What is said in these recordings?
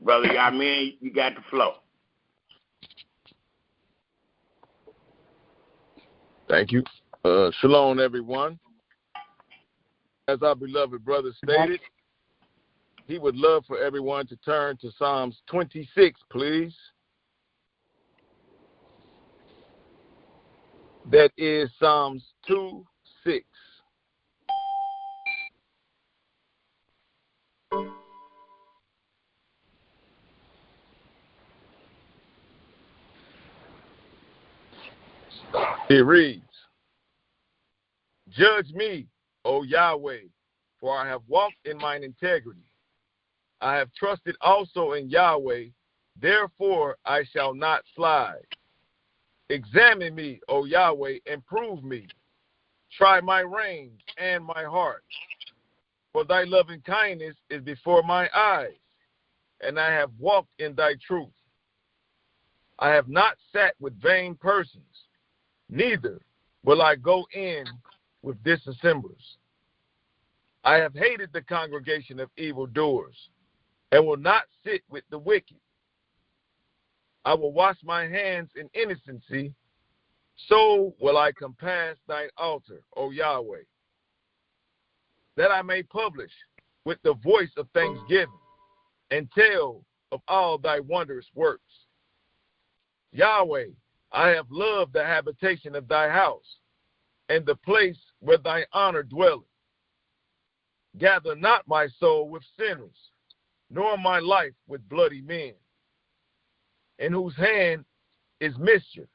Brother Yamin, you got the flow. Thank you. Shalom, everyone. As our beloved brother stated, he would love for everyone to turn to Psalms 26, please. That is Psalms 2:6. It reads, Judge me, O Yahweh, for I have walked in mine integrity. I have trusted also in Yahweh, therefore I shall not slide. Examine me, O Yahweh, and prove me. Try my reins and my heart. For thy loving kindness is before my eyes, and I have walked in thy truth. I have not sat with vain persons, neither will I go in with disassemblers. I have hated the congregation of evildoers, and will not sit with the wicked. I will wash my hands in innocency, so will I compass thine altar, O Yahweh, that I may publish with the voice of thanksgiving, and tell of all thy wondrous works. Yahweh, I have loved the habitation of thy house, and the place where thy honor dwelleth. Gather not my soul with sinners, nor my life with bloody men, in whose hand is mischief,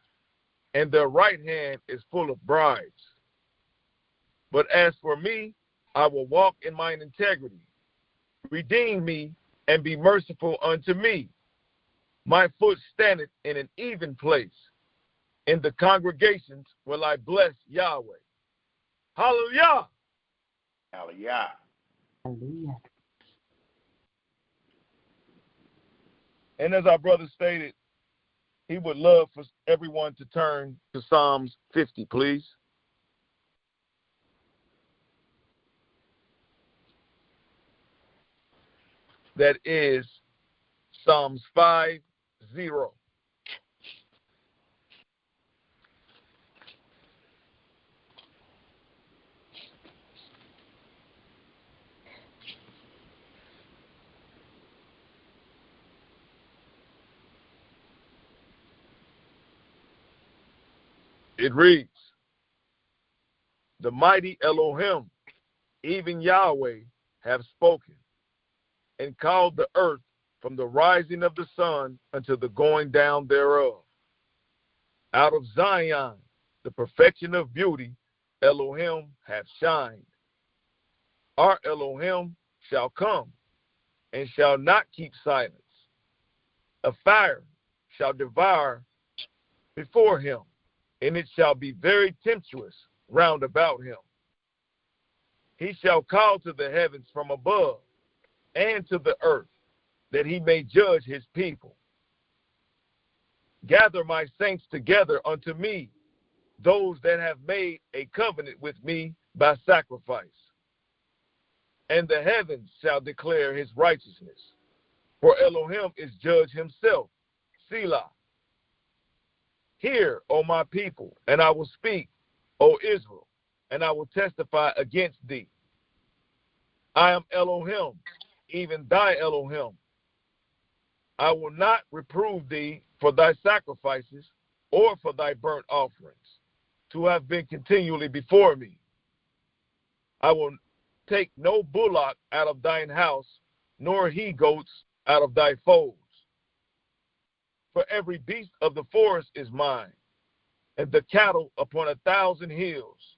and their right hand is full of bribes. But as for me, I will walk in mine integrity. Redeem me, and be merciful unto me. My foot standeth in an even place. In the congregations will I bless Yahweh. Hallelujah! Hallelujah. Hallelujah. And as our brother stated, he would love for everyone to turn to Psalms 50, please. That is Psalms 5:0. It reads, the mighty Elohim, even Yahweh, have spoken, and called the earth from the rising of the sun unto the going down thereof. Out of Zion, the perfection of beauty, Elohim hath shined. Our Elohim shall come, and shall not keep silence. A fire shall devour before him, and it shall be very tempestuous round about him. He shall call to the heavens from above, and to the earth, that he may judge his people. Gather my saints together unto me, those that have made a covenant with me by sacrifice. And the heavens shall declare his righteousness, for Elohim is judge himself. Selah. Hear, O my people, and I will speak, O Israel, and I will testify against thee. I am Elohim, even thy Elohim. I will not reprove thee for thy sacrifices or for thy burnt offerings, to have been continually before me. I will take no bullock out of thine house, nor he-goats out of thy folds. For every beast of the forest is mine, and the cattle upon 1,000 hills.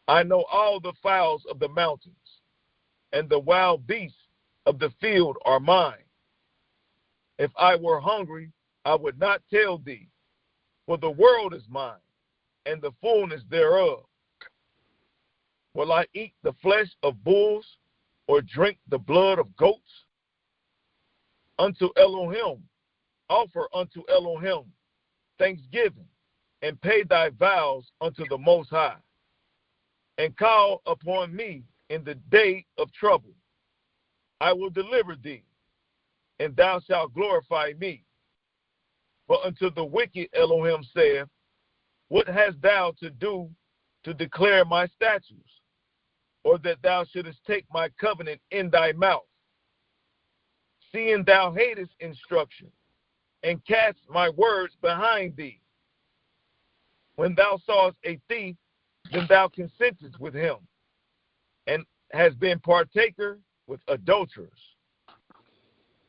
I know all the fowls of the mountains, and the wild beasts of the field are mine. If I were hungry, I would not tell thee, for the world is mine, and the fullness thereof. Will I eat the flesh of bulls, or drink the blood of goats? Unto Elohim, offer unto Elohim thanksgiving, and pay thy vows unto the Most High, and call upon me in the day of trouble. I will deliver thee. and thou shalt glorify me. But unto the wicked Elohim saith, what hast thou to do to declare my statutes, or that thou shouldest take my covenant in thy mouth? Seeing thou hatest instruction, and cast my words behind thee. When thou sawest a thief, then thou consentest with him, and hast been partaker with adulterers.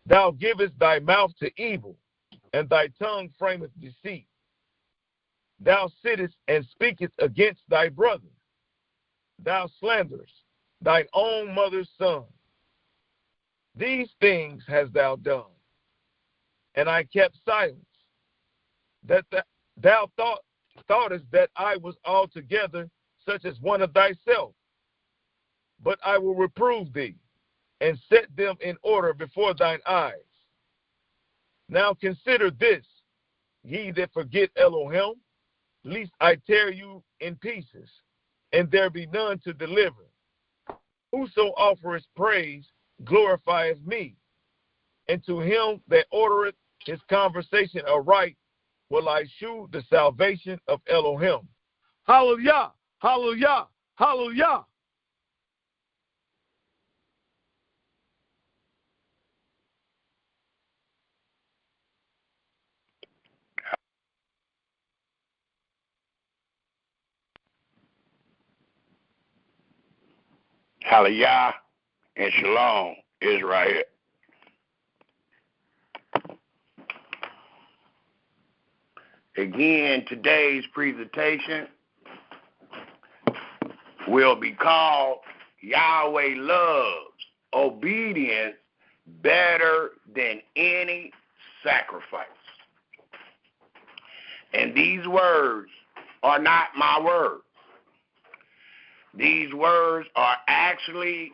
Thou givest thy mouth to evil, and thy tongue frameth deceit. Thou sittest and speakest against thy brother. Thou slanderest thine own mother's son. These things hast thou done, and I kept silence, that thou thoughtest that I was altogether such as one of thyself. But I will reprove thee, and set them in order before thine eyes. Now consider this, ye that forget Elohim, lest I tear you in pieces, and there be none to deliver. Whoso offereth praise glorifieth me, and to him that ordereth his conversation aright will I shew the salvation of Elohim. Hallelujah, hallelujah, hallelujah. Hallelujah and shalom, Israel. Again, today's presentation will be called Yahweh Loves Obedience Better Than Any Sacrifice. And these words are not my words. These words are actually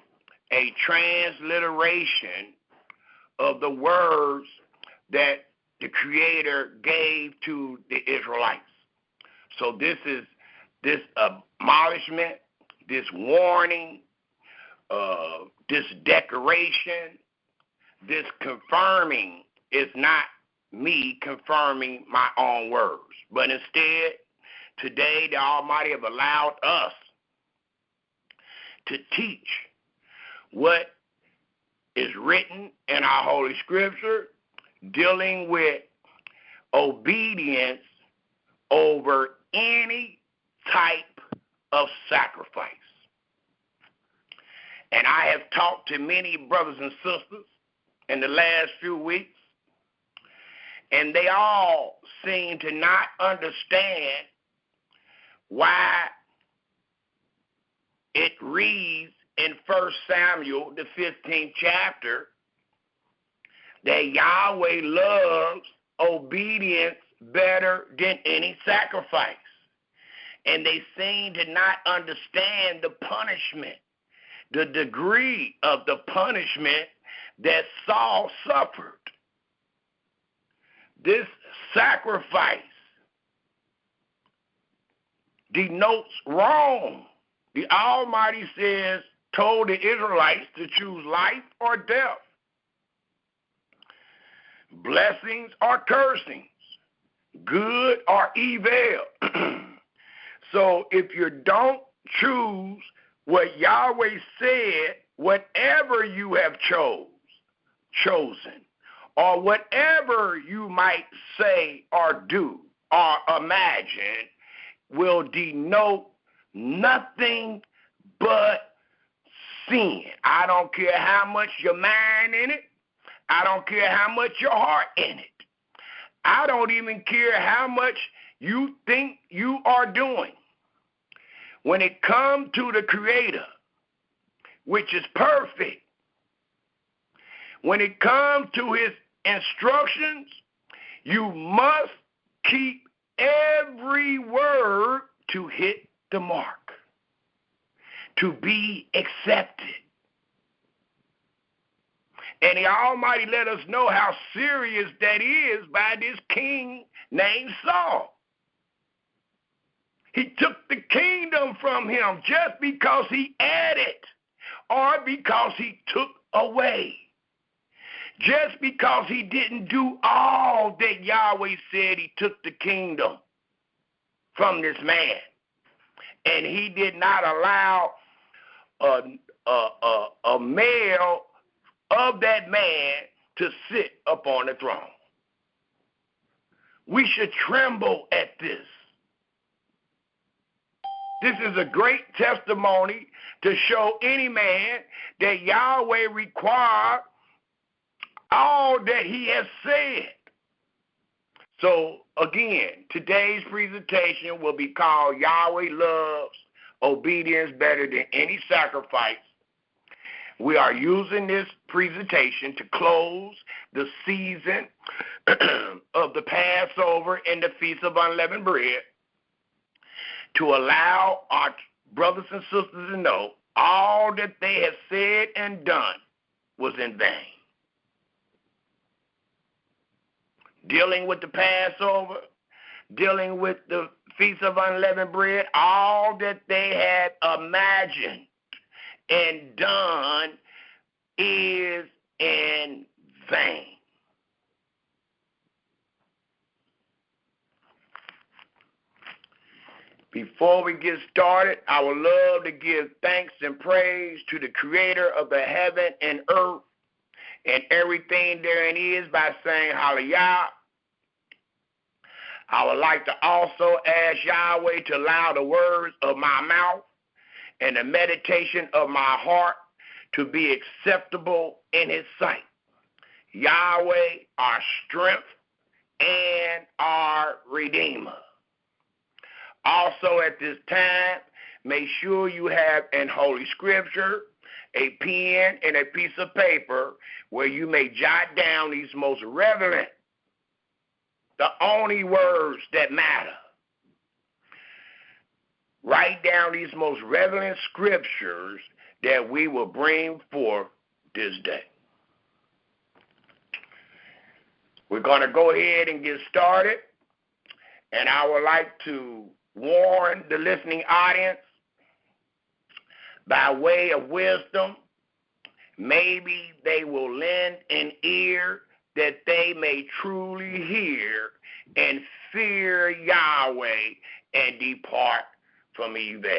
a transliteration of the words that the Creator gave to the Israelites. So this admonishment, this warning, this declaration, this confirming is not me confirming my own words, but instead, today the Almighty have allowed us to teach what is written in our Holy Scripture dealing with obedience over any type of sacrifice. And I have talked to many brothers and sisters in the last few weeks, and they all seem to not understand why it reads in 1 Samuel, the 15th chapter, that Yahweh loves obedience better than any sacrifice. And they seem to not understand the punishment, the degree of the punishment that Saul suffered. This sacrifice denotes wrong. The Almighty told the Israelites to choose life or death, blessings or cursings, good or evil. So if you don't choose what Yahweh said, whatever you have chosen, or whatever you might say or do or imagine will denote nothing but sin. I don't care how much your mind in it. I don't care how much your heart in it. I don't even care how much you think you are doing. When it comes to the Creator, which is perfect, when it comes to his instructions, you must keep every word to hit the mark, to be accepted. And the Almighty let us know how serious that is by this king named Saul. He took the kingdom from him just because he added or because he took away. Just because he didn't do all that Yahweh said, he took the kingdom from this man. And he did not allow a male of that man to sit upon the throne. We should tremble at this. This is a great testimony to show any man that Yahweh required all that he has said. So, again, today's presentation will be called Yahweh Loves Obedience Better Than Any Sacrifice. We are using this presentation to close the season of the Passover and the Feast of Unleavened Bread, to allow our brothers and sisters to know all that they have said and done was in vain. Dealing with the Passover, dealing with the Feast of Unleavened Bread, all that they had imagined and done is in vain. Before we get started, I would love to give thanks and praise to the Creator of the heaven and earth and everything therein is by saying hallelujah. I would like to also ask Yahweh to allow the words of my mouth and the meditation of my heart to be acceptable in his sight. Yahweh, our strength and our Redeemer. Also at this time, make sure you have in Holy Scripture a pen and a piece of paper where you may jot down these most relevant, the only words that matter. Write down these most relevant scriptures that we will bring forth this day. We're going to go ahead and get started, and I would like to warn the listening audience by way of wisdom. Maybe they will lend an ear that they may truly hear and fear Yahweh and depart from evil.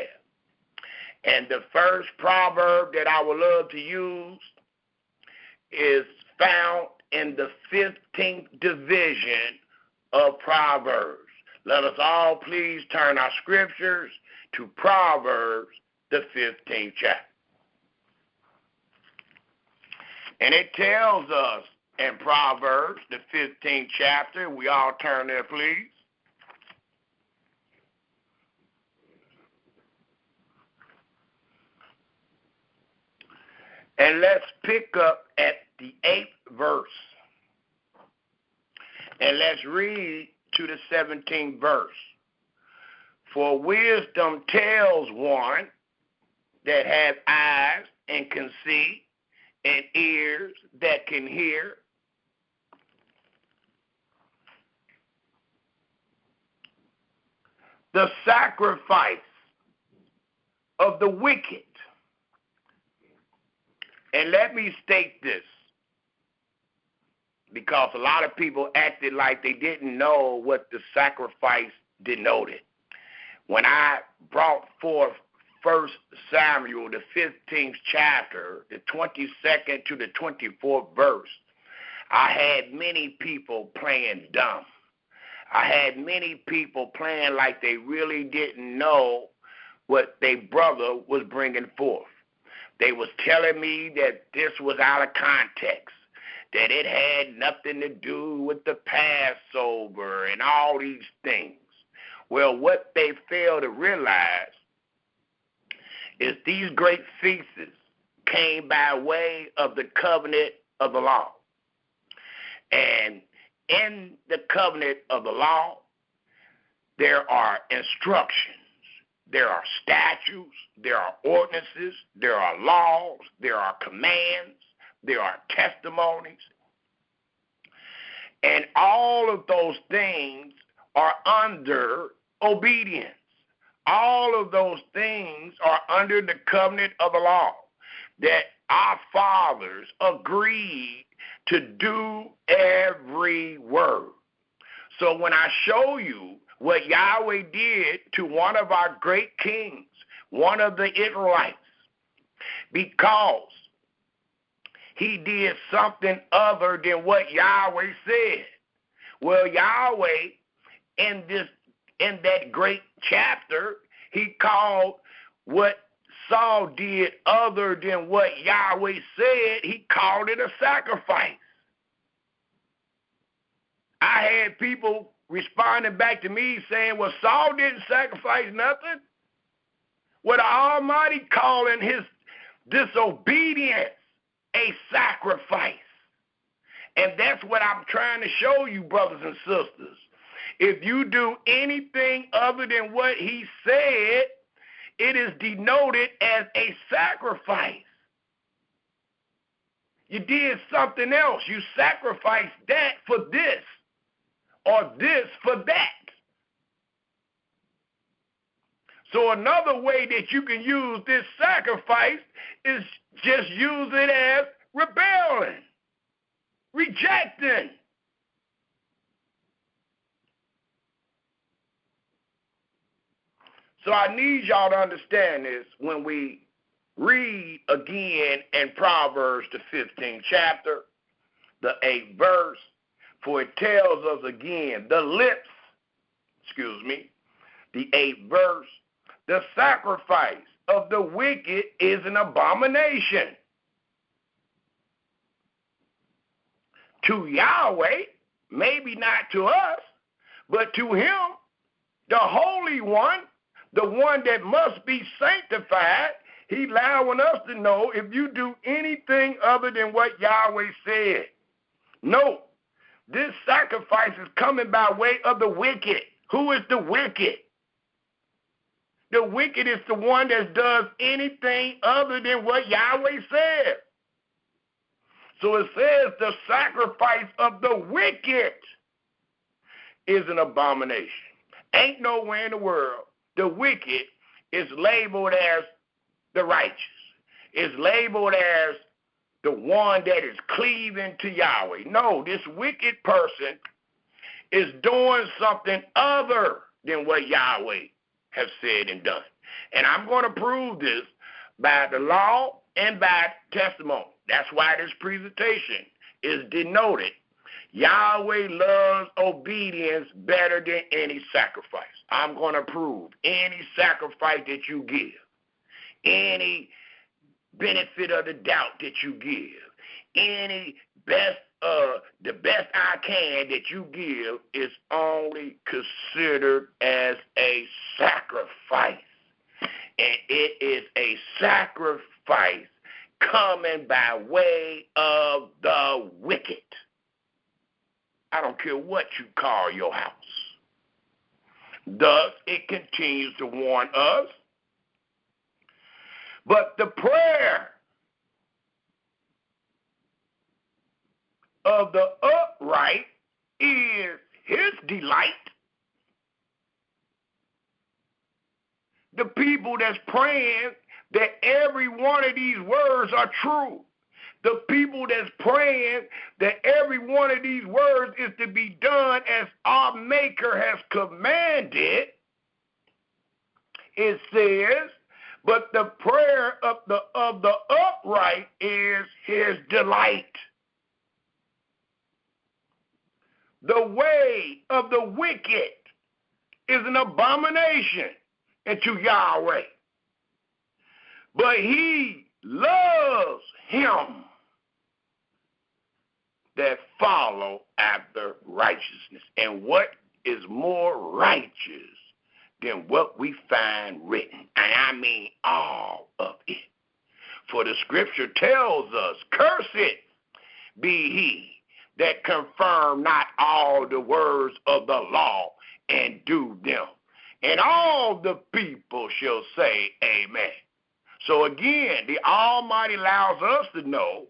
And the first proverb that I would love to use is found in the 15th division of Proverbs. Let us all please turn our scriptures to Proverbs, the 15th chapter. And it tells us in Proverbs, the 15th chapter, we all turn there, please. And let's pick up at the 8th verse. And let's read to the 17th verse. For wisdom tells one that have eyes and can see, and ears that can hear, the sacrifice of the wicked. And let me state this, because a lot of people acted like they didn't know what the sacrifice denoted. When I brought forth 1 Samuel, the 15th chapter, the 22nd to the 24th verse, I had many people playing dumb. I had many people playing like they really didn't know what their brother was bringing forth. They was telling me that this was out of context, that it had nothing to do with the Passover and all these things. Well, what they failed to realize is these great feasts came by way of the covenant of the law. And in the covenant of the law, there are instructions, there are statutes, there are ordinances, there are laws, there are commands, there are testimonies. And all of those things are under obedience. All of those things are under the covenant of the law. That our fathers agreed to do every word. So when I show you what Yahweh did to one of our great kings, one of the Israelites, because he did something other than what Yahweh said. Well, Yahweh, in that great chapter, he called what Saul did other than what Yahweh said, he called it a sacrifice. I had people responding back to me saying, well, Saul didn't sacrifice nothing. Well, the Almighty calling his disobedience a sacrifice. And that's what I'm trying to show you, brothers and sisters. If you do anything other than what he said, it is denoted as a sacrifice. You did something else. You sacrificed that for this, or this for that. So another way that you can use this sacrifice is just use it as rebelling, rejecting. So I need y'all to understand this when we read again in Proverbs, the 15th chapter, the 8th verse, for it tells us again, the 8th verse, the sacrifice of the wicked is an abomination to Yahweh, maybe not to us, but to him, the Holy One, the one that must be sanctified. He allowing us to know if you do anything other than what Yahweh said. No, this sacrifice is coming by way of the wicked. Who is the wicked? The wicked is the one that does anything other than what Yahweh said. So it says the sacrifice of the wicked is an abomination. Ain't nowhere in the world the wicked is labeled as the righteous. It's labeled as the one that is cleaving to Yahweh. No, this wicked person is doing something other than what Yahweh has said and done. And I'm going to prove this by the law and by testimony. That's why this presentation is denoted. Yahweh loves obedience better than any sacrifice. I'm going to prove any sacrifice that you give, any benefit of the doubt that you give, any the best I can that you give is only considered as a sacrifice. And it is a sacrifice coming by way of the wicked. I don't care what you call your house. Thus, it continues to warn us. But the prayer of the upright is his delight. The people that's praying that every one of these words are true. The people that's praying that every one of these words is to be done as our Maker has commanded, it says, but the prayer of the upright is his delight. The way of the wicked is an abomination unto Yahweh, but he loves him that follow after righteousness. And what is more righteous than what we find written? And I mean all of it. For the scripture tells us, cursed be he that confirm not all the words of the law and do them. And all the people shall say, amen. So again, the Almighty allows us to know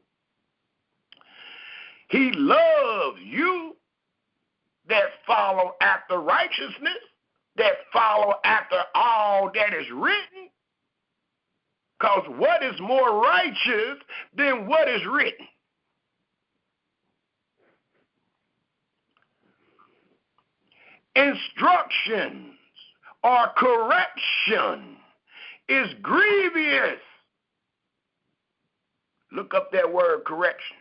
he loves you that follow after righteousness, that follow after all that is written. Because what is more righteous than what is written? Instructions or correction is grievous. Look up that word correction.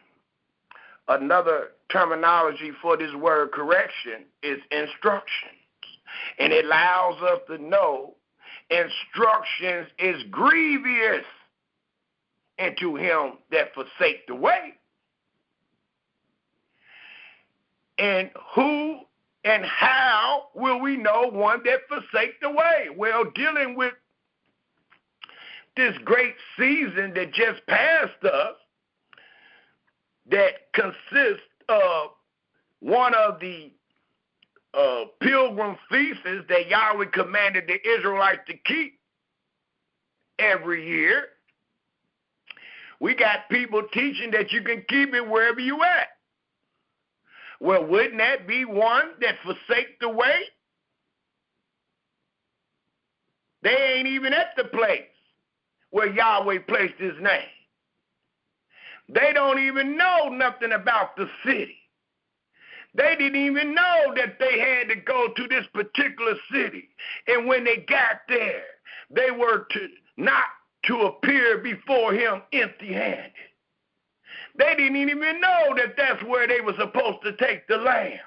Another terminology for this word correction is instructions. And it allows us to know instructions is grievous unto him that forsake the way. And who and how will we know one that forsake the way? Well, dealing with this great season that just passed us, that consists of one of the pilgrim feasts that Yahweh commanded the Israelites to keep every year. We got people teaching that you can keep it wherever you at. Well, wouldn't that be one that forsake the way? They ain't even at the place where Yahweh placed his name. They don't even know nothing about the city. They didn't even know that they had to go to this particular city. And when they got there, they were not to appear before him empty-handed. They didn't even know that that's where they were supposed to take the lamb.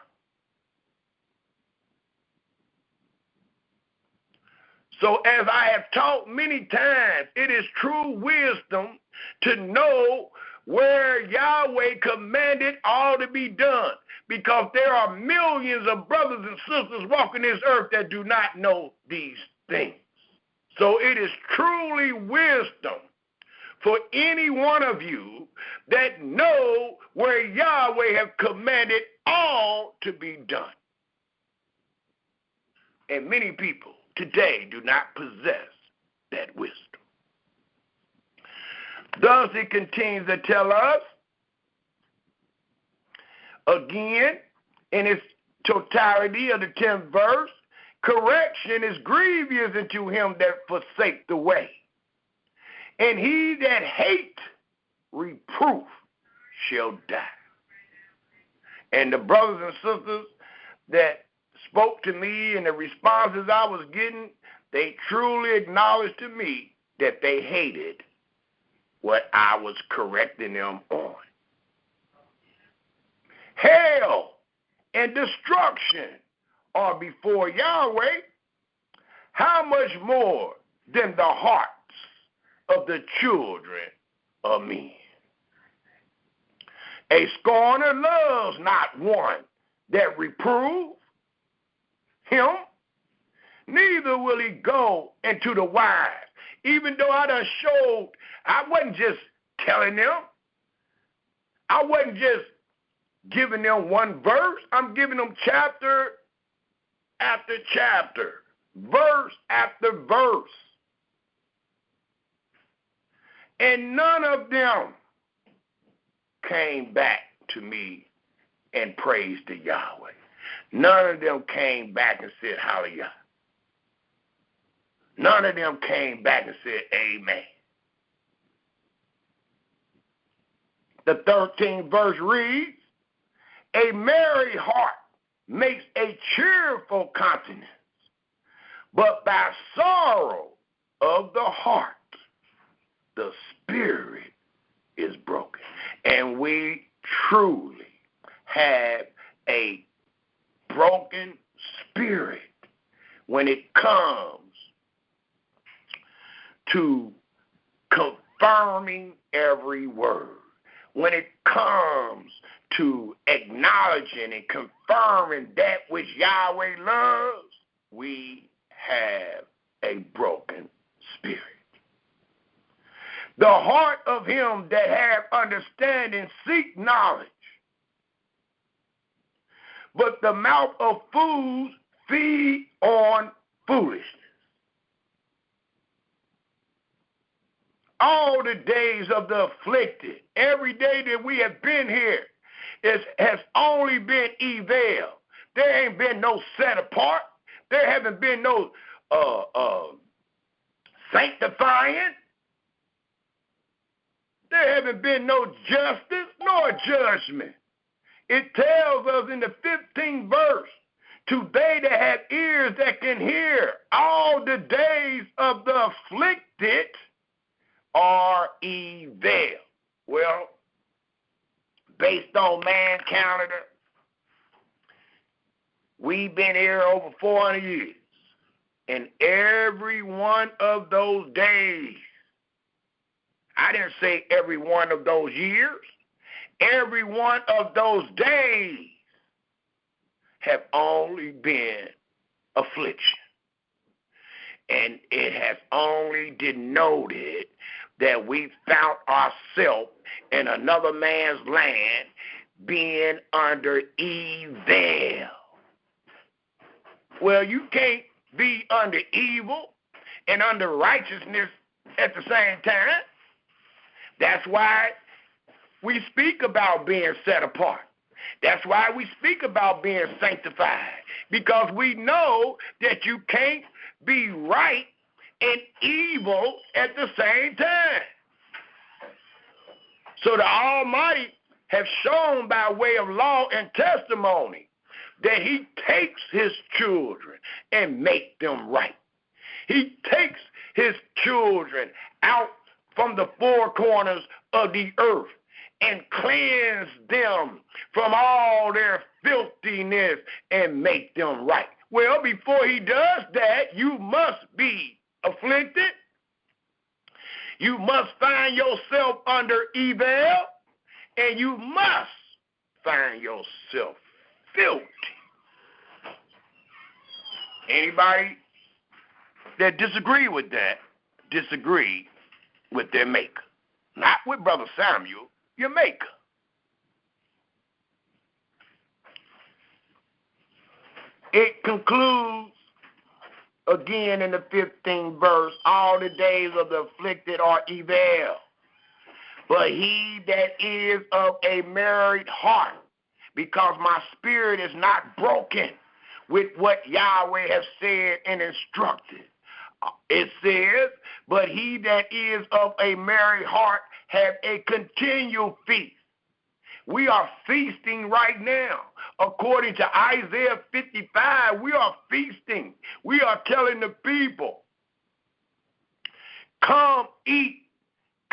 So as I have taught many times, it is true wisdom to know where Yahweh commanded all to be done, because there are millions of brothers and sisters walking this earth that do not know these things. So it is truly wisdom for any one of you that know where Yahweh have commanded all to be done. And many people today do not possess that wisdom. Thus it continues to tell us, again, in its totality of the 10th verse, correction is grievous unto him that forsake the way. And he that hate reproof shall die. And the brothers and sisters that spoke to me and the responses I was getting, they truly acknowledged to me that they hated what I was correcting them on. Hell and destruction are before Yahweh. How much more than the hearts of the children of men? A scorner loves not one that reprove him, neither will he go into the wise. Even though I done showed, I wasn't just telling them. I wasn't just giving them one verse. I'm giving them chapter after chapter, verse after verse. And none of them came back to me and praised the Yahweh. None of them came back and said, hallelujah. None of them came back and said, amen. The 13th verse reads, a merry heart makes a cheerful countenance, but by sorrow of the heart, the spirit is broken. And we truly have a broken spirit when it comes to confirming every word, when it comes to acknowledging and confirming that which Yahweh loves, we have a broken spirit. The heart of him that have understanding seek knowledge, but the mouth of fools feed on foolishness. All the days of the afflicted, every day that we have been here, has only been eval. There ain't been no set apart. There haven't been no sanctifying. There haven't been no justice nor judgment. It tells us in the 15th verse, to they that have ears that can hear, all the days of the afflicted are evil. Well, based on man calendar, we've been here over 400 years. And every one of those days, I didn't say every one of those years, every one of those days have only been affliction. And it has only denoted that we found ourselves in another man's land being under evil. Well, you can't be under evil and under righteousness at the same time. That's why we speak about being set apart. That's why we speak about being sanctified, because we know that you can't be right and evil at the same time. So the Almighty has shown by way of law and testimony that he takes his children and make them right. He takes his children out from the four corners of the earth and cleanse them from all their filthiness and make them right. Well, before he does that, you must be afflicted. You must find yourself under evil, and you must find yourself filthy. Anybody that disagree with that, disagree with their maker. Not with Brother Samuel, your maker. It concludes again in the 15th verse, all the days of the afflicted are evil, but he that is of a married heart, because my spirit is not broken with what Yahweh has said and instructed. It says, but he that is of a merry heart have a continual feast. We are feasting right now. According to Isaiah 55, we are feasting. We are telling the people, come eat,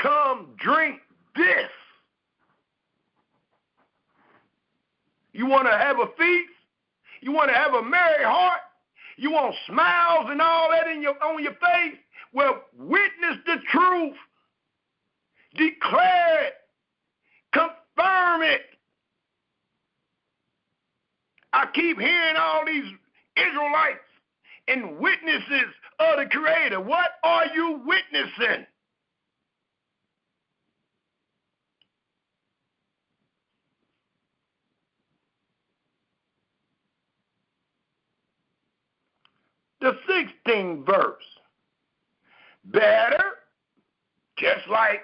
come drink this. You want to have a feast? You want to have a merry heart? You want smiles and all that on your face? Well, witness the truth. Declare it. Confirm it. I keep hearing all these Israelites and witnesses of the Creator. What are you witnessing? The 16th verse. Better, just like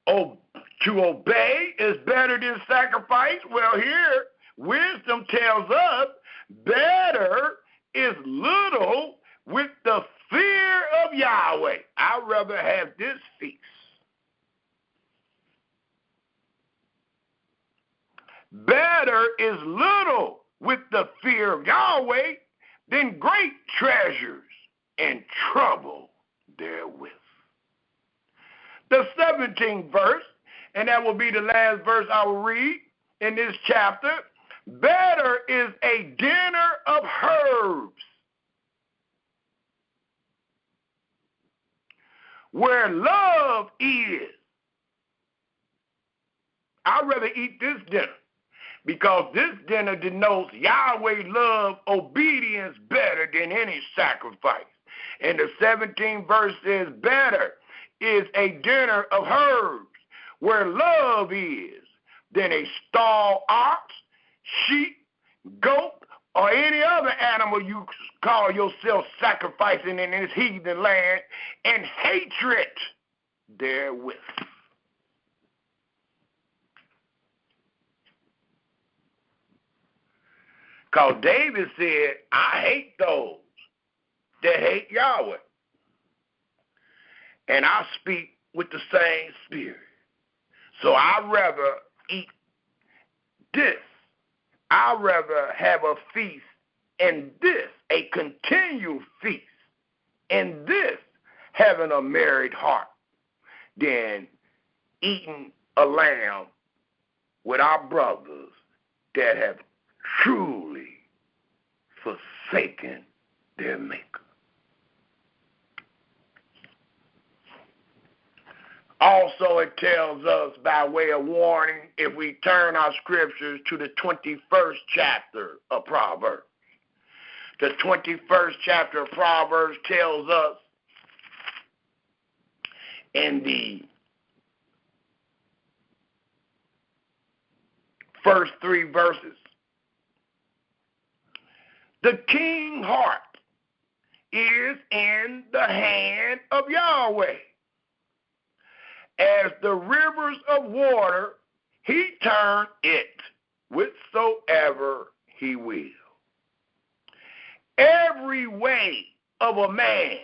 to obey is better than sacrifice. Well, here, wisdom tells us better is little with the fear of Yahweh. I'd rather have this feast. Better is little with the fear of Yahweh than great treasures and trouble therewith. The 17th verse, and that will be the last verse I will read in this chapter. Better is a dinner of herbs, where love is. I'd rather eat this dinner, because this dinner denotes Yahweh love obedience better than any sacrifice. And the 17th verse says, better is a dinner of herbs, where love is, than a stalled ox, sheep, goat, or any other animal you call yourself sacrificing in this heathen land, and hatred therewith. Because David said, I hate those that hate Yahweh. And I speak with the same spirit. So I'd rather eat this. I'd rather have a feast in this, a continual feast in this, having a married heart, than eating a lamb with our brothers that have truly forsaken their Maker. Also, it tells us, by way of warning, if we turn our scriptures to the 21st chapter of Proverbs. The 21st chapter of Proverbs tells us in the first 3 verses, the king's heart is in the hand of Yahweh. As the rivers of water, he turned it whithersoever he will. Every way of a man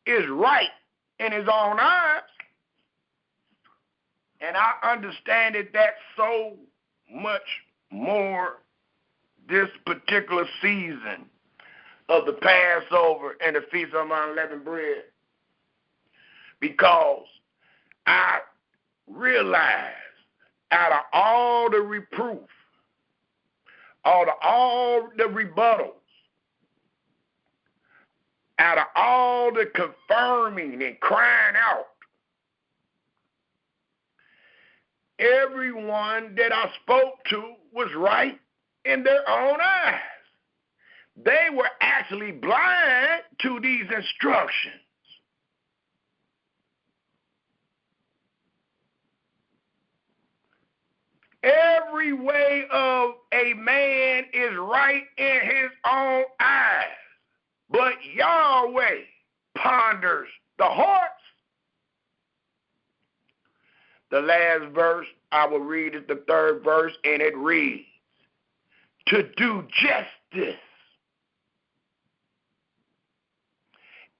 is right in his own eyes. And I understand that so much more this particular season of the Passover and the Feast of Unleavened Bread, because I realized out of all the reproof, all the rebuttals, out of all the confirming and crying out, everyone that I spoke to was right in their own eyes. They were actually blind to these instructions. Every way of a man is right in his own eyes, but Yahweh ponders the hearts. The last verse I will read is the 3rd verse, and it reads, to do justice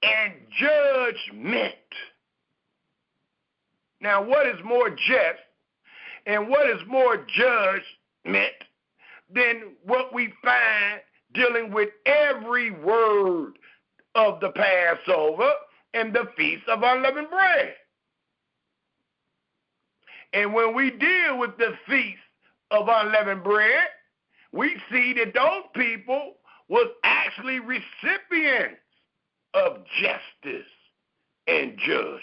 and judgment. Now, what is more just and what is more judgment than what we find dealing with every word of the Passover and the Feast of Unleavened Bread? And when we deal with the Feast of Unleavened Bread, we see that those people was actually recipients of justice and judgment.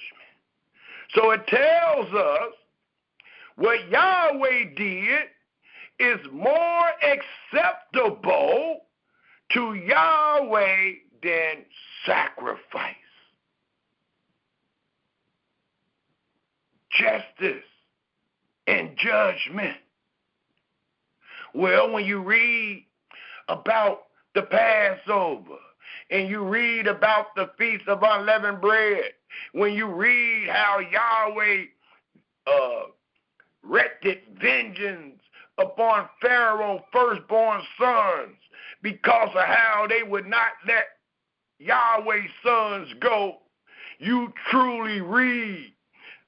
So it tells us what Yahweh did is more acceptable to Yahweh than sacrifice. Justice and judgment. Well, when you read about the Passover and you read about the Feast of Unleavened Bread, when you read how Yahweh wreaked vengeance upon Pharaoh's firstborn sons because of how they would not let Yahweh's sons go, you truly read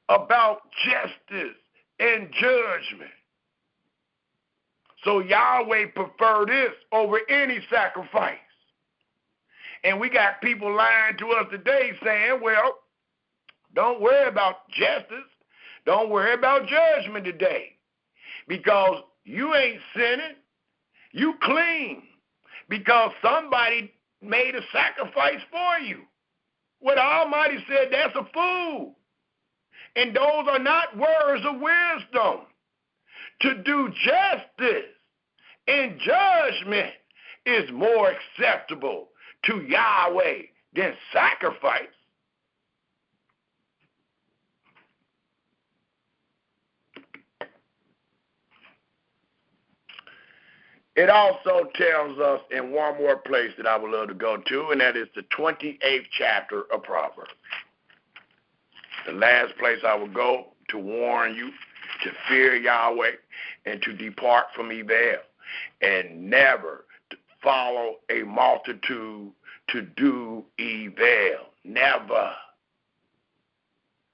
about justice and judgment. So Yahweh preferred this over any sacrifice. And we got people lying to us today saying, well, don't worry about justice. Don't worry about judgment today, because you ain't sinning. You clean because somebody made a sacrifice for you. Well, the Almighty said that's a fool. And those are not words of wisdom. To do justice and judgment is more acceptable to Yahweh than sacrifice. It also tells us in one more place that I would love to go to, and that is the 28th chapter of Proverbs. The last place I will go to warn you to fear Yahweh and to depart from evil, and never to follow a multitude to do evil. Never.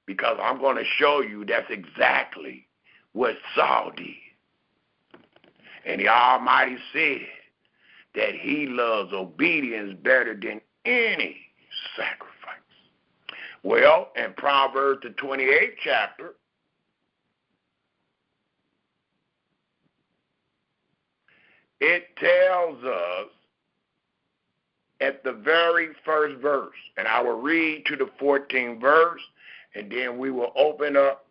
because I'm going to show you that's exactly what Saul did. And the Almighty said that he loves obedience better than any sacrifice. Well, in Proverbs, the 28th chapter, it tells us at the very first verse, and I will read to the 14th verse, and then we will open up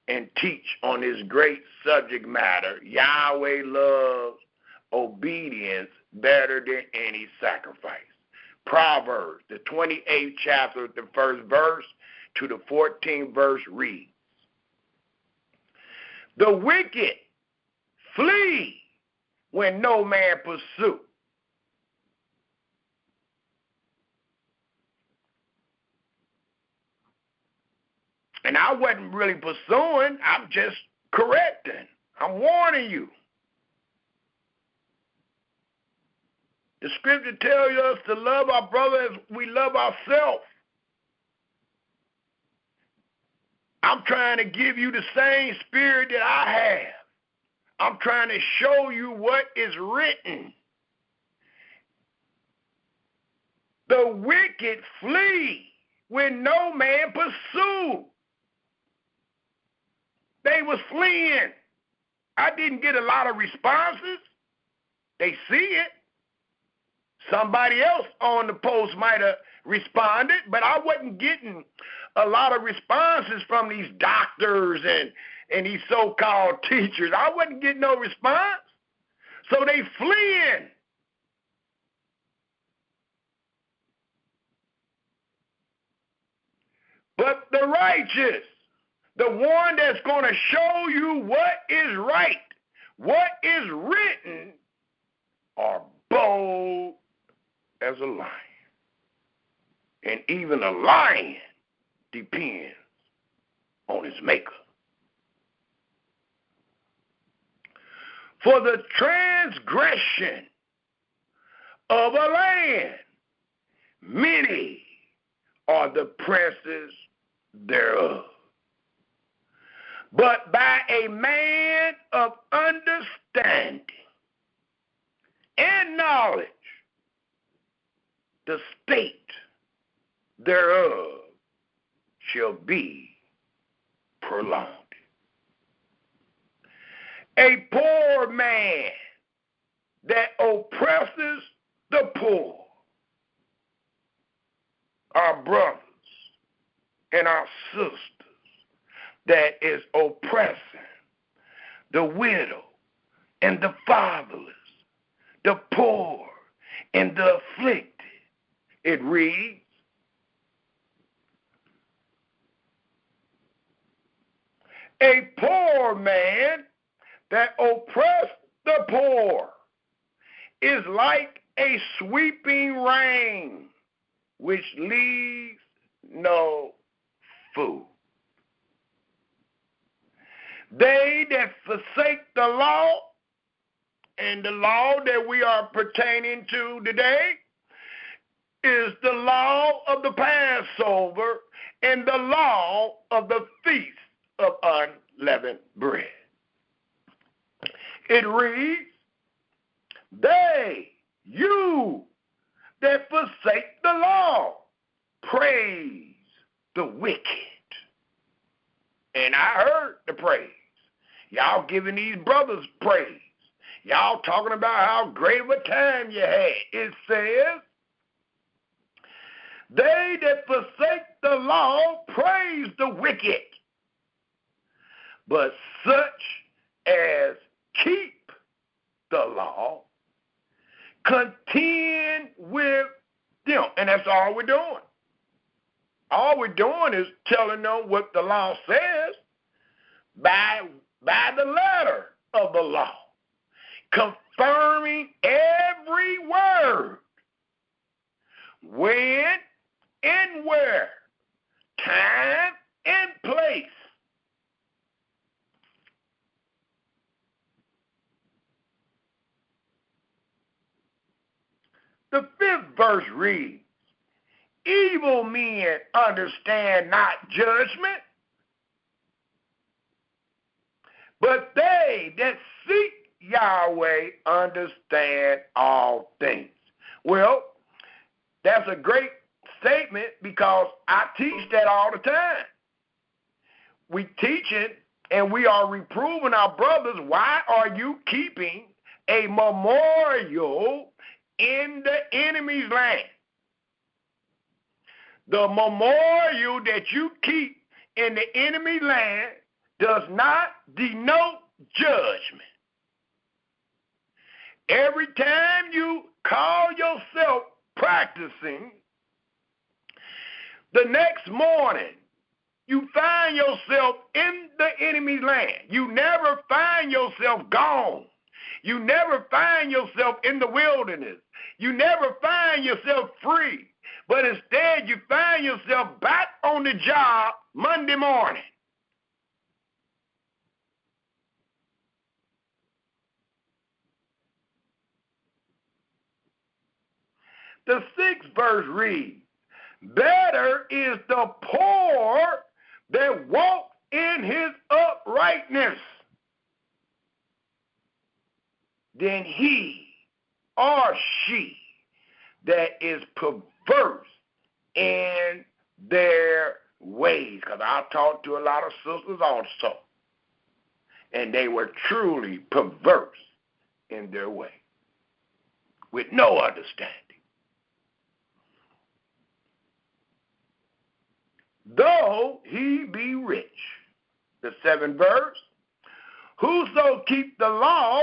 and teach on this great subject matter. Yahweh loves obedience better than any sacrifice. Proverbs, the 28th chapter, the first verse to the 14th verse reads, "The wicked flee when no man pursue." And I wasn't really pursuing, I'm just correcting. I'm warning you. The scripture tells us to love our brother as we love ourselves. I'm trying to give you the same spirit that I have. I'm trying to show you what is written. The wicked flee when no man pursue. They was fleeing. I didn't get a lot of responses. They see it. Somebody else on the post might have responded, but I wasn't getting a lot of responses from these doctors and these so-called teachers. I wasn't getting no response. So they fleeing. But the righteous, the one that's going to show you what is right, what is written, are bold as a lion. And even a lion depends on his maker. For the transgression of a land, many are the princes thereof. But by a man of understanding and knowledge, the state thereof shall be prolonged. A poor man that oppresses the poor, our brothers and our sisters, that is oppressing the widow and the fatherless, the poor and the afflicted. It reads, a poor man that oppressed the poor is like a sweeping rain which leaves no food. They that forsake the law, and the law that we are pertaining to today is the law of the Passover and the law of the Feast of Unleavened Bread. It reads, you that forsake the law, praise the wicked. And I heard the praise. Y'all giving these brothers praise. Y'all talking about how great of a time you had. It says, they that forsake the law praise the wicked, but such as keep the law contend with them. And that's all we're doing. All we're doing is telling them what the law says by the letter of the law, confirming every word, when and where, time and place. The 5th verse reads, evil men understand not judgment, But they that seek Yahweh understand all things. Well, that's a great statement because I teach that all the time. We teach it and we are reproving our brothers. Why are you keeping a memorial in the enemy's land? The memorial that you keep in the enemy land does not denote judgment. Every time you call yourself practicing, the next morning you find yourself in the enemy's land. You never find yourself gone. You never find yourself in the wilderness. You never find yourself free. But instead you find yourself back on the job Monday morning. The 6th verse reads, better is the poor that walk in his uprightness than he or she that is perverse in their ways. Because I talked to a lot of sisters also, and they were truly perverse in their way, with no understanding. Though he be rich. The 7th verse, whoso keep the law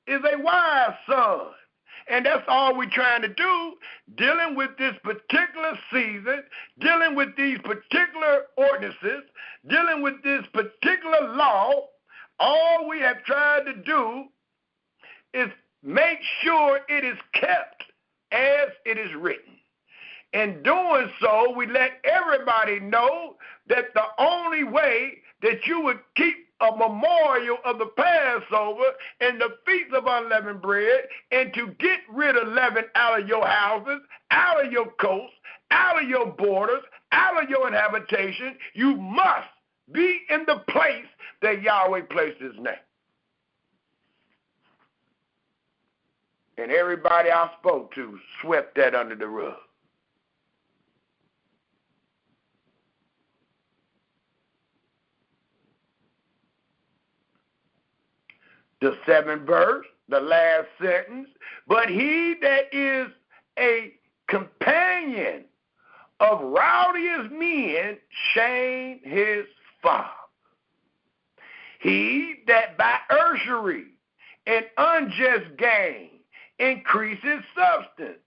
is a wise son. And that's all we're trying to do, dealing with this particular season, dealing with these particular ordinances, dealing with this particular law. All we have tried to do is make sure it is kept as it is written. In doing so, we let everybody know that the only way that you would keep a memorial of the Passover and the Feast of Unleavened Bread, and to get rid of leaven out of your houses, out of your coasts, out of your borders, out of your habitation, you must be in the place that Yahweh placed his name. And everybody I spoke to swept that under the rug. The 7th verse, the last sentence, but he that is a companion of rowdiest men shame his father. He that by usury and unjust gain increases substance,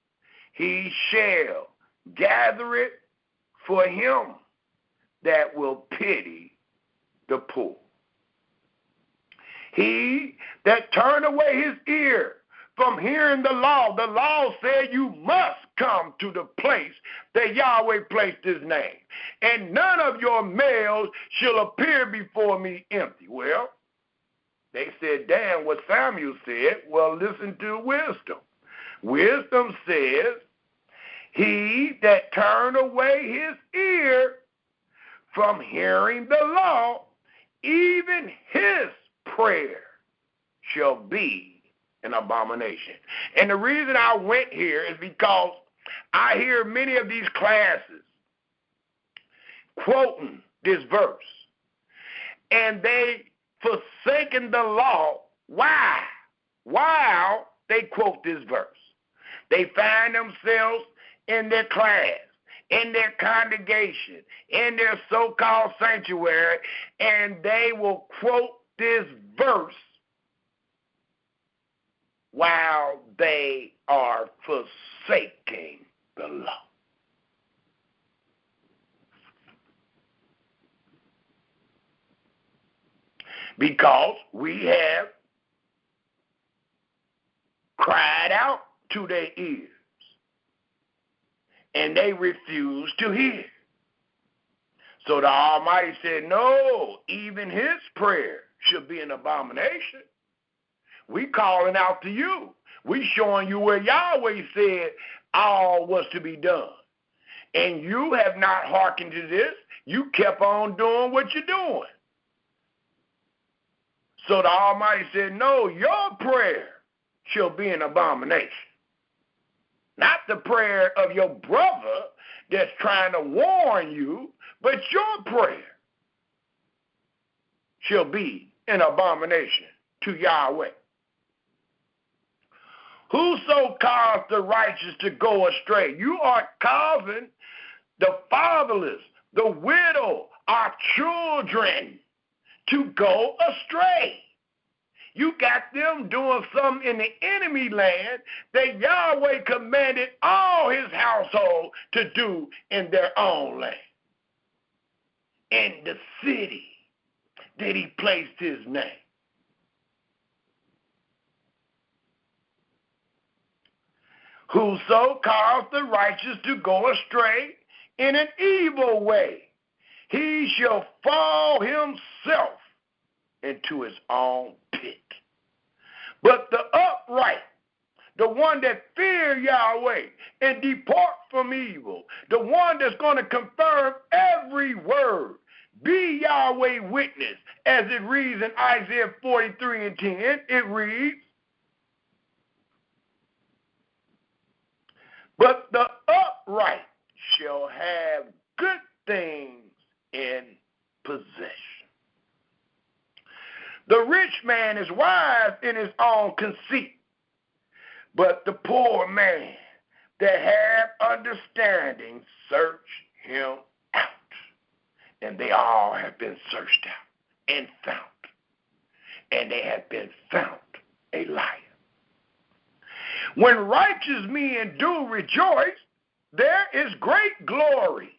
he shall gather it for him that will pity the poor. He that turn away his ear from hearing the law said you must come to the place that Yahweh placed his name. And none of your males shall appear before me empty. Well, they said, damn, what Samuel said. Well, listen to wisdom. Wisdom says, he that turn away his ear from hearing the law, even his prayer shall be an abomination. And the reason I went here is because I hear many of these classes quoting this verse, and they forsaken the law. Why? While they quote this verse, they find themselves in their class, in their congregation, in their so-called sanctuary, and they will quote this verse while they are forsaking the law. Because we have cried out to their ears, and they refuse to hear. So the Almighty said, no, even his prayer should be an abomination. We calling out to you. We showing you where Yahweh said all was to be done. And you have not hearkened to this. You kept on doing what you're doing. So the Almighty said, no, your prayer shall be an abomination. Not the prayer of your brother that's trying to warn you, but your prayer shall be an abomination to Yahweh. Whoso caused the righteous to go astray, you are causing the fatherless, the widow, our children to go astray. You got them doing something in the enemy land that Yahweh commanded all his household to do in their own land. In the city that he placed his name. Whoso caused the righteous to go astray in an evil way, he shall fall himself into his own pit. But the upright, the one that fear Yahweh and depart from evil, the one that's going to confirm every word, be Yahweh witness, as it reads in Isaiah 43:10, it reads, but the upright shall have good things in possession. The rich man is wise in his own conceit, but the poor man that have understanding search him out. And they all have been searched out and found. And they have been found a liar. When righteous men do rejoice, there is great glory.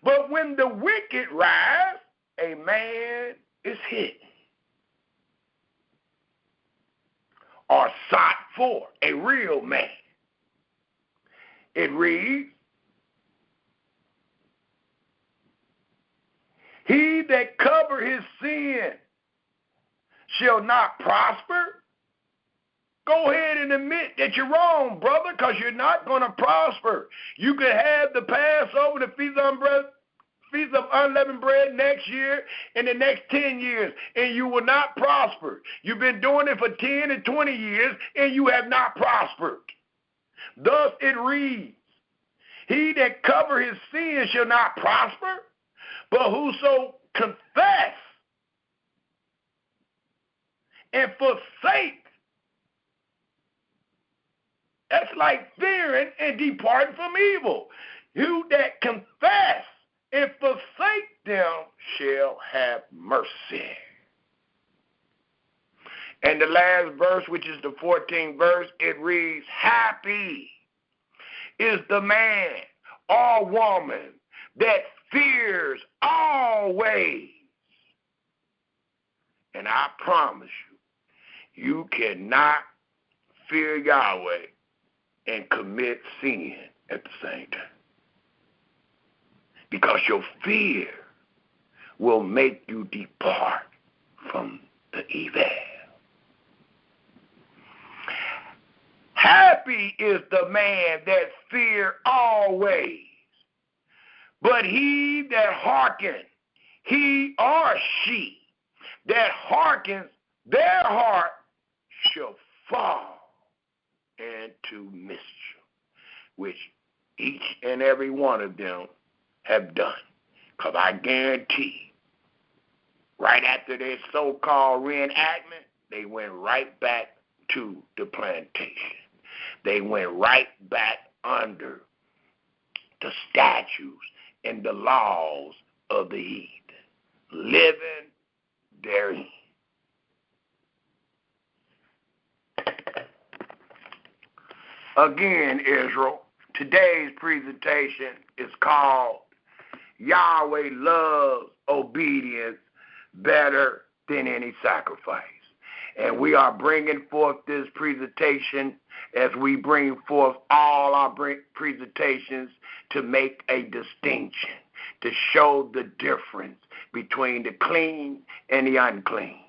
But when the wicked rise, a man is hidden or sought for, a real man. It reads, he that cover his sin shall not prosper. Go ahead and admit that you're wrong, brother, because you're not going to prosper. You could have the Passover, the Feast of Unleavened Bread next year and the next 10 years, and you will not prosper. You've been doing it for 10 and 20 years, and you have not prospered. Thus it reads, he that cover his sin shall not prosper, but whoso confess and forsake, that's like fearing and departing from evil. You that confess and forsake them shall have mercy. And the last verse, which is the 14th verse, it reads, happy is the man or woman that fears always. And I promise you, you cannot fear Yahweh and commit sin at the same time. Because your fear will make you depart from the evil. Happy is the man that fear always, but he that hearkens, he or she that hearkens, their heart shall fall into mischief, which each and every one of them have done. Because I guarantee, right after their so-called reenactment, they went right back to the plantation. They went right back under the statutes and the laws of the heathen, living therein. Again, Israel, today's presentation is called Yahweh Loves Obedience Better Than Any Sacrifice. And we are bringing forth this presentation as we bring forth all our presentations to make a distinction, to show the difference between the clean and the unclean,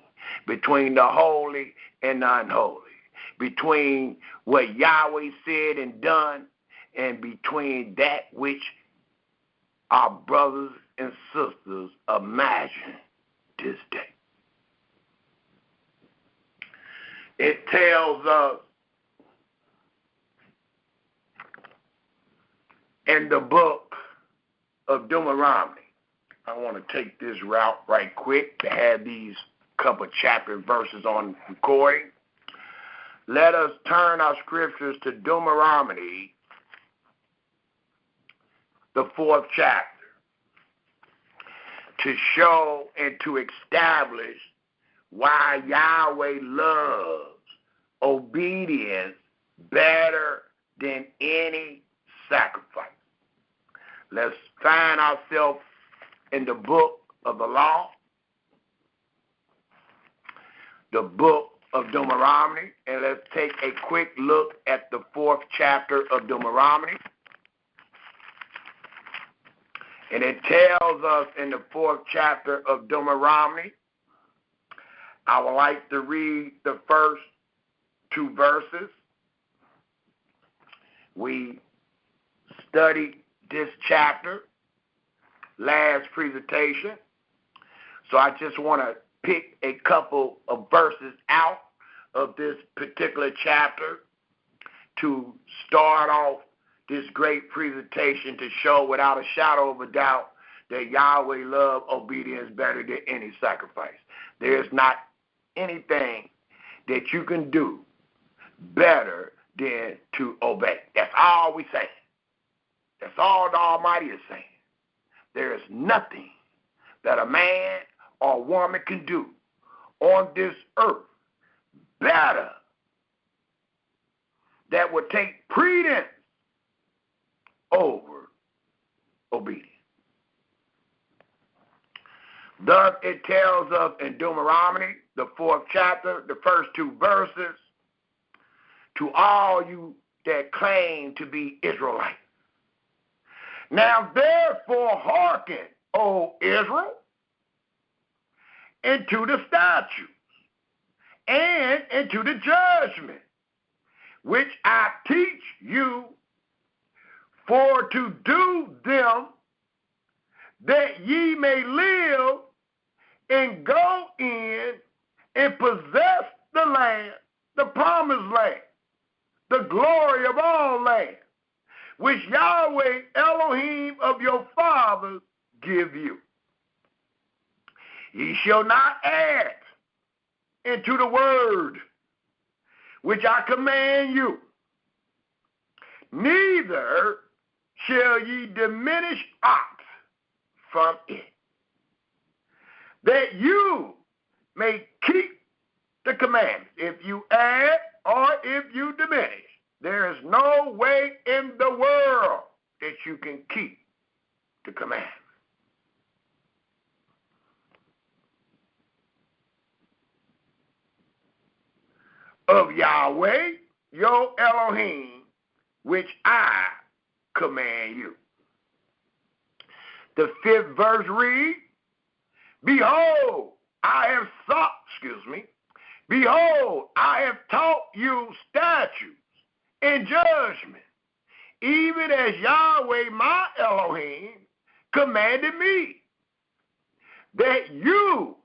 between the holy and the unholy, between what Yahweh said and done, and between that which our brothers and sisters imagine this day. It tells us in the book of Deuteronomy. I want to take this route right quick to have these couple chapter verses on recording. Let us turn our scriptures to Deuteronomy, the 4th chapter, to show and to establish why Yahweh loves obedience better than any sacrifice. Let's find ourselves in the book of the law, the book of Deuteronomy, and let's take a quick look at the 4th chapter of Deuteronomy. And it tells us in the 4th chapter of Deuteronomy, I would like to read the first 2 verses. We studied this chapter last presentation, so I just want to pick a couple of verses out of this particular chapter to start off this great presentation to show without a shadow of a doubt that Yahweh loves obedience better than any sacrifice. There's not anything that you can do better than to obey. That's all we say. That's all the Almighty is saying. There is nothing that a man or woman can do on this earth better that would take precedence over obedience. Thus it tells us in Deuteronomy, the 4th chapter, the first 2 verses, to all you that claim to be Israelites. Now therefore hearken, O Israel, into the statutes and into the judgment which I teach you, for to do them, that ye may live and go in and possess the land, the promised land, the glory of all land, which Yahweh Elohim of your fathers give you. Ye shall not add into the word which I command you, neither shall ye diminish aught from it, that you may keep the commandments. If you add or if you diminish, there is no way in the world that you can keep the commandments. Of Yahweh, your Elohim, which I command you. The 5th verse reads, Behold, I have taught you statutes and judgment, even as Yahweh my Elohim commanded me, that you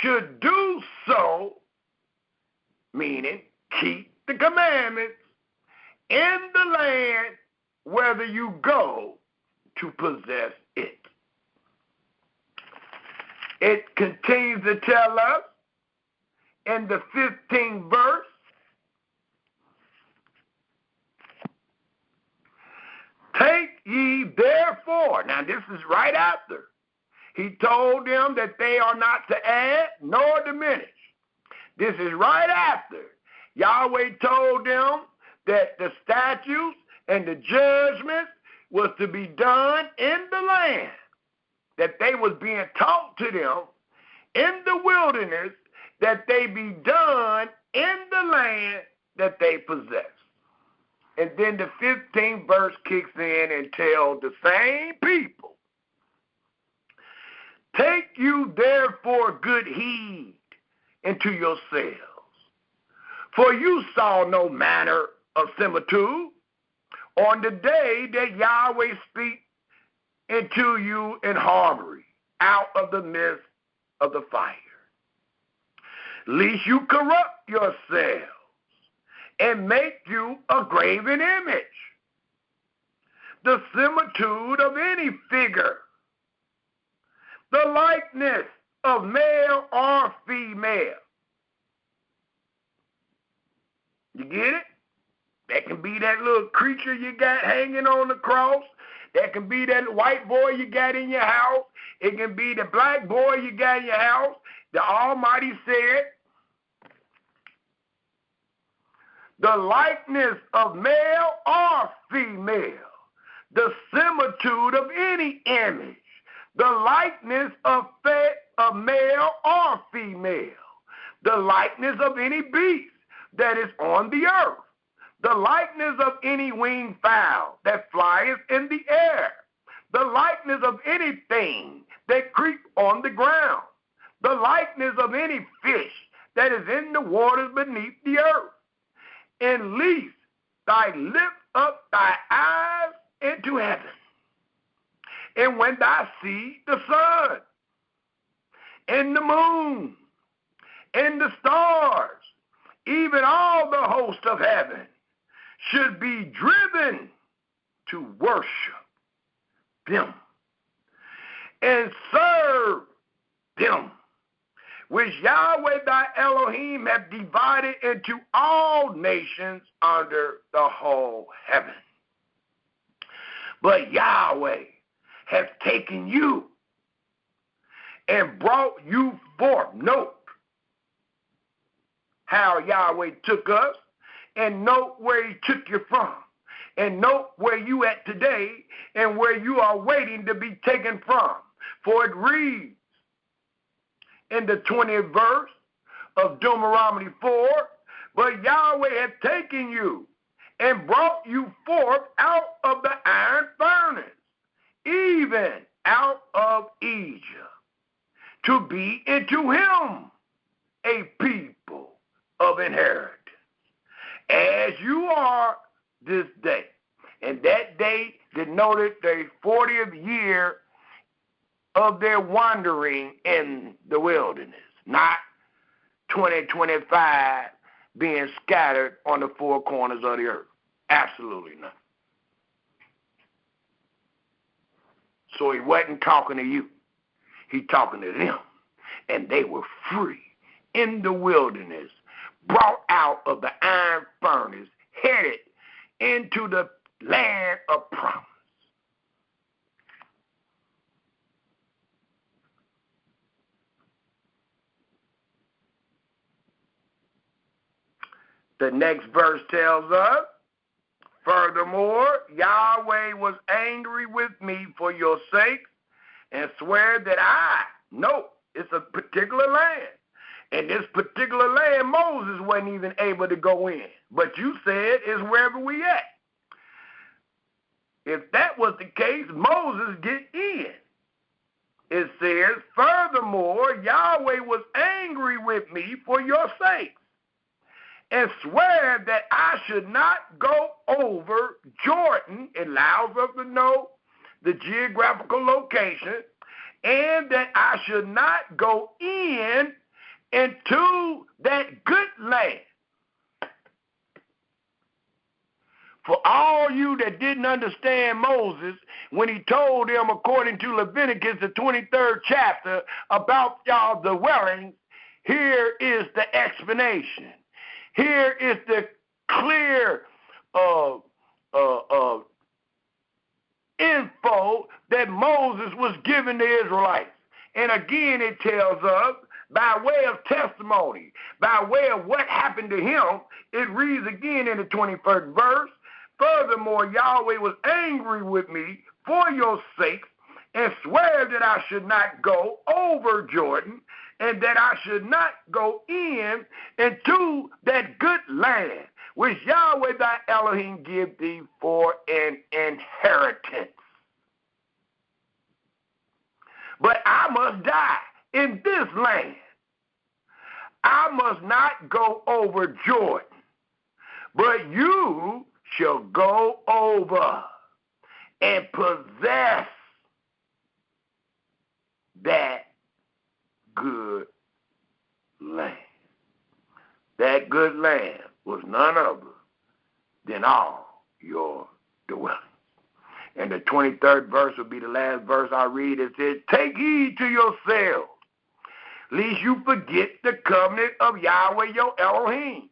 should do so, meaning keep the commandments in the land whether you go to possess it. It continues to tell us in the 15th verse, take ye therefore, now this is right after he told them that they are not to add nor diminish. This is right after Yahweh told them that the statutes and the judgments was to be done in the land, that they was being taught to them in the wilderness, that they be done in the land that they possess. And then the 15th verse kicks in and tells the same people, take you therefore good heed into yourselves, for you saw no manner of similitude on the day that Yahweh speak into you in harmony out of the midst of the fire. lest you corrupt yourselves and make you a graven image, the similitude of any figure, the likeness of male or female. You get it? That can be that little creature you got hanging on the cross. That can be that white boy you got in your house. It can be the black boy you got in your house. The Almighty said, the likeness of male or female, the similitude of any image, the likeness of male or female, the likeness of any beast that is on the earth, the likeness of any winged fowl that flieth in the air, the likeness of anything that creep on the ground, the likeness of any fish that is in the waters beneath the earth. And least thy lift up thy eyes into heaven, and when thou see the sun, and the moon, and the stars, even all the host of heaven, should be driven to worship them and serve them, which Yahweh thy Elohim hath divided into all nations under the whole heaven. But Yahweh hath taken you and brought you forth. Note how Yahweh took us, and note where he took you from, and note where you at today and where you are waiting to be taken from. For it reads in the 20th verse of Deuteronomy 4, but Yahweh hath taken you and brought you forth out of the iron furnace, even out of Egypt, to be into him a people of inheritance, as you are this day. And that day denoted the 40th year of their wandering in the wilderness, not 2025 being scattered on the four corners of the earth. Absolutely not. So he wasn't talking to you. He talking to them. And they were free in the wilderness, brought out of the iron furnace, headed into the land of promise. The next verse tells us, furthermore, Yahweh was angry with me for your sake, and swear that it's a particular land. And this particular land, Moses wasn't even able to go in. But you said is wherever we at. If that was the case, Moses get in. It says, furthermore, Yahweh was angry with me for your sake, and swear that I should not go over Jordan. It allows us to know the geographical location, and that I should not go into that good land. For all you that didn't understand Moses, when he told them, according to Leviticus, the 23rd chapter, about y'all dwellings, here is the explanation. Here is the clear info that Moses was giving the Israelites. And again, it tells us, by way of testimony, by way of what happened to him, it reads again in the 21st verse, furthermore, Yahweh was angry with me for your sake, and swear that I should not go over Jordan, and that I should not go into that good land, which Yahweh thy Elohim give thee for an inheritance. But I must die in this land. I must not go over Jordan, but you shall go over and possess that good land. that good land was none other than all your dwellings. And the 23rd verse will be the last verse I read. It says, take heed to yourselves, lest you forget the covenant of Yahweh your Elohim,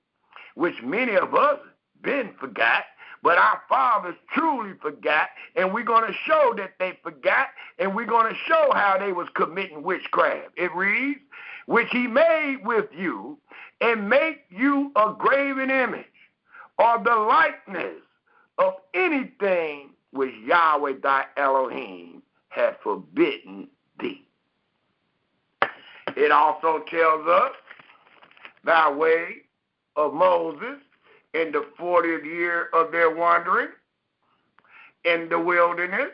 which many of us been forgot, but our fathers truly forgot, and we're going to show that they forgot, and we're going to show how they was committing witchcraft. It reads, which he made with you, and make you a graven image, or the likeness of anything which Yahweh thy Elohim hath forbidden thee. It also tells us, by way of Moses, in the 40th year of their wandering in the wilderness,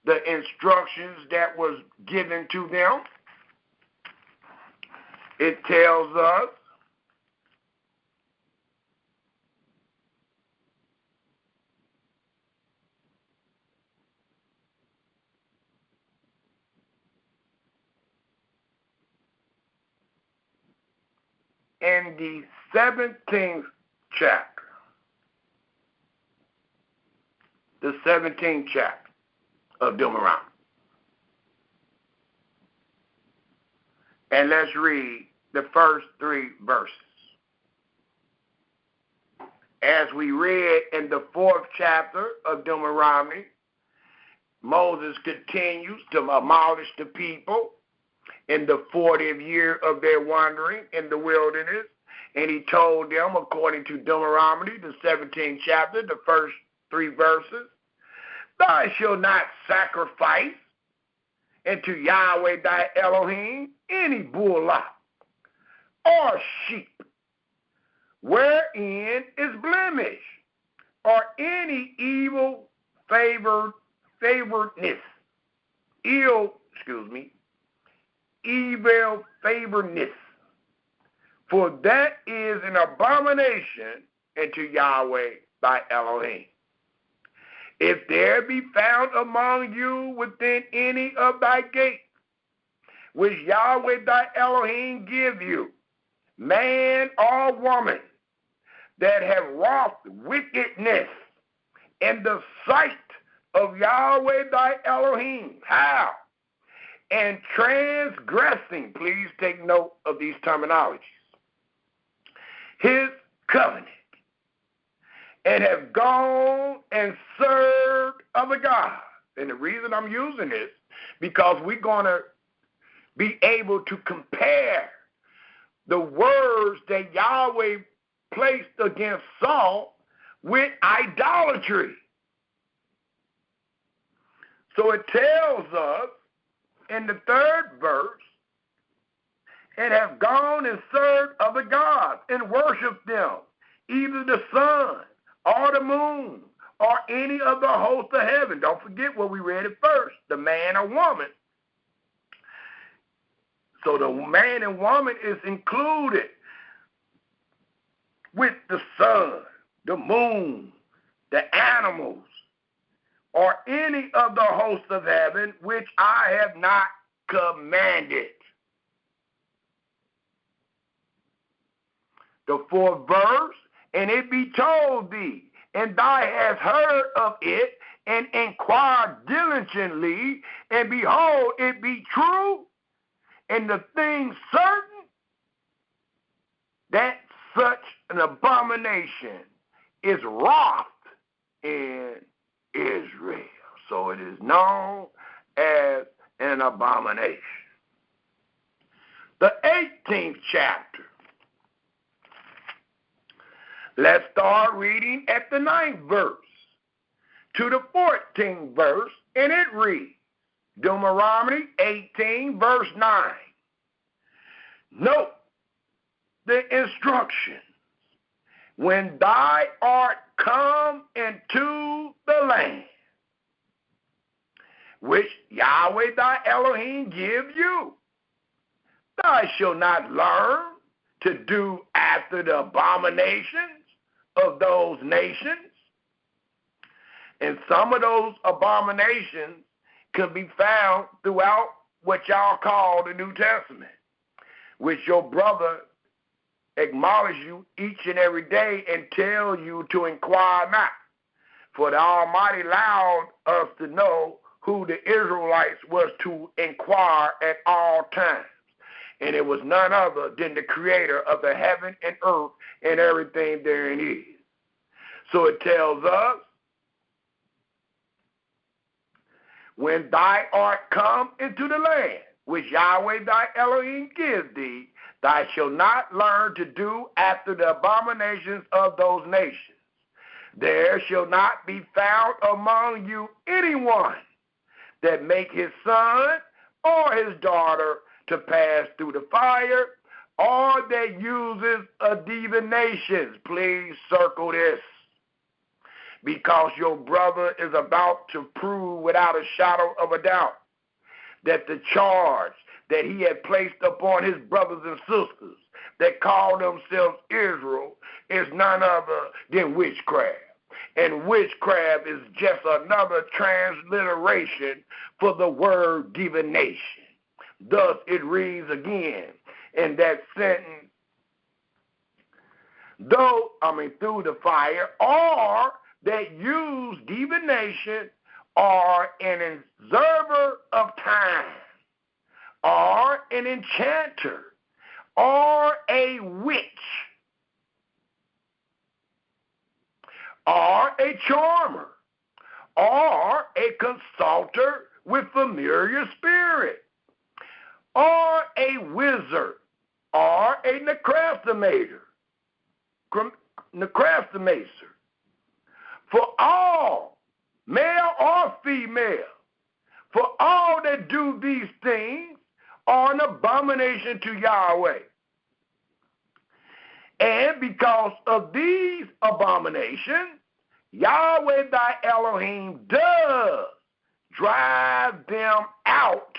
the instructions that was given to them. It tells us in the 17th chapter, the 17th chapter of Deuteronomy. And let's read the first 3 verses. As we read in the 4th chapter of Deuteronomy, Moses continues to admonish the people in the 40th year of their wandering in the wilderness. And he told them, according to Deuteronomy, the 17th chapter, the first 3 verses, thou shalt not sacrifice unto Yahweh thy Elohim any bullock or sheep, wherein is blemish, or any evil favoredness, evil favoredness, for that is an abomination unto Yahweh thy Elohim. If there be found among you within any of thy gates, which Yahweh thy Elohim give you, man or woman, that have wrought wickedness in the sight of Yahweh thy Elohim. How? And transgressing, please take note of these terminologies, his covenant, and have gone and served other gods. And the reason I'm using this, because we're going to be able to compare the words that Yahweh placed against Saul with idolatry. So it tells us in the 3rd verse, and have gone and served other gods and worshiped them, either the sun or the moon or any of the hosts of heaven. Don't forget what we read at first, the man or woman. So the man and woman is included with the sun, the moon, the animals, or any of the hosts of heaven, which I have not commanded. The 4th verse, and it be told thee, and thou hast heard of it, and inquired diligently, and behold, it be true, and the thing certain, that such an abomination is wrought in Israel. So it is known as an abomination. The 18th chapter. Let's start reading at the 9th verse to the 14th verse, and it reads, Deuteronomy 18, verse 9. Note the instructions. When thou art come into the land, which Yahweh thy Elohim give you, thou shalt not learn to do after the abominations of those nations. And some of those abominations can be found throughout what y'all call the New Testament, which your brother acknowledge you each and every day and tell you to inquire not. For the Almighty allowed us to know who the Israelites was to inquire at all times. And it was none other than the creator of the heaven and earth and everything therein is. So it tells us, when thou art come into the land which Yahweh thy Elohim gives thee, thou shalt not learn to do after the abominations of those nations. There shall not be found among you anyone that make his son or his daughter to pass through the fire, or that uses a divination. Please circle this, because your brother is about to prove without a shadow of a doubt that the charge that he had placed upon his brothers and sisters that call themselves Israel is none other than witchcraft. And witchcraft is just another transliteration for the word divination. Thus it reads again in that sentence, through the fire, or that use divination, or an observer of time, or an enchanter, or a witch, or a charmer, or a consulter with familiar spirit, or a wizard, or a necromancer. For all, male or female, for all that do these things are an abomination to Yahweh. And because of these abominations, Yahweh thy Elohim does drive them out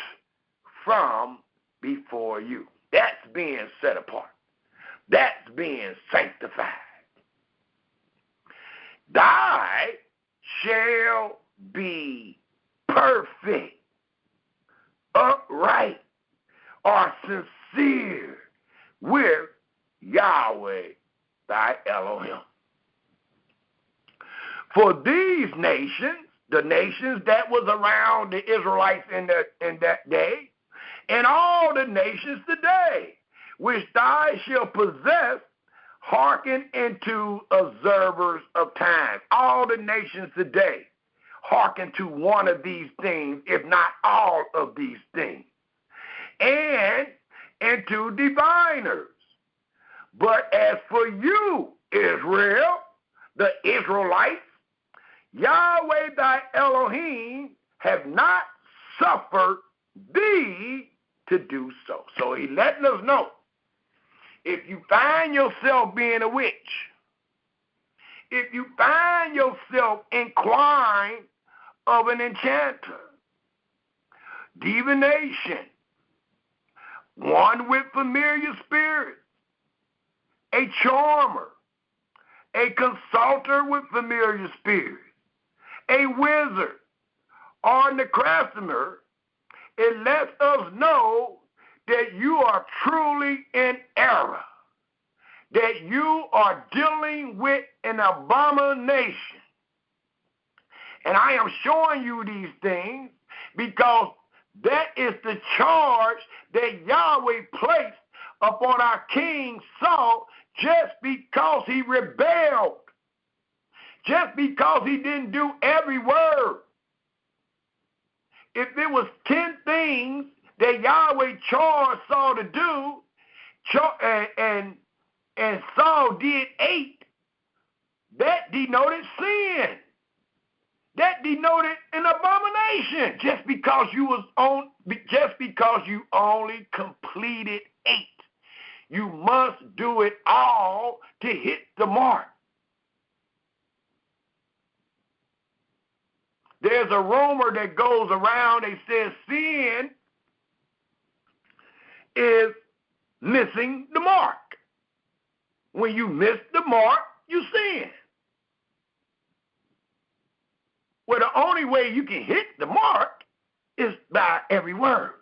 from before you. That's being set apart. That's being sanctified. Thy shall be perfect, upright, or sincere with Yahweh thy Elohim. For these nations, the nations that was around the Israelites in that day, and all the nations today, which thou shalt possess, hearken into observers of time. All the nations today hearken to one of these things, if not all of these things, and into diviners. But as for you, Israel, the Israelites, Yahweh thy Elohim have not suffered thee to do so. So he letting us know, if you find yourself being a witch, if you find yourself inquiring of an enchanter, divination, one with familiar spirits, a charmer, a consulter with familiar spirits, a wizard, or necromancer, it lets us know that you are truly in error, that you are dealing with an abomination. And I am showing you these things because that is the charge that Yahweh placed upon our king Saul just because he rebelled, just because he didn't do every word. If it was 10 things that Yahweh charged Saul to do, and Saul did 8, that denoted sin. That denoted an abomination. Just because you only completed 8, you must do it all to hit the mark. There's a rumor that goes around that says sin is missing the mark. When you miss the mark, you sin. Well, the only way you can hit the mark is by every word.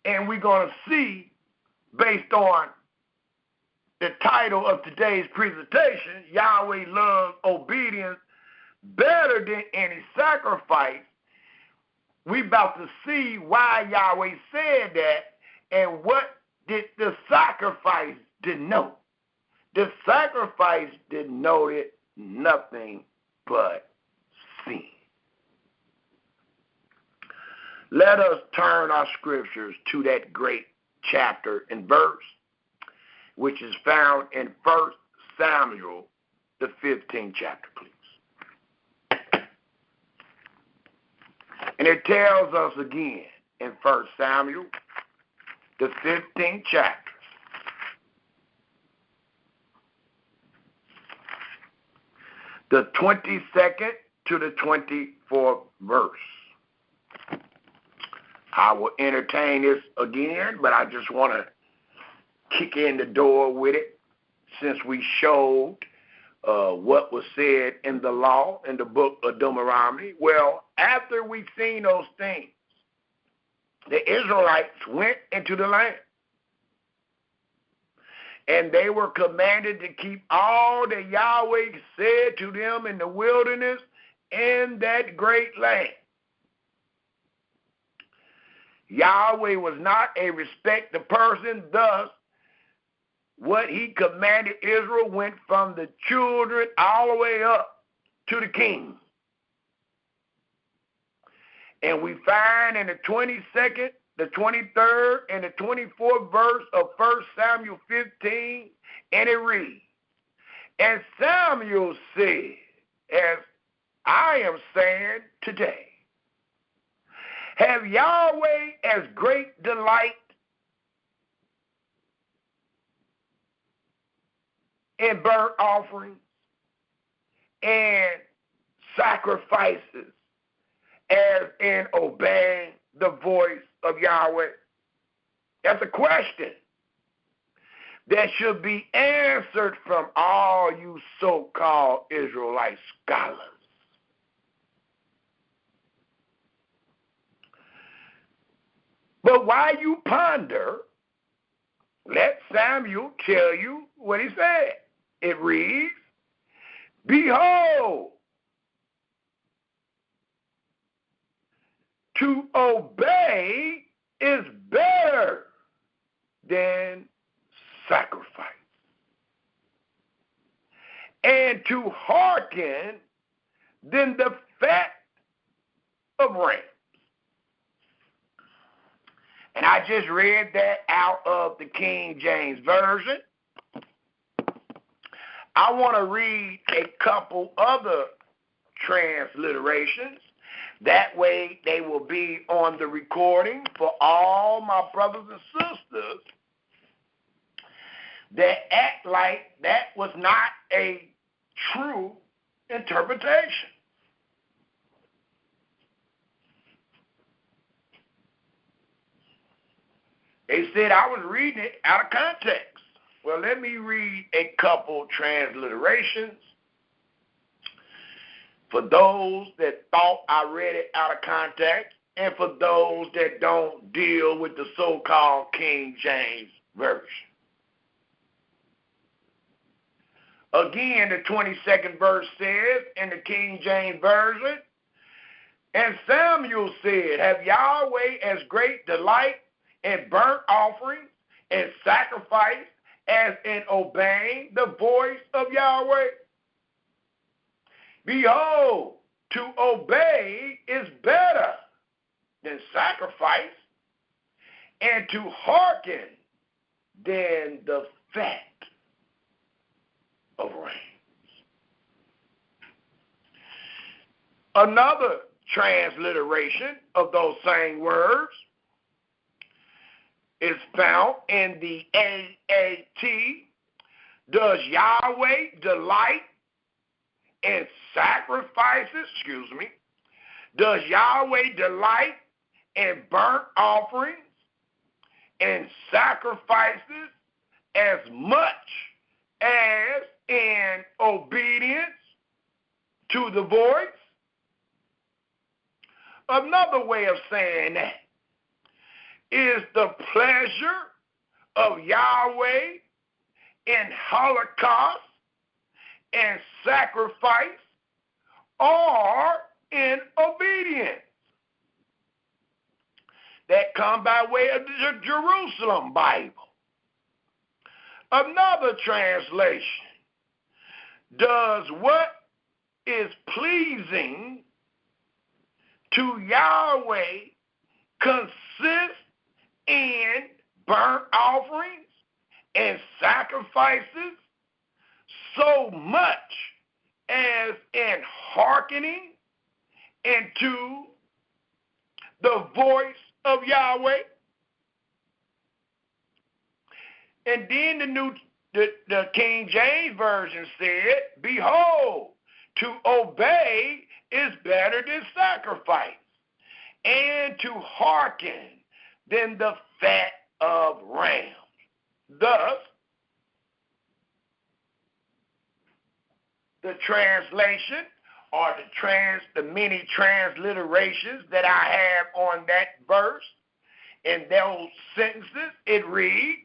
And we're going to see, based on the title of today's presentation, Yahweh loves obedience better than any sacrifice. We're about to see why Yahweh said that and what did the sacrifice denote. The sacrifice denoted nothing but sin. Let us turn our scriptures to that great chapter and verse, which is found in 1 Samuel, the 15th chapter, please. And it tells us again in 1 Samuel, the 15th chapter, the 22nd to the 24th verse. I will entertain this again, but I just want to kick in the door with it since we showed what was said in the law in the book of Deuteronomy. Well, after we've seen those things, the Israelites went into the land. And they were commanded to keep all that Yahweh said to them in the wilderness in that great land. Yahweh was not a respecter person, thus what he commanded Israel went from the children all the way up to the king. And we find in the 22nd, the 23rd, and the 24th verse of 1 Samuel 15, and it reads, and Samuel said, as I am saying today, have Yahweh as great delight in burnt offerings and sacrifices as in obeying the voice of Yahweh? That's a question that should be answered from all you so-called Israelite scholars. But while you ponder, let Samuel tell you what he said. It reads, behold, to obey is better than sacrifice, and to hearken than the fat of rams. And I just read that out of the King James Version. I want to read a couple other transliterations. That way they will be on the recording for all my brothers and sisters that act like that was not a true interpretation. They said I was reading it out of context. Well, let me read a couple transliterations for those that thought I read it out of context and for those that don't deal with the so-called King James Version. Again, the 22nd verse says in the King James Version, and Samuel said, have Yahweh as great delight in burnt offerings and sacrifice as in obeying the voice of Yahweh? Behold, to obey is better than sacrifice, and to hearken than the fat of rams. Another transliteration of those same words is found in the AAT. Does Yahweh delight in sacrifices? Does Yahweh delight in burnt offerings and sacrifices as much as in obedience to the voice? Another way of saying that is the pleasure of Yahweh in holocaust and sacrifice or in obedience. That come by way of the Jerusalem Bible. Another translation, does what is pleasing to Yahweh consist in burnt offerings and sacrifices so much as in hearkening into the voice of Yahweh? And then the King James Version said, behold, to obey is better than sacrifice, and to hearken than the fat of rams. Thus, the translation or the many transliterations that I have on that verse, in those sentences, it reads,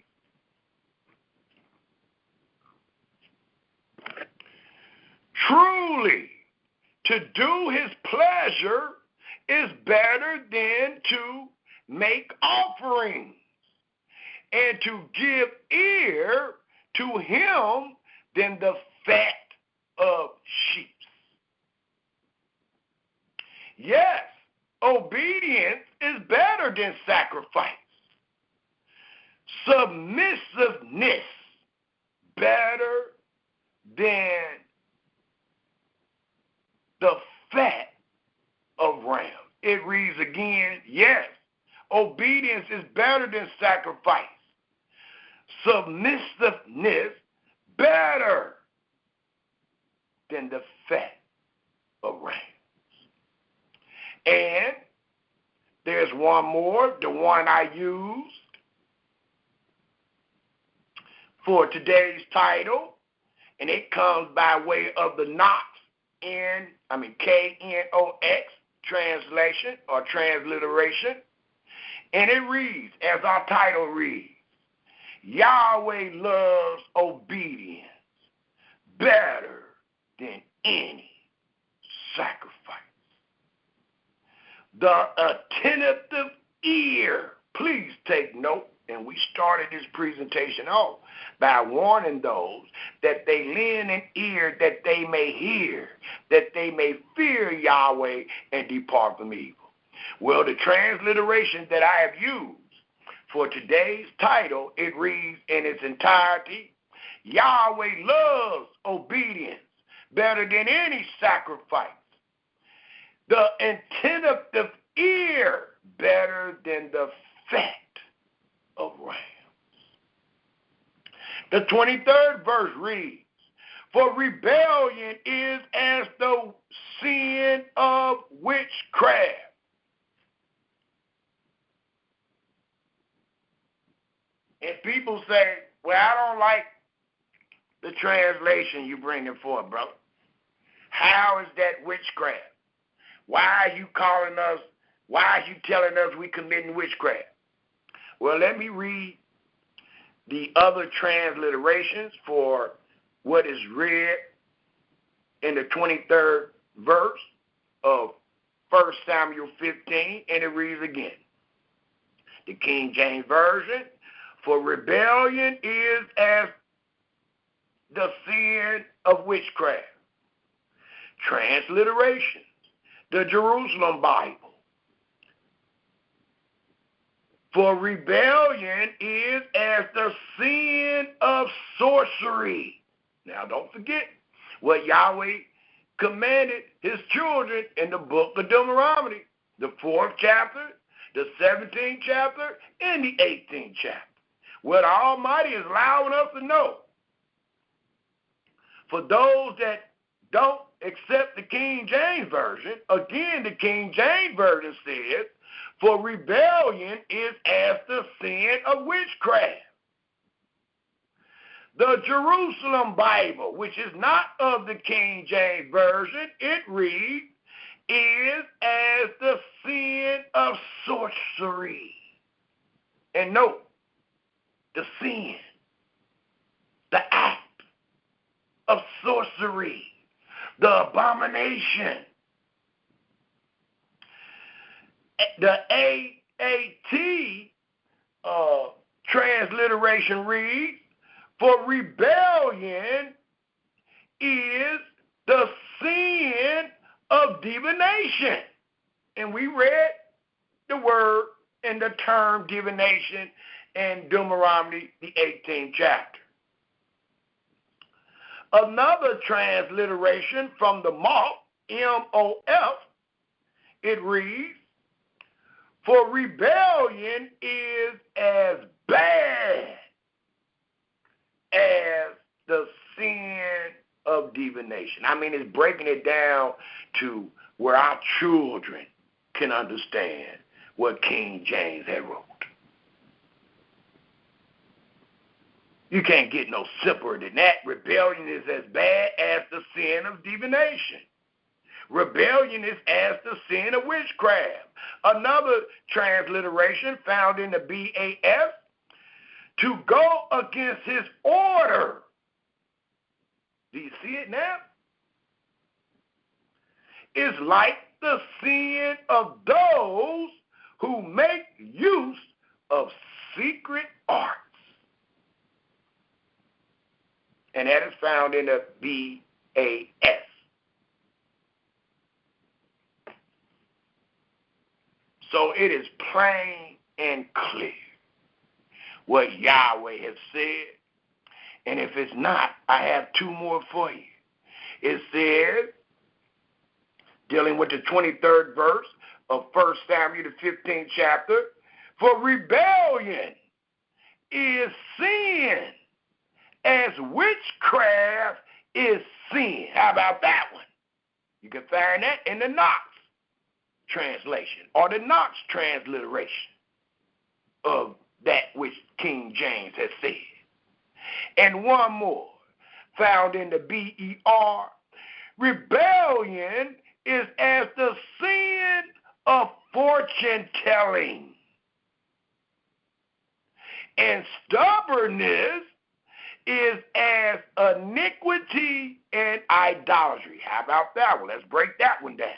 truly, to do his pleasure is better than to make offerings, and to give ear to him than the fat of sheep. Yes, obedience is better than sacrifice. Submissiveness better than the fat of rams. It reads again, yes, obedience is better than sacrifice. Submissiveness better than the fat of rams. And there's one more, the one I used for today's title, and it comes by way of the Knox, K-N-O-X translation or transliteration, and it reads, as our title reads, Yahweh loves obedience better than any sacrifice. The attentive ear, please take note, and we started this presentation off by warning those that they lend an ear that they may hear, that they may fear Yahweh and depart from evil. Well, the transliteration that I have used for today's title, it reads in its entirety, Yahweh loves obedience better than any sacrifice. The attentive ear better than the fat of rams. The 23rd verse reads, for rebellion is as the sin of witchcraft. And people say, well, I don't like the translation you bringing forth, brother. How is that witchcraft? Why are you telling us we committing witchcraft? Well, let me read the other transliterations for what is read in the 23rd verse of 1 Samuel 15, and it reads again. The King James Version, for rebellion is as the sin of witchcraft. Transliteration, the Jerusalem Bible. For rebellion is as the sin of sorcery. Now don't forget what Yahweh commanded his children in the book of Deuteronomy, the 4th chapter, the 17th chapter, and the 18th chapter. What Almighty is allowing us to know. For those that don't accept the King James Version, again, the King James Version says, for rebellion is as the sin of witchcraft. The Jerusalem Bible, which is not of the King James Version, it reads, is as the sin of sorcery. And note, the sin, the act of sorcery, the abomination. The AAT transliteration reads, for rebellion is the sin of divination. And we read the word and the term divination in Deuteronomy, the 18th chapter. Another transliteration from the Moff, M-O-F, it reads, for rebellion is as bad as the sin of divination. I mean, it's breaking it down to where our children can understand what King James had wrote. You can't get no simpler than that. Rebellion is as bad as the sin of divination. Rebellion is as the sin of witchcraft. Another transliteration found in the BAS, to go against his order. Do you see it now? It's like the sin of those who make use of secret arts. And that is found in the BAS. So it is plain and clear what Yahweh has said. And if it's not, I have two more for you. It says, dealing with the 23rd verse of 1 Samuel, the 15th chapter, for rebellion is sin, as witchcraft is sin. How about that one? You can find that in the Knox translation or the Knox transliteration of that which King James has said. And one more, found in the BER, rebellion is as the sin of fortune telling, and stubbornness is as iniquity and idolatry. How about that one? Let's break that one down.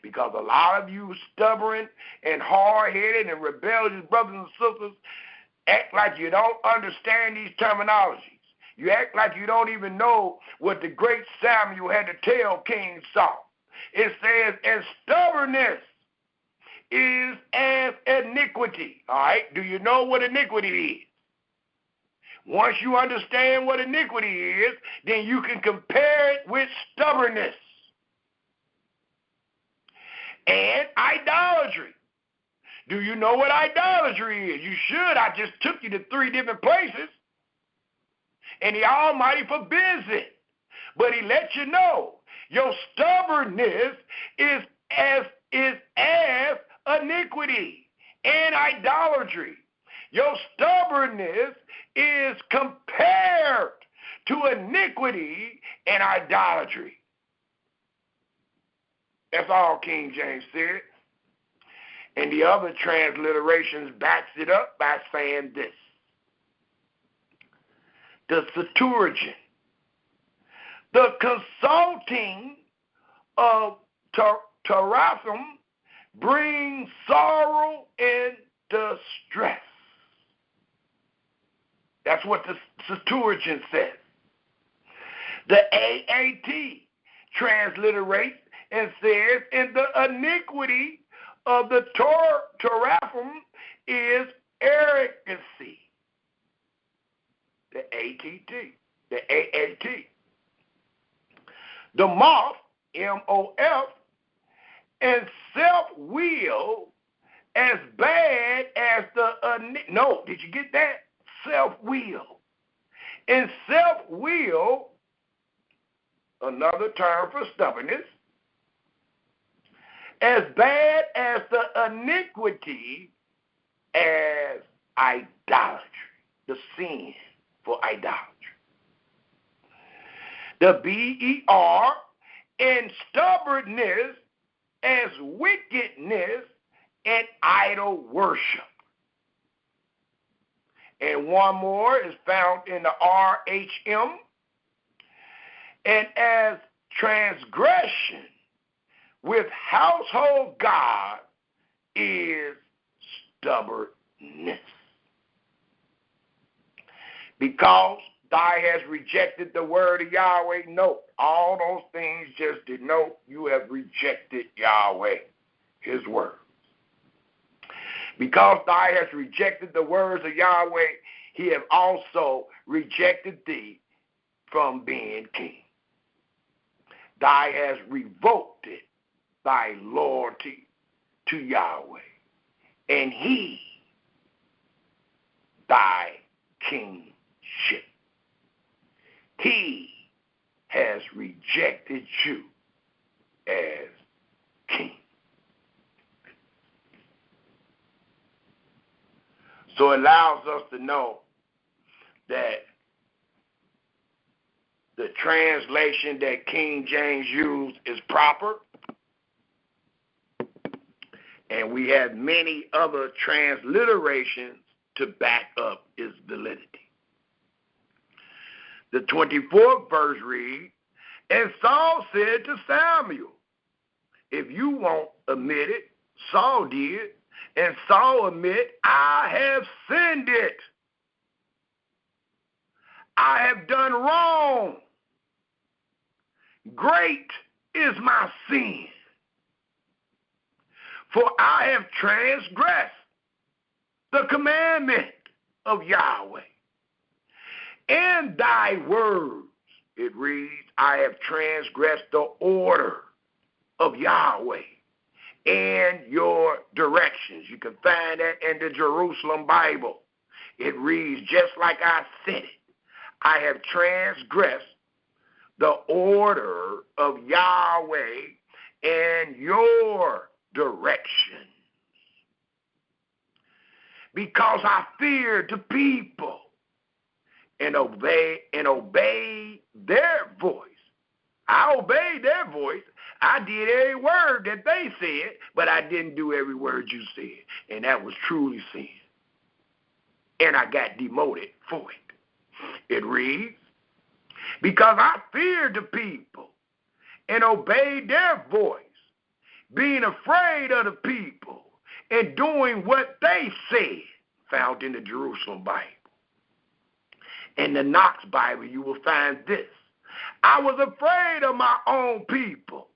Because a lot of you stubborn and hard-headed and rebellious brothers and sisters act like you don't understand these terminologies. You act like you don't even know what the great Samuel had to tell King Saul. It says, and stubbornness is as iniquity. All right? Do you know what iniquity is? Once you understand what iniquity is, then you can compare it with stubbornness. And idolatry. Do you know what idolatry is? You should. I just took you to 3 different places. And the Almighty forbids it. But he lets you know your stubbornness is as iniquity and idolatry. Your stubbornness is compared to iniquity and idolatry. That's all King James said. And the other transliterations backs it up by saying this. The Septuagint, the consulting of Teraphim brings sorrow and distress. That's what the Septuagint says. The AAT transliterates and says, and the iniquity of the Teraphim is arrogancy. The AAT. The Moff, M-O-F, and self-will as bad as the, no, did you get that? Self-will. And self-will, another term for stubbornness, as bad as the iniquity as idolatry, the sin for idolatry. The BER and stubbornness as wickedness and idol worship. And one more is found in the RHM. And as transgression with household God is stubbornness. Because thou hast rejected the word of Yahweh. Note, all those things just denote you have rejected Yahweh, his word. Because thou hast rejected the words of Yahweh, he have also rejected thee from being king. Thou hast revoked it, thy loyalty to Yahweh, and he thy kingship. He has rejected you as king. So it allows us to know that the translation that King James used is proper, and we have many other transliterations to back up its validity. The 24th verse reads, and Saul said to Samuel, if you won't admit it, Saul did, and Saul admit, I have sinned it. I have done wrong. Great is my sin. For I have transgressed the commandment of Yahweh. And thy words, it reads, I have transgressed the order of Yahweh and your directions. You can find that in the Jerusalem Bible. It reads just like I said it. I have transgressed the order of Yahweh and your directions. Because I feared the people and obeyed their voice. I obeyed their voice. I did every word that they said, but I didn't do every word you said. And that was truly sin. And I got demoted for it. It reads, because I feared the people and obeyed their voice, being afraid of the people and doing what they said, found in the Jerusalem Bible. In the Knox Bible, you will find this. I was afraid of my own people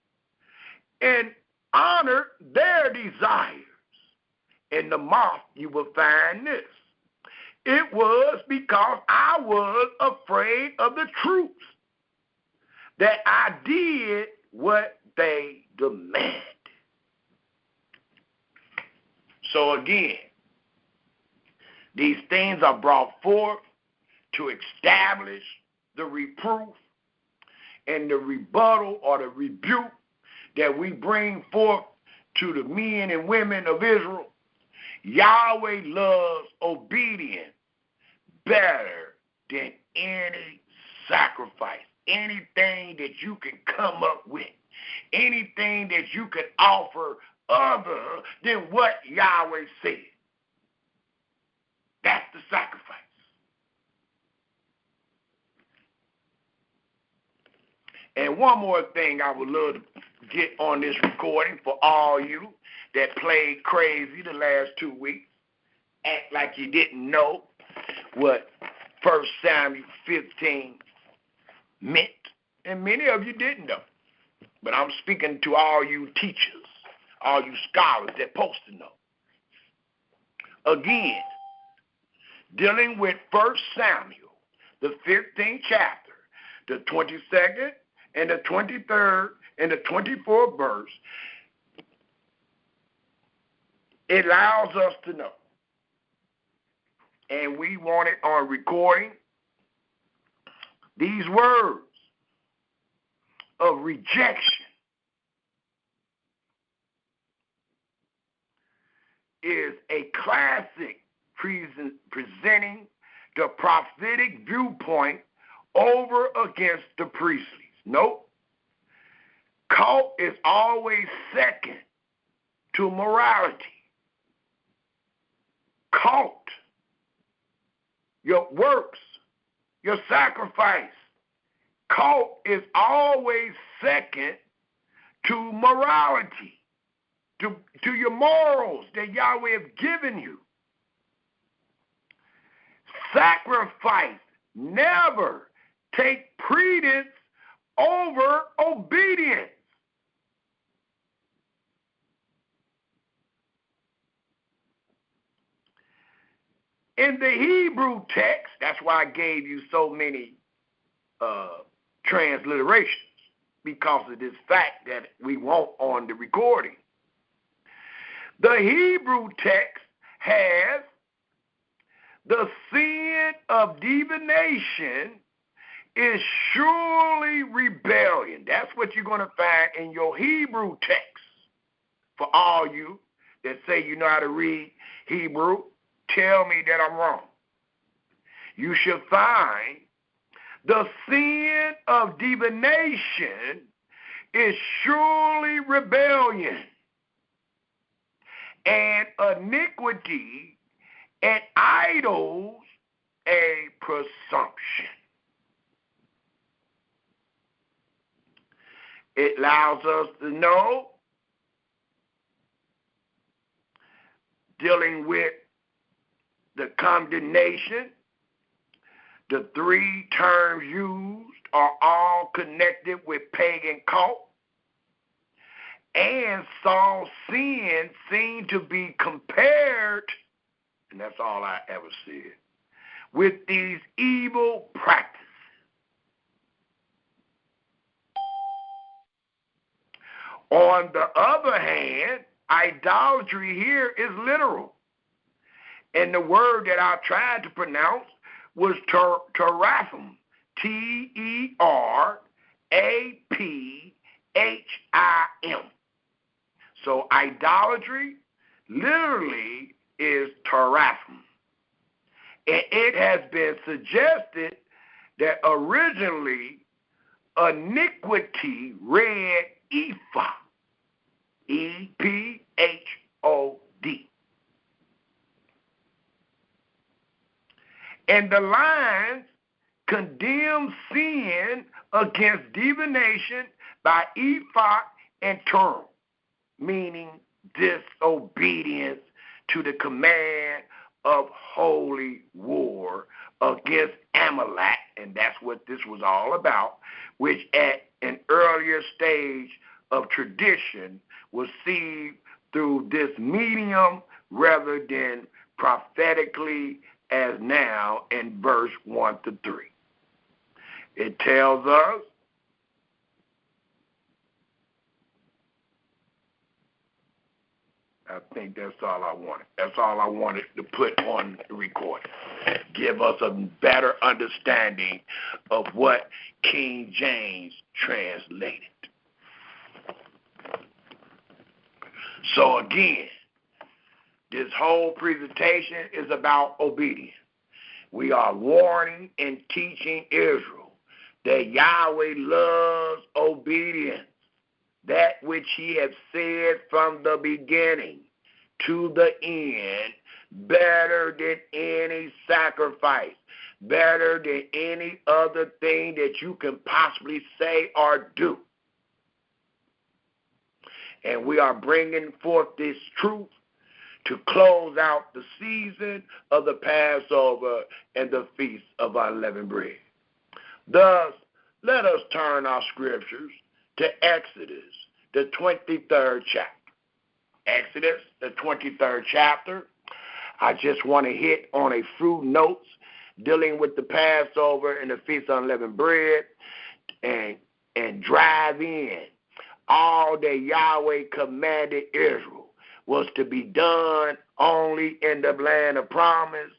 and honored their desires. In the Moth, you will find this. It was because I was afraid of the truth that I did what they demanded. So again, these things are brought forth to establish the reproof and the rebuttal or the rebuke that we bring forth to the men and women of Israel. Yahweh loves obedience better than any sacrifice, anything that you can come up with, anything that you can offer other than what Yahweh said. That's the sacrifice. And one more thing I would love to get on this recording for all you that played crazy the last 2 weeks, act like you didn't know what 1 Samuel 15 meant, and many of you didn't know. But I'm speaking to all you teachers, all you scholars that supposed to know. Again, dealing with 1 Samuel, the 15th chapter, the 22nd and the 23rd and the 24th verse, it allows us to know. And we want it on recording. These words of rejection is a classic presenting the prophetic viewpoint over against the priestly. Nope. Cult is always second to morality. Cult your works, your sacrifice. Cult is always second to morality, to your morals that Yahweh has given you. Sacrifice never take precedence over obedience. In the Hebrew text, that's why I gave you so many transliterations, because of this fact that we want on the recording. The Hebrew text has the sin of divination is surely rebellion. That's what you're going to find in your Hebrew text. For all you that say you know how to read Hebrew, tell me that I'm wrong. You shall find the sin of divination is surely rebellion, and iniquity and idols a presumption. It allows us to know, dealing with the condemnation, the three terms used are all connected with pagan cult, and Saul's sin seemed to be compared, and that's all I ever said, with these evil practices. On the other hand, idolatry here is literal. And the word that I tried to pronounce was teraphim, T-E-R-A-P-H-I-M. So idolatry literally is teraphim. And it has been suggested that originally iniquity read ephod, E-P-H-O-D. And the lines condemn sin against divination by ephod and term, meaning disobedience to the command of holy war against Amalek, and that's what this was all about, which at an earlier stage of tradition was seen through this medium rather than prophetically as now in verse 1 to 3. It tells us I think that's all I wanted. That's all I wanted to put on the recording. Give us a better understanding of what King James translated. So again, this whole presentation is about obedience. We are warning and teaching Israel that Yahweh loves obedience, that which he has said from the beginning to the end, better than any sacrifice, better than any other thing that you can possibly say or do. And we are bringing forth this truth to close out the season of the Passover and the Feast of Unleavened Bread. Thus, let us turn our scriptures to Exodus, the 23rd chapter. Exodus, the 23rd chapter. I just want to hit on a few notes dealing with the Passover and the Feast of Unleavened Bread and drive in all that Yahweh commanded Israel was to be done only in the land of promise,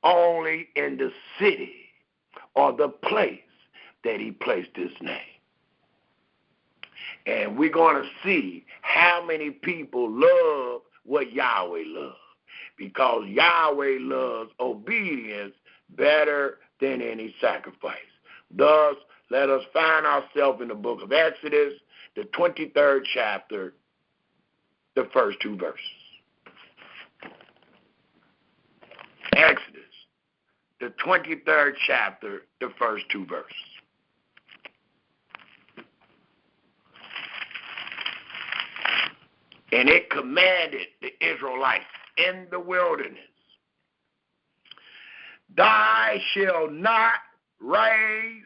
only in the city or the place that he placed his name. And we're going to see how many people love what Yahweh loves, because Yahweh loves obedience better than any sacrifice. Thus, let us find ourselves in the book of Exodus, the 23rd chapter, the first two verses. Exodus, the 23rd chapter, the first 2 verses. And it commanded the Israelites in the wilderness, thou shalt not raise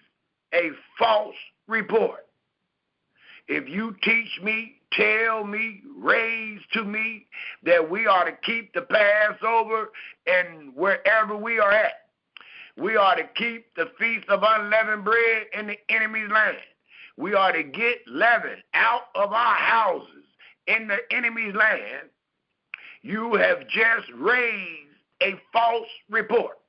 a false report. If you teach me, tell me, raise to me that we are to keep the Passover and wherever we are at, we are to keep the Feast of Unleavened Bread in the enemy's land. We are to get leaven out of our houses in the enemy's land. You have just raised a false report.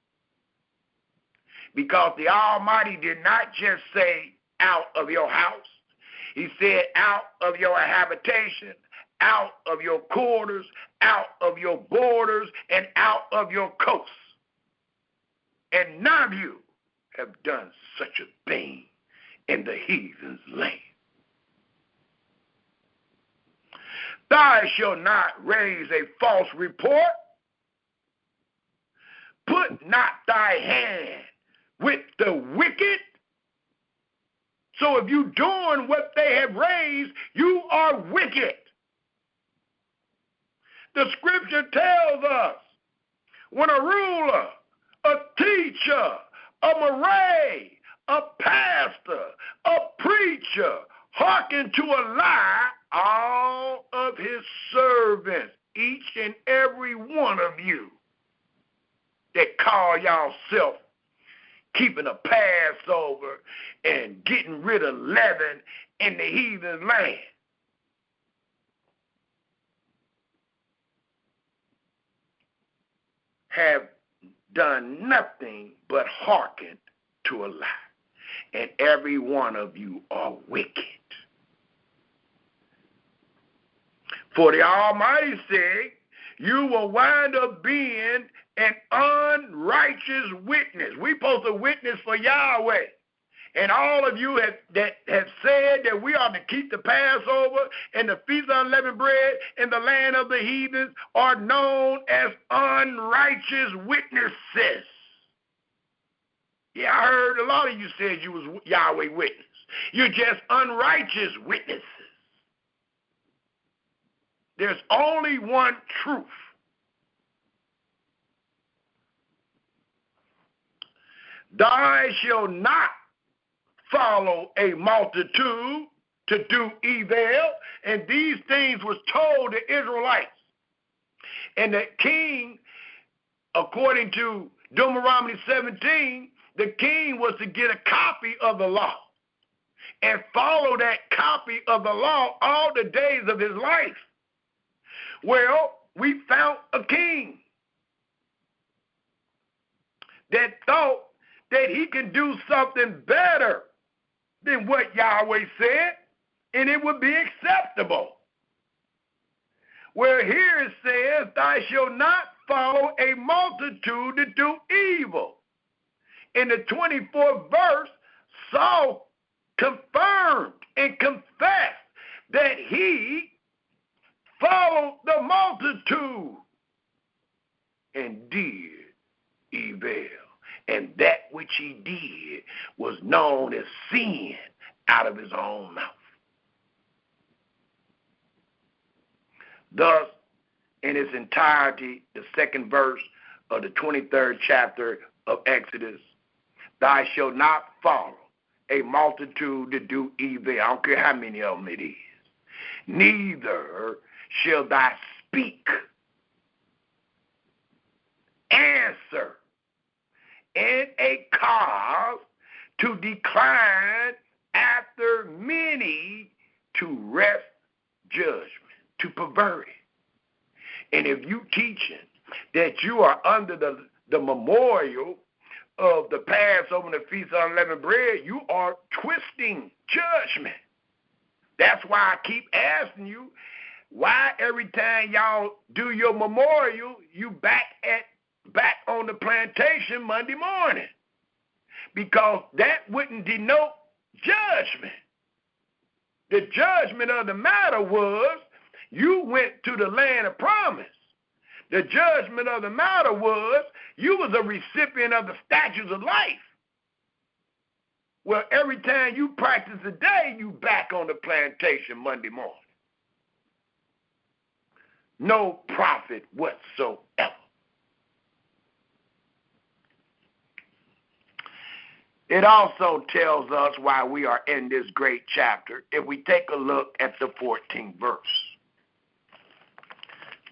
Because the Almighty did not just say out of your house. He said out of your habitation, out of your quarters, out of your borders, and out of your coasts. And none of you have done such a thing in the heathen's land. Thou shalt not raise a false report. Put not thy hand with the wicked. So if you doing what they have raised, you are wicked. The scripture tells us when a ruler, a teacher, a moray, a pastor, a preacher hearken to a lie, all of his servants, each and every one of you that call yourself keeping a Passover and getting rid of leaven in the heathen land, have done nothing but hearken to a lie. And every one of you are wicked. For the Almighty said, you will wind up being an unrighteous witness. We're supposed to witness for Yahweh. And all of you that have said that we are to keep the Passover and the Feast of Unleavened Bread in the land of the heathens are known as unrighteous witnesses. Yeah, I heard a lot of you said you was Yahweh witness. You're just unrighteous witnesses. There's only one truth. Thou shalt not follow a multitude to do evil. And these things was told the Israelites. And the king, according to Deuteronomy 17, the king was to get a copy of the law and follow that copy of the law all the days of his life. Well, we found a king that thought that he can do something better than what Yahweh said, and it would be acceptable. Where here it says, thou shalt not follow a multitude to do evil. In the 24th verse, Saul confirmed and confessed that he followed the multitude and did evil. And that which he did was known as sin out of his own mouth. Thus, in its entirety, the 2nd verse of the 23rd chapter of Exodus, thou shalt not follow a multitude to do evil. I don't care how many of them it is. Neither shall thou speak, answer, in a cause to decline after many to wrest judgment, to pervert it. And if you teaching that you are under the memorial of the Passover and the Feast of Unleavened Bread, you are twisting judgment. That's why I keep asking you, why every time y'all do your memorial, you back on the plantation Monday morning? Because that wouldn't denote judgment. The judgment of the matter was you went to the land of promise. The judgment of the matter was you was a recipient of the statutes of life. Well, every time you practice a day, you back on the plantation Monday morning. No profit whatsoever. It also tells us why we are in this great chapter if we take a look at the 14th verse,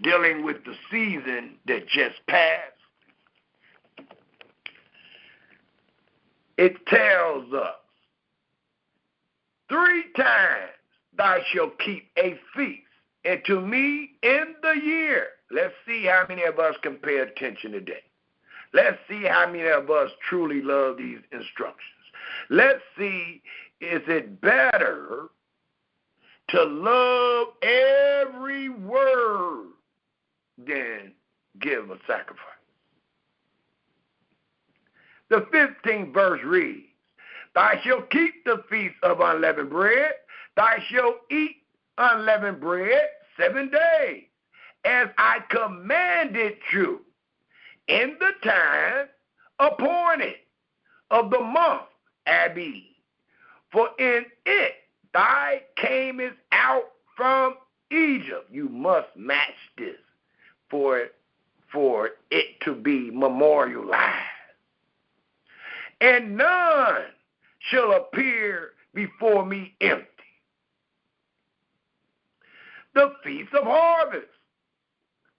dealing with the season that just passed. It tells us, 3 times thou shalt keep a feast unto me in the year. Let's see how many of us can pay attention today. Let's see how many of us truly love these instructions. Let's see, is it better to love every word than give a sacrifice? The 15th verse reads, thou shalt keep the feast of unleavened bread. Thou shalt eat unleavened bread 7 days, as I commanded you, in the time appointed of the month Abib. For in it thou camest out from Egypt. You must match this for it to be memorialized. And none shall appear before me empty. The feast of harvest,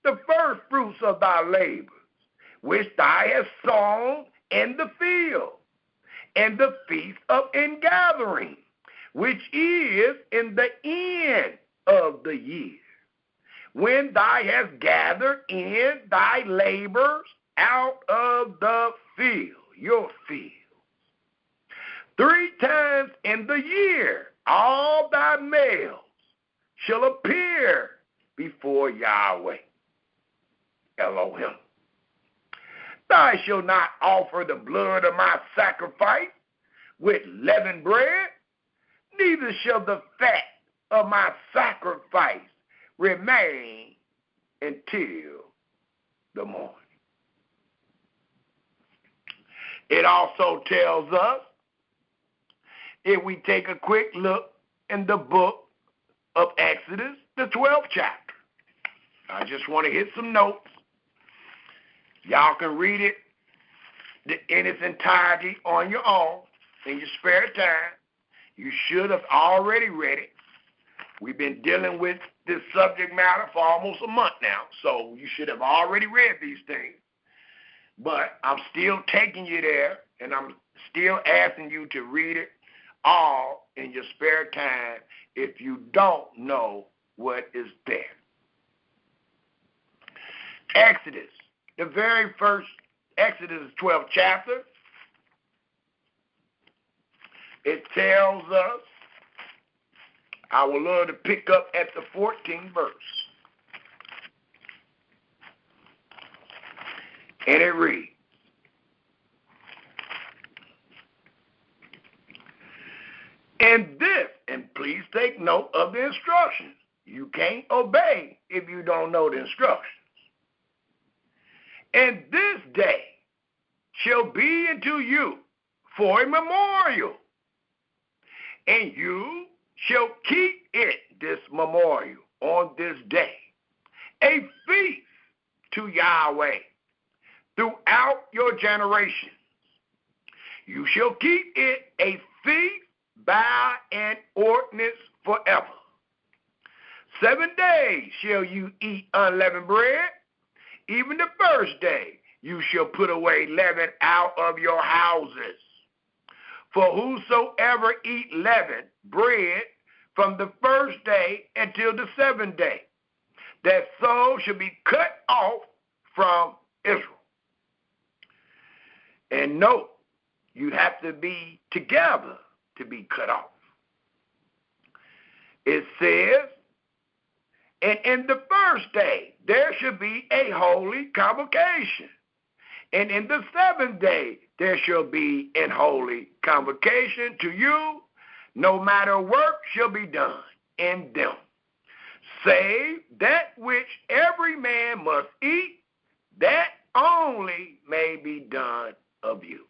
the first fruits of thy labors, which thou hast sown in the field, and the feast of ingathering, which is in the end of the year, when thou hast gathered in thy labors out of the field, your field. 3 times in the year all thy males shall appear before Yahweh, Elohim. Thou shalt not offer the blood of my sacrifice with leavened bread, neither shall the fat of my sacrifice remain until the morning. It also tells us, if we take a quick look in the book of Exodus, the 12th chapter. I just want to hit some notes. Y'all can read it in its entirety on your own in your spare time. You should have already read it. We've been dealing with this subject matter for almost a month now, so you should have already read these things. But I'm still taking you there, and I'm still asking you to read it all in your spare time if you don't know what is there. Exodus, the very first Exodus 12th chapter, it tells us, I would love to pick up at the 14th verse. And it reads, and this, and please take note of the instructions. You can't obey if you don't know the instructions. And this day shall be unto you for a memorial, and you shall keep it, this memorial, on this day, a feast to Yahweh throughout your generations. You shall keep it a feast by an ordinance forever. 7 days shall you eat unleavened bread. Even the first day you shall put away leaven out of your houses. For whosoever eat leavened bread from the first day until the 7th day, that soul shall be cut off from Israel. And note, you have to be together to be cut off. It says, and in the first day there shall be a holy convocation, and in the 7th day there shall be an holy convocation to you. No matter work shall be done in them. save that which every man must eat, that only may be done of you.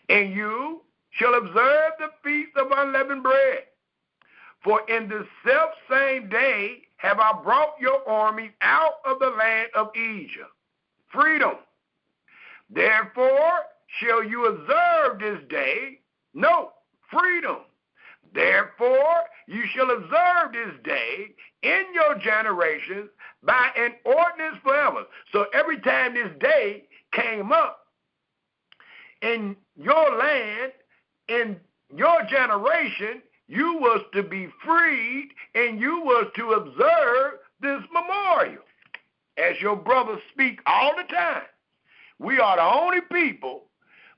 And you shall observe the feast of unleavened bread. For in the selfsame day have I brought your armies out of the land of Egypt. Freedom. Therefore shall you observe this day. No, freedom. Therefore you shall observe this day in your generations by an ordinance forever. So every time this day came up in your land, in your generation, you was to be freed and you was to observe this memorial. As your brothers speak all the time, we are the only people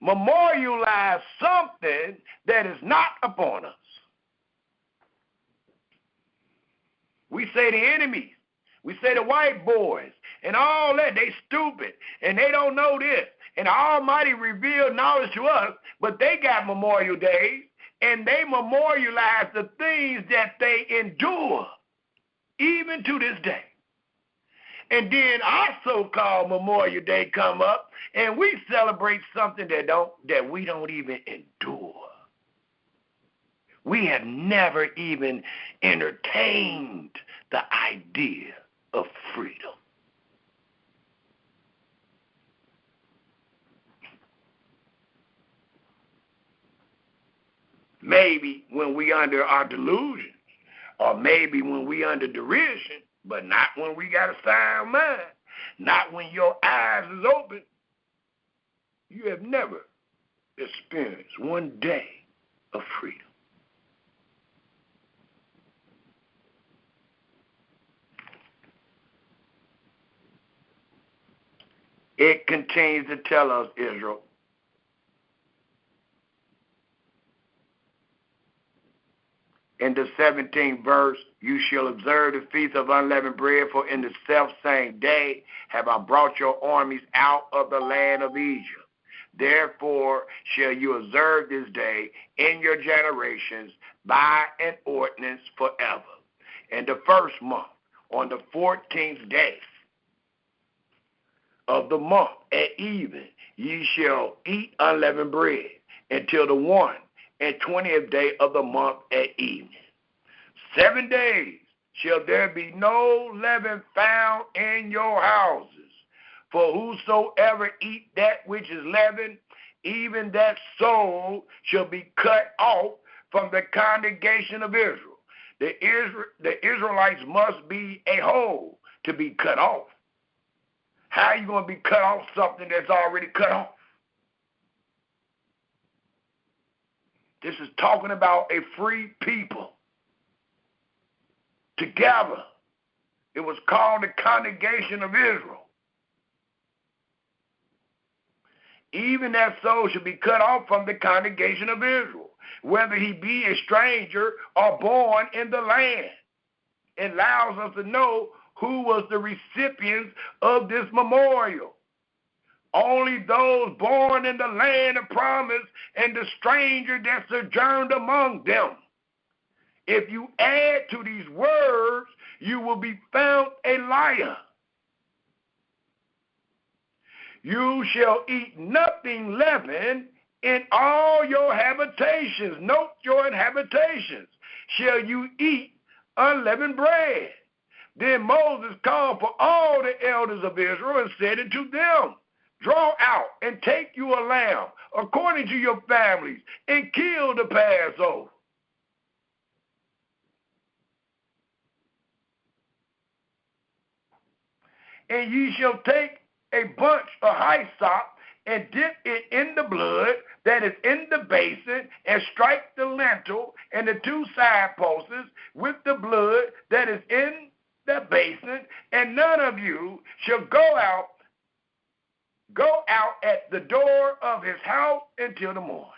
memorialize something that is not upon us. We say the enemies, we say the white boys, and all that, they stupid, and they don't know this. And the Almighty revealed knowledge to us, but they got memorial days, and they memorialize the things that they endure, even to this day. And then our so-called Memorial Day come up, and we celebrate something that we don't even endure. We have never even entertained the idea of freedom. Maybe when we under our delusions, or maybe when we under derision, but not when we got a sound mind, not when your eyes is open. You have never experienced one day of freedom. It continues to tell us, Israel, in the 17th verse, you shall observe the feast of unleavened bread, for in the selfsame day have I brought your armies out of the land of Egypt. Therefore shall you observe this day in your generations by an ordinance forever. In the first month, on the 14th day of the month at even, ye shall eat unleavened bread until the 21st day of the month at evening. 7 days shall there be no leaven found in your houses. For whosoever eat that which is leavened, even that soul shall be cut off from the congregation of Israel. The Israelites must be a whole to be cut off. How are you going to be cut off something that's already cut off? This is talking about a free people together. It was called the congregation of Israel. Even that soul should be cut off from the congregation of Israel, whether he be a stranger or born in the land. It allows us to know who was the recipients of this memorial. Only those born in the land of promise and the stranger that sojourned among them. If you add to these words, you will be found a liar. You shall eat nothing leavened in all your habitations. Note your habitations. Shall you eat unleavened bread? Then Moses called for all the elders of Israel and said unto them, draw out and take you a lamb according to your families and kill the Passover. And ye shall take a bunch of hyssop and dip it in the blood that is in the basin, and strike the lintel and the 2 side posts with the blood that is in the basin, and none of you shall go out at the door of his house until the morning.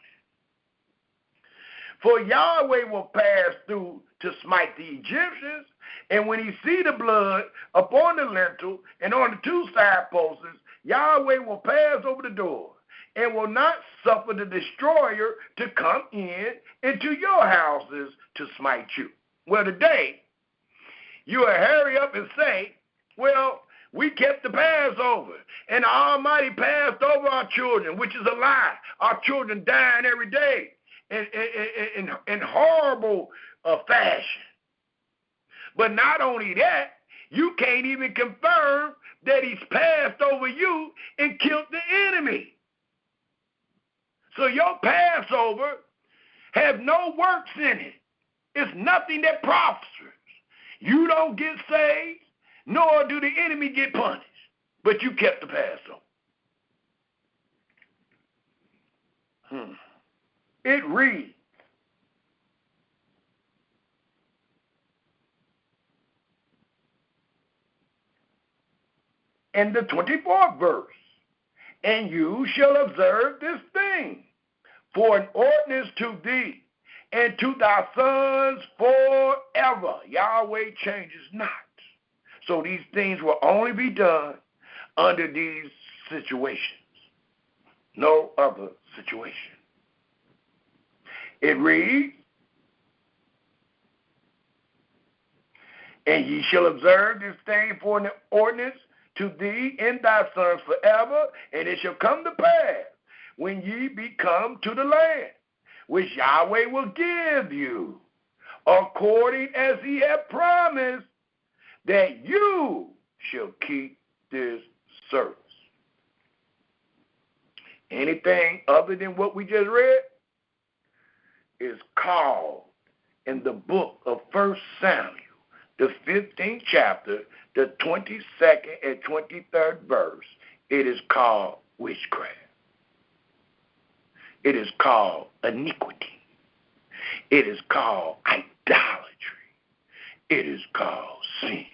For Yahweh will pass through to smite the Egyptians, and when he see the blood upon the lintel and on the 2 side posts, Yahweh will pass over the door and will not suffer the destroyer to come in into your houses to smite you. Well, today, you will hurry up and say, well, we kept the Passover, and the Almighty passed over our children, which is a lie. Our children dying every day in horrible fashion. But not only that, you can't even confirm that he's passed over you and killed the enemy. So your Passover has no works in it. It's nothing that prospers. You don't get saved, nor do the enemy get punished. But you kept the Passover. It reads, in the 24th verse, and you shall observe this thing for an ordinance to thee and to thy sons forever. Yahweh changes not. So these things will only be done under these situations. No other situation. It reads, and ye shall observe this thing for an ordinance to thee and thy sons forever, and it shall come to pass when ye be come to the land, which Yahweh will give you, according as he hath promised, that you shall keep this service. Anything other than what we just read is called in the book of 1 Samuel, the 15th chapter, the 22nd and 23rd verse. It is called witchcraft. It is called iniquity. It is called idolatry. It is called sin.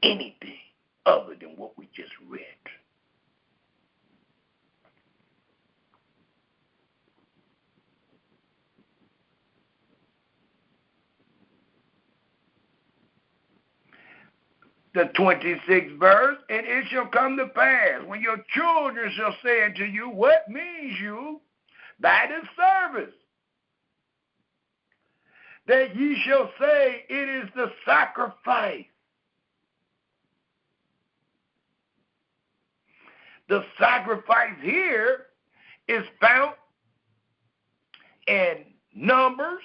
Anything other than what we just read. The 26th verse, and it shall come to pass when your children shall say unto you, what means you by this service? That ye shall say, it is the sacrifice. The sacrifice here is found in Numbers,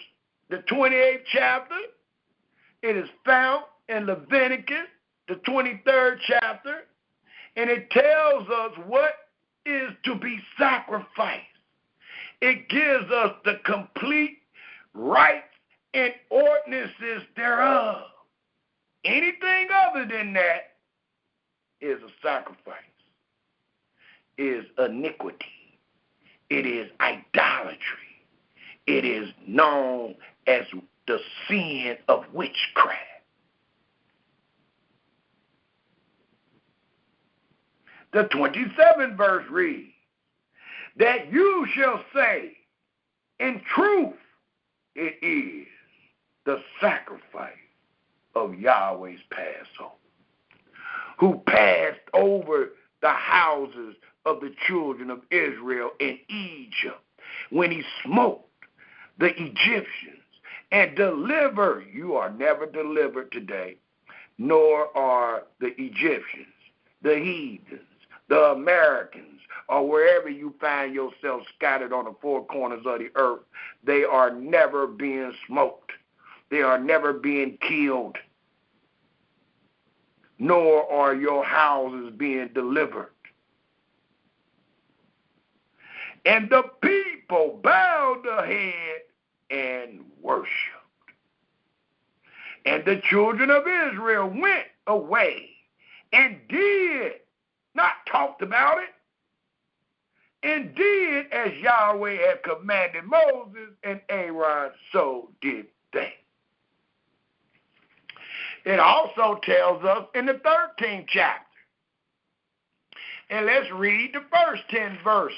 the 28th chapter. It is found in Leviticus, the 23rd chapter, and it tells us what is to be sacrificed. It gives us the complete rights and ordinances thereof. Anything other than that is a sacrifice, is iniquity. It is idolatry. It is known as the sin of witchcraft. The 27th verse reads, that you shall say, in truth, it is the sacrifice of Yahweh's Passover, who passed over the houses of the children of Israel in Egypt when he smote the Egyptians and delivered. You are never delivered today, nor are the Egyptians, the heathens, the Americans, or wherever you find yourself scattered on the four corners of the earth. They are never being smoked. They are never being killed, nor are your houses being delivered. And the people bowed their head and worshipped. And the children of Israel went away and did, not talked about it, and did as Yahweh had commanded Moses and Aaron, so did they. It also tells us in the 13th chapter. And let's read the first 10 verses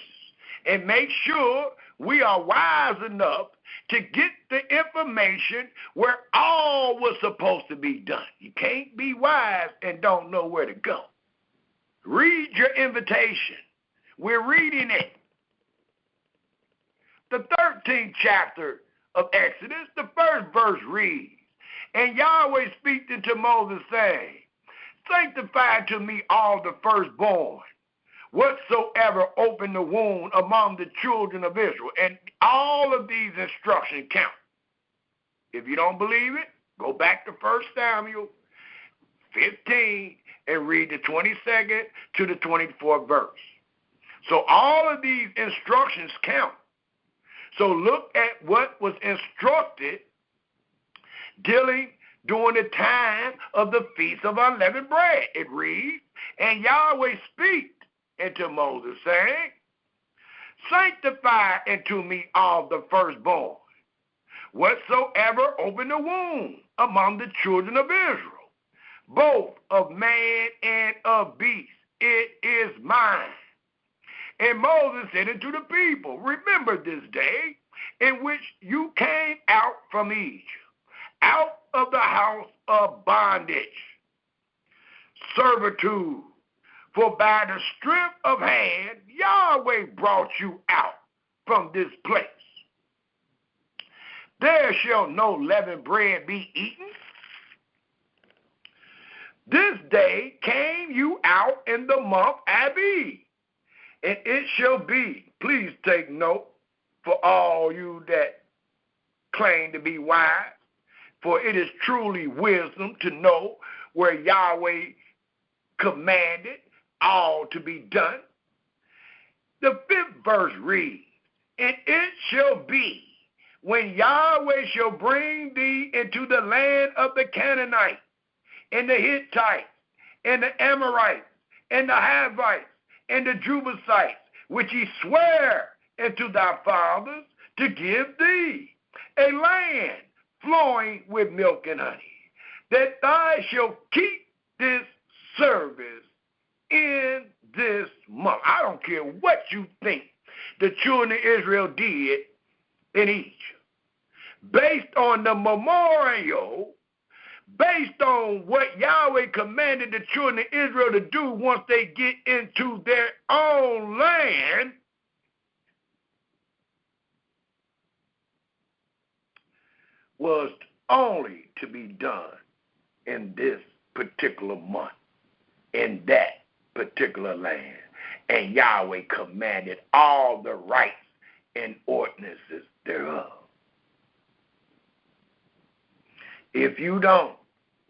and make sure we are wise enough to get the information where all was supposed to be done. You can't be wise and don't know where to go. Read your invitation. We're reading it. The 13th chapter of Exodus, the first verse reads, And Yahweh speak unto Moses, saying, sanctify to me all the firstborn, whatsoever open the womb among the children of Israel. And all of these instructions count. If you don't believe it, go back to 1 Samuel 15 and read the 22nd to the 24th verse. So all of these instructions count. So look at what was instructed during the time of the Feast of Unleavened Bread. It reads, and Yahweh speak unto Moses, saying, sanctify unto me all the firstborn, whatsoever open the womb among the children of Israel, both of man and of beast, it is mine. And Moses said unto the people, remember this day in which you came out from Egypt, out of the house of bondage, servitude. For by the strength of hand, Yahweh brought you out from this place. There shall no leavened bread be eaten. This day came you out in the month Abib. And it shall be, please take note for all you that claim to be wise, for it is truly wisdom to know where Yahweh commanded all to be done. The 5th verse reads, and it shall be when Yahweh shall bring thee into the land of the Canaanites, and the Hittites, and the Amorites, and the Hivites, and the Jebusites, which he sware unto thy fathers to give thee, a land flowing with milk and honey, that thou shalt keep this service in this month. I don't care what you think the children of Israel did in Egypt. Based on the memorial, based on what Yahweh commanded the children of Israel to do once they get into their own land, was only to be done in this particular month, in that particular land. And Yahweh commanded all the rights and ordinances thereof. If you don't,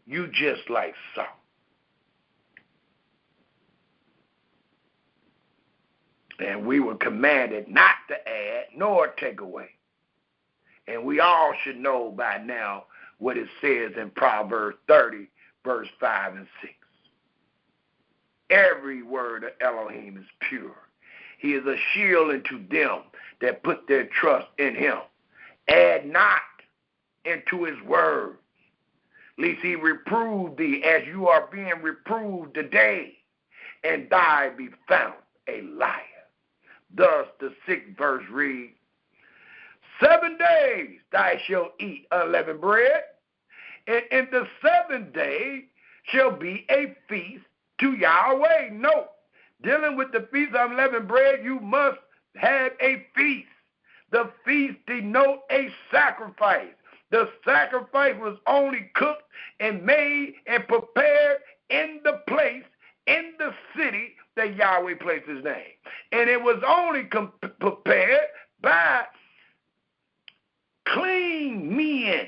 you just like salt. And we were commanded not to add nor take away. And we all should know by now what it says in Proverbs 30, verse 5 and 6. Every word of Elohim is pure. He is a shield unto them that put their trust in him. Add not into his word, lest he reprove thee as you are being reproved today, and thy be found a liar. Thus the 6th verse reads, 7 days thou shalt eat unleavened bread, and in the 7th day shall be a feast to Yahweh. Note, dealing with the feast of unleavened bread, you must have a feast. The feast denote a sacrifice. The sacrifice was only cooked and made and prepared in the place, in the city that Yahweh placed his name. And it was only prepared by clean men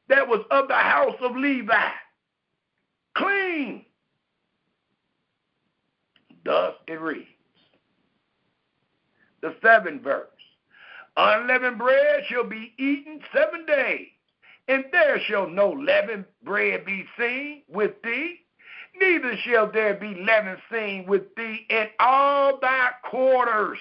that was of the house of Levi. Clean. Thus it reads. The 7th verse. Unleavened bread shall be eaten 7 days, and there shall no leavened bread be seen with thee, neither shall there be leaven seen with thee in all thy quarters.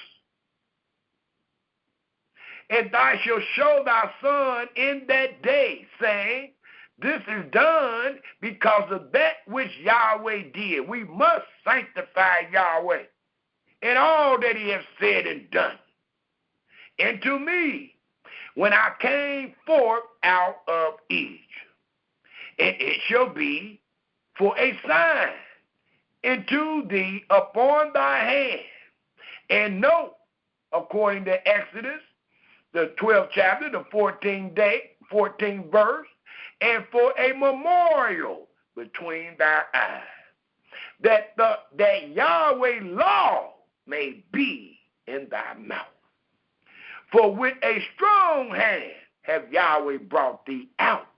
And thou shalt show thy son in that day, saying, this is done because of that which Yahweh did. We must sanctify Yahweh in all that he has said and done. And to me, when I came forth out of Egypt, and it shall be for a sign unto thee upon thy hand. And note, according to Exodus, the 12th chapter, the 14th verse, and for a memorial between thy eyes, that Yahweh law may be in thy mouth. For with a strong hand have Yahweh brought thee out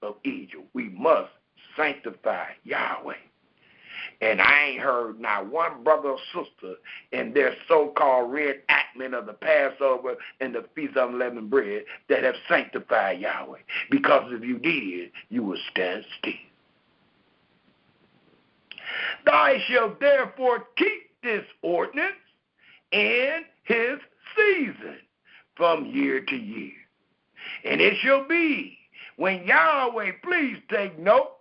of Egypt. We must sanctify Yahweh. And I ain't heard not one brother or sister in their so-called reenactment of the Passover and the Feast of Unleavened Bread that have sanctified Yahweh. Because if you did, you would stand still. Thou shalt therefore keep this ordinance in his season from year to year. And it shall be when Yahweh, please take note,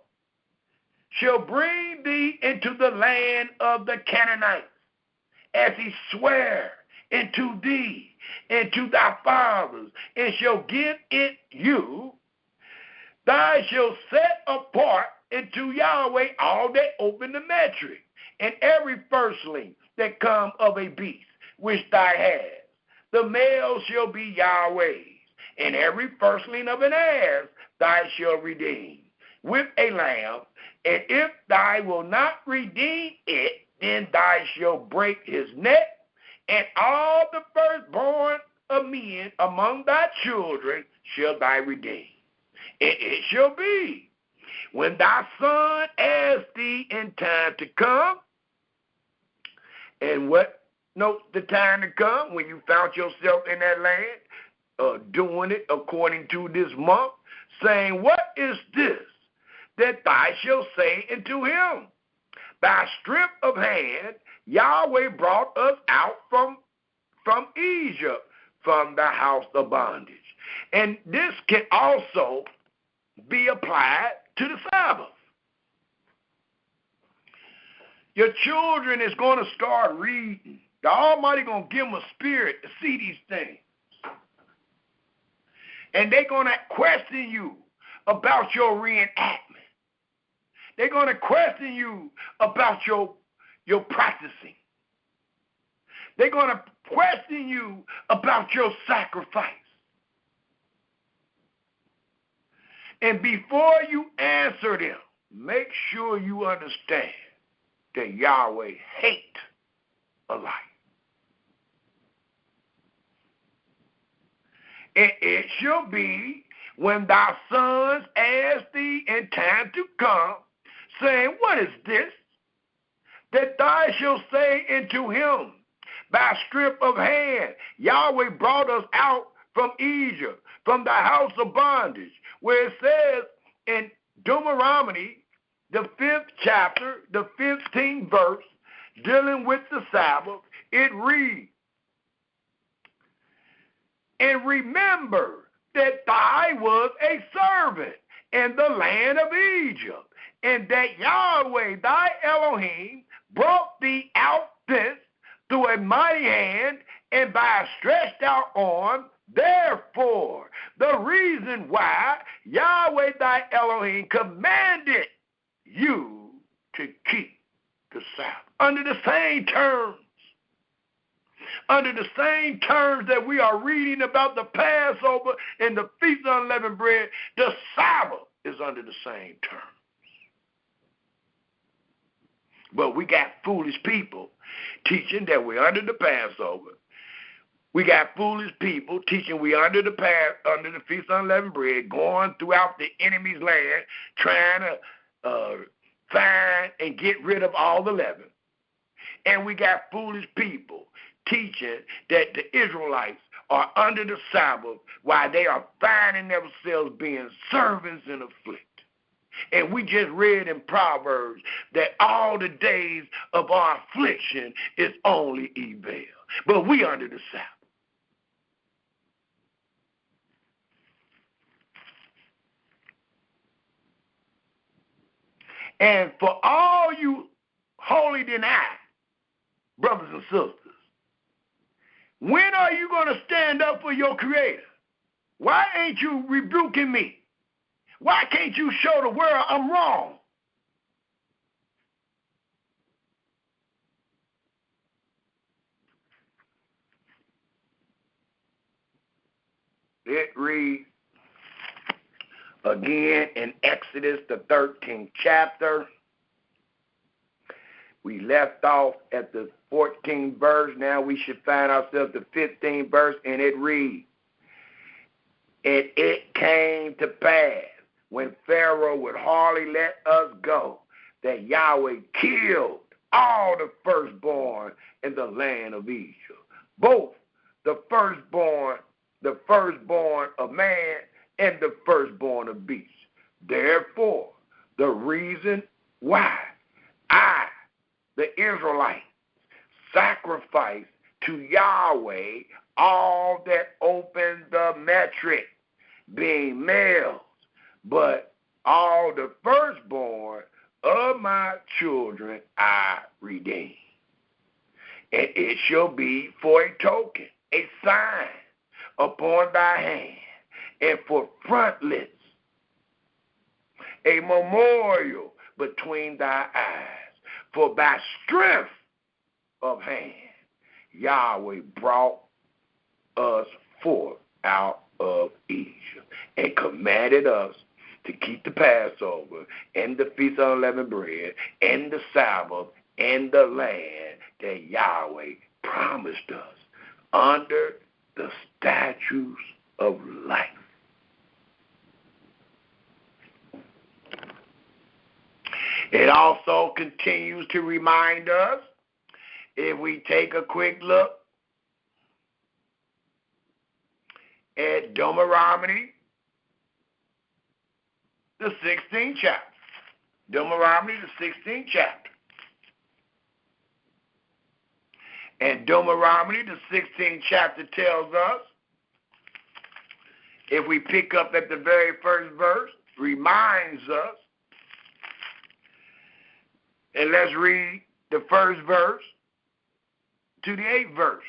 shall bring thee into the land of the Canaanites, as he sware unto thee and to thy fathers, and shall give it you, thou shalt set apart unto Yahweh all that open the metric, and every firstling that come of a beast which thou hast. The male shall be Yahweh's, and every firstling of an ass thou shalt redeem with a lamb. And if thou wilt not redeem it, then thou shalt break his neck, and all the firstborn of men among thy children shall thou redeem. And it shall be, when thy son asks thee in time to come, and what note the time to come, when you found yourself in that land, doing it according to this month, saying, what is this that thou shalt say unto him? By strip of hand, Yahweh brought us out from Egypt, from the house of bondage. And this can also be applied to the Sabbath. Your children is going to start reading. The Almighty going to give them a spirit to see these things. And they're going to question you about your reenactment. They're going to question you about your practicing. They're going to question you about your sacrifice. And before you answer them, make sure you understand that Yahweh hates a lie. And it shall be when thy sons ask thee in time to come, saying, what is this? That thou shalt say unto him, by strip of hand, Yahweh brought us out from Egypt, from the house of bondage, where it says in Deuteronomy, the 5th chapter, the 15th verse, dealing with the Sabbath, it reads, and remember that thou was a servant in the land of Egypt, and that Yahweh thy Elohim brought thee out thence through a mighty hand and by a stretched out arm. Therefore, the reason why Yahweh thy Elohim commanded you to keep the Sabbath under the same terms. Under the same terms that we are reading about the Passover and the Feast of Unleavened Bread, the Sabbath is under the same terms. But we got foolish people teaching that we're under the Passover. We got foolish people teaching we under the Feast of Unleavened Bread, going throughout the enemy's land, trying to find and get rid of all the leaven. And we got foolish people teaching that the Israelites are under the Sabbath while they are finding themselves being servants in afflict. And we just read in Proverbs that all the days of our affliction is only evil. But we under the Sabbath. And for all you holy deny, brothers and sisters, when are you going to stand up for your Creator? Why ain't you rebuking me? Why can't you show the world I'm wrong? It reads, Again, in Exodus, the 13th chapter, we left off at the 14th verse. Now we should find ourselves the 15th verse, and it reads, "And it came to pass, when Pharaoh would hardly let us go, that Yahweh killed all the firstborn in the land of Egypt, both the firstborn of man and the firstborn of beasts. Therefore, the reason why I, the Israelites, sacrifice to Yahweh all that open the metric, being males, but all the firstborn of my children I redeem. And it shall be for a token, a sign upon thy hand, and for frontlets, a memorial between thy eyes. For by strength of hand Yahweh brought us forth out of Egypt, and commanded us to keep the Passover and the Feast of Unleavened Bread and the Sabbath and the land that Yahweh promised us under the statutes of life." It also continues to remind us, if we take a quick look at Deuteronomy, the 16th chapter. Deuteronomy, the 16th chapter. And Deuteronomy, the 16th chapter tells us, if we pick up at the very first verse, reminds us, and let's read the first verse to the 8th verse.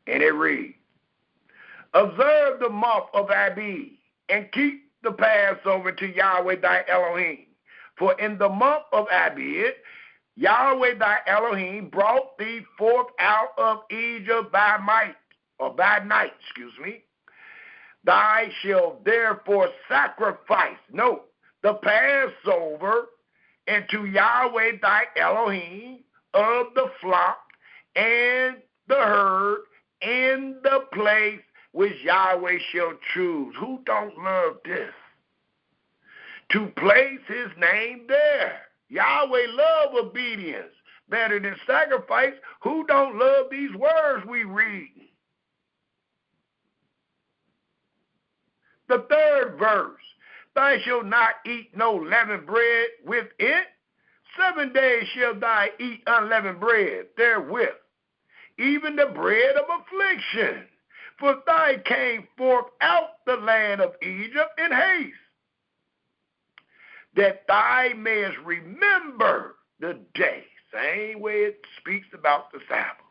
And it reads, "Observe the month of Abib, and keep the Passover to Yahweh thy Elohim. For in the month of Abib, Yahweh thy Elohim brought thee forth out of Egypt by night. Thou shalt therefore sacrifice," note, "the Passover unto Yahweh thy Elohim of the flock and the herd in the place which Yahweh shall choose." Who don't love this? To place his name there. Yahweh love obedience better than sacrifice. Who don't love these words we read? The 3rd verse, "Thou shalt not eat no leavened bread with it. 7 days shalt thou eat unleavened bread therewith, even the bread of affliction. For thou came forth out the land of Egypt in haste, that thou mayest remember the day," same way it speaks about the Sabbath,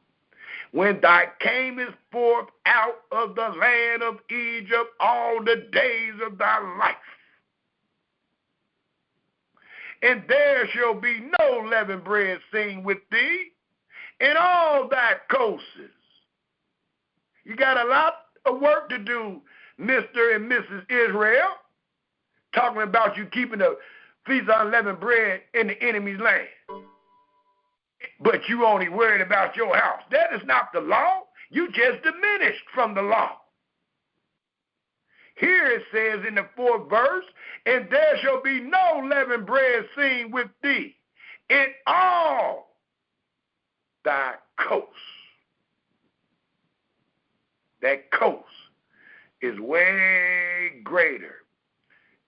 "when thou camest forth out of the land of Egypt all the days of thy life. And there shall be no leavened bread seen with thee in all thy coasts." You got a lot of work to do, Mr. and Mrs. Israel, talking about you keeping the Feast of Unleavened Bread in the enemy's land. But you only worried about your house. That is not the law. You just diminished from the law. Here it says in the 4th verse, "And there shall be no leavened bread seen with thee in all thy coasts." That coast is way greater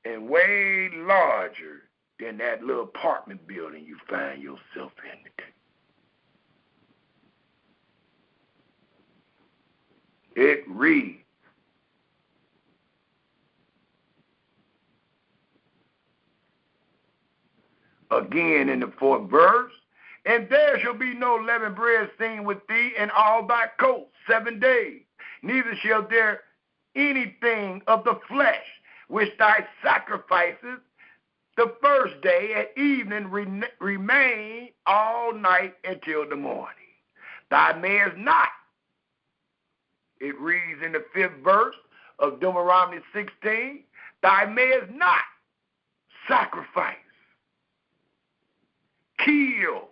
and way larger than that little apartment building you find yourself in today. It reads, again in the 4th verse, "And there shall be no leavened bread seen with thee in all thy coasts 7 days, neither shall there anything of the flesh which thy sacrifices the first day at evening remain all night until the morning. Thou mayest not It reads in the 5th verse of Deuteronomy 16, thou mayest not sacrifice, kill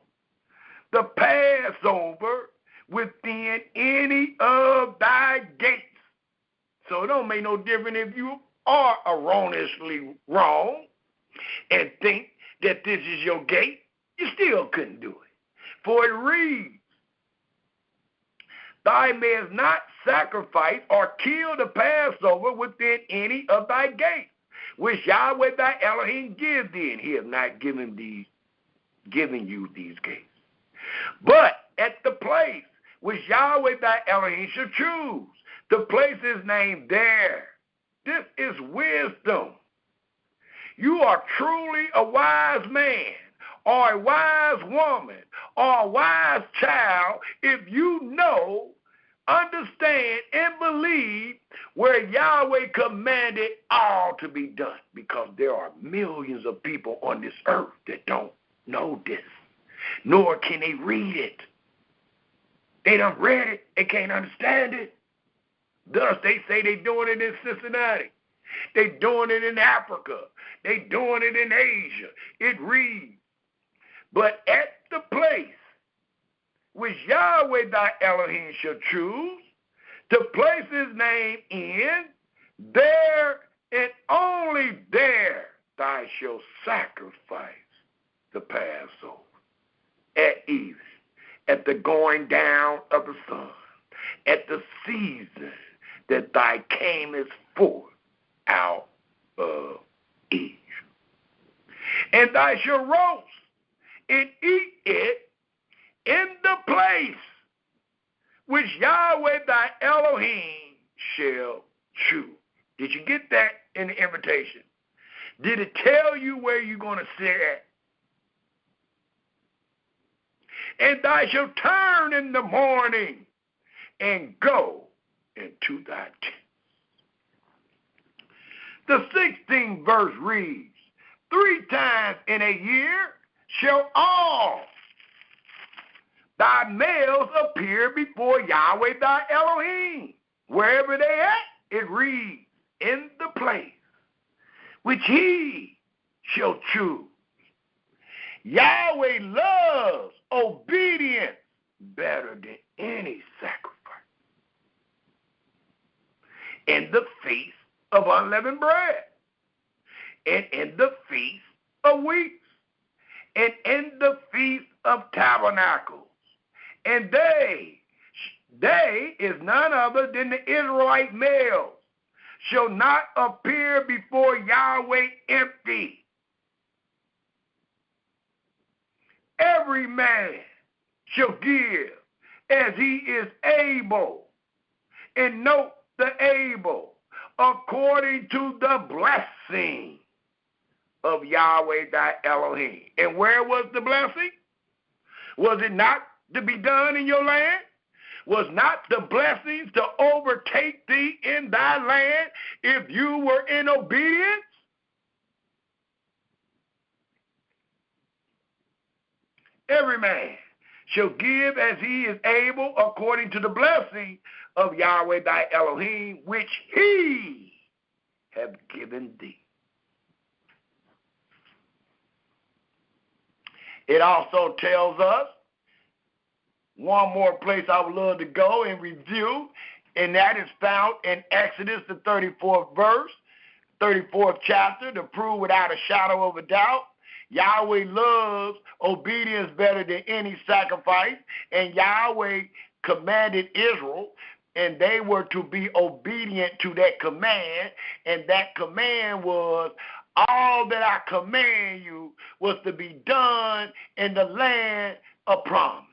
the Passover within any of thy gates. So it don't make no difference if you are erroneously wrong and think that this is your gate. You still couldn't do it. For it reads, thou mayest not sacrifice or kill the Passover within any of thy gates, which Yahweh thy Elohim give thee, and he has not given you these gates. But at the place which Yahweh thy Elohim shall choose, to place his name there. This is wisdom. You are truly a wise man, or a wise woman, or a wise child if you know, understand, and believe where Yahweh commanded all to be done. Because there are millions of people on this earth that don't know this, nor can they read it. They done read it, they can't understand it. Thus, they say they doing it in Cincinnati. They doing it in Africa. They doing it in Asia. It reads, but at the place which Yahweh thy Elohim shall choose to place his name in, there and only there thou shalt sacrifice the Passover at even, at the going down of the sun, at the season that thou camest forth out of Egypt. And thou shalt roast and eat it in the place which Yahweh thy Elohim shall choose. Did you get that in the invitation? Did it tell you where you're going to sit at? And thou shalt turn in the morning and go into thy tent. The 16th verse reads, 3 times in a year shall all thy males appear before Yahweh thy Elohim. Wherever they at, it reads, in the place which he shall choose. Yahweh loves obedience better than any sacrifice. In the feast of unleavened bread, and in the feast of weeks, and in the feast of tabernacles. And they is none other than the Israelite males, shall not appear before Yahweh empty. Every man shall give as he is able. And note the able, according to the blessing of Yahweh thy Elohim. And where was the blessing? Was it not to be done in your land? Was not the blessings to overtake thee in thy land if you were in obedience? Every man shall give as he is able according to the blessing of Yahweh thy Elohim, which he have given thee. It also tells us, one more place I would love to go and review, and that is found in Exodus, the 34th verse, 34th chapter, to prove without a shadow of a doubt, Yahweh loves obedience better than any sacrifice, and Yahweh commanded Israel, and they were to be obedient to that command, and that command was, all that I command you was to be done in the land of promise,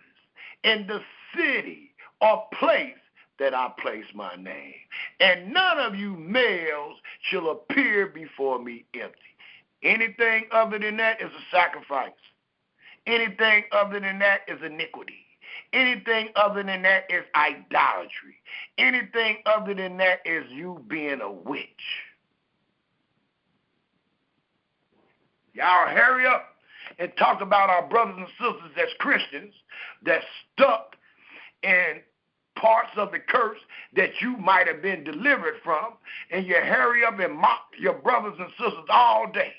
in the city or place that I place my name. And none of you males shall appear before me empty. Anything other than that is a sacrifice. Anything other than that is iniquity. Anything other than that is idolatry. Anything other than that is you being a witch. Y'all hurry up and talk about our brothers and sisters as Christians that stuck in parts of the curse that that you might have been delivered from, and you hurry up and mock your brothers and sisters all day,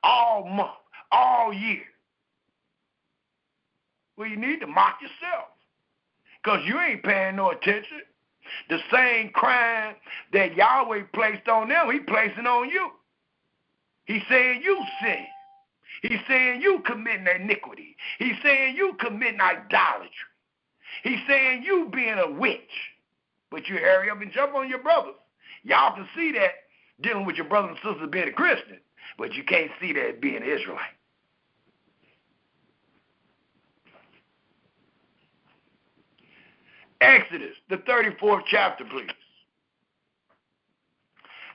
all month, all year. Well, you need to mock yourself, because you ain't paying no attention. The same crime that Yahweh placed on them, he placing on you. He's saying you sin. He's saying you committing iniquity. He's saying you committing idolatry. He's saying you being a witch. But you hurry up and jump on your brothers. Y'all can see that dealing with your brothers and sisters being a Christian, but you can't see that being an Israelite. Exodus, the 34th chapter, please.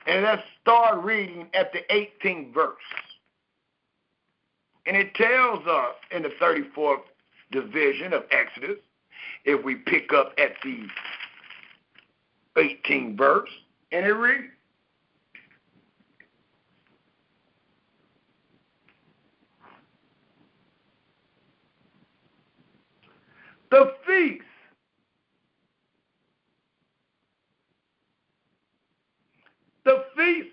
And let's start reading at the 18th verse. And it tells us in the 34th division of Exodus, if we pick up at the 18th verse, and it reads, the feast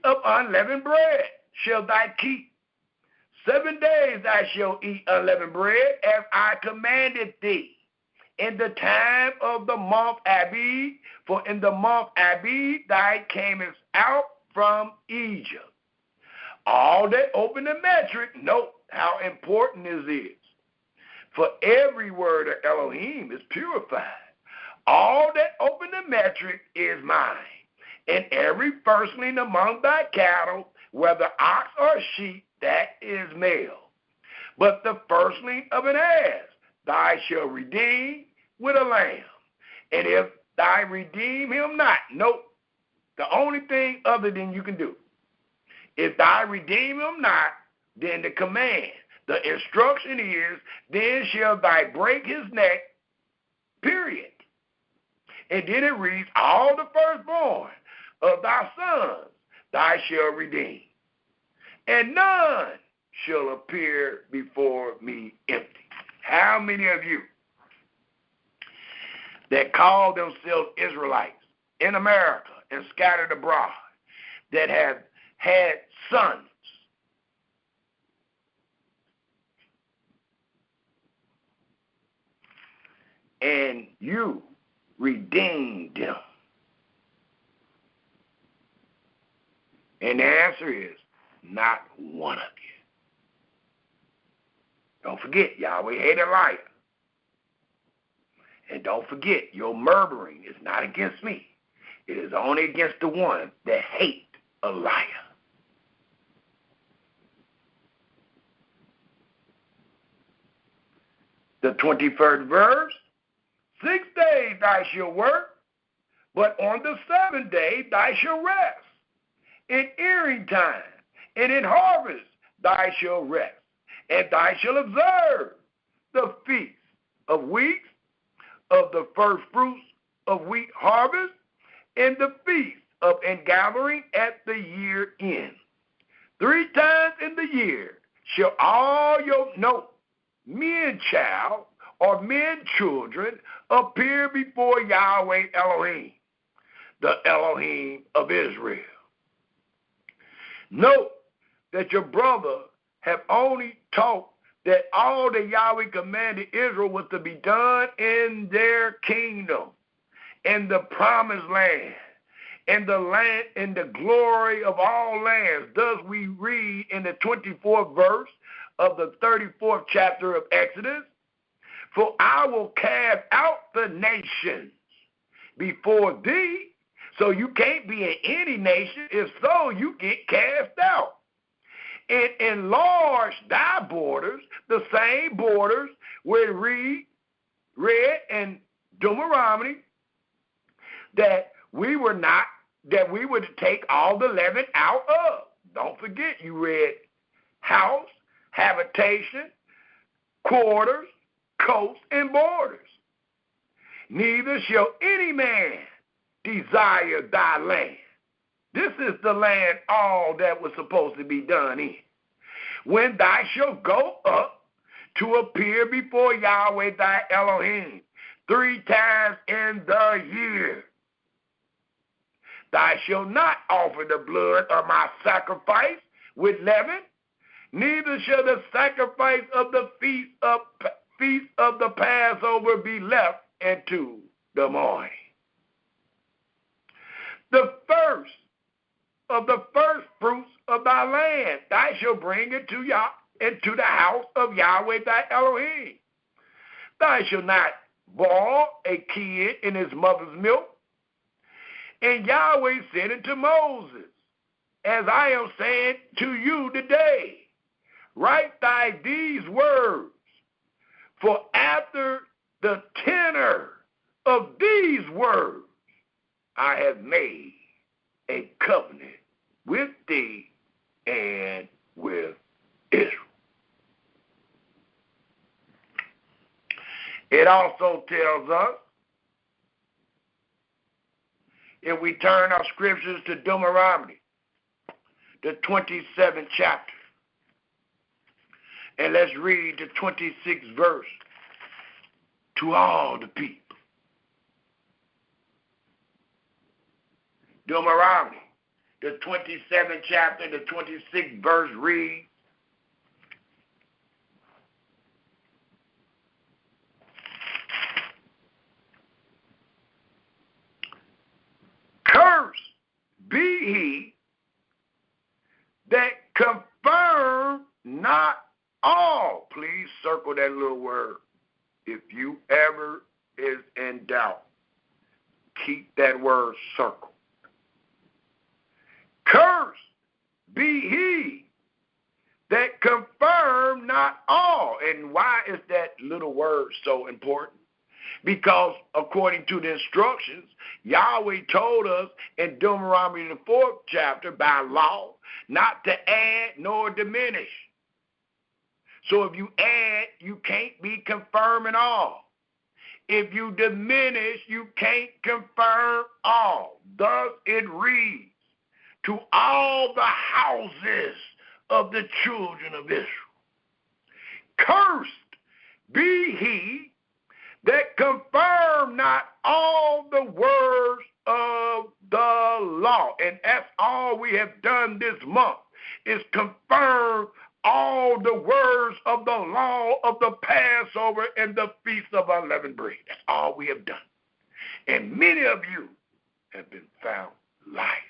of unleavened bread shall thou keep. 7 days thou shalt eat unleavened bread, as I commanded thee, in the time of the month Abib, for in the month Abib thou camest out from Egypt. All that open the metric, note how important this is. For every word of Elohim is purified. All that open the metric is mine. And every firstling among thy cattle, whether ox or sheep, that is male. But the firstling of an ass thou shalt redeem with a lamb. And if thou redeem him not, note, the only thing other than you can do. If thou redeem him not, then the command, the instruction is, then shall thou break his neck, period. And then it reads, all the firstborn of thy sons thou shalt redeem, and none shall appear before me empty. How many of you that call themselves Israelites in America and scattered abroad that have had sons and you redeemed them? And the answer is, not one of you. Don't forget, Yahweh hated a liar. And don't forget, your murmuring is not against me. It is only against the one that hates a liar. The 21st verse, 6 days thou shalt work, but on the 7th day thou shalt rest. In earing time and in harvest thou shalt rest, and thou shalt observe the feast of weeks, of the first fruits of wheat harvest, and the feast of ingathering at the year end. 3 times in the year shall all your men child or men children appear before Yahweh Elohim, the Elohim of Israel. Note that your brother have only taught that all that Yahweh commanded Israel was to be done in their kingdom, in the promised land, in the land, in the glory of all lands. Thus we read in the 24th verse of the 34th chapter of Exodus, for I will cast out the nations before thee. So you can't be in any nation. If so, you get cast out. And enlarge thy borders, the same borders where read in Deuteronomy that we would take all the leaven out of. Don't forget, you read house, habitation, quarters, coasts, and borders. Neither shall any man desire thy land. This is the land all that was supposed to be done in. When thou shalt go up to appear before Yahweh thy Elohim 3 times in the year. Thou shalt not offer the blood of my sacrifice with leaven, neither shall the sacrifice of the feast of the Passover be left into the morning. The first of the first fruits of thy land thou shalt bring into the house of Yahweh thy Elohim. Thou shalt not boil a kid in his mother's milk. And Yahweh said unto Moses, as I am saying to you today, write these words, for after the tenor of these words I have made a covenant with thee and with Israel. It also tells us, if we turn our scriptures to Deuteronomy, the 27th chapter, and let's read the 26th verse to all the people. Deuteronomy, the 27th chapter, the 26th verse reads, cursed be he that confirm not all. Please circle that little word. If you ever is in doubt, keep that word circled. Cursed be he that confirm not all. And why is that little word so important? Because according to the instructions, Yahweh told us in Deuteronomy the 4th chapter by law not to add nor diminish. So if you add, you can't be confirming all. If you diminish, you can't confirm all. Thus it reads, to all the houses of the children of Israel, cursed be he that confirm not all the words of the law. And that's all we have done this month, is confirm all the words of the law of the Passover and the Feast of Unleavened Bread. That's all we have done. And many of you have been found liars.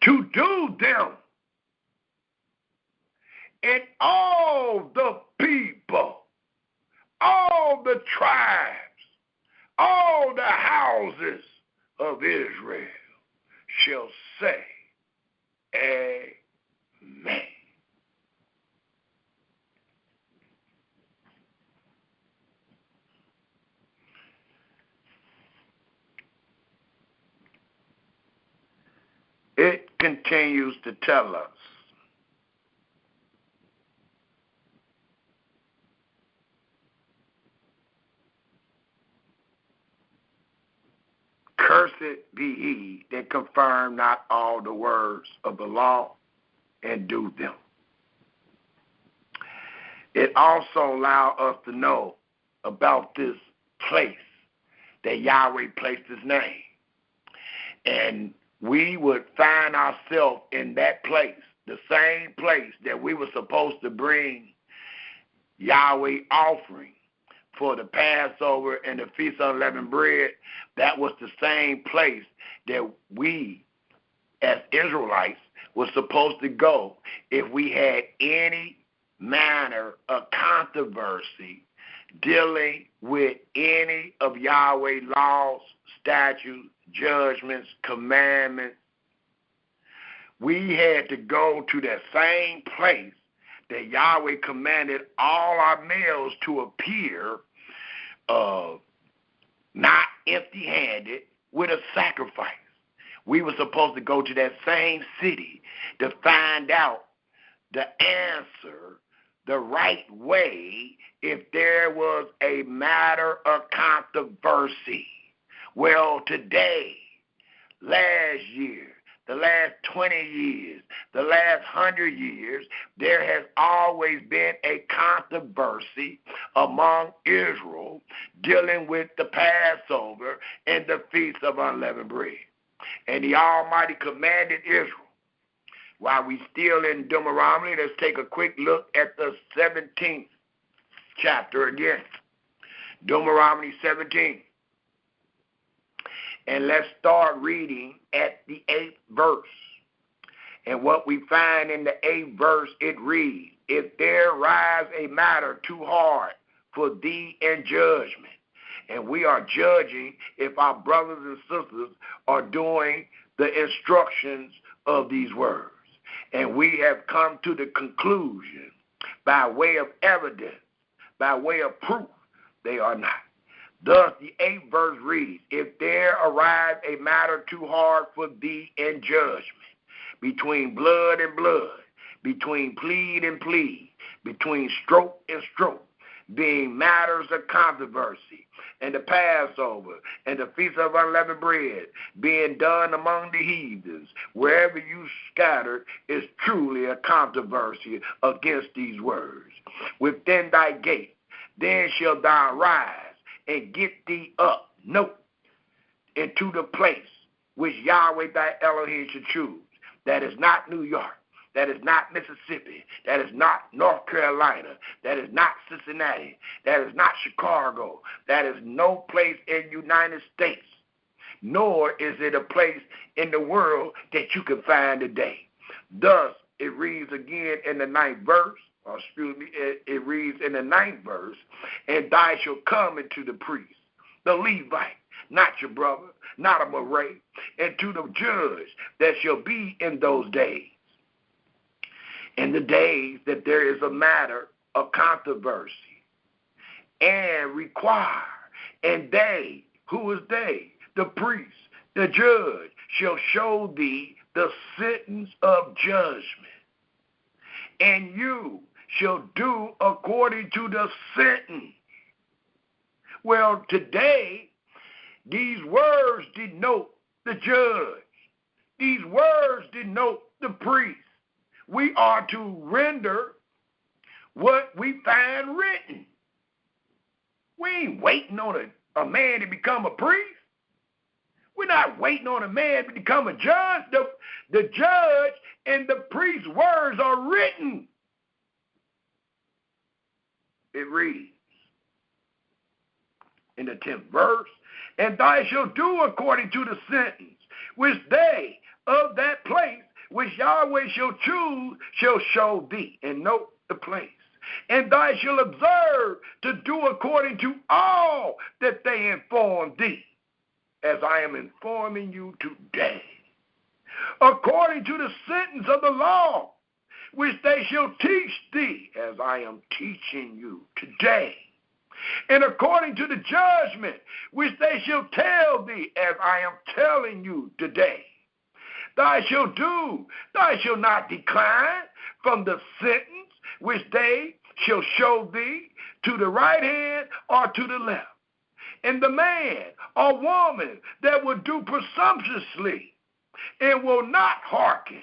To do them, and all the people, all the tribes, all the houses of Israel shall say, Amen. It continues to tell us, cursed be he that confirm not all the words of the law and do them. It also allows us to know about this place that Yahweh placed his name. And we would find ourselves in that place, the same place that we were supposed to bring Yahweh offering for the Passover and the Feast of Unleavened Bread. That was the same place that we, as Israelites, were supposed to go if we had any manner of controversy dealing with any of Yahweh's laws, statutes, judgments, commandments. We had to go to that same place that Yahweh commanded all our males to appear not empty-handed with a sacrifice. We were supposed to go to that same city to find out the answer the right way if there was a matter of controversy. Well, today, last year, the last 20 years, the last 100 years, there has always been a controversy among Israel dealing with the Passover and the Feast of Unleavened Bread. And the Almighty commanded Israel. While we still in Deuteronomy, let's take a quick look at the 17th chapter again. Deuteronomy 17. And let's start reading at the 8th verse. And what we find in the 8th verse, it reads, if there rise a matter too hard for thee in judgment. And we are judging if our brothers and sisters are doing the instructions of these words. And we have come to the conclusion, by way of evidence, by way of proof, they are not. Thus the 8th verse reads, if there arise a matter too hard for thee in judgment, between blood and blood, between plead and plead, between stroke and stroke, being matters of controversy, and the Passover, and the Feast of Unleavened Bread, being done among the heathens, wherever you scattered, is truly a controversy against these words. Within thy gate, then shalt thou rise, and get thee up, note, into the place which Yahweh thy Elohim should choose. That is not New York. That is not Mississippi. That is not North Carolina. That is not Cincinnati. That is not Chicago. That is no place in the United States. Nor is it a place in the world that you can find today. Thus, it reads again in the 9th verse, it reads in the 9th verse, and thou shalt come into the priest, the Levite, not your brother, not a Moray, and to the judge that shall be in those days. In the days that there is a matter of controversy, and require, and they, who is they? The priest, the judge, shall show thee the sentence of judgment, and you shall do according to the sentence. Well, today, these words denote the judge. These words denote the priest. We are to render what we find written. We ain't waiting on a man to become a priest. We're not waiting on a man to become a judge. The judge and the priest's words are written. It reads in the 10th verse, and thou shalt do according to the sentence which they of that place which Yahweh shall choose shall show thee. And note the place. And thou shalt observe to do according to all that they inform thee, as I am informing you today, according to the sentence of the law, which they shall teach thee, as I am teaching you today, and according to the judgment, which they shall tell thee, as I am telling you today. Thou shalt do, thou shalt not decline from the sentence which they shall show thee to the right hand or to the left. And the man or woman that will do presumptuously and will not hearken,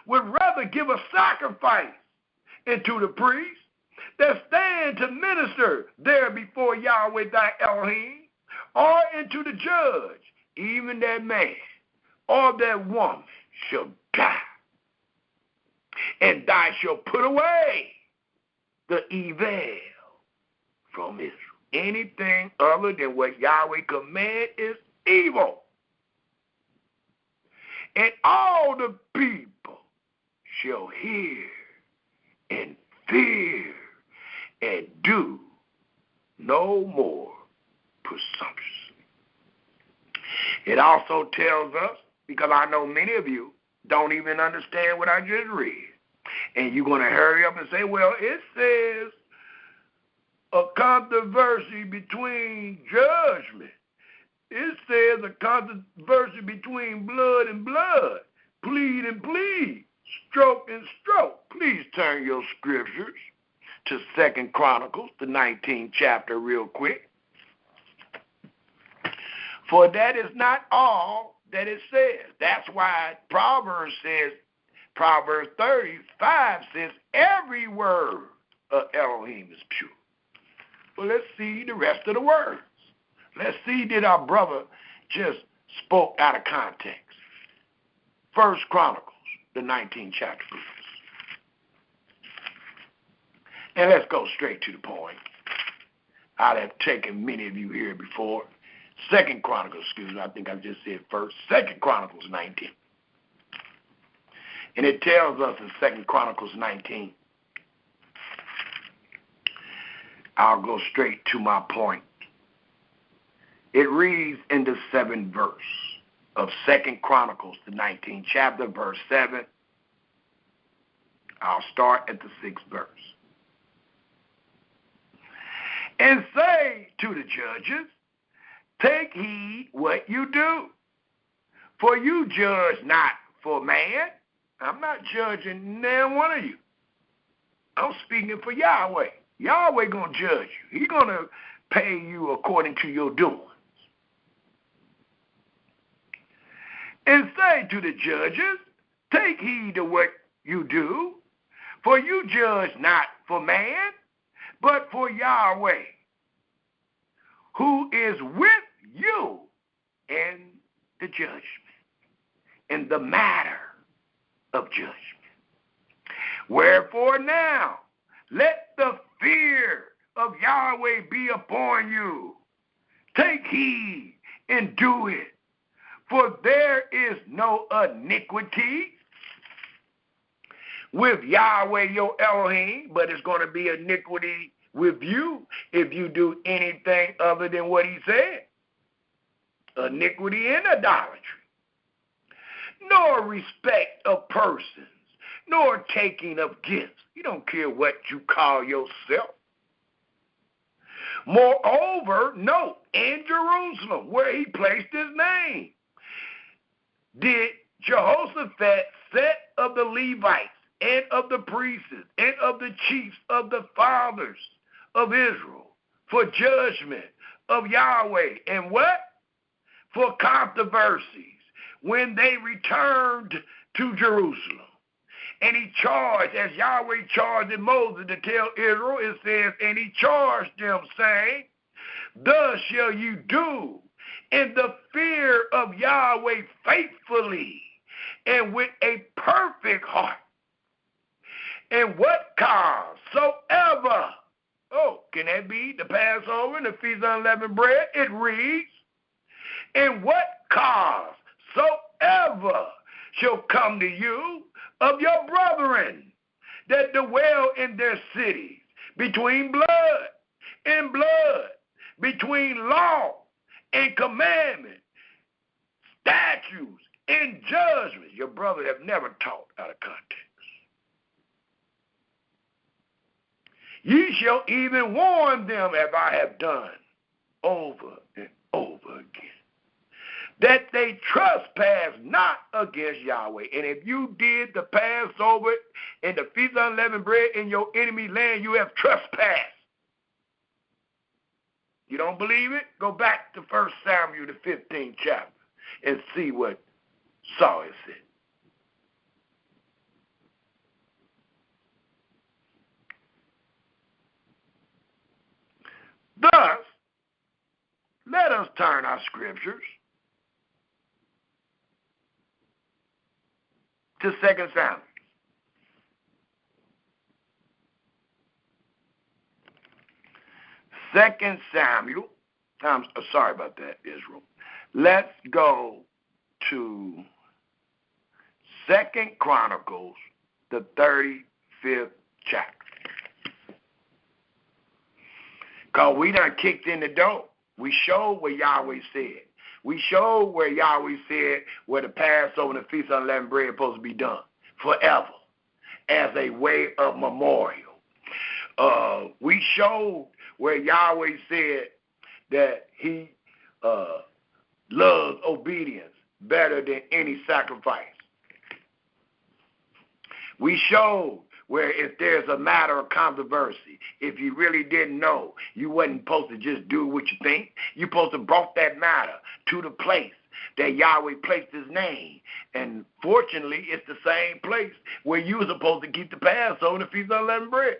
would rather give a sacrifice unto the priest that stand to minister there before Yahweh thy Elohim, or into the judge, even that man or that woman shall die. And thou shalt put away the evil from Israel. Anything other than what Yahweh command is evil. And all the people shall hear and fear and do no more presumptuously. It also tells us, because I know many of you don't even understand what I just read, and you're going to hurry up and say, well, it says a controversy between judgment. It says a controversy between blood and blood, plead and plead, stroke and stroke. Please turn your scriptures to 2 Chronicles, the 19th chapter, real quick. For that is not all that it says. That's why Proverbs 35 says, every word of Elohim is pure. Well, let's see the rest of the words. Let's see, did our brother just spoke out of context. First Chronicles, the 19th chapter. And let's go straight to the point. I'd have taken many of you here before. Second Chronicles, I think I just said first. Second Chronicles 19. And it tells us in Second Chronicles 19, I'll go straight to my point. It reads in the 7th verse of Second Chronicles, the 19th chapter, verse 7. I'll start at the 6th verse. And say to the judges, take heed what you do, for you judge not for man. I'm not judging none one of you. I'm speaking for Yahweh. Yahweh going to judge you. He's going to pay you according to your doings. And say to the judges, take heed to what you do, for you judge not for man, but for Yahweh, who is with you in the judgment, in the matter of judgment. Wherefore now, let the fear of Yahweh be upon you. Take heed and do it, for there is no iniquity with Yahweh your Elohim, but it's going to be iniquity with you if you do anything other than what he said. Iniquity and idolatry. Nor respect of persons, nor taking of gifts. You don't care what you call yourself. Moreover, note, in Jerusalem, where he placed his name, did Jehoshaphat set of the Levites and of the priests and of the chiefs of the fathers of Israel for judgment of Yahweh and what? For controversies when they returned to Jerusalem. And he charged, as Yahweh charged in Moses to tell Israel, it says, and he charged them, saying, thus shall you do in the fear of Yahweh faithfully and with a perfect heart. And what cause soever, can that be the Passover and the Feast of Unleavened Bread? It reads, and what cause soever shall come to you of your brethren that dwell in their cities, between blood and blood, between law and commandment, statutes and judgments. Your brother have never taught out of context. Ye shall even warn them, as I have done over and over again, that they trespass not against Yahweh. And if you did the Passover and the Feast of Unleavened Bread in your enemy land, you have trespassed. You don't believe it? Go back to 1 Samuel, the 15th chapter, and see what Saul said. Thus, let us turn our scriptures to 2 Samuel. Second Samuel, I'm sorry about that, Israel. Let's go to 2 Chronicles, the 35th chapter. Because we done kicked in the door. We showed what Yahweh said. We showed where Yahweh said where the Passover and the Feast of Unleavened Bread is supposed to be done forever as a way of memorial. We showed where Yahweh said that he loves obedience better than any sacrifice. We showed where if there's a matter of controversy, if you really didn't know, you wasn't supposed to just do what you think. You're supposed to brought that matter to the place that Yahweh placed his name. And fortunately, it's the same place where you were supposed to keep the Passover and the Feast of Unleavened Bread.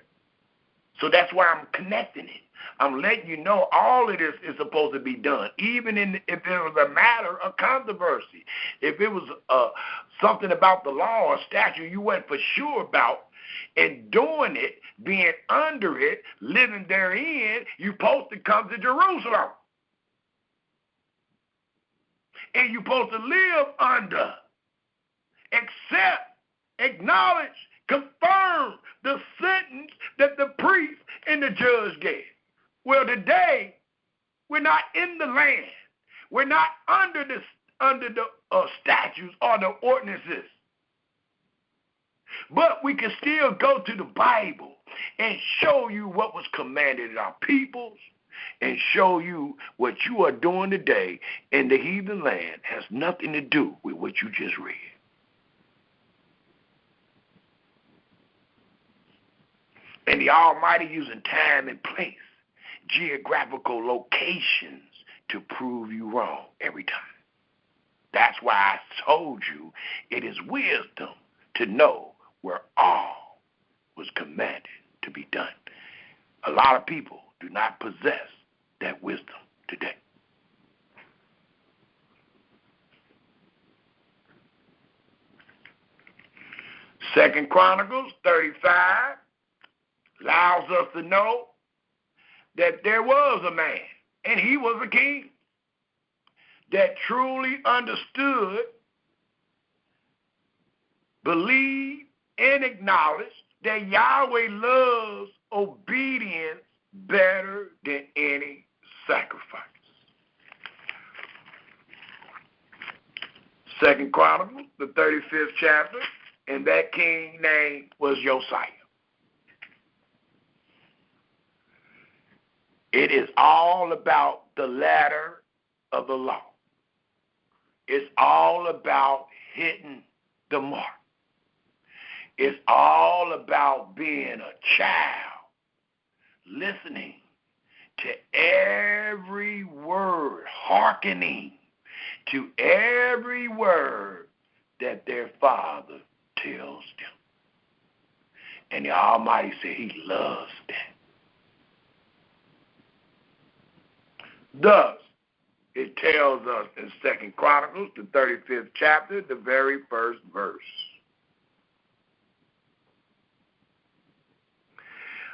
So that's why I'm connecting it. I'm letting you know all of this is supposed to be done, even if it was a matter of controversy. If it was something about the law or statute you weren't for sure about, and doing it, being under it, living therein, you're supposed to come to Jerusalem. And you're supposed to live under, accept, acknowledge, confirm the sentence that the priest and the judge gave. Well, today, we're not in the land. We're not under the statutes or the ordinances. But we can still go to the Bible and show you what was commanded in our peoples and show you what you are doing today in the heathen land has nothing to do with what you just read. And the Almighty using time and place, geographical locations to prove you wrong every time. That's why I told you it is wisdom to know where all was commanded to be done. A lot of people do not possess that wisdom today. Second Chronicles 35 allows us to know that there was a man, and he was a king, that truly understood, believed, and acknowledged that Yahweh loves obedience better than any sacrifice. Second Chronicles, the 35th chapter, and that king's name was Josiah. It is all about the ladder of the law. It's all about hitting the mark. It's all about being a child, listening to every word, hearkening to every word that their father tells them. And the Almighty said he loves that. Thus, it tells us in 2 Chronicles, the 35th chapter, the very first verse.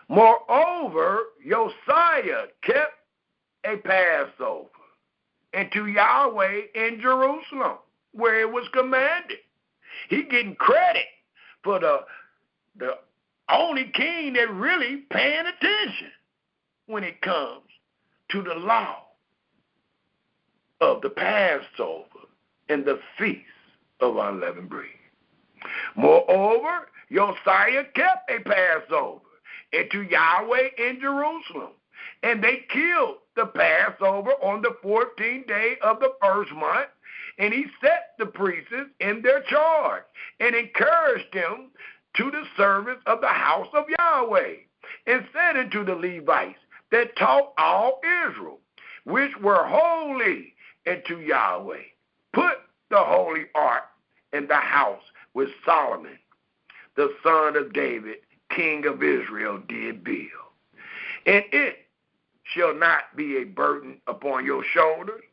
Moreover, Josiah kept a Passover into Yahweh in Jerusalem, where it was commanded. He getting credit for the only king that really paying attention when it comes to the law of the Passover and the Feast of Unleavened Bread. Moreover, Josiah kept a Passover into Yahweh in Jerusalem, and they killed the Passover on the 14th day of the first month, and he set the priests in their charge and encouraged them to the service of the house of Yahweh, and said unto the Levites that taught all Israel, which were holy into Yahweh, put the holy ark in the house which Solomon, the son of David, king of Israel, did build. And it shall not be a burden upon your shoulders.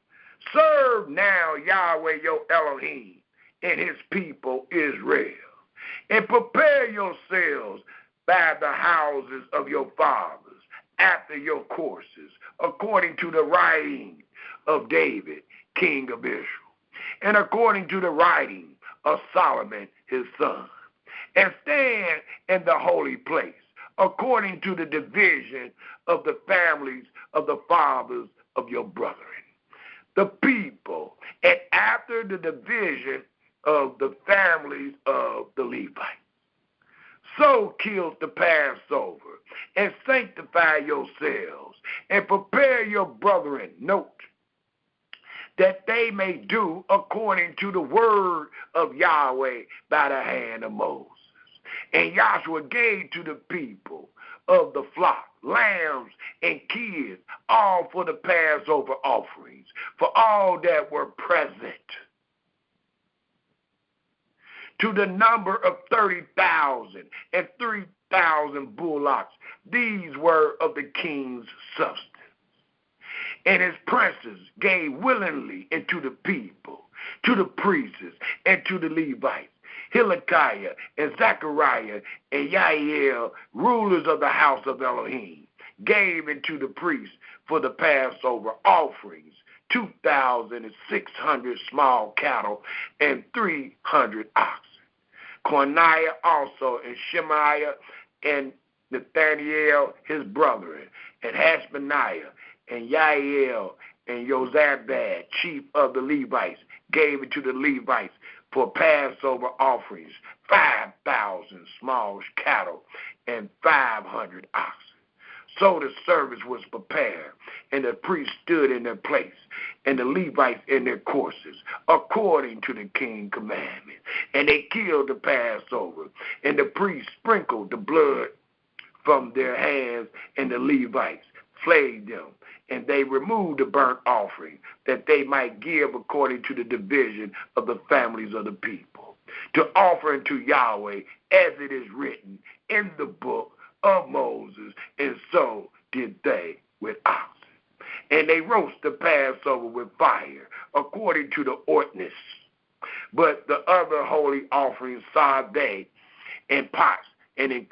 Serve now Yahweh your Elohim and his people Israel, and prepare yourselves by the houses of your fathers after your courses, according to the writing of David, king of Israel, and according to the writing of Solomon his son, and stand in the holy place, according to the division of the families of the fathers of your brethren, the people, and after the division of the families of the Levites. So kill the Passover, and sanctify yourselves, and prepare your brethren, note, that they may do according to the word of Yahweh by the hand of Moses. And Joshua gave to the people of the flock, lambs and kids, all for the Passover offerings, for all that were present, to the number of 30,000 and 3,000 bullocks. These were of the king's substance. And his princes gave willingly into the people, to the priests, and to the Levites. Hilkiah and Zechariah and Yael, rulers of the house of Elohim, gave into the priests for the Passover offerings 2,600 small cattle and 300 oxen. Corneliah also and Shemaiah and Nathaniel his brethren, and Hashbaniah and Yael and Jozabad, chief of the Levites, gave it to the Levites for Passover offerings 5,000 small cattle and 500 oxen. So the service was prepared, and the priests stood in their place, and the Levites in their courses, according to the king's commandment. And they killed the Passover, and the priests sprinkled the blood from their hands, and the Levites flayed them. And they removed the burnt offering, that they might give according to the division of the families of the people, to offer unto Yahweh, as it is written in the book of Moses, and so did they with oxen. And they roast the Passover with fire, according to the ordinance. But the other holy offerings saw they in pots, and in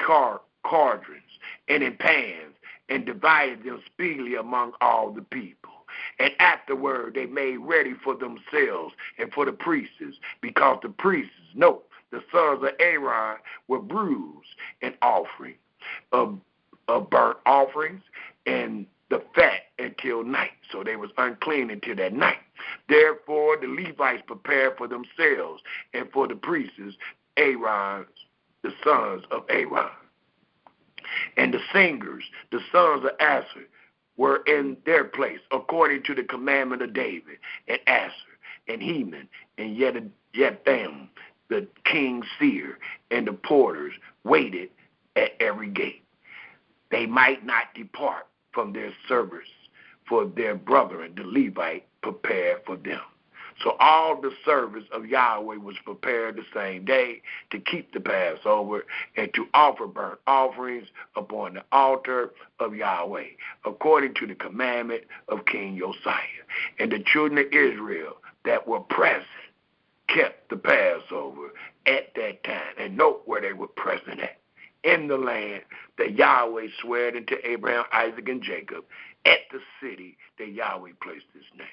cauldrons, and in pans, and divided them speedily among all the people. And afterward they made ready for themselves and for the priests, because the priests, note, the sons of Aaron, were bruised in offering of burnt offerings and the fat until night. So they was unclean until that night. Therefore the Levites prepared for themselves and for the priests, Aaron, the sons of Aaron. And the singers, the sons of Asher, were in their place, according to the commandment of David, and Asher, and Heman, and Yetham, the king's seer, and the porters waited at every gate. They might not depart from their service, for their brethren, the Levite, prepared for them. So all the service of Yahweh was prepared the same day to keep the Passover and to offer burnt offerings upon the altar of Yahweh, according to the commandment of King Josiah. And the children of Israel that were present kept the Passover at that time. And note where they were present at. In the land that Yahweh swore unto Abraham, Isaac, and Jacob, at the city that Yahweh placed his name.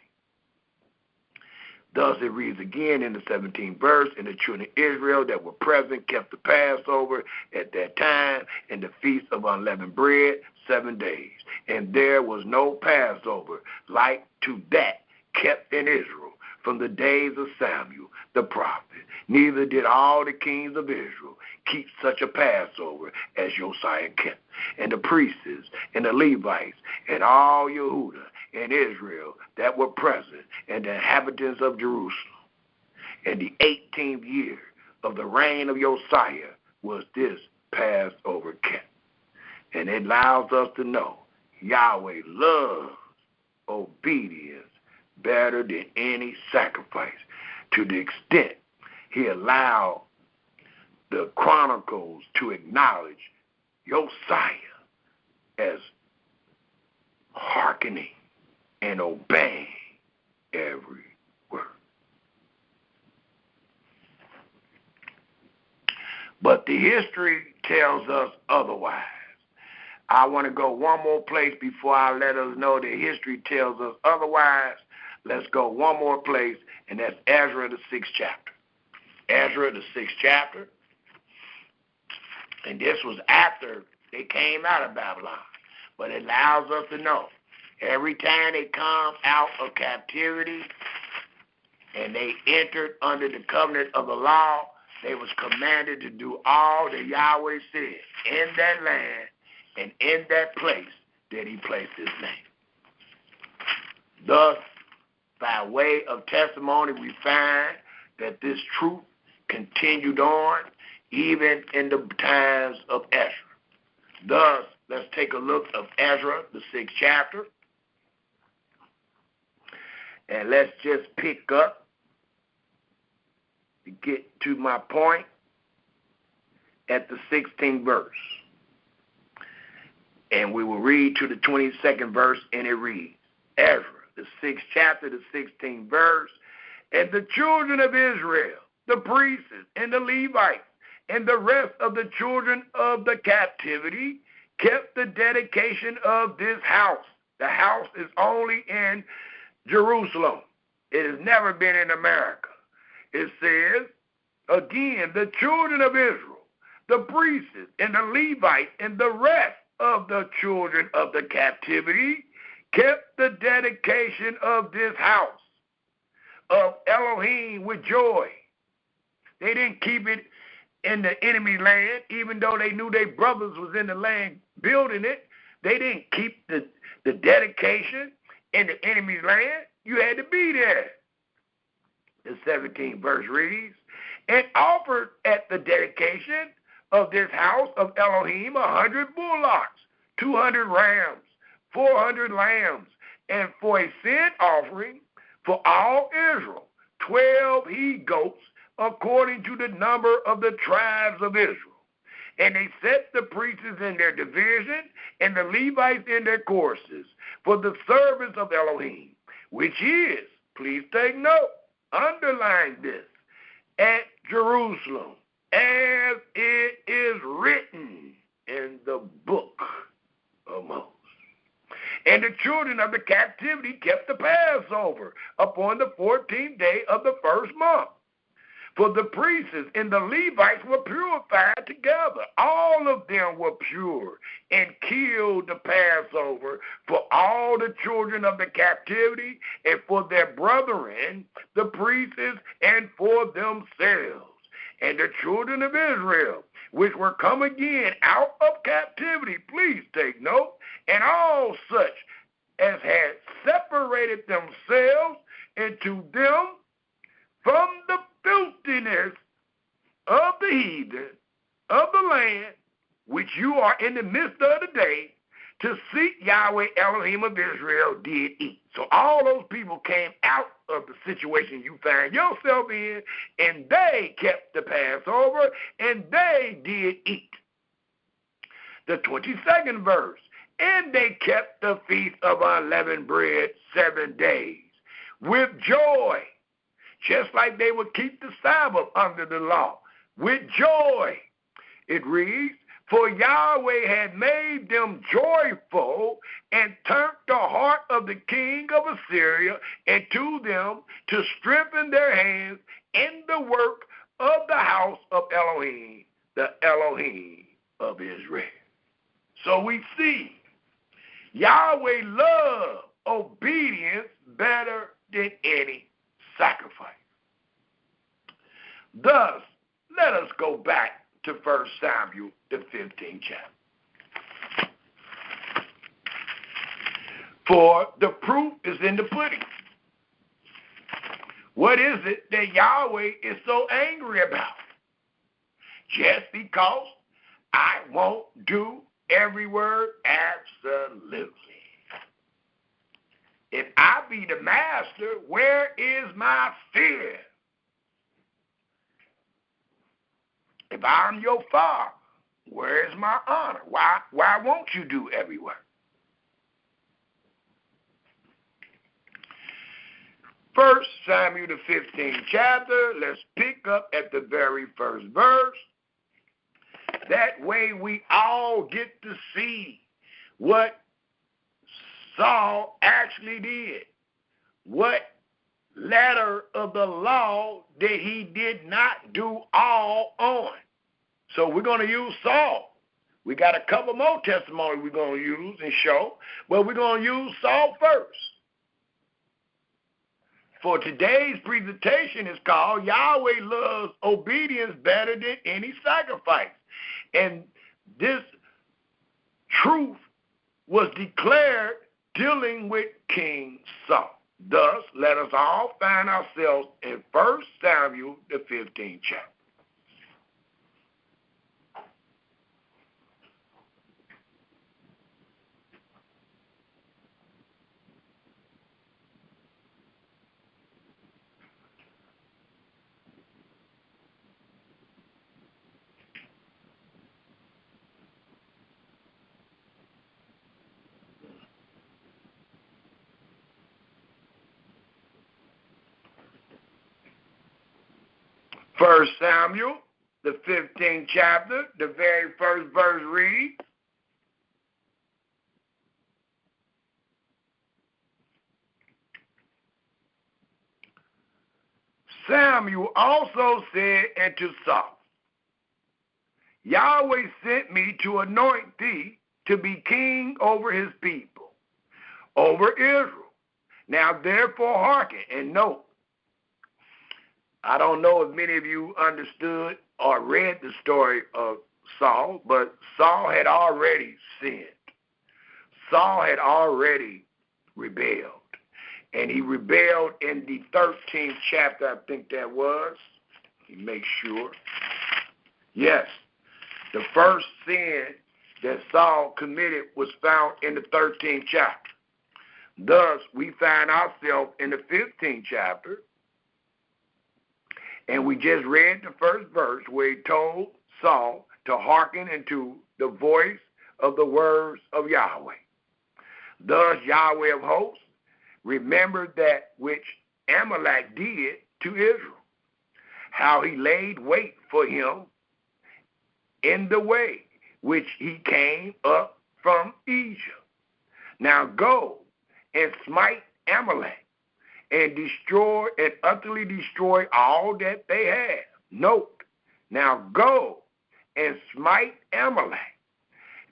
Thus it reads again in the 17th verse, and the children of Israel that were present kept the Passover at that time, and the feast of unleavened bread 7 days. And there was no Passover like to that kept in Israel from the days of Samuel the prophet. Neither did all the kings of Israel keep such a Passover as Josiah kept. And the priests and the Levites and all Yehudah and Israel that were present, and the inhabitants of Jerusalem. And the 18th year of the reign of Josiah was this Passover kept. And it allows us to know Yahweh loves obedience better than any sacrifice, to the extent he allowed the chronicles to acknowledge Josiah as hearkening and obeying every word. But the history tells us otherwise. I want to go one more place before I let us know that history tells us otherwise. Let's go one more place, and that's Ezra, the 6th chapter. Ezra, the 6th chapter. And this was after they came out of Babylon. But it allows us to know every time they come out of captivity and they entered under the covenant of the law, they was commanded to do all that Yahweh said in that land and in that place that he placed his name. Thus, by way of testimony, we find that this truth continued on even in the times of Ezra. Thus, let's take a look of Ezra, the 6th chapter. And let's just pick up to get to my point at the 16th verse. And we will read to the 22nd verse, and it reads, Ezra, the 6th chapter, the 16th verse, and the children of Israel, the priests and the Levites, and the rest of the children of the captivity kept the dedication of this house. The house is only in Jerusalem. It has never been in America. It says, again, the children of Israel, the priests and the Levites, and the rest of the children of the captivity kept the dedication of this house of Elohim with joy. They didn't keep it in the enemy land, even though they knew their brothers was in the land building it. They didn't keep the dedication in the enemy's land. You had to be there. The 17th verse reads, and offered at the dedication of this house of Elohim 100 bullocks, 200 rams, 400 lambs, and for a sin offering for all Israel, 12 he-goats, according to the number of the tribes of Israel. And they set the priests in their division, and the Levites in their courses, for the service of Elohim, which is, please take note, underline this, at Jerusalem, as it is written in the book of Moses. And the children of the captivity kept the Passover upon the 14th day of the first month. For the priests and the Levites were purified together. All of them were pure and killed the Passover for all the children of the captivity and for their brethren, the priests, and for themselves. And the children of Israel, which were come again out of captivity, please take note, and all such as had separated themselves into them from the filthiness of the heathen of the land, which you are in the midst of today, to seek Yahweh Elohim of Israel did eat. So all those people came out of the situation you find yourself in, and they kept the Passover, and they did eat. The 22nd verse, and they kept the feast of unleavened bread 7 days with joy, just like they would keep the Sabbath under the law, with joy. It reads, for Yahweh had made them joyful and turned the heart of the king of Assyria into them to strengthen their hands in the work of the house of Elohim, the Elohim of Israel. So we see Yahweh loved obedience better than any sacrifice. Thus, let us go back to 1 Samuel, the 15th chapter. For the proof is in the pudding. What is it that Yahweh is so angry about? Just because I won't do every word? Absolutely. If I be the master, where is my fear? If I'm your father, where is my honor? Why won't you do every word? 1 Samuel, the 15th chapter, let's pick up at the very first verse. That way we all get to see what Saul actually did. What letter of the law that he did not do all on. So we're going to use Saul. We got a couple more testimonies we're going to use and show, but we're going to use Saul first. For today's presentation is called Yahweh loves obedience better than any sacrifice. And this truth was declared dealing with King Saul. Thus, let us all find ourselves in 1 Samuel, the 15th chapter. 1 Samuel, the 15th chapter, the very first verse reads, Samuel also said unto Saul, Yahweh sent me to anoint thee to be king over his people, over Israel. Now therefore hearken and note. I don't know if many of you understood or read the story of Saul, but Saul had already sinned. Saul had already rebelled. And he rebelled in the 13th chapter, I think that was. Let me make sure. Yes, the first sin that Saul committed was found in the 13th chapter. Thus, we find ourselves in the 15th chapter, and we just read the first verse where he told Saul to hearken into the voice of the words of Yahweh. Thus, Yahweh of hosts remembered that which Amalek did to Israel, how he laid wait for him in the way which he came up from Egypt. Now go and smite Amalek and destroy and utterly destroy all that they have. Note, now go and smite Amalek.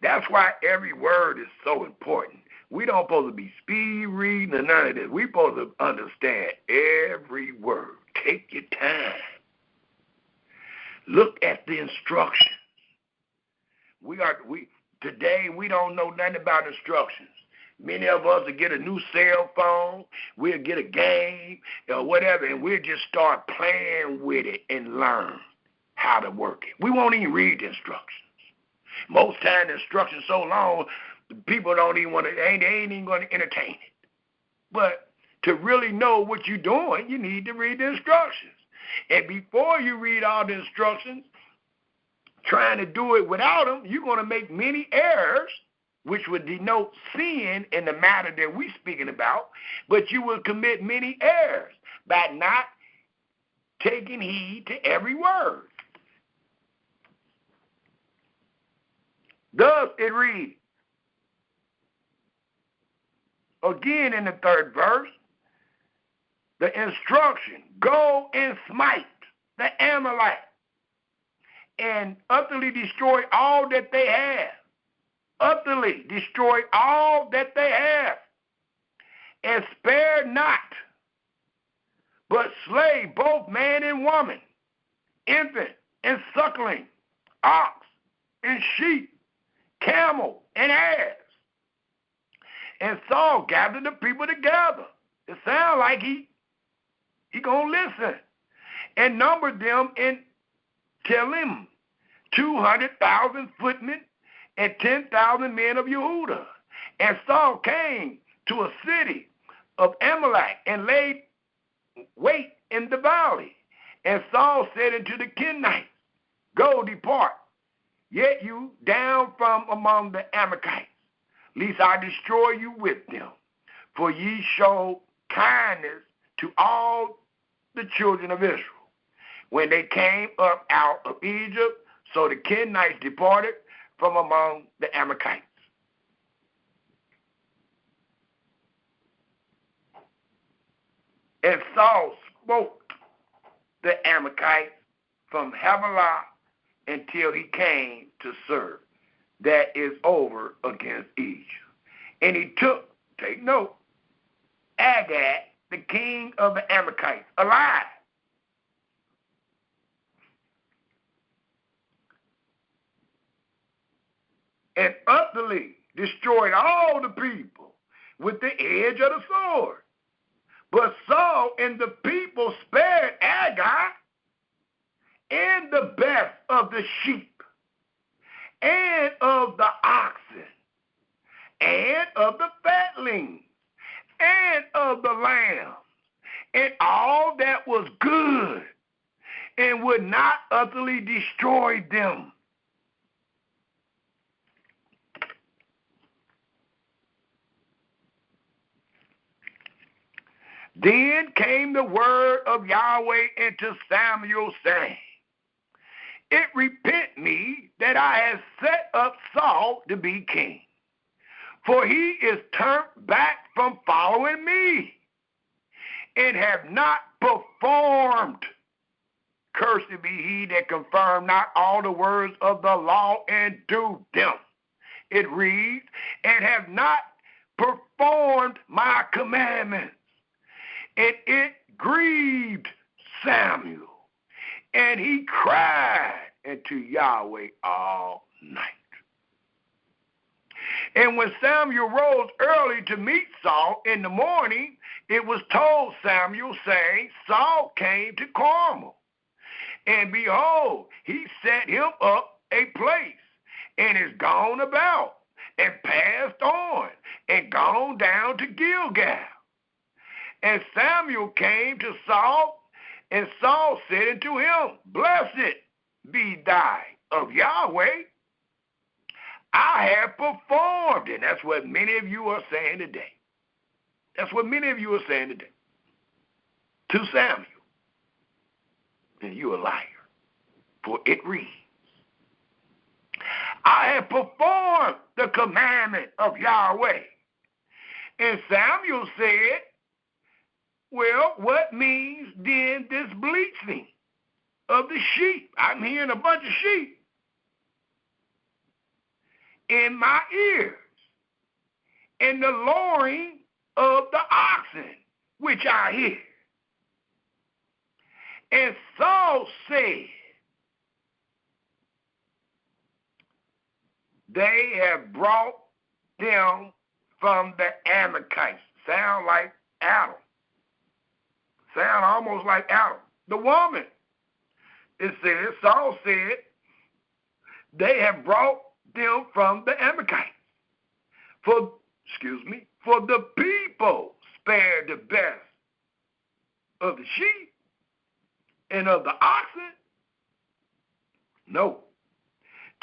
That's why every word is so important. We don't supposed to be speed reading or none of this. We supposed to understand every word. Take your time. Look at the instructions. Today we don't know nothing about instructions. Many of us will get a new cell phone, we'll get a game or whatever, and we'll just start playing with it and learn how to work it. We won't even read the instructions. Most times the instructions so long, people don't even want to, they ain't even going to entertain it. But to really know what you're doing, you need to read the instructions. And before you read all the instructions, trying to do it without them, you're going to make many errors, which would denote sin in the matter that we're speaking about, but you will commit many errors by not taking heed to every word. Thus it reads, again in the 3rd verse, the instruction, go and smite the Amalek and utterly destroy all that they have. Utterly destroy all that they have, and spare not, but slay both man and woman, infant and suckling, ox and sheep, camel and ass. And Saul gathered the people together. It sounds like he gonna listen, and numbered them in Telem, 200,000 footmen and 10,000 men of Yehuda. And Saul came to a city of Amalek and laid wait in the valley. And Saul said unto the Kenites, go, depart, yet you down from among the Amalekites, lest I destroy you with them. For ye showed kindness to all the children of Israel when they came up out of Egypt. So the Kenites departed from among the Amalekites. And Saul smote the Amalekites from Havilah until he came to Sur, that is over against Egypt. And he took, take note, Agag, the king of the Amalekites, alive. And utterly destroyed all the people with the edge of the sword. But Saul and the people spared Agag and the best of the sheep and of the oxen and of the fatlings and of the lambs and all that was good, and would not utterly destroy them. Then came the word of Yahweh unto Samuel, saying, it repent me that I have set up Saul to be king. For he is turned back from following me, and have not performed. Cursed be he that confirm not all the words of the law and do them. It reads, and have not performed my commandments. And it grieved Samuel, and he cried unto Yahweh all night. And when Samuel rose early to meet Saul in the morning, it was told Samuel, saying, Saul came to Carmel. And behold, he set him up a place, and is gone about, and passed on, and gone down to Gilgal. And Samuel came to Saul, and Saul said unto him, Blessed be thy of Yahweh. I have performed. And that's what many of you are saying today. That's what many of you are saying today to Samuel. And you're a liar. For it reads, I have performed the commandment of Yahweh. And Samuel said, well, what means then this bleating of the sheep? I'm hearing a bunch of sheep in my ears, and the lowing of the oxen, which I hear. And Saul said, they have brought them from the Amalekites. Sound like Adam. Sound almost like Adam. The woman, it says, Saul said, they have brought them from the Amalekites. For the people spared the best of the sheep and of the oxen, no,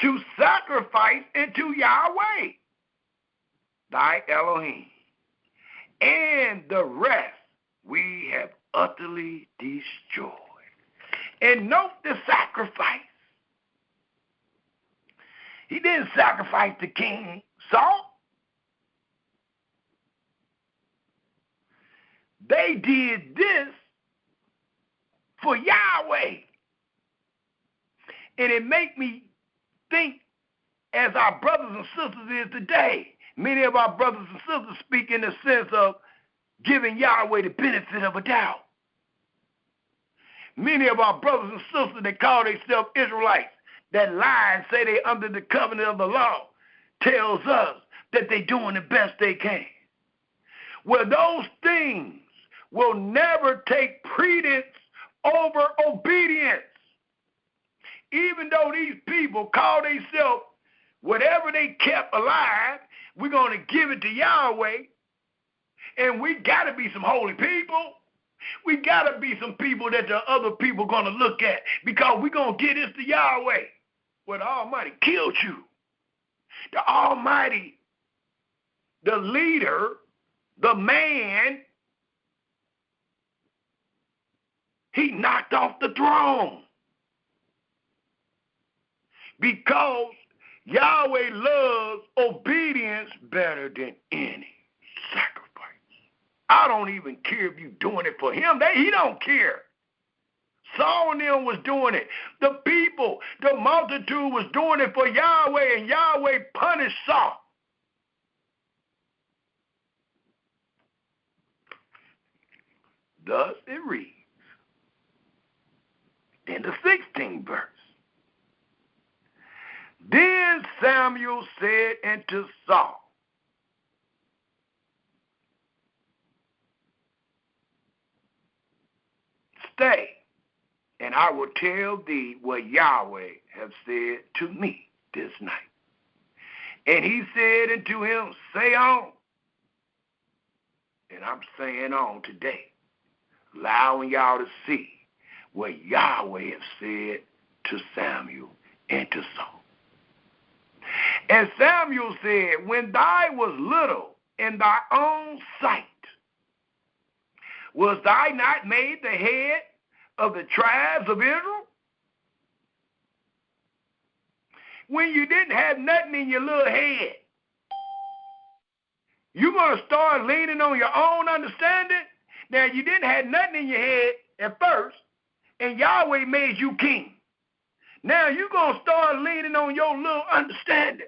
to sacrifice unto Yahweh, thy Elohim, and the rest we have utterly destroyed. And note the sacrifice. He didn't sacrifice to King Saul. They did this for Yahweh. And it make me think, as our brothers and sisters is today, many of our brothers and sisters speak in the sense of giving Yahweh the benefit of a doubt. Many of our brothers and sisters that call themselves Israelites, that lie and say they're under the covenant of the law, tells us that they're doing the best they can. Well, those things will never take precedence over obedience. Even though these people call themselves whatever they kept alive, we're going to give it to Yahweh. And we got to be some holy people. We got to be some people that the other people going to look at, because we're going to get this to Yahweh. Well, the Almighty killed you. The Almighty, the leader, the man, he knocked off the throne. Because Yahweh loves obedience better than any sacrifice. I don't even care if you're doing it for him. He don't care. Saul and them was doing it. The people, the multitude was doing it for Yahweh, and Yahweh punished Saul. Thus it reads in the 16th verse. Then Samuel said unto Saul, stay, and I will tell thee what Yahweh hath said to me this night. And he said unto him, say on. And I'm saying on today, allowing y'all to see what Yahweh hath said to Samuel and to Saul. And Samuel said, when thou was little in thy own sight, was thou not made the head of the tribes of Israel? when you didn't have nothing in your little head? You're going to start leaning on your own understanding? Now, you didn't have nothing in your head at first, and Yahweh made you king. Now, you're going to start leaning on your little understanding.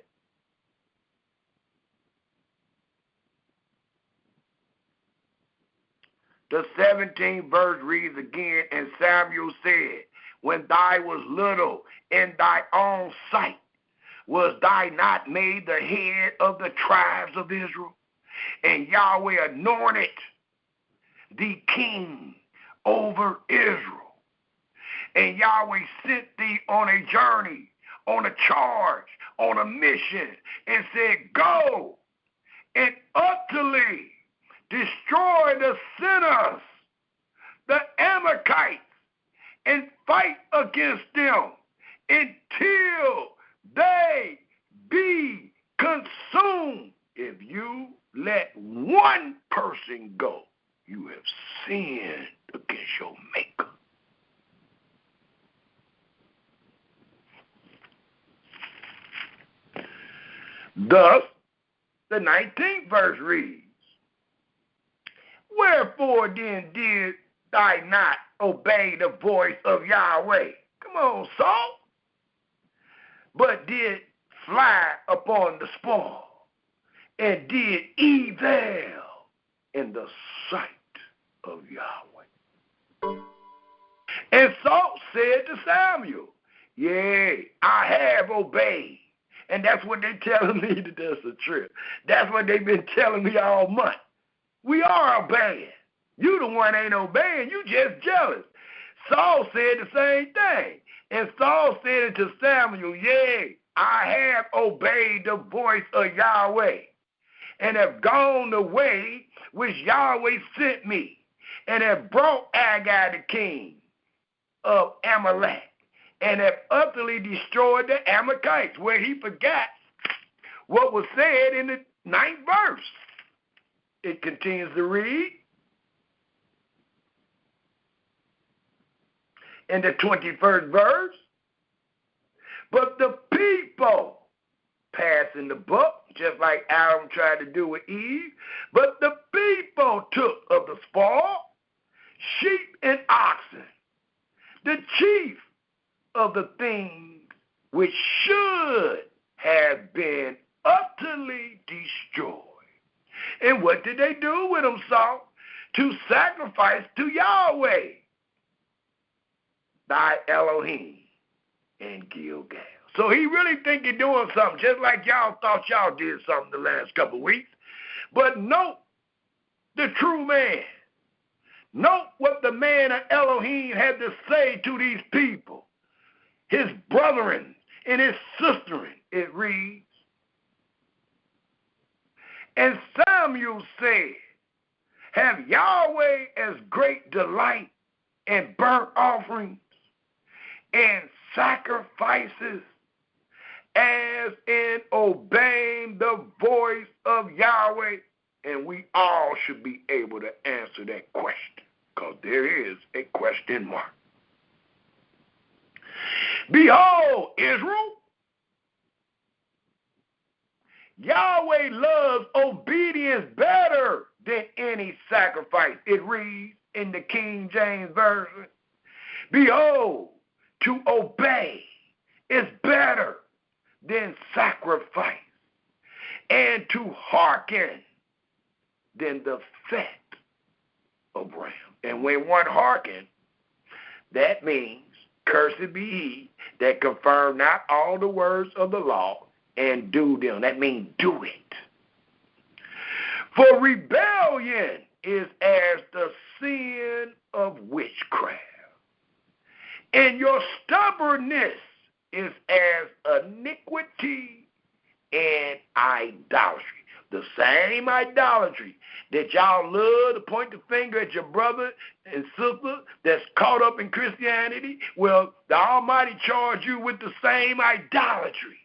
The 17th verse reads again, and Samuel said, when thou was little in thy own sight, was thy not made the head of the tribes of Israel? And Yahweh anointed thee king over Israel. And Yahweh sent thee on a journey, on a charge, on a mission, and said, go and utterly destroy the sinners, the Amalekites, and fight against them until they be consumed. If you let one person go, you have sinned against your maker. Thus, the 19th verse reads, wherefore then did thou not obey the voice of Yahweh? Come on, Saul. But did fly upon the spoil, and did evil in the sight of Yahweh. And Saul said to Samuel, yea, I have obeyed. And that's what they're telling me that that's a trip. That's what they've been telling me all month. We are obeying. You the one ain't obeying. You just jealous. Saul said the same thing. And Saul said to Samuel, yea, I have obeyed the voice of Yahweh, and have gone the way which Yahweh sent me, and have brought Agag the king of Amalek, and have utterly destroyed the Amalekites, where he forgot what was said in the 9th verse. It continues to read in the 21st verse, but the people passing the buck, just like Adam tried to do with Eve, but the people took of the spoil, sheep and oxen, the chief of the things which should have been utterly destroyed. And what did they do with them, Saul? To sacrifice to Yahweh, thy Elohim, in Gilgal. So he really think he's doing something, just like y'all thought y'all did something the last couple of weeks. But note the true man. Note what the man of Elohim had to say to these people, his brethren and his sisterin. It reads, and Samuel said, have Yahweh as great delight in burnt offerings and sacrifices as in obeying the voice of Yahweh? And we all should be able to answer that question, because there is a question mark. Behold, Israel, Yahweh loves obedience better than any sacrifice. It reads in the King James Version, behold, to obey is better than sacrifice, and to hearken than the fat of ram. And when one hearken, that means, cursed be he that confirm not all the words of the law and do them. That means do it. For rebellion is as the sin of witchcraft, and your stubbornness is as iniquity and idolatry. The same idolatry that y'all love to point the finger at your brother and sister that's caught up in Christianity. Well, the Almighty charged you with the same idolatry.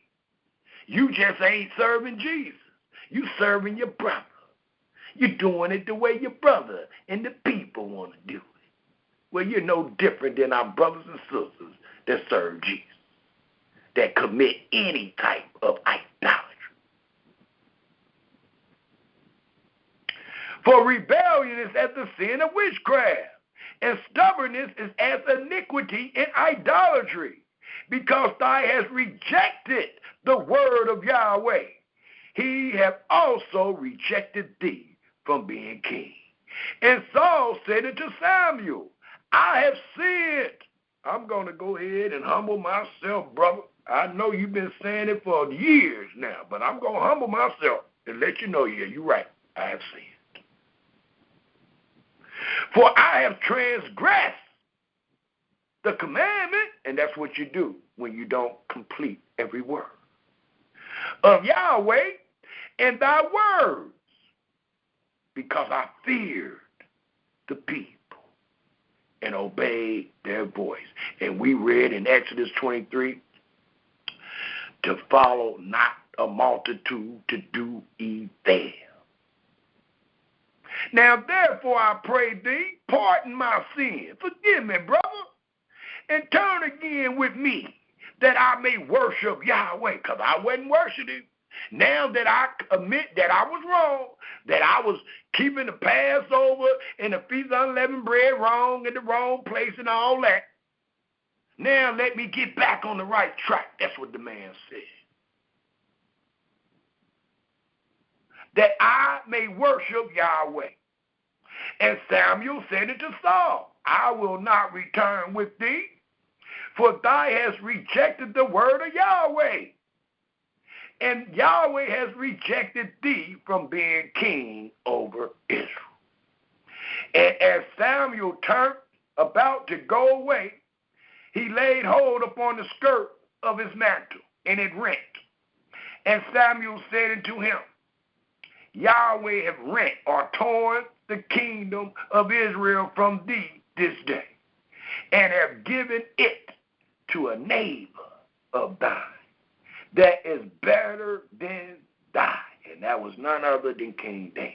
You just ain't serving Jesus. You serving your brother. You're doing it the way your brother and the people want to do it. Well, you're no different than our brothers and sisters that serve Jesus. that commit any type of idolatry. For rebellion is as the sin of witchcraft, and stubbornness is as iniquity and idolatry, because thou hast rejected the word of Yahweh. He hath also rejected thee from being king. And Saul said unto Samuel, I have sinned. I'm going to go ahead and humble myself, brother. I know you've been saying it for years now, but I'm going to humble myself and let you know, yeah, you're right. I have sinned. For I have transgressed the commandment, and that's what you do when you don't complete every word of Yahweh and thy words, because I feared the people and obeyed their voice. And we read in Exodus 23, to follow not a multitude to do evil. Now, therefore, I pray thee, pardon my sin. Forgive me, brother, and turn again with me, that I may worship Yahweh, because I wasn't worshiping him. Now that I admit that I was wrong, that I was keeping the Passover and the Feast of Unleavened Bread wrong in the wrong place and all that, now let me get back on the right track. That's what the man said. That I may worship Yahweh. And Samuel said unto Saul, I will not return with thee, for thou hast rejected the word of Yahweh. And Yahweh has rejected thee from being king over Israel. And as Samuel turned about to go away, he laid hold upon the skirt of his mantle, and it rent. And Samuel said unto him, Yahweh have rent or torn the kingdom of Israel from thee this day, and have given it to a neighbor of thine that is better than thine. And that was none other than King David.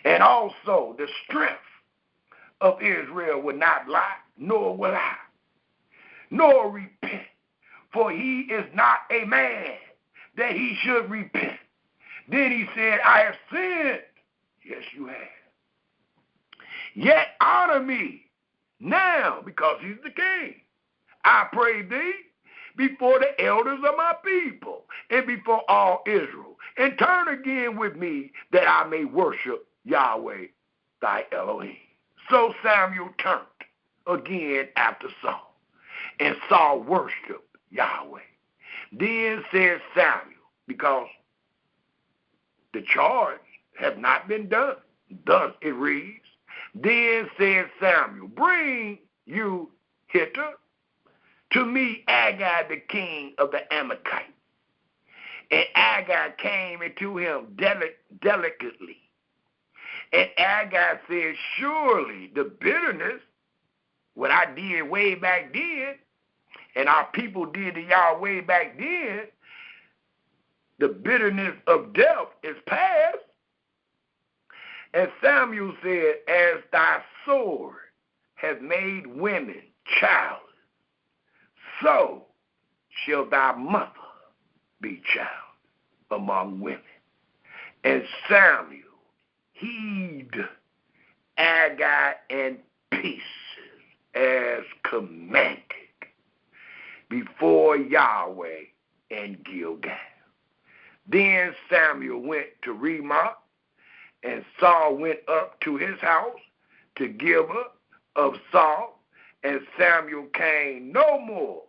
And also the strength of Israel will not lie, nor will I, nor repent. For he is not a man that he should repent. Then he said, I have sinned. Yes, you have. Yet honor me now, because he's the king. I pray thee before the elders of my people and before all Israel, and turn again with me that I may worship Yahweh thy Elohim. So Samuel turned again after Saul, and Saul worshiped Yahweh. Then said Samuel, because the charge have not been done, thus it reads, then said Samuel, bring you hither to me Agag the king of the Amalekites. And Agag came into him delicately. And Agag said, surely the bitterness, what I did way back then, and our people did to y'all way back then, the bitterness of death is past. And Samuel said, as thy sword has made women childless, so shall thy mother be child among women. And Samuel heaved Agag in pieces as commanded before Yahweh in Gilgal. Then Samuel went to Ramah, and Saul went up to his house to Gibeah of Saul, and Samuel came no more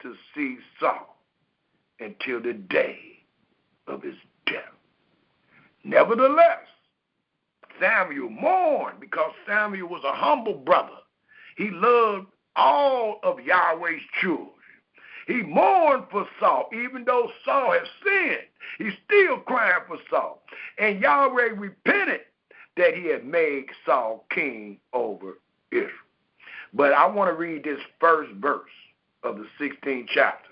to see Saul until the day of his death. Nevertheless, Samuel mourned, because Samuel was a humble brother. He loved all of Yahweh's children. He mourned for Saul. Even though Saul had sinned, he still cried for Saul. And Yahweh repented that he had made Saul king over Israel. But I want to read this first verse of the 16th chapter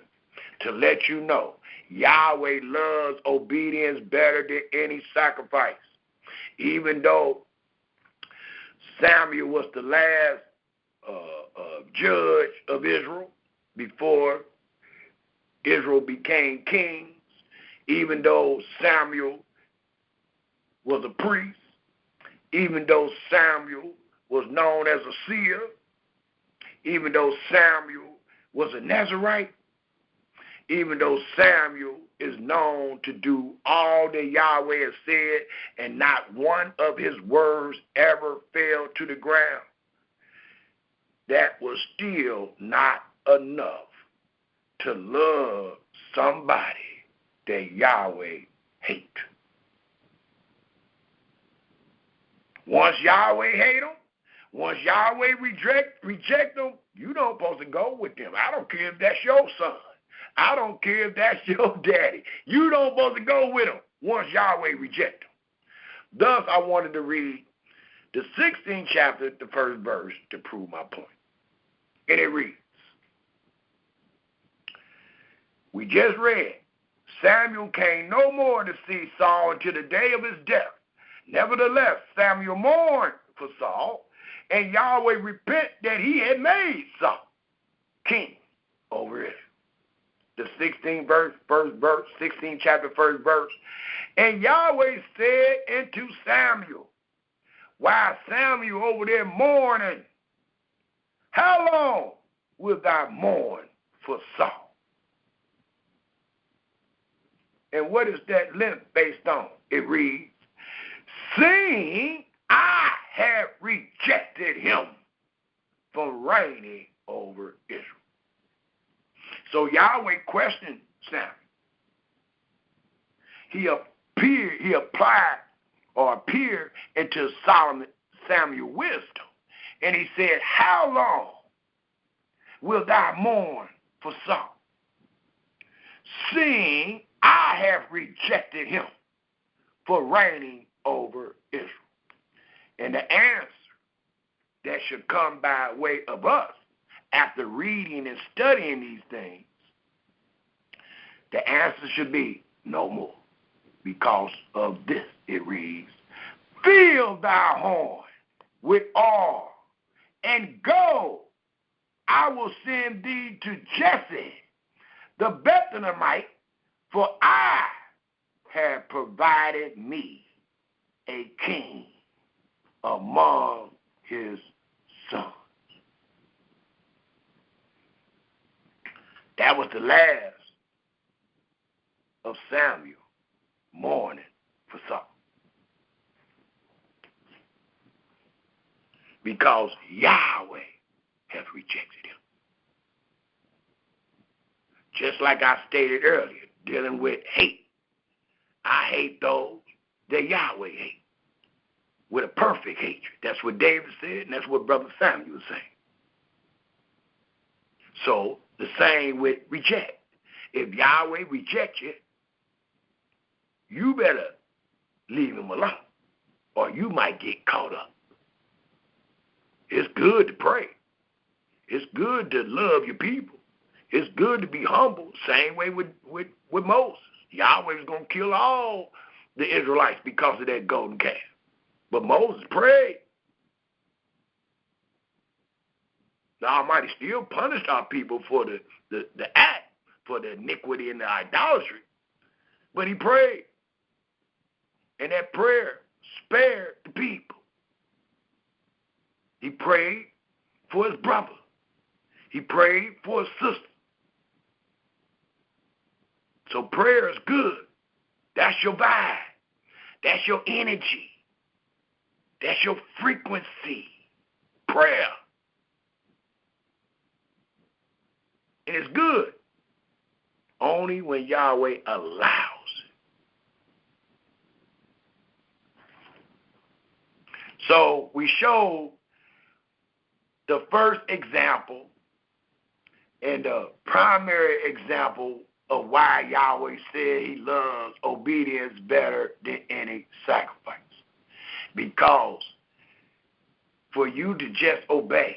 to let you know Yahweh loves obedience better than any sacrifice. Even though Samuel was the last judge of Israel before Israel became kings, even though Samuel was a priest, even though Samuel was known as a seer, even though Samuel was a Nazarite, even though Samuel is known to do all that Yahweh has said, and not one of his words ever fell to the ground, that was still not enough to love somebody that Yahweh hates. Once Yahweh hate them, once Yahweh reject them, you don't supposed to go with them. I don't care if that's your son. I don't care if that's your daddy. You don't supposed to go with them once Yahweh reject them. Thus, I wanted to read the 16th chapter, the first verse, to prove my point. And it reads, we just read, Samuel came no more to see Saul until the day of his death. Nevertheless, Samuel mourned for Saul, and Yahweh repent that he had made Saul king over Israel. The 16th verse, first verse, 16th chapter, first verse. And Yahweh said unto Samuel, while Samuel over there mourning, how long wilt thou mourn for Saul? And what is that length based on? It reads, seeing I have rejected him from reigning over Israel. So Yahweh questioned Samuel. He appeared into Samuel's wisdom. And he said, how long will thou mourn for Saul? Seeing I have rejected him for reigning over Israel. And the answer that should come by way of us, after reading and studying these things, the answer should be no more. Because of this, it reads, fill thy horn with oil, and go, I will send thee to Jesse, the Bethlehemite, for I have provided me a king among his sons. That was the last of Samuel mourning for Saul. Because Yahweh has rejected him. Just like I stated earlier, dealing with hate. I hate those that Yahweh hates with a perfect hatred. That's what David said, and that's what Brother Samuel was saying. So, the same with reject. If Yahweh rejects you, you better leave him alone, or you might get caught up. It's good to pray. It's good to love your people. It's good to be humble. Same way with Moses. Yahweh was going to kill all the Israelites because of that golden calf. But Moses prayed. The Almighty still punished our people for the act, for the iniquity and the idolatry. But he prayed. And that prayer spared the people. He prayed for his brother. He prayed for his sister. So prayer is good. That's your vibe. That's your energy. That's your frequency. Prayer. And it's good. Only when Yahweh allows it. So we showed the first example and the primary example of why Yahweh said he loves obedience better than any sacrifice. Because for you to just obey,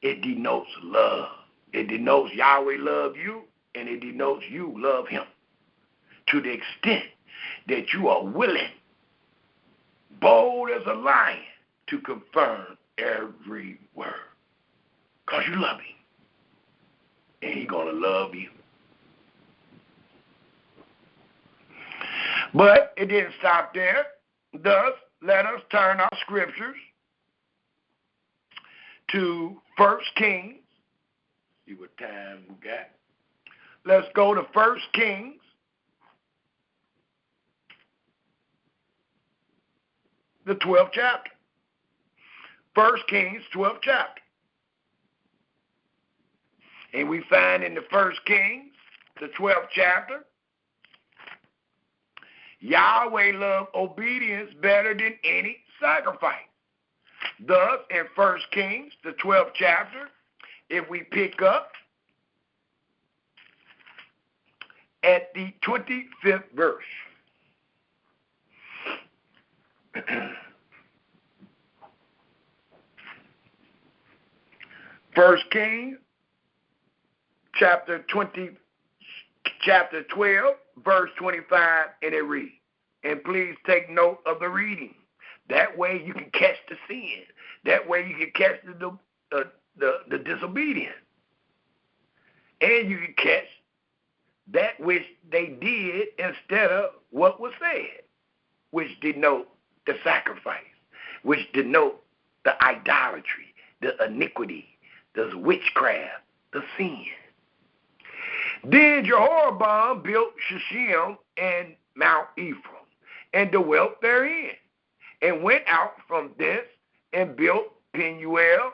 it denotes love. It denotes Yahweh love you, and it denotes you love him. To the extent that you are willing, bold as a lion, to confirm every word. Because you love him. And he's going to love you. But it didn't stop there. Thus, let us turn our scriptures to 1 Kings. See what time we got. Let's go to 1 Kings, the 12th chapter. 1 Kings, 12th chapter. And we find in the 1 Kings, the 12th chapter, Yahweh loved obedience better than any sacrifice. Thus, in 1 Kings, the 12th chapter, if we pick up at the 25th verse. 1 Kings, chapter 12, verse 25, and it reads, and please take note of the reading. That way you can catch the sin. That way you can catch the disobedience. And you can catch that which they did instead of what was said, which denote the sacrifice, which denote the idolatry, the iniquity, the witchcraft, the sin. Then Jehoram built Shechem and Mount Ephraim, and dwelt therein, and went out from thence and built Penuel.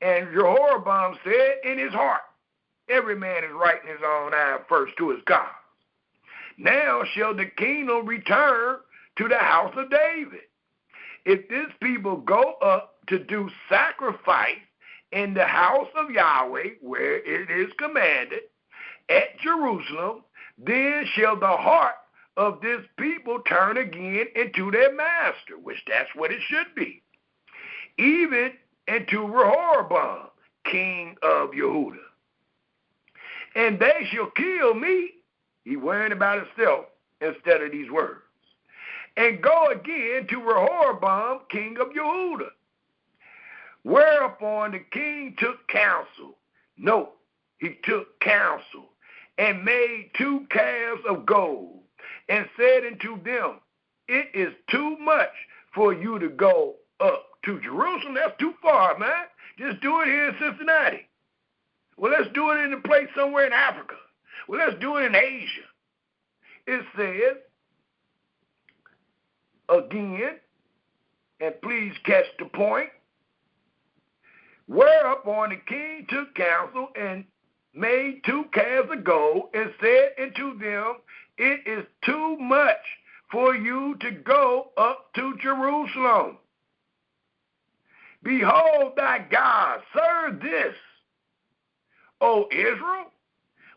And Jehoram said in his heart, every man is right in his own eye first to his God. Now shall the kingdom return to the house of David. If this people go up to do sacrifice in the house of Yahweh, where it is commanded, at Jerusalem, then shall the heart of this people turn again into their master, which that's what it should be, even into Rehoboam, king of Yehudah. And they shall kill me, he worrying about himself instead of these words, and go again to Rehoboam, king of Yehudah. Whereupon the king took counsel. Note, he took counsel and made 2 calves of gold and said unto them, it is too much for you to go up to Jerusalem. That's too far, man. Just do it here in Cincinnati. Well, let's do it in a place somewhere in Africa. Well, let's do it in Asia. It says, again, and please catch the point, whereupon the king took counsel and made 2 calves of gold and said unto them, it is too much for you to go up to Jerusalem. Behold thy God, serve this, O Israel,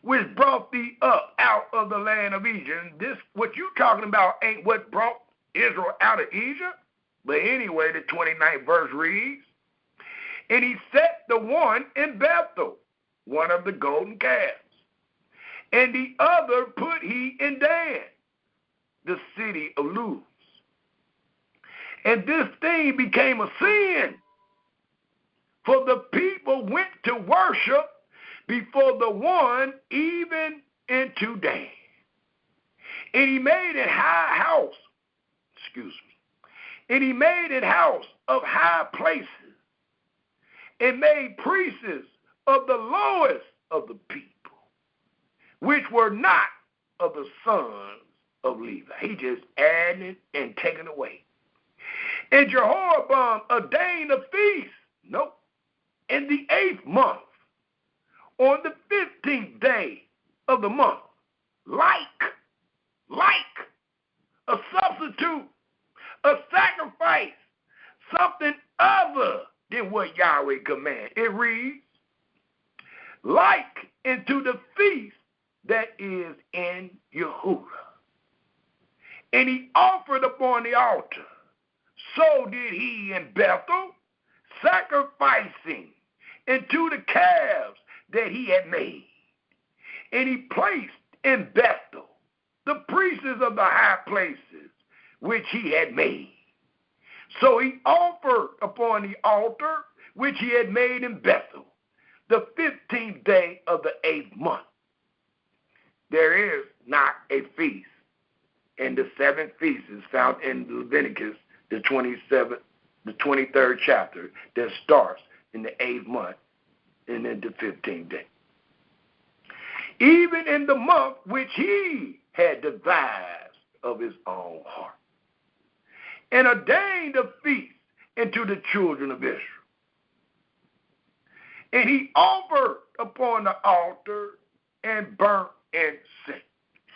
which brought thee up out of the land of Egypt. And this, what you talking about, ain't what brought Israel out of Egypt. But anyway, the 29th verse reads, and he set the one in Bethel, one of the golden calves, and the other put he in Dan, the city of Luz. And this thing became a sin, for the people went to worship before the one, even into Dan. And he made it and he made it house of high places, and made priests of the lowest of the people, which were not of the sons of Levi. He just added and taken away. And Jehoram ordained a feast, in the 8th month, on the 15th day of the month, like a substitute, a sacrifice, something other than what Yahweh commanded. It reads, like into the feast that is in Yehudah. And he offered upon the altar. So did he in Bethel, sacrificing into the calves that he had made. And he placed in Bethel the priests of the high places which he had made. So he offered upon the altar which he had made in Bethel, the 15th day of the 8th month. There is not a feast And the 7th feast is found in Leviticus, the 23rd chapter, that starts in the 8th month and in the 15th day. Even in the month which he had devised of his own heart, and ordained a feast unto the children of Israel. And he offered upon the altar and burnt incense.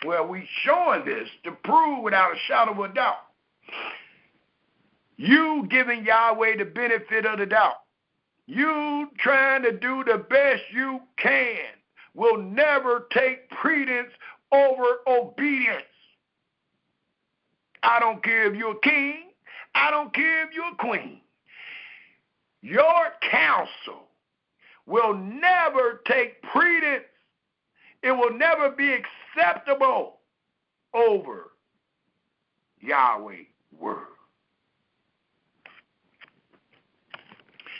Well, we showing this to prove without a shadow of a doubt. You giving Yahweh the benefit of the doubt. You trying to do the best you can will never take precedence over obedience. I don't care if you're a king. I don't care if you're a queen. Your counsel will never take precedence. It will never be acceptable over Yahweh's word.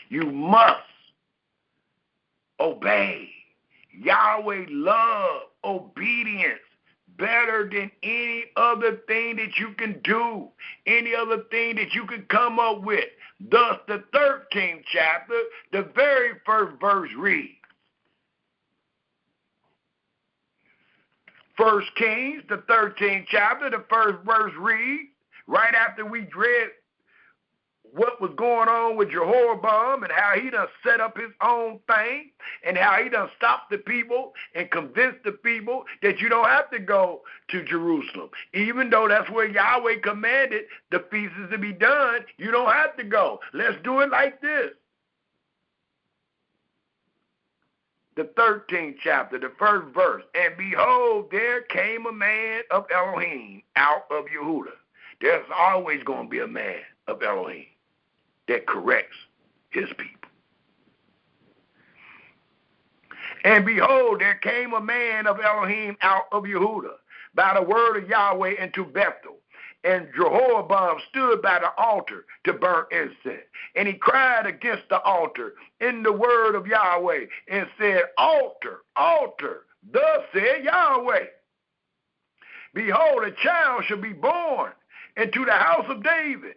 You must obey. Yahweh loves obedience better than any other thing that you can do, any other thing that you can come up with. Thus, the 13th chapter, the very first verse reads, 1 Kings, the 13th chapter, the first verse reads, right after we read what was going on with Jehoram and how he done set up his own thing and how he done stopped the people and convinced the people that you don't have to go to Jerusalem. Even though that's where Yahweh commanded the feasts to be done, you don't have to go. Let's do it like this. The 13th chapter, the first verse, and behold, there came a man of Elohim out of Yehudah. There's always going to be a man of Elohim that corrects his people. And behold, there came a man of Elohim out of Yehudah by the word of Yahweh into Bethel. And Jehoram stood by the altar to burn incense. And he cried against the altar in the word of Yahweh and said, Altar, altar, thus said Yahweh. Behold, a child shall be born into the house of David.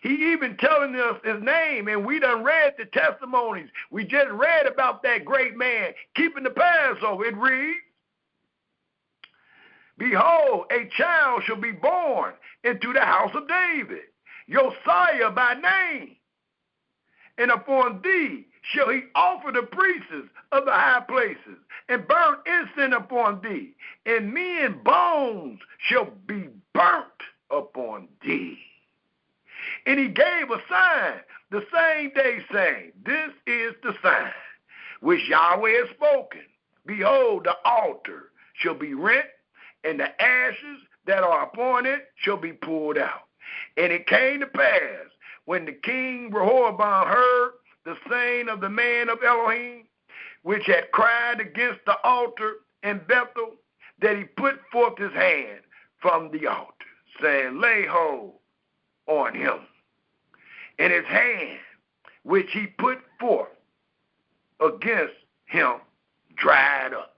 He even telling us his name, and we done read the testimonies. We just read about that great man keeping the Passover. It reads, Behold, a child shall be born into the house of David, Josiah by name. And upon thee shall he offer the priests of the high places, and burn incense upon thee, and men's bones shall be burnt upon thee. And he gave a sign the same day, saying, This is the sign which Yahweh has spoken. Behold, the altar shall be rent, and the ashes that are upon it shall be pulled out. And it came to pass, when the king Rehoboam heard the saying of the man of Elohim, which had cried against the altar in Bethel, that he put forth his hand from the altar, saying, Lay hold on him. And his hand, which he put forth against him, dried up.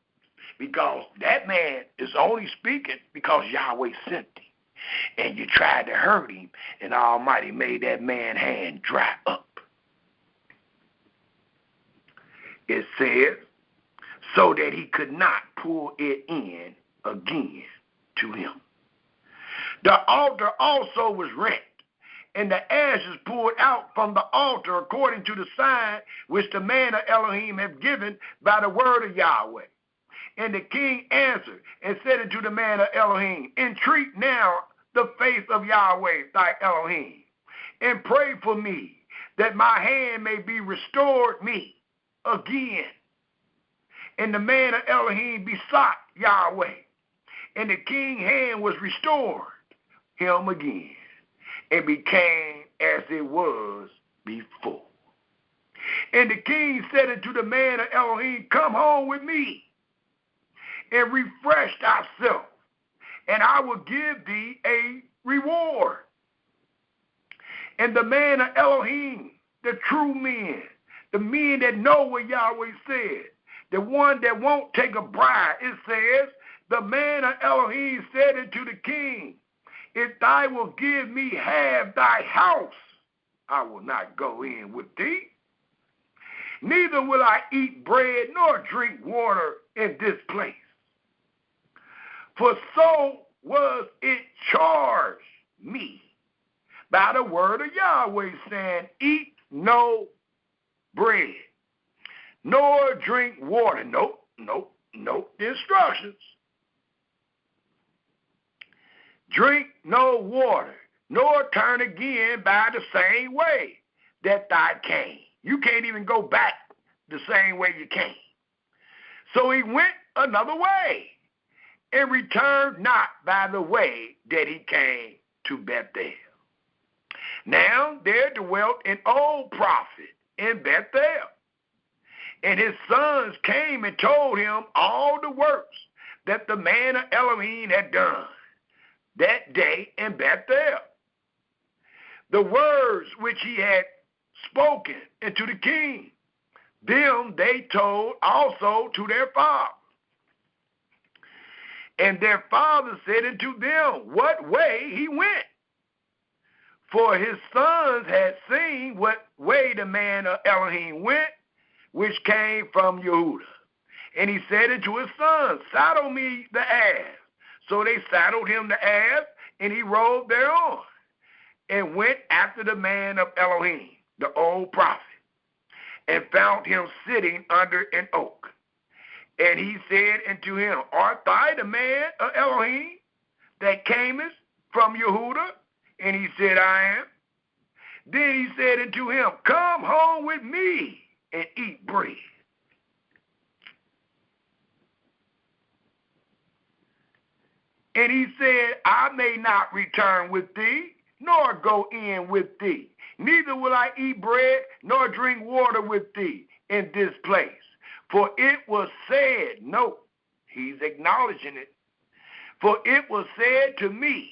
Because that man is only speaking because Yahweh sent him. And you tried to hurt him, and Almighty made that man's hand dry up. It says, so that he could not pull it in again to him. The altar also was rent, and the ashes poured out from the altar according to the sign which the man of Elohim had given by the word of Yahweh. And the king answered and said unto the man of Elohim, Entreat now the face of Yahweh thy Elohim, and pray for me, that my hand may be restored me again. And the man of Elohim besought Yahweh, and the king's hand was restored him again, and became as it was before. And the king said unto the man of Elohim, Come home with me, and refresh thyself, and I will give thee a reward. And the man of Elohim, the true men, the men that know what Yahweh said, the one that won't take a bribe, it says, the man of Elohim said unto the king, if thou wilt give me half thy house, I will not go in with thee. Neither will I eat bread nor drink water in this place. For so was it charged me by the word of Yahweh, saying, eat no bread, nor drink water. Nope. The instructions. Drink no water, nor turn again by the same way that thou came. You can't even go back the same way you came. So he went another way, and returned not by the way that he came to Bethel. Now there dwelt an old prophet in Bethel, and his sons came and told him all the works that the man of Elohim had done that day in Bethel, the words which he had spoken unto the king. Them they told also to their father. And their father said unto them what way he went. For his sons had seen what way the man of Elohim went, which came from Yehudah. And he said unto his sons, saddle me the ass. So they saddled him the ass, and he rode thereon, and went after the man of Elohim, the old prophet, and found him sitting under an oak. And he said unto him, art thou the man of Elohim that camest from Yehudah? And he said, I am. Then he said unto him, come home with me and eat bread. And he said, I may not return with thee, nor go in with thee. Neither will I eat bread, nor drink water with thee in this place. For it was said, no, he's acknowledging it. For it was said to me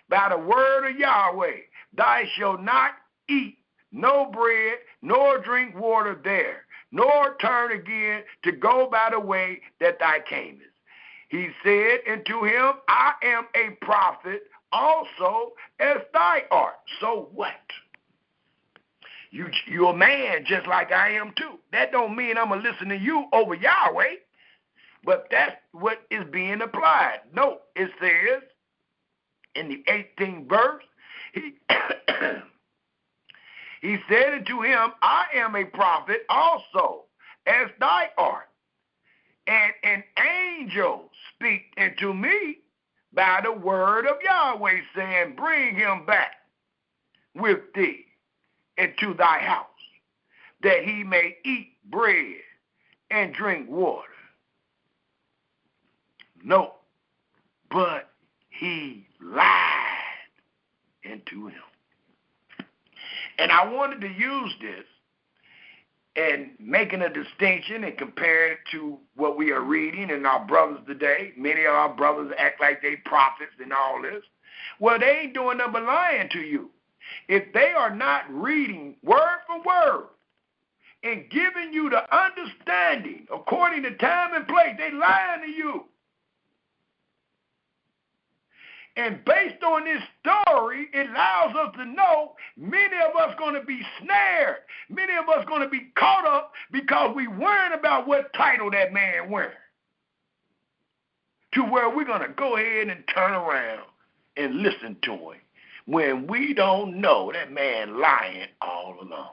by the word of Yahweh, thou shalt not eat no bread, nor drink water there, nor turn again to go by the way that thou camest. He said unto him, I am a prophet also as thou art. So what? You're a man just like I am too. That don't mean I'm going to listen to you over Yahweh, but that's what is being applied. No, it says in the 18th verse, he said unto him, I am a prophet also as thou art. And an angel speak unto me by the word of Yahweh, saying, bring him back with thee into thy house, that he may eat bread and drink water. No, but he lied unto him. And I wanted to use this and making a distinction and compare it to what we are reading in our brothers today. Many of our brothers act like they prophets and all this. Well, they ain't doing nothing but lying to you. If they are not reading word for word and giving you the understanding according to time and place, they lying to you. And based on this story, it allows us to know many of us going to be snared. Many of us going to be caught up because we worrying about what title that man wearing. To where we're going to go ahead and turn around and listen to him when we don't know that man lying all along.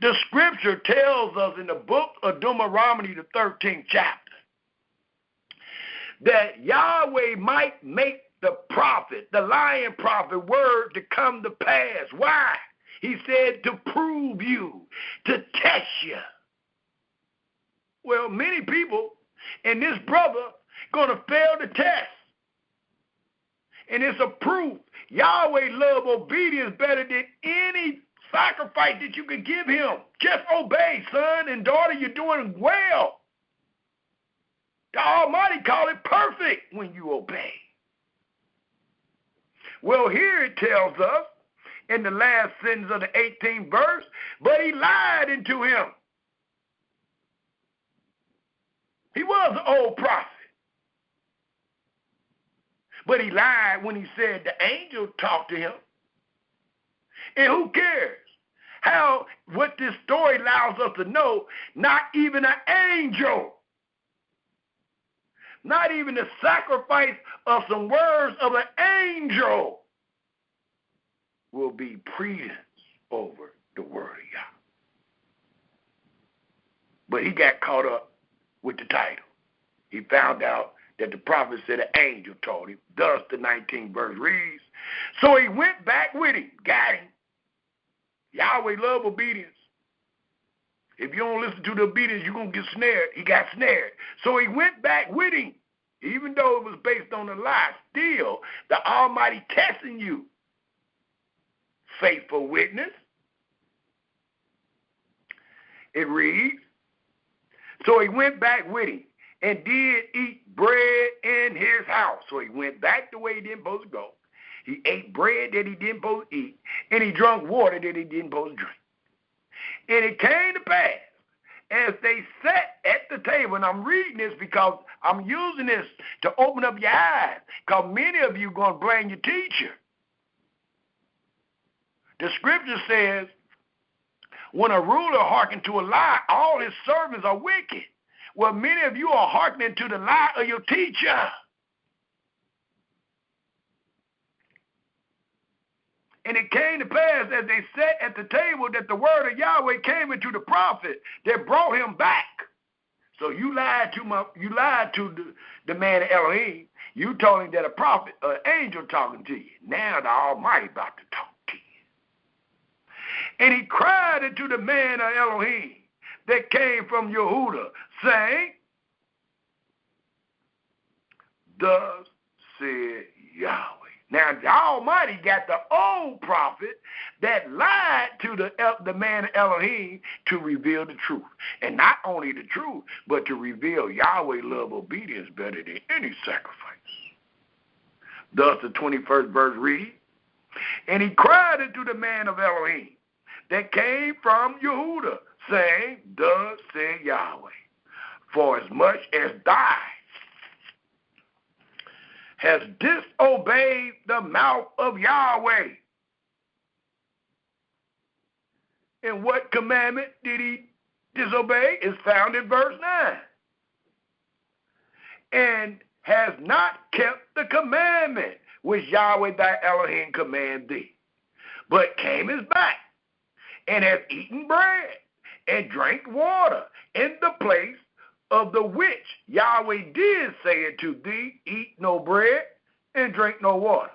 The scripture tells us in the book of Deuteronomy, the 13th chapter, that Yahweh might make the prophet, the lying prophet, word to come to pass. Why? He said to prove you, to test you. Well, many people and this brother going to fail the test. And it's a proof. Yahweh love obedience better than any sacrifice that you could give him. Just obey, son and daughter, you're doing well. The Almighty call it perfect when you obey. Well, here it tells us in the last sentence of the 18th verse, but he lied unto him. He was an old prophet. But he lied when he said the angel talked to him. And who cares? What this story allows us to know, not even an angel, not even the sacrifice of some words of an angel will be precedence over the word of Yah. But he got caught up with the title. He found out that the prophet said an angel told him. Thus the 19th verse reads, so he went back with him, got him. Yahweh love obedience. If you don't listen to the obedience, you're going to get snared. He got snared. So he went back with him. Even though it was based on a lie, still, the Almighty testing you. Faithful witness. It reads, so he went back with him and did eat bread in his house. So he went back the way he didn't supposed to go. He ate bread that he didn't supposed to eat, and he drank water that he didn't supposed to drink. And it came to pass, as they sat at the table, and I'm reading this because I'm using this to open up your eyes, because many of you are going to blame your teacher. The scripture says, when a ruler hearkens to a lie, all his servants are wicked. Well, many of you are hearkening to the lie of your teacher. And it came to pass as they sat at the table that the word of Yahweh came into the prophet that brought him back. So you lied to the man of Elohim. You told him that a prophet, an angel talking to you. Now the Almighty about to talk to you. And he cried unto the man of Elohim that came from Yehuda, saying, thus said Yahweh. Now, the Almighty got the old prophet that lied to the man of Elohim to reveal the truth. And not only the truth, but to reveal Yahweh love obedience better than any sacrifice. Thus, the 21st verse reads, and he cried unto the man of Elohim that came from Yehuda, saying, thus said Yahweh, for as much as thou has disobeyed the mouth of Yahweh. And what commandment did he disobey? Is found in verse 9. And has not kept the commandment which Yahweh thy Elohim command thee, but camest back, and has eaten bread, and drank water in the place of the which Yahweh did say unto thee, eat no bread and drink no water.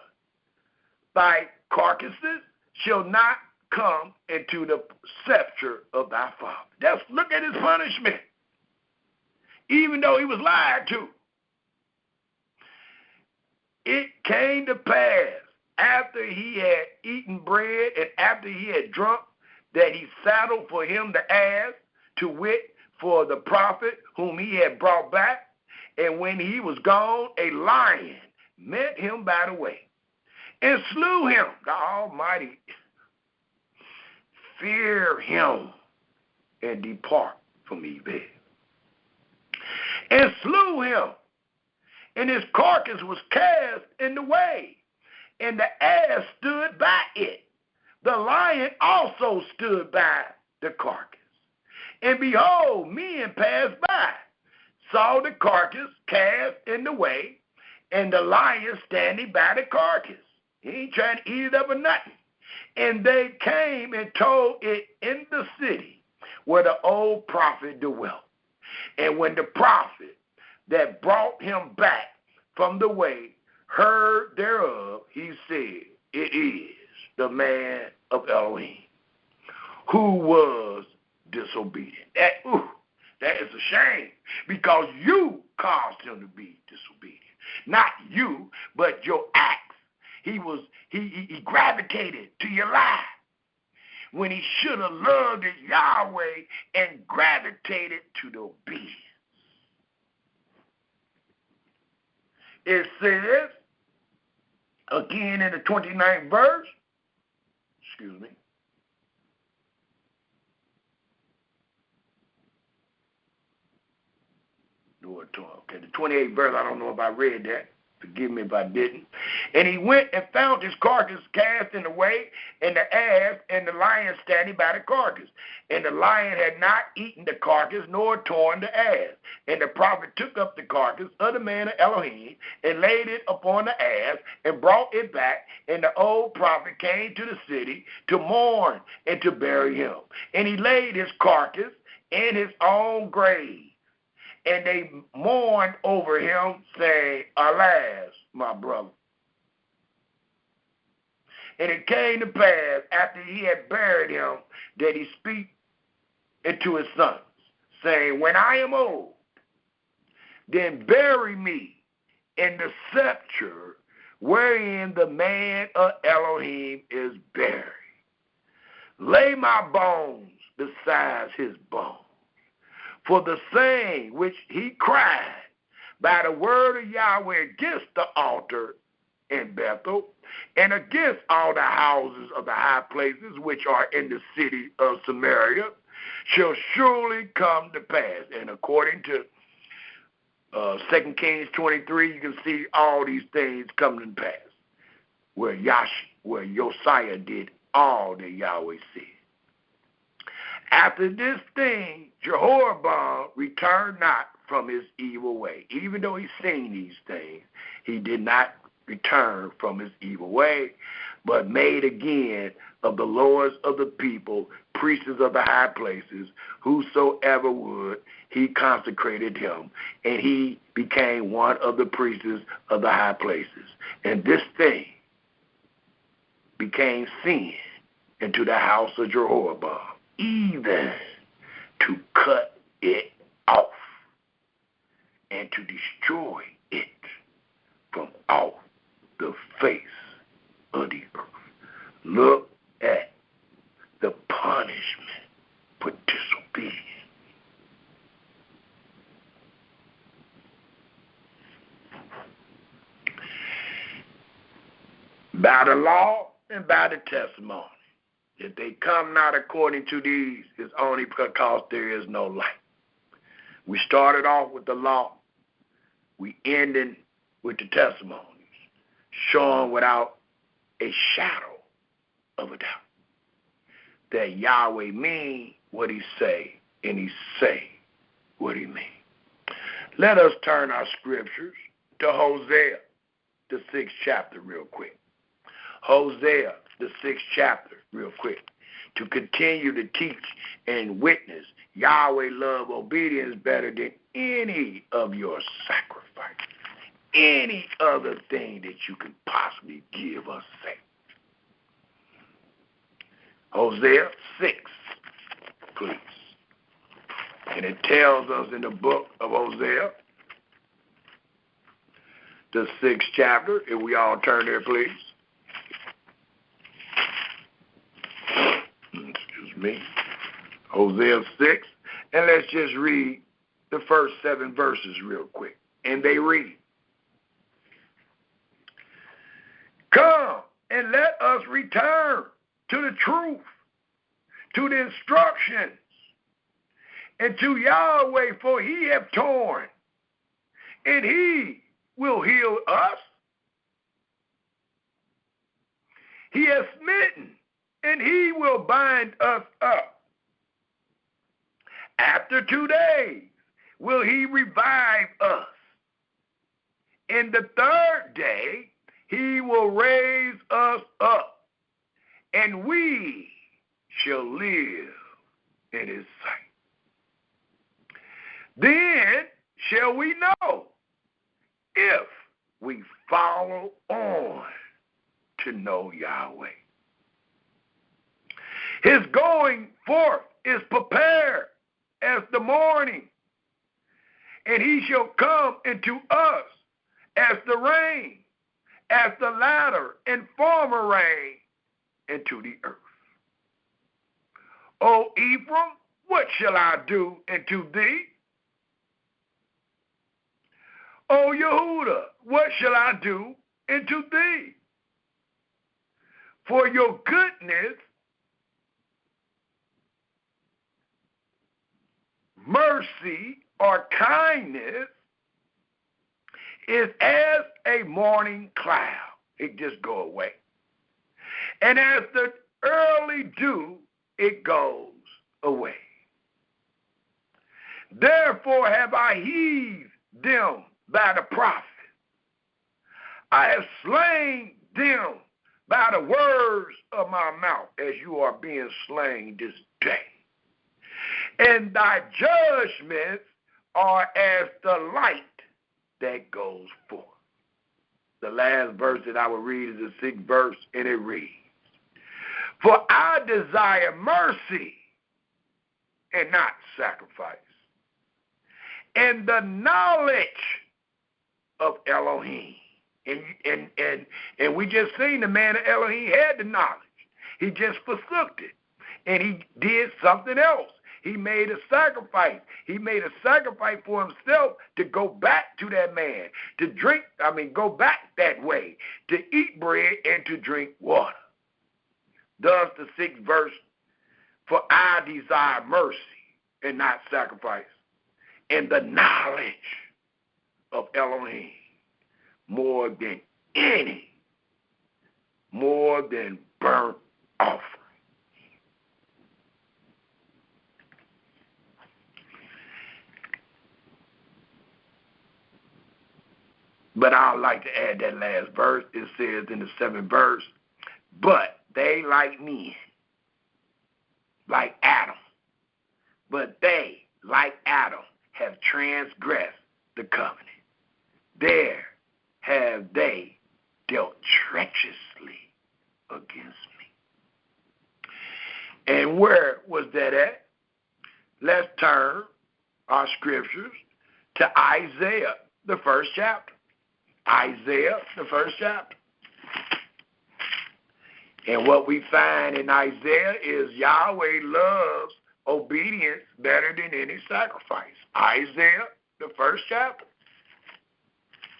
Thy carcasses shall not come into the sepulchre of thy father. Look at his punishment. Even though he was lied to. It came to pass after he had eaten bread and after he had drunk that he saddled for him the ass, to wit, for the prophet whom he had brought back. And when he was gone, a lion met him by the way and slew him. The Almighty fear him and depart from evil. And slew him, and his carcass was cast in the way, and the ass stood by it. The lion also stood by the carcass. And behold, men passed by, saw the carcass cast in the way, and the lion standing by the carcass. He ain't trying to eat it up or nothing. And they came and told it in the city where the old prophet dwelt. And when the prophet that brought him back from the way heard thereof, he said, it is the man of Elohim who was disobedient. That is a shame, because you caused him to be disobedient. Not you, but your acts. He gravitated to your lie when he should have loved Yahweh and gravitated to the obedience. It says, again in the 29th verse, excuse me, okay, the 28th verse, I don't know if I read that. Forgive me if I didn't. And he went and found his carcass cast in the way, and the ass and the lion standing by the carcass. And the lion had not eaten the carcass, nor torn the ass. And the prophet took up the carcass of the man of Elohim, and laid it upon the ass, and brought it back. And the old prophet came to the city to mourn and to bury him. And he laid his carcass in his own grave. And they mourned over him, saying, Alas, my brother. And it came to pass, after he had buried him, that he spake unto his sons, saying, When I am old, then bury me in the sepulchre wherein the man of Elohim is buried. Lay my bones beside his bones. For the same which he cried by the word of Yahweh against the altar in Bethel, and against all the houses of the high places which are in the city of Samaria, shall surely come to pass. And according to 2 Kings 23, you can see all these things coming to pass, where Josiah did all that Yahweh said. After this thing, Jehoram returned not from his evil way. Even though he seen these things, he did not return from his evil way, but made again of the lords of the people priests of the high places. Whosoever would, he consecrated him, and he became one of the priests of the high places. And this thing became sin into the house of Jehoram, even to cut it off and to destroy it from off the face of the earth. Look at the punishment for disobedience. By the law and by the testimony. If they come not according to these, it's only because there is no light. We started off with the law. We ended with the testimonies, showing without a shadow of a doubt that Yahweh mean what he say, and he say what he mean. Let us turn our scriptures to Hosea, the 6th chapter, real quick. Hosea, the 6th chapter, real quick, to continue to teach and witness Yahweh love obedience better than any of your sacrifice, any other thing that you can possibly give or say. Hosea 6, please. And it tells us in the book of Hosea, the 6th chapter, if we all turn there, please. Excuse me. Hosea 6. And let's just read the first 7 verses real quick. And they read, Come and let us return to the truth, to the instructions, and to Yahweh, for he hath torn, and he will heal us. He has smitten, and he will bind us up. After 2 days will he revive us. In the 3rd day he will raise us up, and we shall live in his sight. Then shall we know if we follow on to know Yahweh. His going forth is prepared as the morning, and he shall come into us as the rain, as the latter and former rain into the earth. O Ephraim, what shall I do unto thee? O Yehuda, what shall I do unto thee? For your goodness, mercy, or kindness is as a morning cloud. It just go away. And as the early dew, it goes away. Therefore have I heaved them by the prophet. I have slain them by the words of my mouth, as you are being slain this day. And thy judgments are as the light that goes forth. The last verse that I will read is the 6th verse, and it reads, For I desire mercy and not sacrifice, and the knowledge of Elohim. And we just seen the man of Elohim had the knowledge. He just forsook it. And he did something else. He made a sacrifice. He made a sacrifice for himself to go back to that man, to go back that way, to eat bread and to drink water. Thus the 6th verse, for I desire mercy and not sacrifice, and the knowledge of Elohim more than burnt offering. But I'd like to add that last verse. It says in the 7th verse, but they like men, like Adam. But they, like Adam, have transgressed the covenant. There have they dealt treacherously against me. And where was that at? Let's turn our scriptures to Isaiah, the 1st chapter. Isaiah, the 1st chapter. And what we find in Isaiah is Yahweh loves obedience better than any sacrifice. Isaiah, the 1st chapter.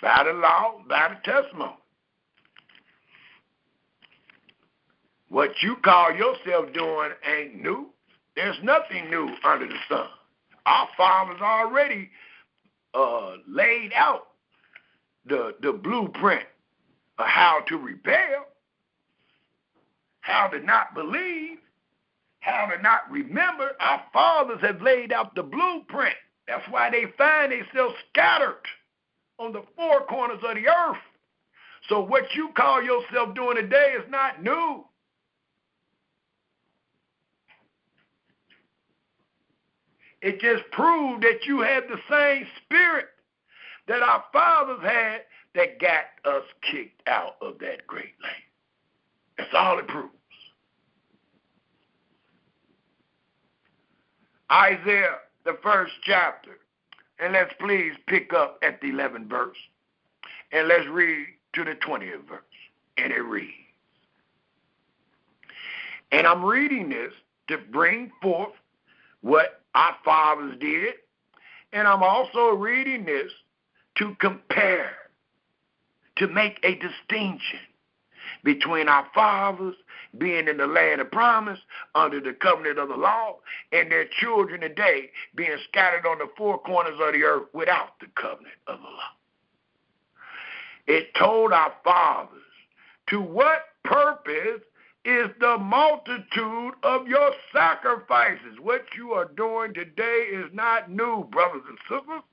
By the law, by the testimony. What you call yourself doing ain't new. There's nothing new under the sun. Our fathers already laid out the blueprint of how to rebel, how to not believe, how to not remember. Our fathers have laid out the blueprint. That's why they find themselves scattered on the 4 corners of the earth. So what you call yourself doing today is not new. It just proved that you had the same spirit that our fathers had that got us kicked out of that great land. That's all it proves. Isaiah, the 1st chapter. And let's please pick up at the 11th verse. And let's read to the 20th verse. And it reads. And I'm reading this to bring forth what our fathers did. And I'm also reading this to compare, to make a distinction between our fathers being in the land of promise under the covenant of the law and their children today being scattered on the 4 corners of the earth without the covenant of the law. It told our fathers, to what purpose is the multitude of your sacrifices? What you are doing today is not new, brothers and sisters.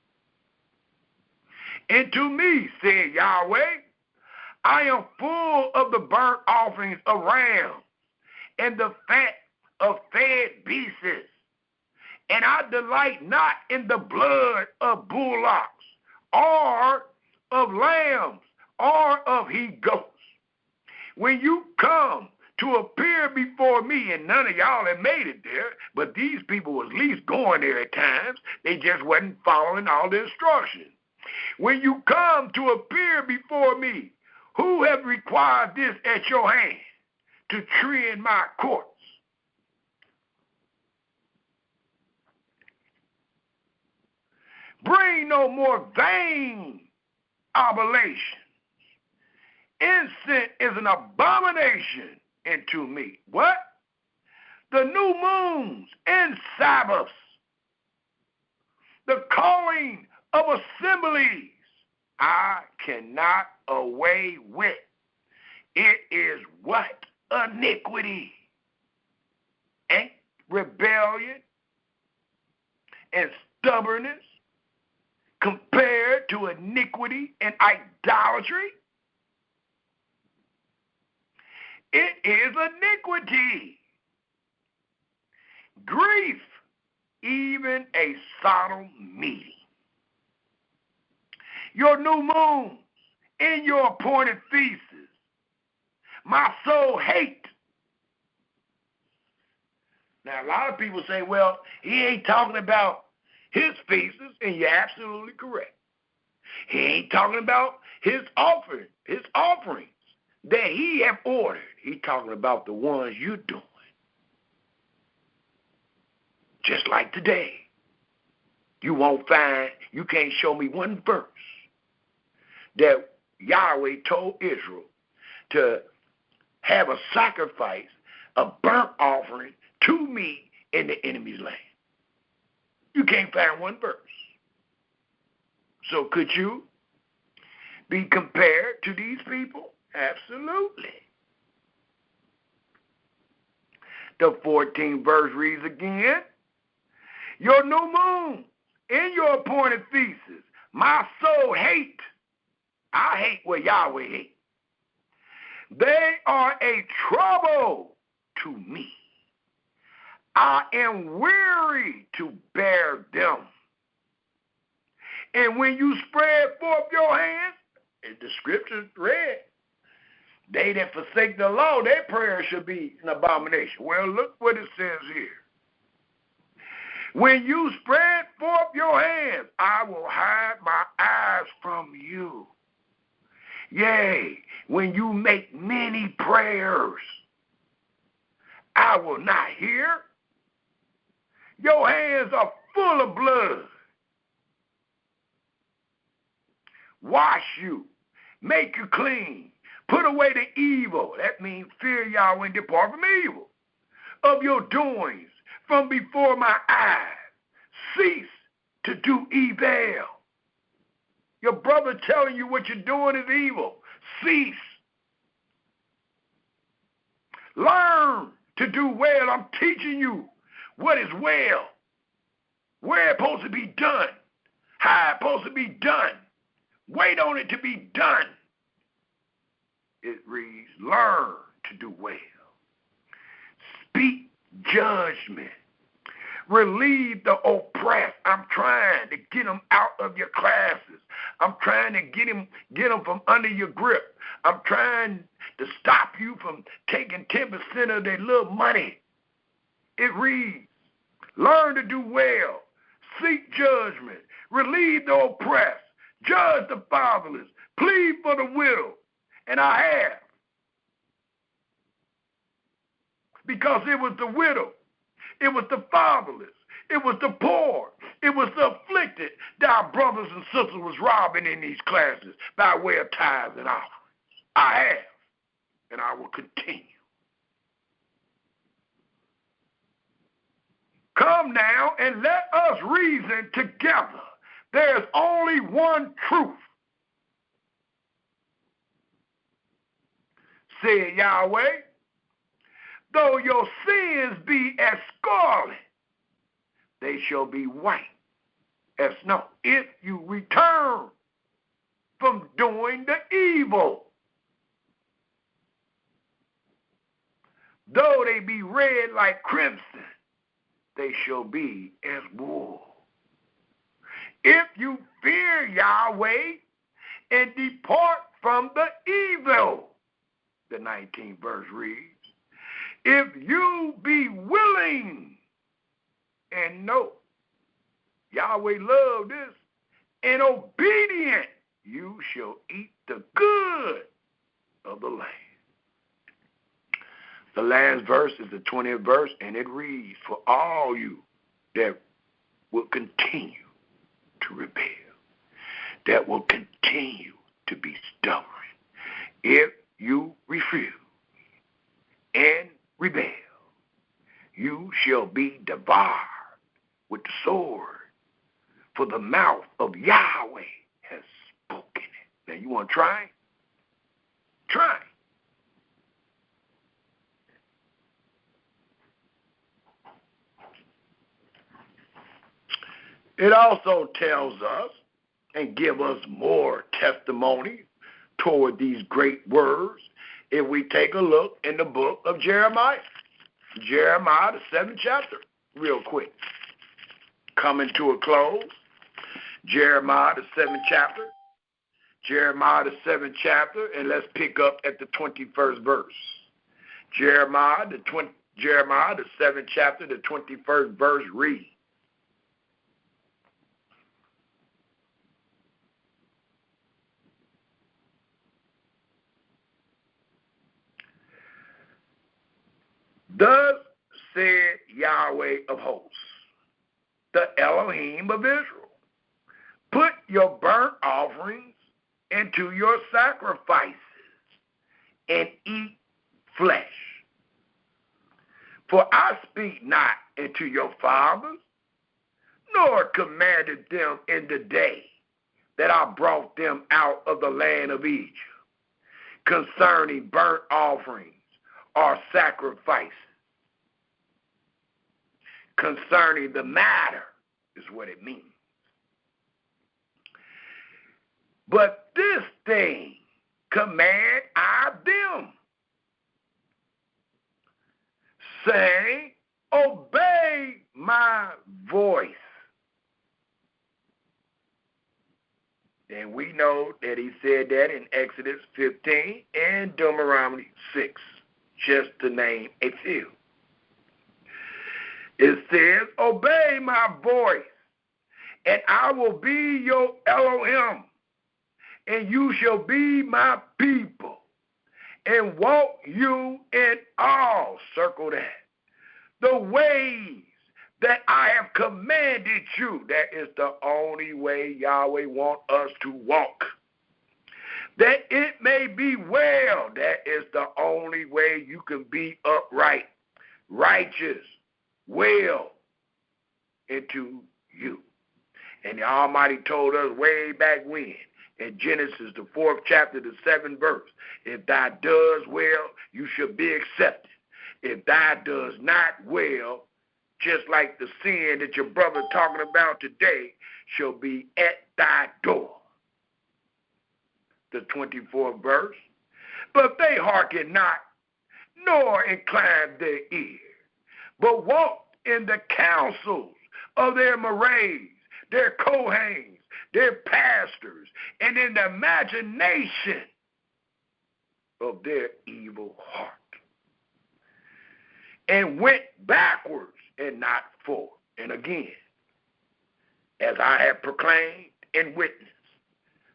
And to me, said Yahweh, I am full of the burnt offerings of rams and the fat of fed beasts, and I delight not in the blood of bullocks or of lambs or of he-goats. When you come to appear before me, and none of y'all have made it there, but these people was at least going there at times. They just wasn't following all the instructions. When you come to appear before me, who have required this at your hand to tread in my courts? Bring no more vain oblations. Incense is an abomination unto me. What? The new moons and Sabbaths, the calling of assemblies I cannot away with. It is what? Iniquity and rebellion and stubbornness compared to iniquity and idolatry. It is iniquity. Grief, even a solemn meeting. Your new moons in your appointed feasts, my soul hate. Now, a lot of people say, well, he ain't talking about his feasts, and you're absolutely correct. He ain't talking about his offerings that he have ordered. He's talking about the ones you're doing. Just like today. You can't show me one verse that Yahweh told Israel to have a sacrifice, a burnt offering to me in the enemy's land. You can't find one verse. So could you be compared to these people? Absolutely. The 14th verse reads again, your new moon in your appointed feasts, my soul hate. I hate what Yahweh hates. They are a trouble to me. I am weary to bear them. And when you spread forth your hands, as the scriptures read, they that forsake the law, their prayer should be an abomination. Well, look what it says here. When you spread forth your hands, I will hide my eyes from you. Yea, when you make many prayers, I will not hear. Your hands are full of blood. Wash you, make you clean, put away the evil. That means fear Yahweh and depart from evil. Of your doings from before my eyes. Cease to do evil. Your brother telling you what you're doing is evil. Cease. Learn to do well. I'm teaching you what is well. Where it's supposed to be done. How it's supposed to be done. Wait on it to be done. It reads, learn to do well. Speak judgment. Relieve the oppressed. I'm trying to get them out of your classes. I'm trying to get them from under your grip. I'm trying to stop you from taking 10% of their little money. It reads, learn to do well. Seek judgment. Relieve the oppressed. Judge the fatherless. Plead for the widow. And I have. Because it was the widow. It was the fatherless. It was the poor. It was the afflicted that our brothers and sisters was robbing in these classes by way of tithes and offerings. I have, and I will continue. Come now and let us reason together. There's only one truth. Said Yahweh, though your sins be as scarlet, they shall be white as snow. If you return from doing the evil, though they be red like crimson, they shall be as wool. If you fear Yahweh and depart from the evil, the 19th verse reads, if you be willing and know, Yahweh loved this, and obedient, you shall eat the good of the land. The last verse is the 20th verse, and it reads, for all you that will continue to rebel, that will continue to be stubborn, if you refuse and rebel, you shall be devoured with the sword, for the mouth of Yahweh has spoken it. Now, you want to try? Try. It also tells us and give us more testimony toward these great words if we take a look in the book of Jeremiah. Jeremiah, the 7th chapter, real quick. Coming to a close. Jeremiah, the 7th chapter. Jeremiah, the 7th chapter, and let's pick up at the 21st verse. Jeremiah, the 7th chapter, the 21st verse reads, "Thus said Yahweh of hosts, the Elohim of Israel, put your burnt offerings into your sacrifices and eat flesh. For I speak not unto your fathers, nor commanded them in the day that I brought them out of the land of Egypt, concerning burnt offerings or sacrifices. Concerning the matter is what it means. But this thing command I them, saying, obey my voice." And we know that he said that in Exodus 15 and Deuteronomy 6, just to name a few. It says, obey my voice, and I will be your Elohim, and you shall be my people, and walk you in all, circle that, the ways that I have commanded you. That is the only way Yahweh wants us to walk. That it may be well. That is the only way you can be upright, righteous, well into you. And the Almighty told us way back when, in Genesis, the 4th chapter, the 7th verse, if thou does well, you shall be accepted. If thou does not well, just like the sin that your brother talking about today, shall be at thy door. The 24th verse, but they hearken not, nor incline their ear, but walk in the counsels of their marays, their Kohanes, their pastors, and in the imagination of their evil heart, and went backwards and not forward. And again, as I have proclaimed and witnessed,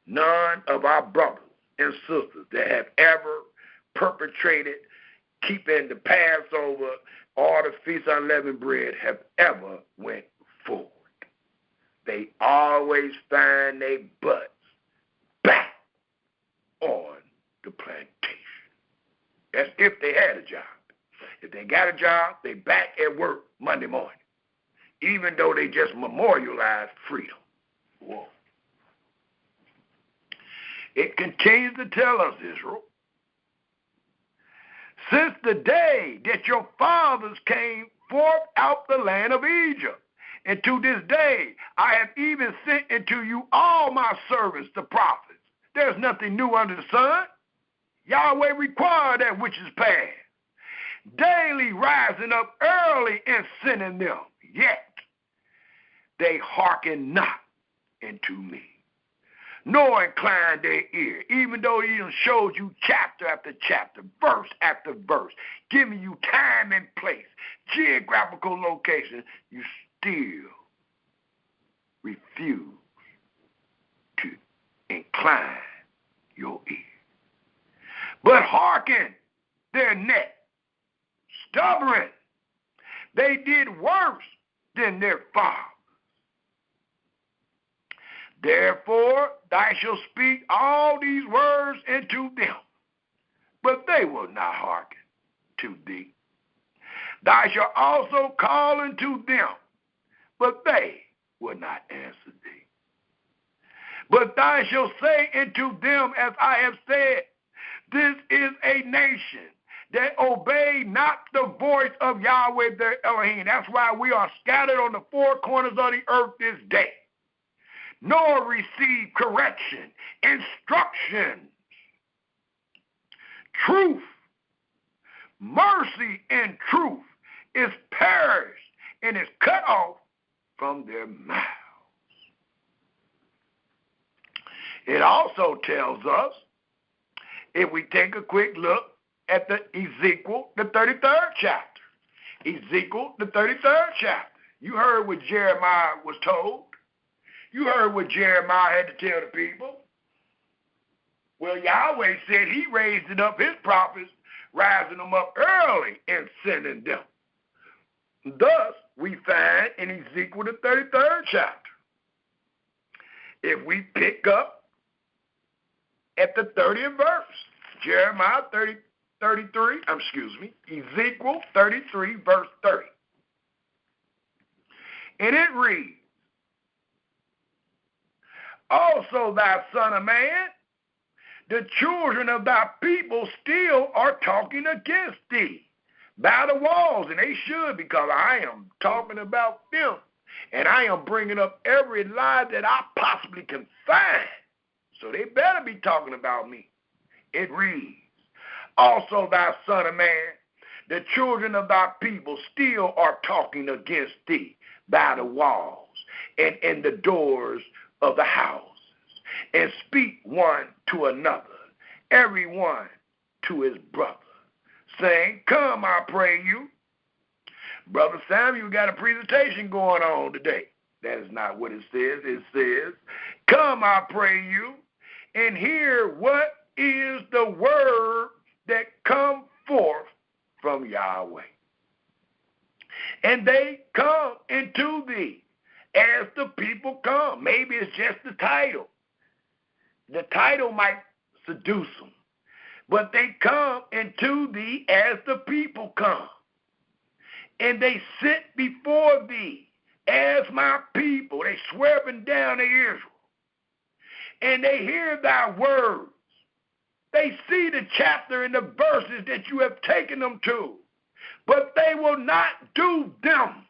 none of our brothers and sisters that have ever perpetrated keeping the Passover or the Feast of Unleavened Bread have ever went forward. They always find their butts back on the plantation. That's if they had a job. If they got a job, they back at work Monday morning, even though they just memorialized freedom. Whoa. It continues to tell us, Israel, since the day that your fathers came forth out the land of Egypt, and to this day I have even sent into you all my servants, the prophets. There's nothing new under the sun. Yahweh required that which is past, daily rising up early and sending them. Yet they hearken not unto me, nor incline their ear, even though he showed you chapter after chapter, verse after verse, giving you time and place, geographical location, you still refuse to incline your ear. But hearken their neck, stubborn. They did worse than their fathers. Therefore, thou shalt speak all these words unto them, but they will not hearken to thee. Thou shalt also call unto them, but they will not answer thee. But thou shalt say unto them, as I have said, this is a nation that obey not the voice of Yahweh their Elohim. That's why we are scattered on the four corners of the earth this day, nor receive correction, instruction, truth, mercy, and truth is perished and is cut off from their mouths. It also tells us, if we take a quick look at the Ezekiel, the 33rd chapter. Ezekiel, the 33rd chapter. You heard what Jeremiah was told. You heard what Jeremiah had to tell the people. Well, Yahweh said he raised it up his prophets, rising them up early and sending them. Thus, we find in Ezekiel, the 33rd chapter, if we pick up at the 30th verse, Jeremiah 33, Ezekiel 33, verse 30. And it reads, also, thou son of man, the children of thy people still are talking against thee by the walls, and they should, because I am talking about them, and I am bringing up every lie that I possibly can find. So they better be talking about me. It reads, also, thy son of man, the children of thy people still are talking against thee by the walls and in the doors of the houses, and speak one to another, every one to his brother, saying, come, I pray you. Brother Samuel got a presentation going on today. That is not what it says. It says, come, I pray you, and hear what is the word that come forth from Yahweh. And they come into thee as the people come. Maybe it's just the title. The title might seduce them. But they come into thee as the people come. And they sit before thee as my people. They swearing down to Israel. And they hear thy words. They see the chapter and the verses that you have taken them to, but they will not do them.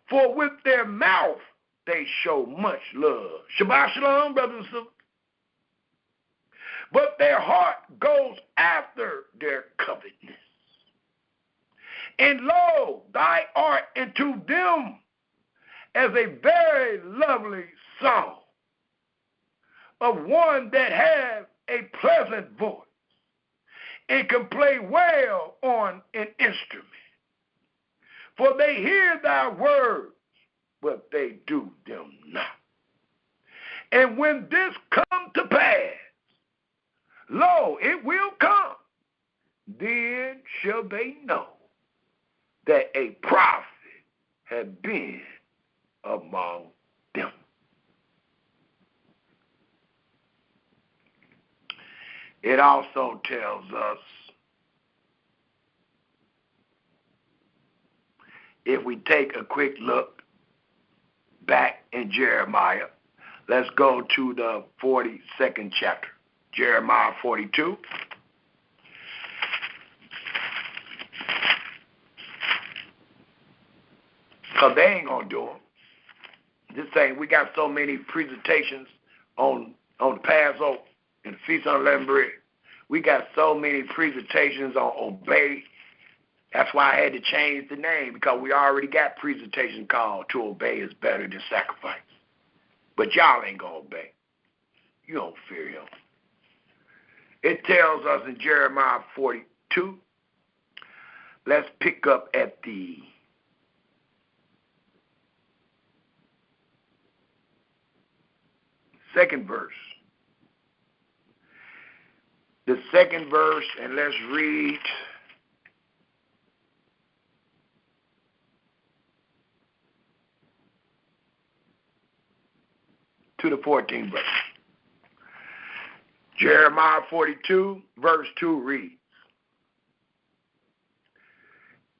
For with their mouth they show much love. Shabbat shalom, brothers and sisters. But their heart goes after their covetousness. And lo, thy art unto them as a very lovely song of one that has a pleasant voice and can play well on an instrument. For they hear thy words, but they do them not. And when this come to pass, lo, it will come, then shall they know that a prophet had been among them. It also tells us, if we take a quick look back in Jeremiah, let's go to the 42nd chapter, Jeremiah 42. Because they ain't going to do them. Just saying, we got so many presentations on the Passover and the Feast of Unleavened Bread. We got so many presentations on Obey. That's why I had to change the name, because we already got presentation called To Obey is Better Than Sacrifice. But y'all ain't going to obey. You don't fear him. It tells us in Jeremiah 42, let's pick up at the second verse. The second verse, and let's read to the 14th verse. Jeremiah 42, verse 2 reads,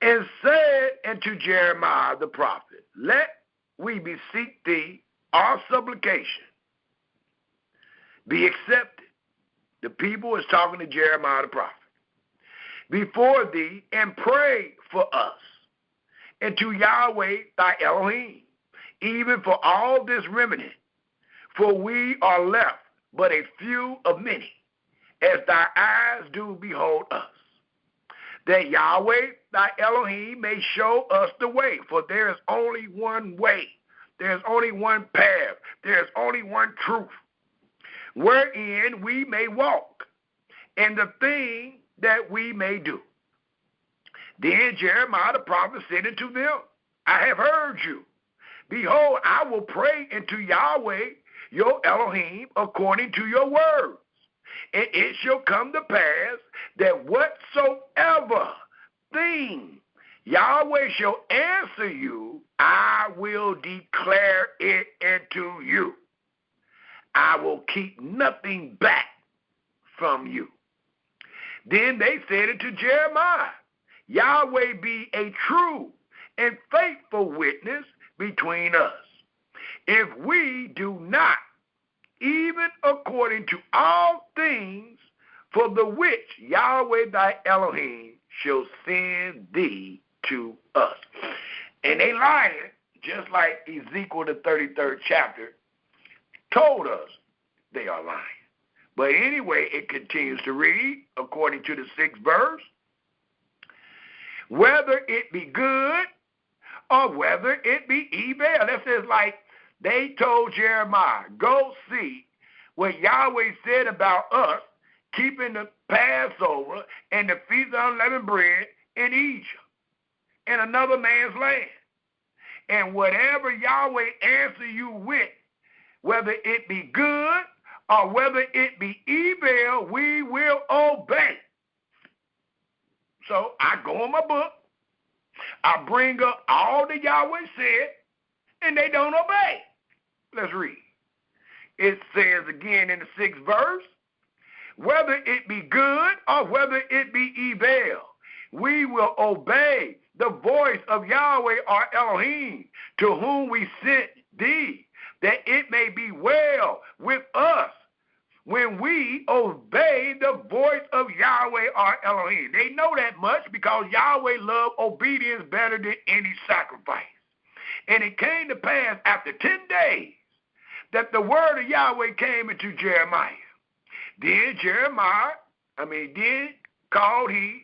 and said unto Jeremiah the prophet, let we beseech thee our supplication be accepted. The people is talking to Jeremiah the prophet. Before thee, and pray for us, and to Yahweh thy Elohim, even for all this remnant, for we are left but a few of many, as thy eyes do behold us, that Yahweh thy Elohim may show us the way, for there is only one way, there is only one path, there is only one truth, wherein we may walk, and the thing that we may do. Then Jeremiah the prophet said unto them, I have heard you. Behold, I will pray unto Yahweh your Elohim according to your words. And it shall come to pass that whatsoever thing Yahweh shall answer you, I will declare it unto you. I will keep nothing back from you. Then they said unto Jeremiah, Yahweh be a true and faithful witness between us, if we do not, even according to all things, for the which Yahweh thy Elohim shall send thee to us. And they lying, just like Ezekiel the 33rd chapter told us they are lying. But anyway, it continues to read, according to the 6th verse, whether it be good or whether it be evil. That says like they told Jeremiah, go see what Yahweh said about us keeping the Passover and the Feast of Unleavened Bread in Egypt, in another man's land. And whatever Yahweh answer you with, whether it be good or whether it be evil, we will obey. So I go in my book, I bring up all that Yahweh said, and they don't obey. Let's read. It says again in the 6th verse, whether it be good or whether it be evil, we will obey the voice of Yahweh our Elohim, to whom we sent thee, that it may be well with us when we obey the voice of Yahweh our Elohim. They know that much because Yahweh loved obedience better than any sacrifice. And it came to pass after 10 days that the word of Yahweh came into Jeremiah. Then called he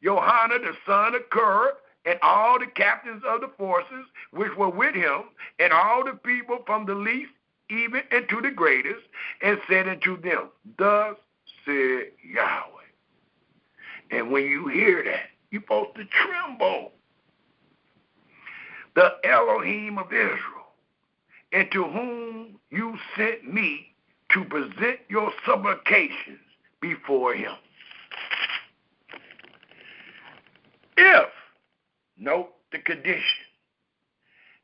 Johanan the son of Gur, and all the captains of the forces which were with him, and all the people from the least even unto the greatest, and said unto them, thus said Yahweh. And when you hear that, you're supposed to tremble. The Elohim of Israel, into whom you sent me to present your supplications before him. If, note the condition,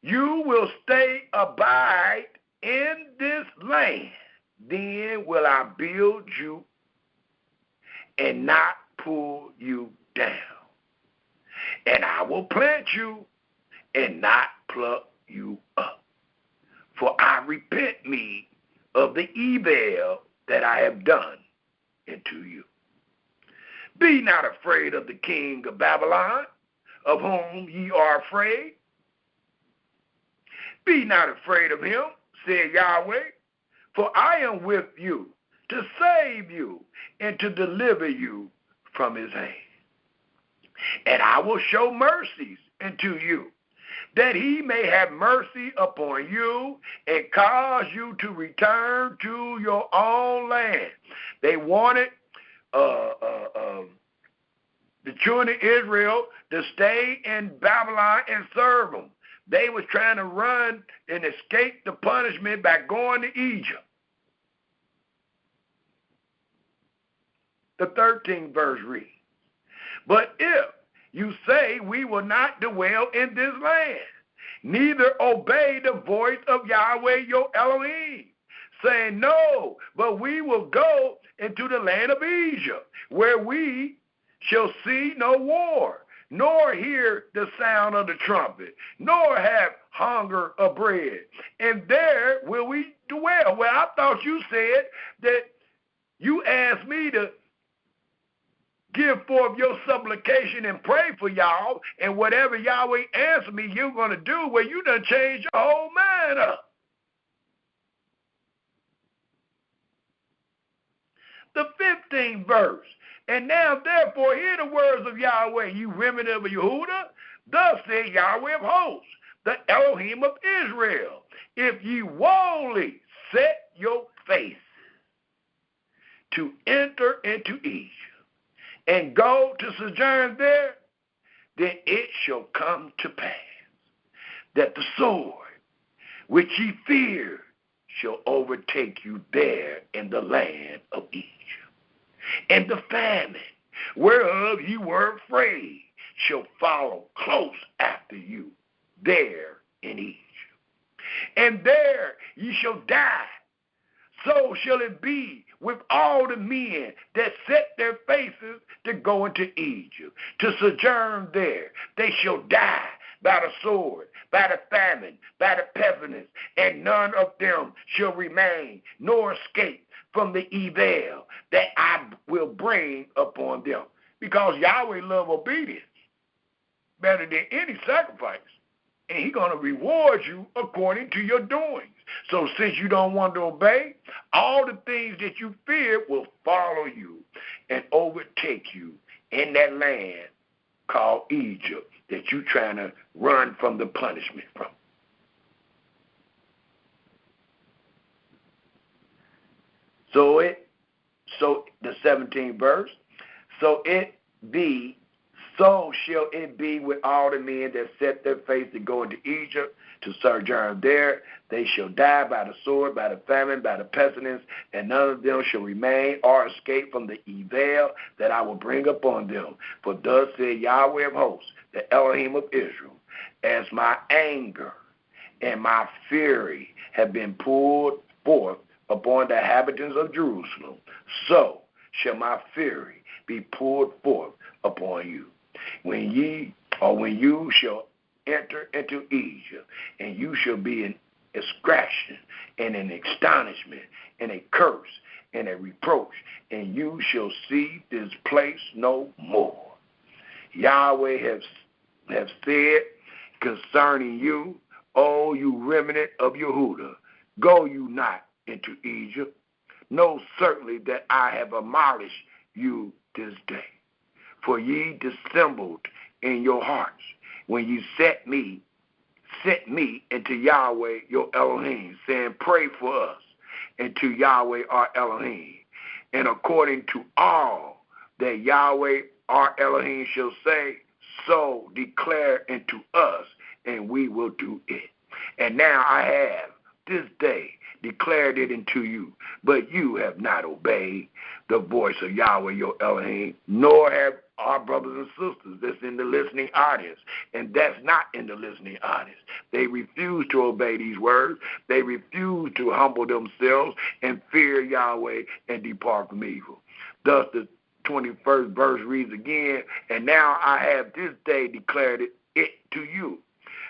you will abide in this land, then will I build you and not pull you down. And I will plant you and not pluck you up. For I repent me of the evil that I have done unto you. Be not afraid of the king of Babylon, of whom ye are afraid. Be not afraid of him, said Yahweh, for I am with you to save you and to deliver you from his hand. And I will show mercies unto you, that he may have mercy upon you and cause you to return to your own land. They wanted the children of Israel to stay in Babylon and serve them. They was trying to run and escape the punishment by going to Egypt. The 13th verse reads, but if you say we will not dwell in this land, neither obey the voice of Yahweh your Elohim, saying, no, but we will go into the land of Egypt, where we shall see no war, nor hear the sound of the trumpet, nor have hunger of bread. And there will we dwell. Well, I thought you said that you asked me to give forth your supplication and pray for y'all, and whatever Yahweh answer me, you're going to do. Well, you done changed your whole mind up. The 15th verse. And now, therefore, hear the words of Yahweh, you remnant of Yehudah. Thus said Yahweh of hosts, the Elohim of Israel, if ye wholly set your faces to enter into Egypt, and go to sojourn there, then it shall come to pass that the sword which ye fear shall overtake you there in the land of Egypt. And the famine whereof you were afraid shall follow close after you there in Egypt. And there ye shall die. So shall it be with all the men that set their faces to go into Egypt, to sojourn there. They shall die by the sword, by the famine, by the pestilence, and none of them shall remain, nor escape from the evil that I will bring upon them. Because Yahweh loves obedience better than any sacrifice. And he's going to reward you according to your doings. So since you don't want to obey, all the things that you fear will follow you and overtake you in that land called Egypt that you're trying to run from the punishment from. So the 17th verse, so shall it be with all the men that set their face to go into Egypt, to sojourn there. They shall die by the sword, by the famine, by the pestilence, and none of them shall remain or escape from the evil that I will bring upon them. For thus said Yahweh of hosts, the Elohim of Israel, as my anger and my fury have been poured forth upon the inhabitants of Jerusalem, so shall my fury be poured forth upon you. When you shall enter into Egypt, and you shall be an extraction and an astonishment and a curse and a reproach, and you shall see this place no more. Yahweh have said concerning you, O you remnant of Yehudah, go you not into Egypt. Know certainly that I have abolished you this day. For ye dissembled in your hearts when you sent me into Yahweh your Elohim, saying, pray for us, and to Yahweh our Elohim. And according to all that Yahweh our Elohim shall say, so declare unto us, and we will do it. And now I have this day declared it unto you, but you have not obeyed the voice of Yahweh your Elohim, nor have our brothers and sisters that's in the listening audience, and that's not in the listening audience. They refuse to obey these words. They refuse to humble themselves and fear Yahweh and depart from evil. Thus the 21st verse reads again, and now I have this day declared it to you,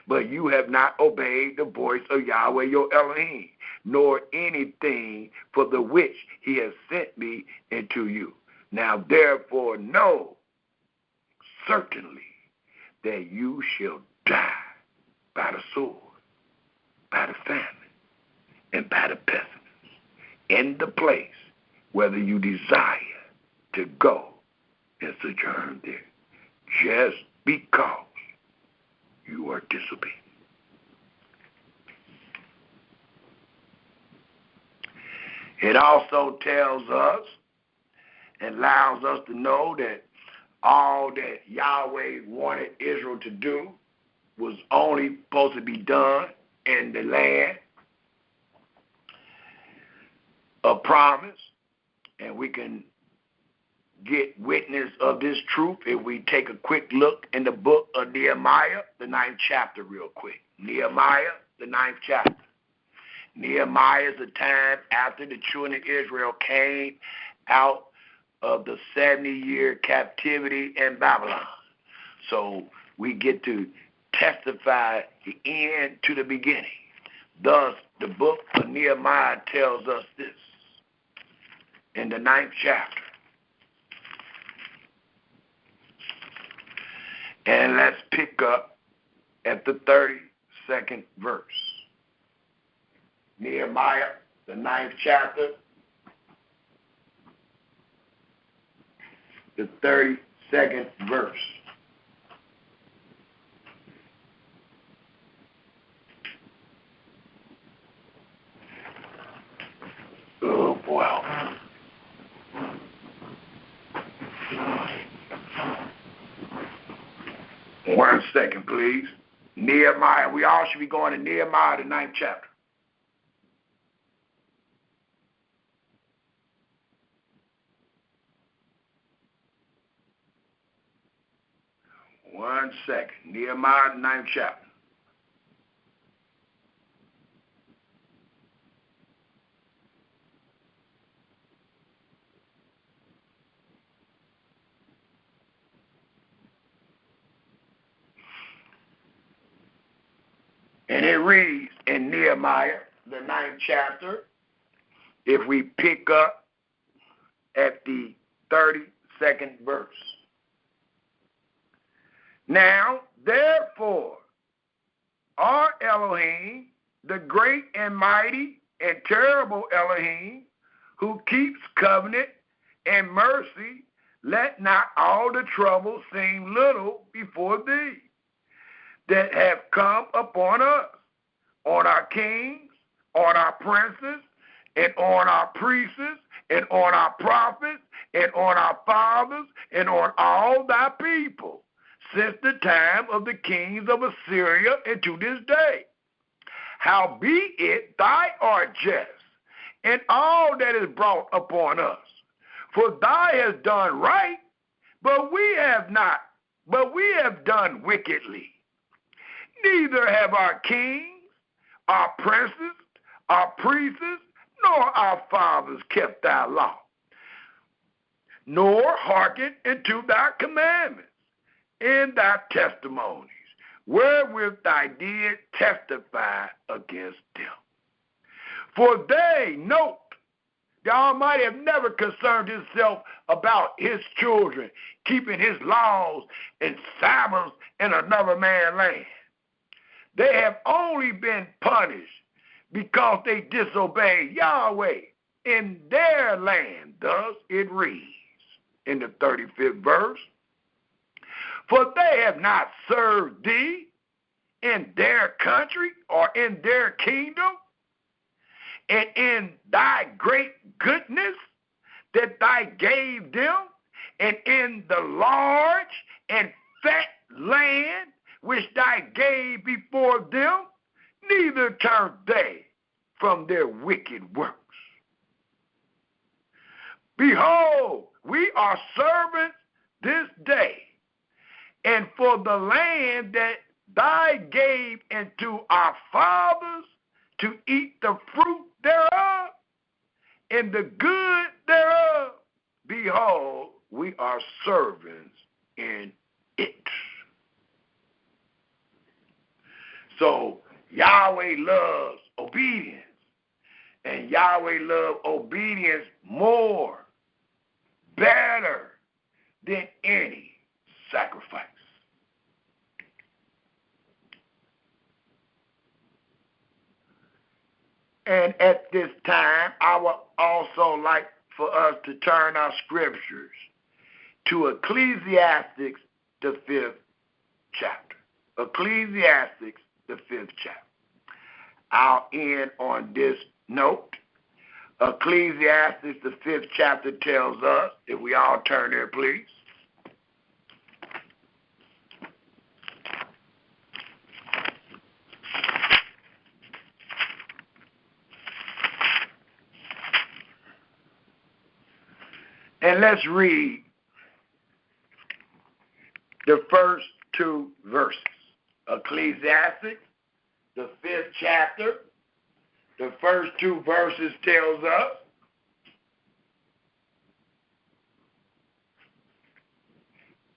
but you have not obeyed the voice of Yahweh your Elohim, nor anything for the which he has sent me into you. Now therefore know certainly that you shall die by the sword, by the famine, and by the pestilence, in the place whether you desire to go and sojourn there, just because you are disobedient. It also tells us and allows us to know that all that Yahweh wanted Israel to do was only supposed to be done in the land of promise. And we can get witness of this truth if we take a quick look in the book of Nehemiah, the 9th chapter real quick. Nehemiah, the 9th chapter. Nehemiah is the time after the children of Israel came out of the 70-year captivity in Babylon. So we get to testify the end to the beginning. Thus, the book of Nehemiah tells us this in the 9th chapter. And let's pick up at the 32nd verse. Nehemiah, the 9th chapter, the 32nd verse. Oh, boy. One second, please. Nehemiah, we all should be going to Nehemiah, the 9th chapter. One second. Nehemiah, the 9th chapter. And it reads in Nehemiah, the 9th chapter, if we pick up at the 32nd verse. Now, therefore, our Elohim, the great and mighty and terrible Elohim, who keeps covenant and mercy, let not all the trouble seem little before thee, that have come upon us, on our kings, on our princes, and on our priests, and on our prophets, and on our fathers, and on all thy people, since the time of the kings of Assyria and to this day. Howbeit thy art just, in all that is brought upon us. For thou hast done right, but we have done wickedly. Neither have our kings, our princes, our priests, nor our fathers kept thy law, nor hearkened unto thy commandments and thy testimonies, wherewith thy did testify against them. For they, note, the Almighty have never concerned himself about his children, keeping his laws and Sabbaths in another man's land. They have only been punished because they disobeyed Yahweh in their land. Thus it reads in the 35th verse, for they have not served thee in their country or in their kingdom, and in thy great goodness that thou gave them, and in the large and fat land which thou gave before them, neither turned they from their wicked works. Behold, we are servants this day, and for the land that thou gave unto our fathers to eat the fruit thereof, and the good thereof, behold, we are servants in it. So Yahweh loves obedience, and Yahweh loves obedience more, better than any sacrifice. And at this time, I would also like for us to turn our scriptures to Ecclesiastes, the 5th chapter. Ecclesiastes, the 5th chapter. I'll end on this note. Ecclesiastes, the 5th chapter tells us, if we all turn there, please. And let's read the first two verses. Ecclesiastes, the 5th chapter, the first two verses tells us,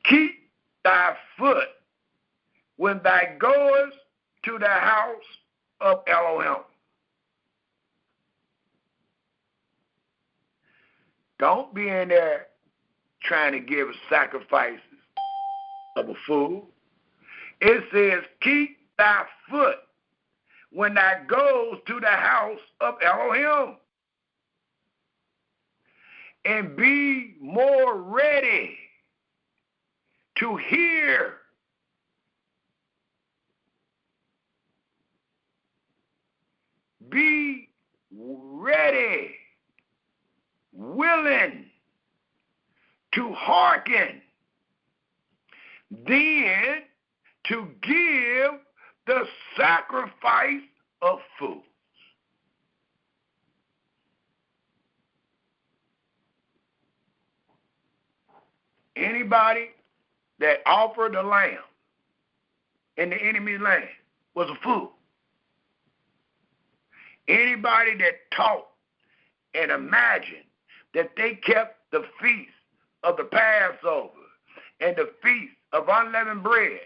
keep thy foot when thou goest to the house of Elohim. Don't be in there trying to give sacrifices of a fool. It says, keep thy foot when thou goes to the house of Elohim, and be more ready to hear. Be ready, willing to hearken, then to give the sacrifice of fools. Anybody that offered a lamb in the enemy's land was a fool. Anybody that taught and imagined that they kept the feast of the Passover and the feast of unleavened bread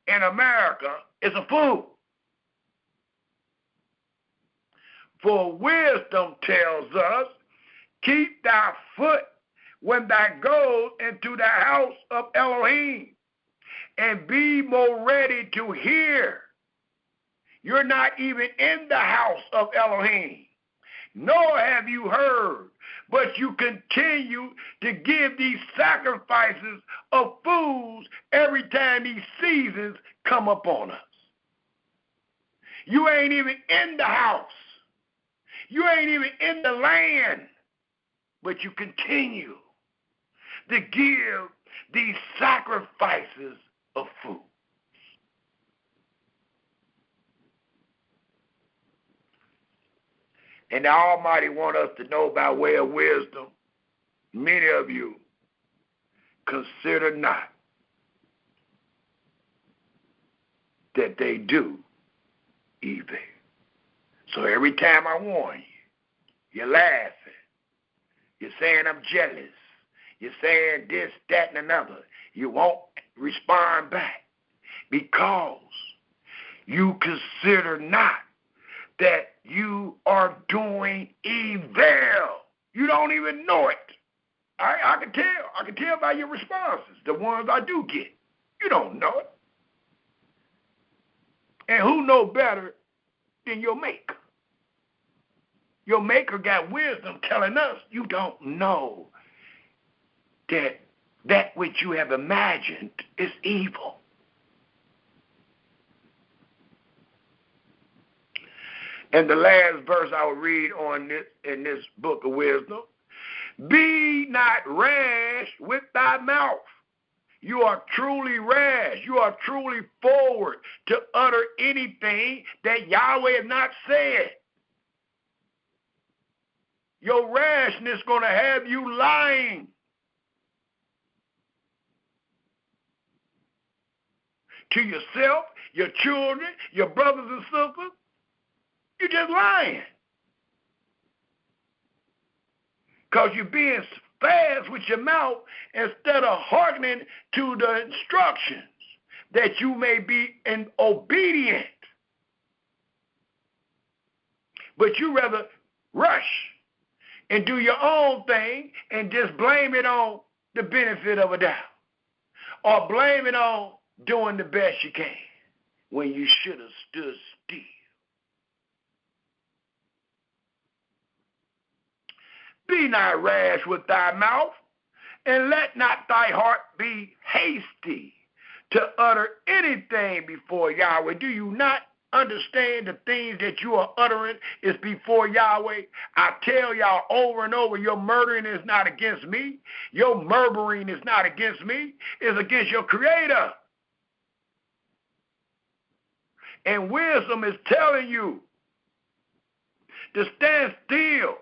in America is a fool. For wisdom tells us, keep thy foot when thou goes into the house of Elohim, and be more ready to hear. You're not even in the house of Elohim, nor have you heard, but you continue to give these sacrifices of fools every time these seasons come upon us. You ain't even in the house. You ain't even in the land, but you continue to give these sacrifices of food. And the Almighty wants us to know by way of wisdom, many of you consider not that they do evil. So every time I warn you, you're laughing. You're saying I'm jealous. You're saying this, that, and another. You won't respond back because you consider not that you are doing evil. You don't even know it. I can tell. I can tell by your responses, the ones I do get. You don't know it. And who know better than your maker? Your maker got wisdom telling us you don't know that which you have imagined is evil. And the last verse I will read on this in this book of wisdom, be not rash with thy mouth. You are truly rash. You are truly forward to utter anything that Yahweh has not said. Your rashness is going to have you lying to yourself, your children, your brothers and sisters. You're just lying. Because you're being fast with your mouth instead of hearkening to the instructions that you may be obedient. But you rather rush and do your own thing and just blame it on the benefit of a doubt. Or blame it on doing the best you can when you should have stood still. Be not rash with thy mouth, and let not thy heart be hasty to utter anything before Yahweh. Do you not understand the things that you are uttering is before Yahweh? I tell y'all over and over, your murdering is not against me. Your murmuring is not against me. It's against your Creator. And wisdom is telling you to stand still,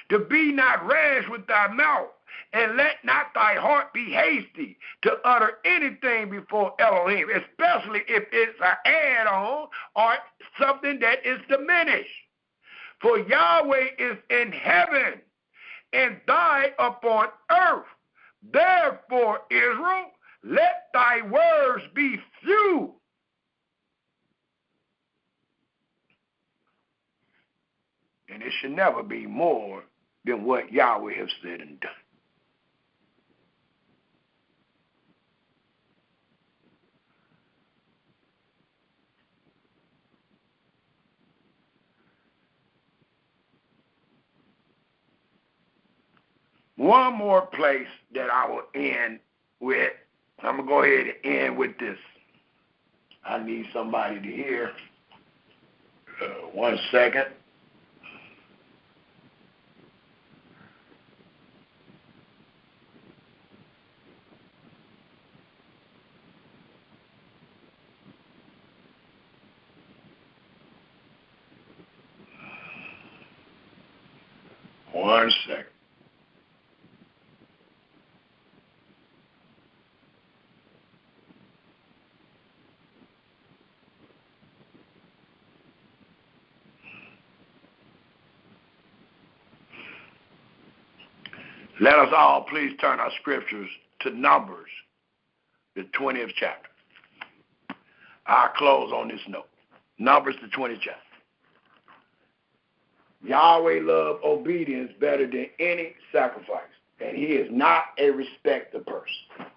to be not rash with thy mouth, and let not thy heart be hasty to utter anything before Elohim, especially if it's an add-on or something that is diminished. For Yahweh is in heaven, and thy upon earth. Therefore, Israel, let thy words be few. And it should never be more than what Yahweh has said and done. One more place that I will end with. I'm going to go ahead and end with this. I need somebody to hear. 1 second. One second. Let us all please turn our scriptures to Numbers, the 20th chapter. I'll close on this note. Numbers, the 20th chapter. Yahweh loves obedience better than any sacrifice, and he is not a respecter of person.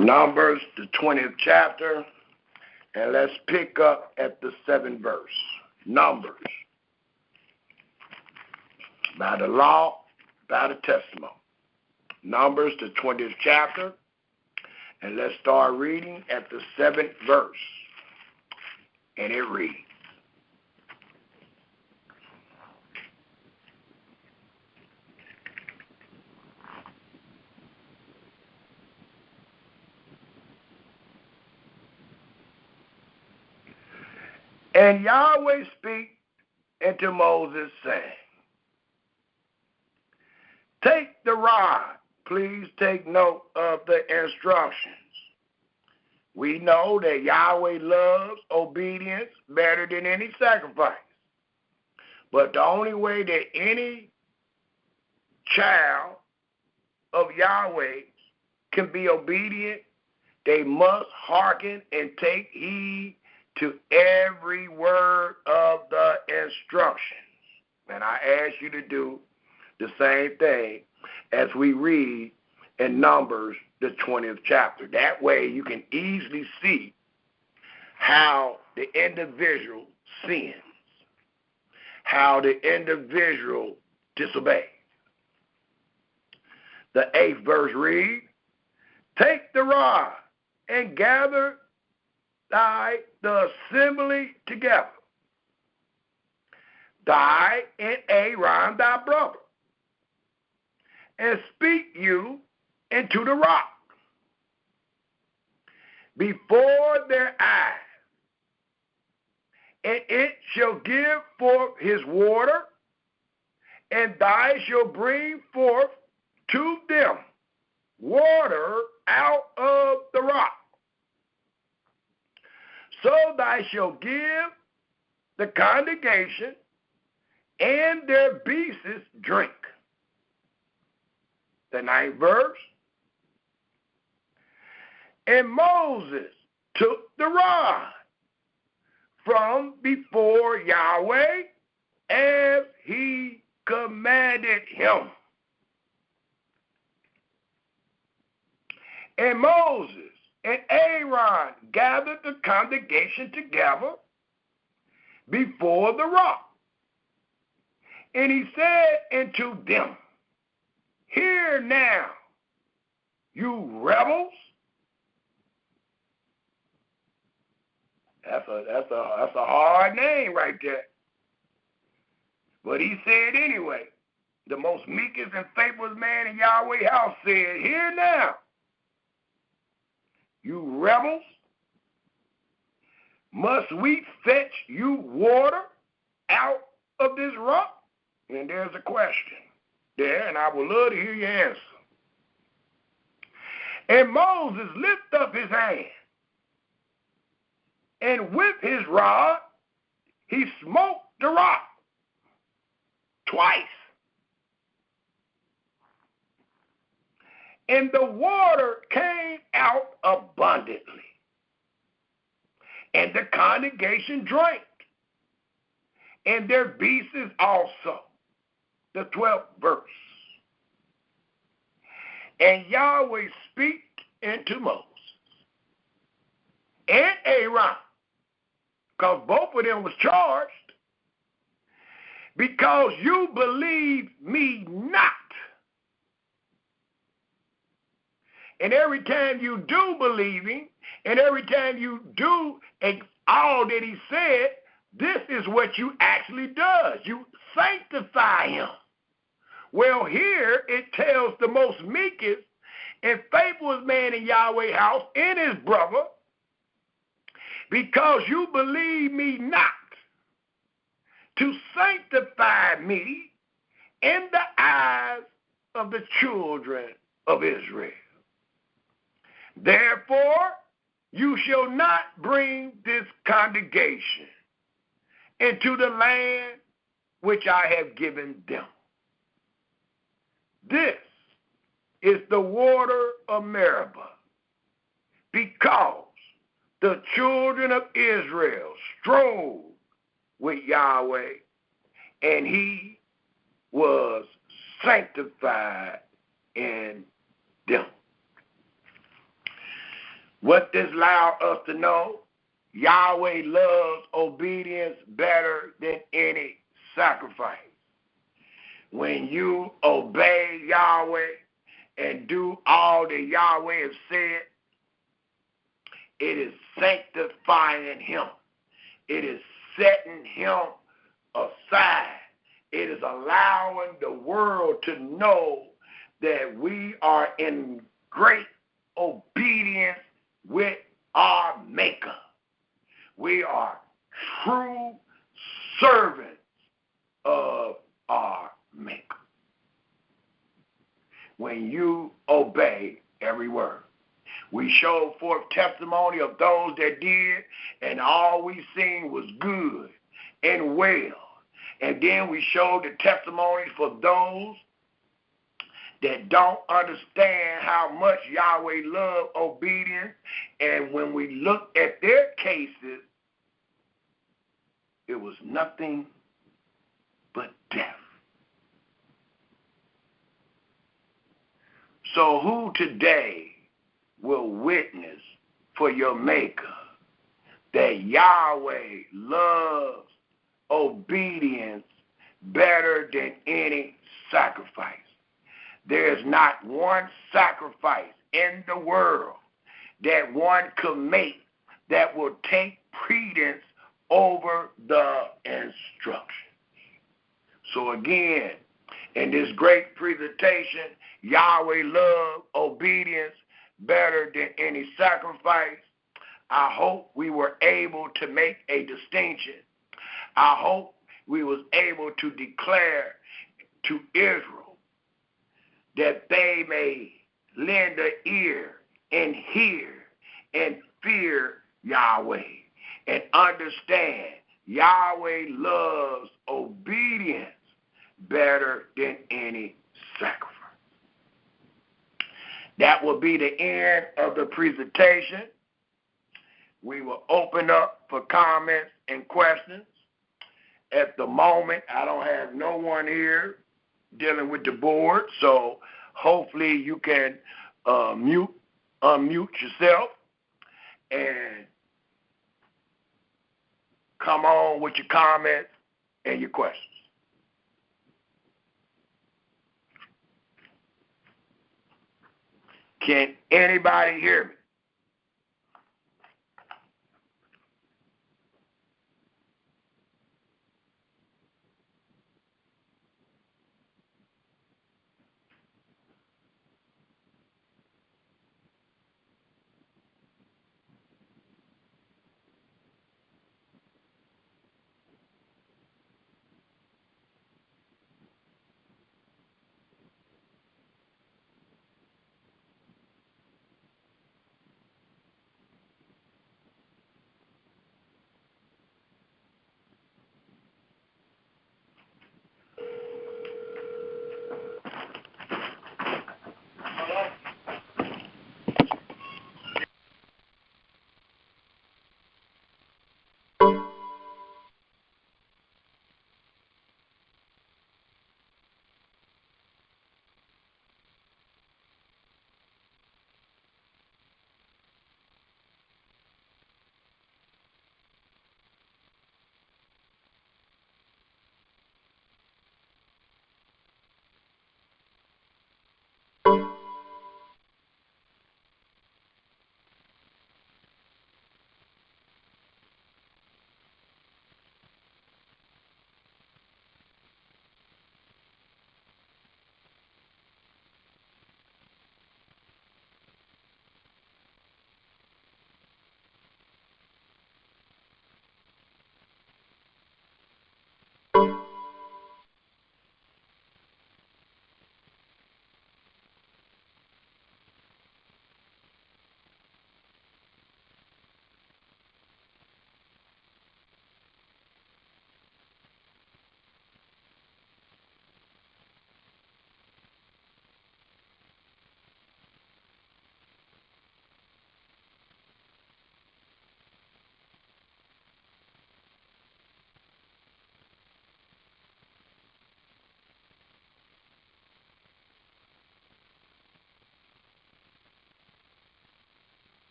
Numbers, the 20th chapter, and let's pick up at the 7th verse. Numbers. By the law, by the testimony. Numbers, the 20th chapter, and let's start reading at the 7th verse. And it reads, and Yahweh spake unto Moses, saying, take the rod. Please take note of the instructions. We know that Yahweh loves obedience better than any sacrifice. But the only way that any child of Yahweh can be obedient, they must hearken and take heed to every word of the instructions. And I ask you to do the same thing as we read in Numbers, the 20th chapter. That way you can easily see how the individual sins, how the individual disobeys. The 8th verse reads, take the rod and gather the assembly together, thy and Aaron thy brother, and speak you into the rock before their eyes, and it shall give forth his water, and thou shalt bring forth to them water out of the rock. So thou shalt give the congregation and their beasts drink. The 9th verse. And Moses took the rod from before Yahweh as he commanded him. And Moses and Aaron gathered the congregation together before the rock. And he said unto them, hear now, you rebels. That's a hard name right there. But he said anyway, the most meekest and faithfulest man in Yahweh's house said, hear now, you rebels, Must we fetch you water out of this rock? And there's a question there, and I would love to hear your answer. And Moses lifted up his hand, and with his rod he smote the rock twice. And the water came out abundantly, and the congregation drank, and their beasts also. The 12th verse. And Yahweh speak unto Moses and Aaron, because both of them was charged, because you believe me not. And every time you do believe him, and every time you do all that he said, this is what you actually does. You sanctify him. Well, here it tells the most meekest and faithfulest man in Yahweh's house and his brother, because you believe me not, to sanctify me in the eyes of the children of Israel. Therefore, you shall not bring this congregation into the land which I have given them. This is the water of Meribah, because the children of Israel strove with Yahweh, and he was sanctified in them. What this allows us to know, Yahweh loves obedience better than any sacrifice. When you obey Yahweh and do all that Yahweh has said, it is sanctifying him. It is setting him aside. It is allowing the world to know that we are in great obedience with our Maker. We are true servants of our Maker. When you obey every word. We showed forth testimony of those that did, and all we seen was good and well. And then we showed the testimonies for those that don't understand how much Yahweh loves obedience. And when we look at their cases, it was nothing but death. So who today will witness for your Maker that Yahweh loves obedience better than any sacrifice? There is not one sacrifice in the world that one could make that will take precedence over the instructions. So again, in this great presentation, Yahweh loves obedience better than any sacrifice. I hope we were able to make a distinction. I hope we was able to declare to Israel that they may lend an ear and hear and fear Yahweh and understand Yahweh loves obedience better than any sacrifice. That will be the end of the presentation. We will open up for comments and questions. At the moment, I don't have no one here dealing with the board, so hopefully you can unmute yourself and come on with your comments and your questions. Can anybody hear me?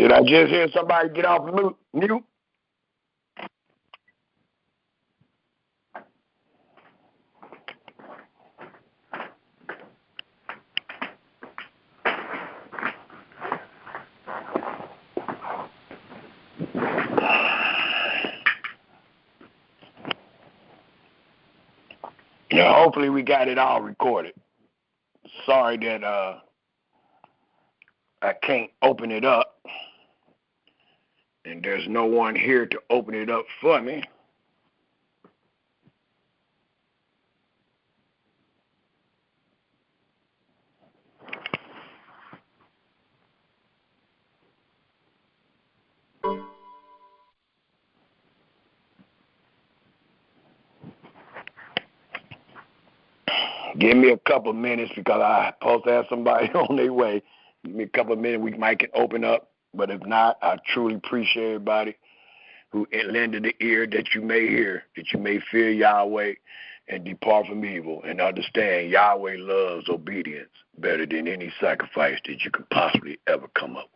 Did I just hear somebody get off mute? Yeah, hopefully we got it all recorded. Sorry that I can't open it up, and there's no one here to open it up for me. Give me a couple minutes because I'm supposed to have somebody on their way. Give me a couple of minutes, we might can open up. But if not, I truly appreciate everybody who lended the ear that you may hear, that you may fear Yahweh and depart from evil, and understand Yahweh loves obedience better than any sacrifice that you could possibly ever come up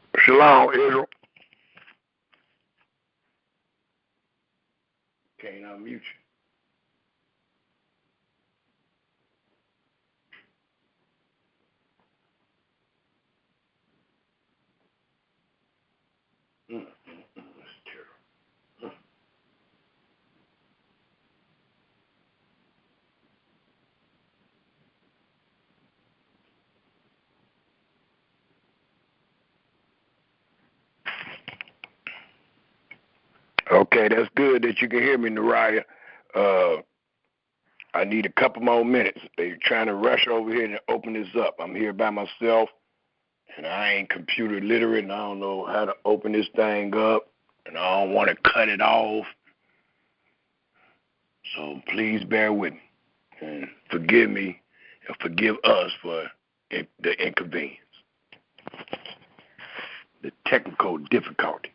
with. Shalom, Israel. Can't unmute you. That's terrible. Okay, that's good that you can hear me, Nariah. I need a couple more minutes. They're trying to rush over here to open this up. I'm here by myself, and I ain't computer literate, and I don't know how to open this thing up, and I don't want to cut it off. So please bear with me and forgive me and forgive us for the inconvenience, the technical difficulties.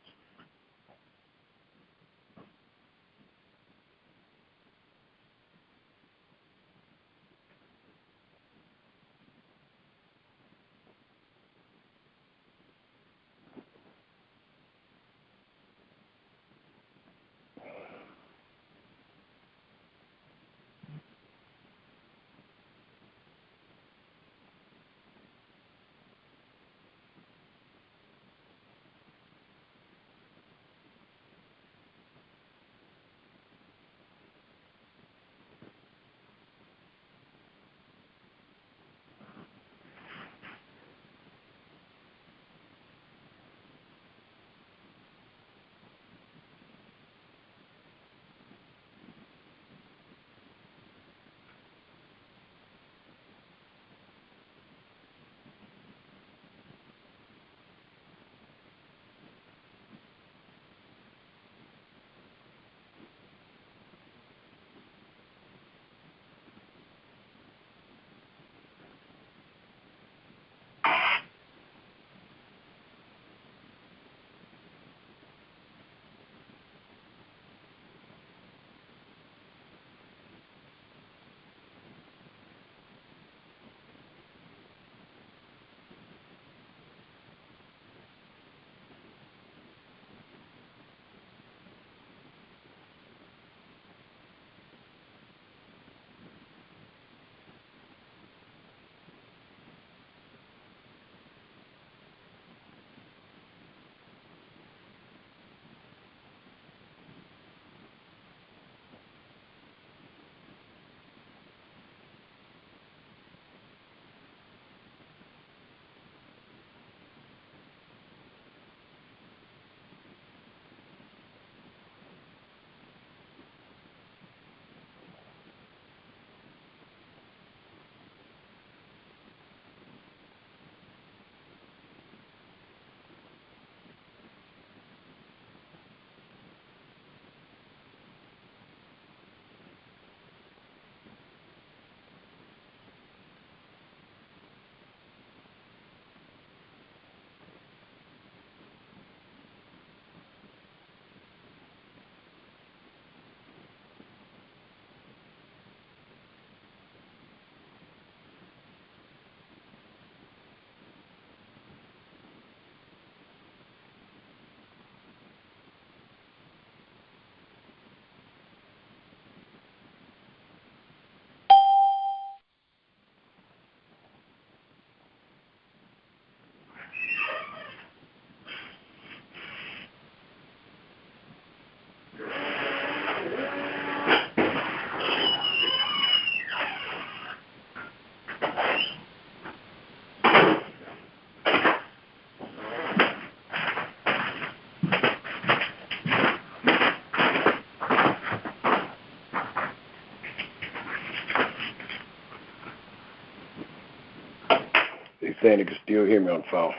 They saying they can still hear me on the phone.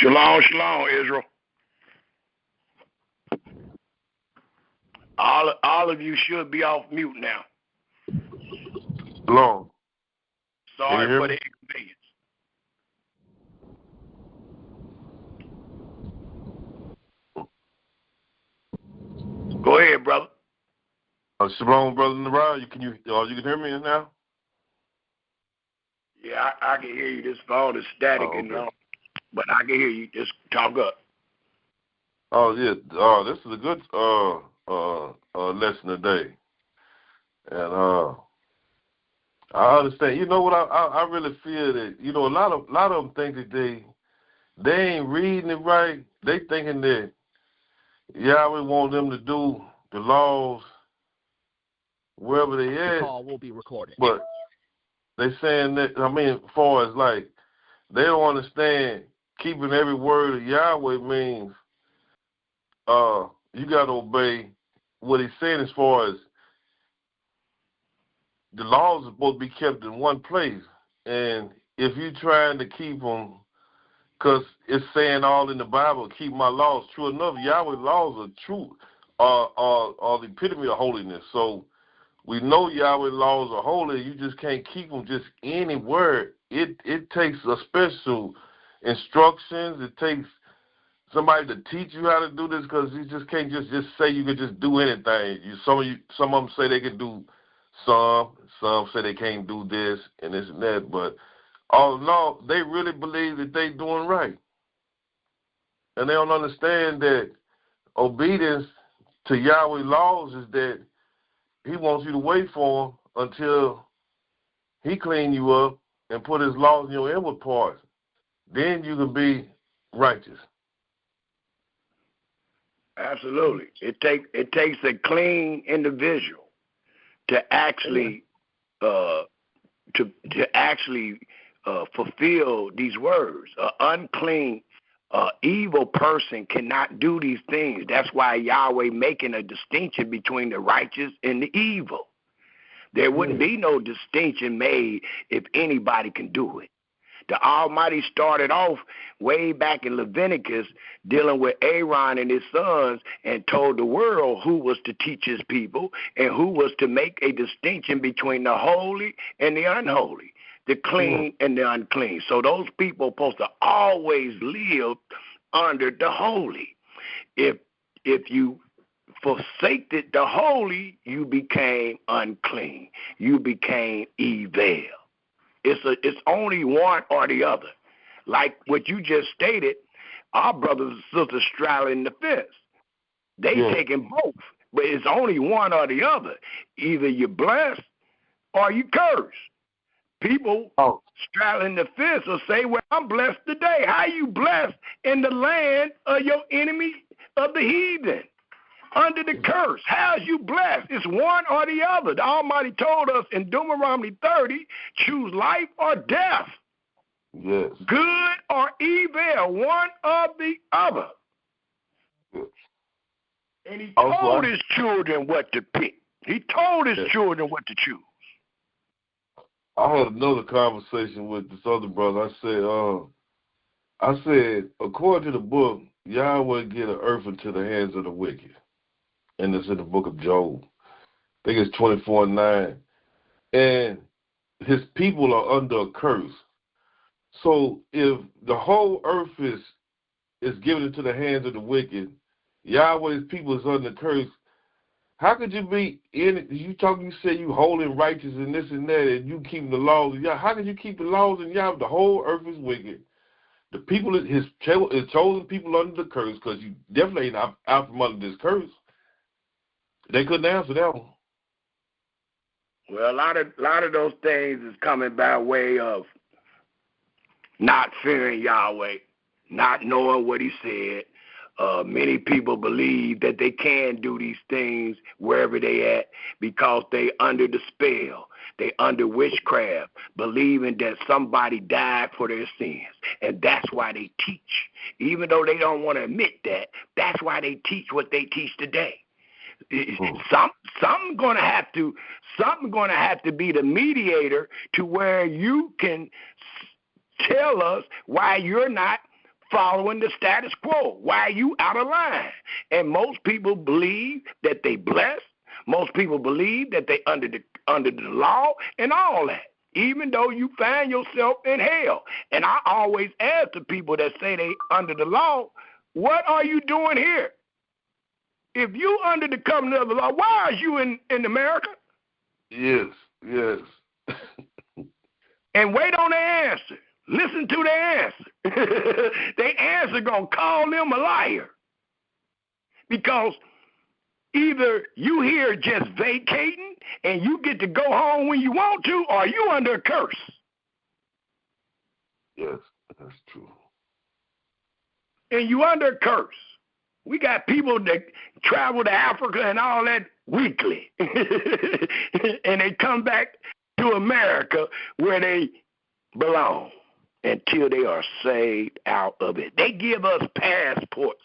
Shalom, shalom, Israel. All of you should be off mute now. Shalom. Sorry for the inconvenience. Go ahead, brother. Shalom, brother Naraya. You can hear me now? Yeah, I can hear you. This phone is static, okay. But I can hear you. Just talk up. Oh yeah. This is a good lesson today, and I understand. You know what? I really feel that a lot of them think that they ain't reading it right. They thinking that Yahweh want them to do the laws wherever they at. The call will be recorded. But they saying that, as far as like, they don't understand keeping every word of Yahweh means you got to obey what he's saying as far as the laws are supposed to be kept in one place. And if you're trying to keep them, because it's saying all in the Bible, keep my laws. True enough, Yahweh's laws are true, are the epitome of holiness. So we know Yahweh's laws are holy. You just can't keep them just any word. It takes a special instructions. It takes somebody to teach you how to do this, because you just can't just say you can just do anything. Some of them say they can do some say they can't do this and this and that, but all in all, they really believe that they doing right. And they don't understand that obedience to Yahweh's laws is that he wants you to wait for him until he clean you up and put his laws in your inward parts. Then you can be righteous. Absolutely. It takes a clean individual to actually fulfill these words. An unclean, evil person cannot do these things. That's why Yahweh making a distinction between the righteous and the evil. There wouldn't be no distinction made if anybody can do it. The Almighty started off way back in Leviticus dealing with Aaron and his sons and told the world who was to teach his people and who was to make a distinction between the holy and the unholy, the clean and the unclean. So those people are supposed to always live under the holy. If you forsaked the holy, you became unclean. You became evil. It's only one or the other. Like what you just stated, our brothers and sisters straddling the fence. They taking both, but it's only one or the other. Either you're blessed or you curse. People straddling the fence will say, well, I'm blessed today. How you blessed in the land of your enemy of the heathen? Under the curse. How's you blessed? It's one or the other. The Almighty told us in Deuteronomy 30, choose life or death. Yes. Good or evil, one or the other. Yes. And he told his children what to pick. He told his children what to choose. I had another conversation with this other brother. I said, according to the book, Yahweh get an earth into the hands of the wicked. And it's in the book of Job. I think it's 24:9. And his people are under a curse. So if the whole earth is given into the hands of the wicked, Yahweh's people is under curse, how could you be in it? You say you holy and righteous and this and that, and you keep the laws of Yahweh. How can you keep the laws of Yahweh? The whole earth is wicked. The people, his chosen people under the curse, because you definitely ain't out from under this curse. They couldn't answer that one. Well, a lot of those things is coming by way of not fearing Yahweh, not knowing what he said. Many people believe that they can do these things wherever they at because they under the spell. They under witchcraft, believing that somebody died for their sins. And that's why they teach. Even though they don't want to admit that, that's why they teach what they teach today. Something gonna have to be the mediator to where you can tell us why you're not following the status quo. Why are you out of line? And most people believe that they blessed. Most people believe that they under the law and all that, even though you find yourself in hell. And I always ask the people that say they under the law, what are you doing here? If you under the covenant of the law, why are you in America? Yes. And wait on their answer. Listen to their answer. Their answer going to call them a liar. Because either you here just vacating and you get to go home when you want to, or you under a curse. Yes, that's true. And you under a curse. We got people that travel to Africa and all that weekly. And they come back to America where they belong until they are saved out of it. They give us passports.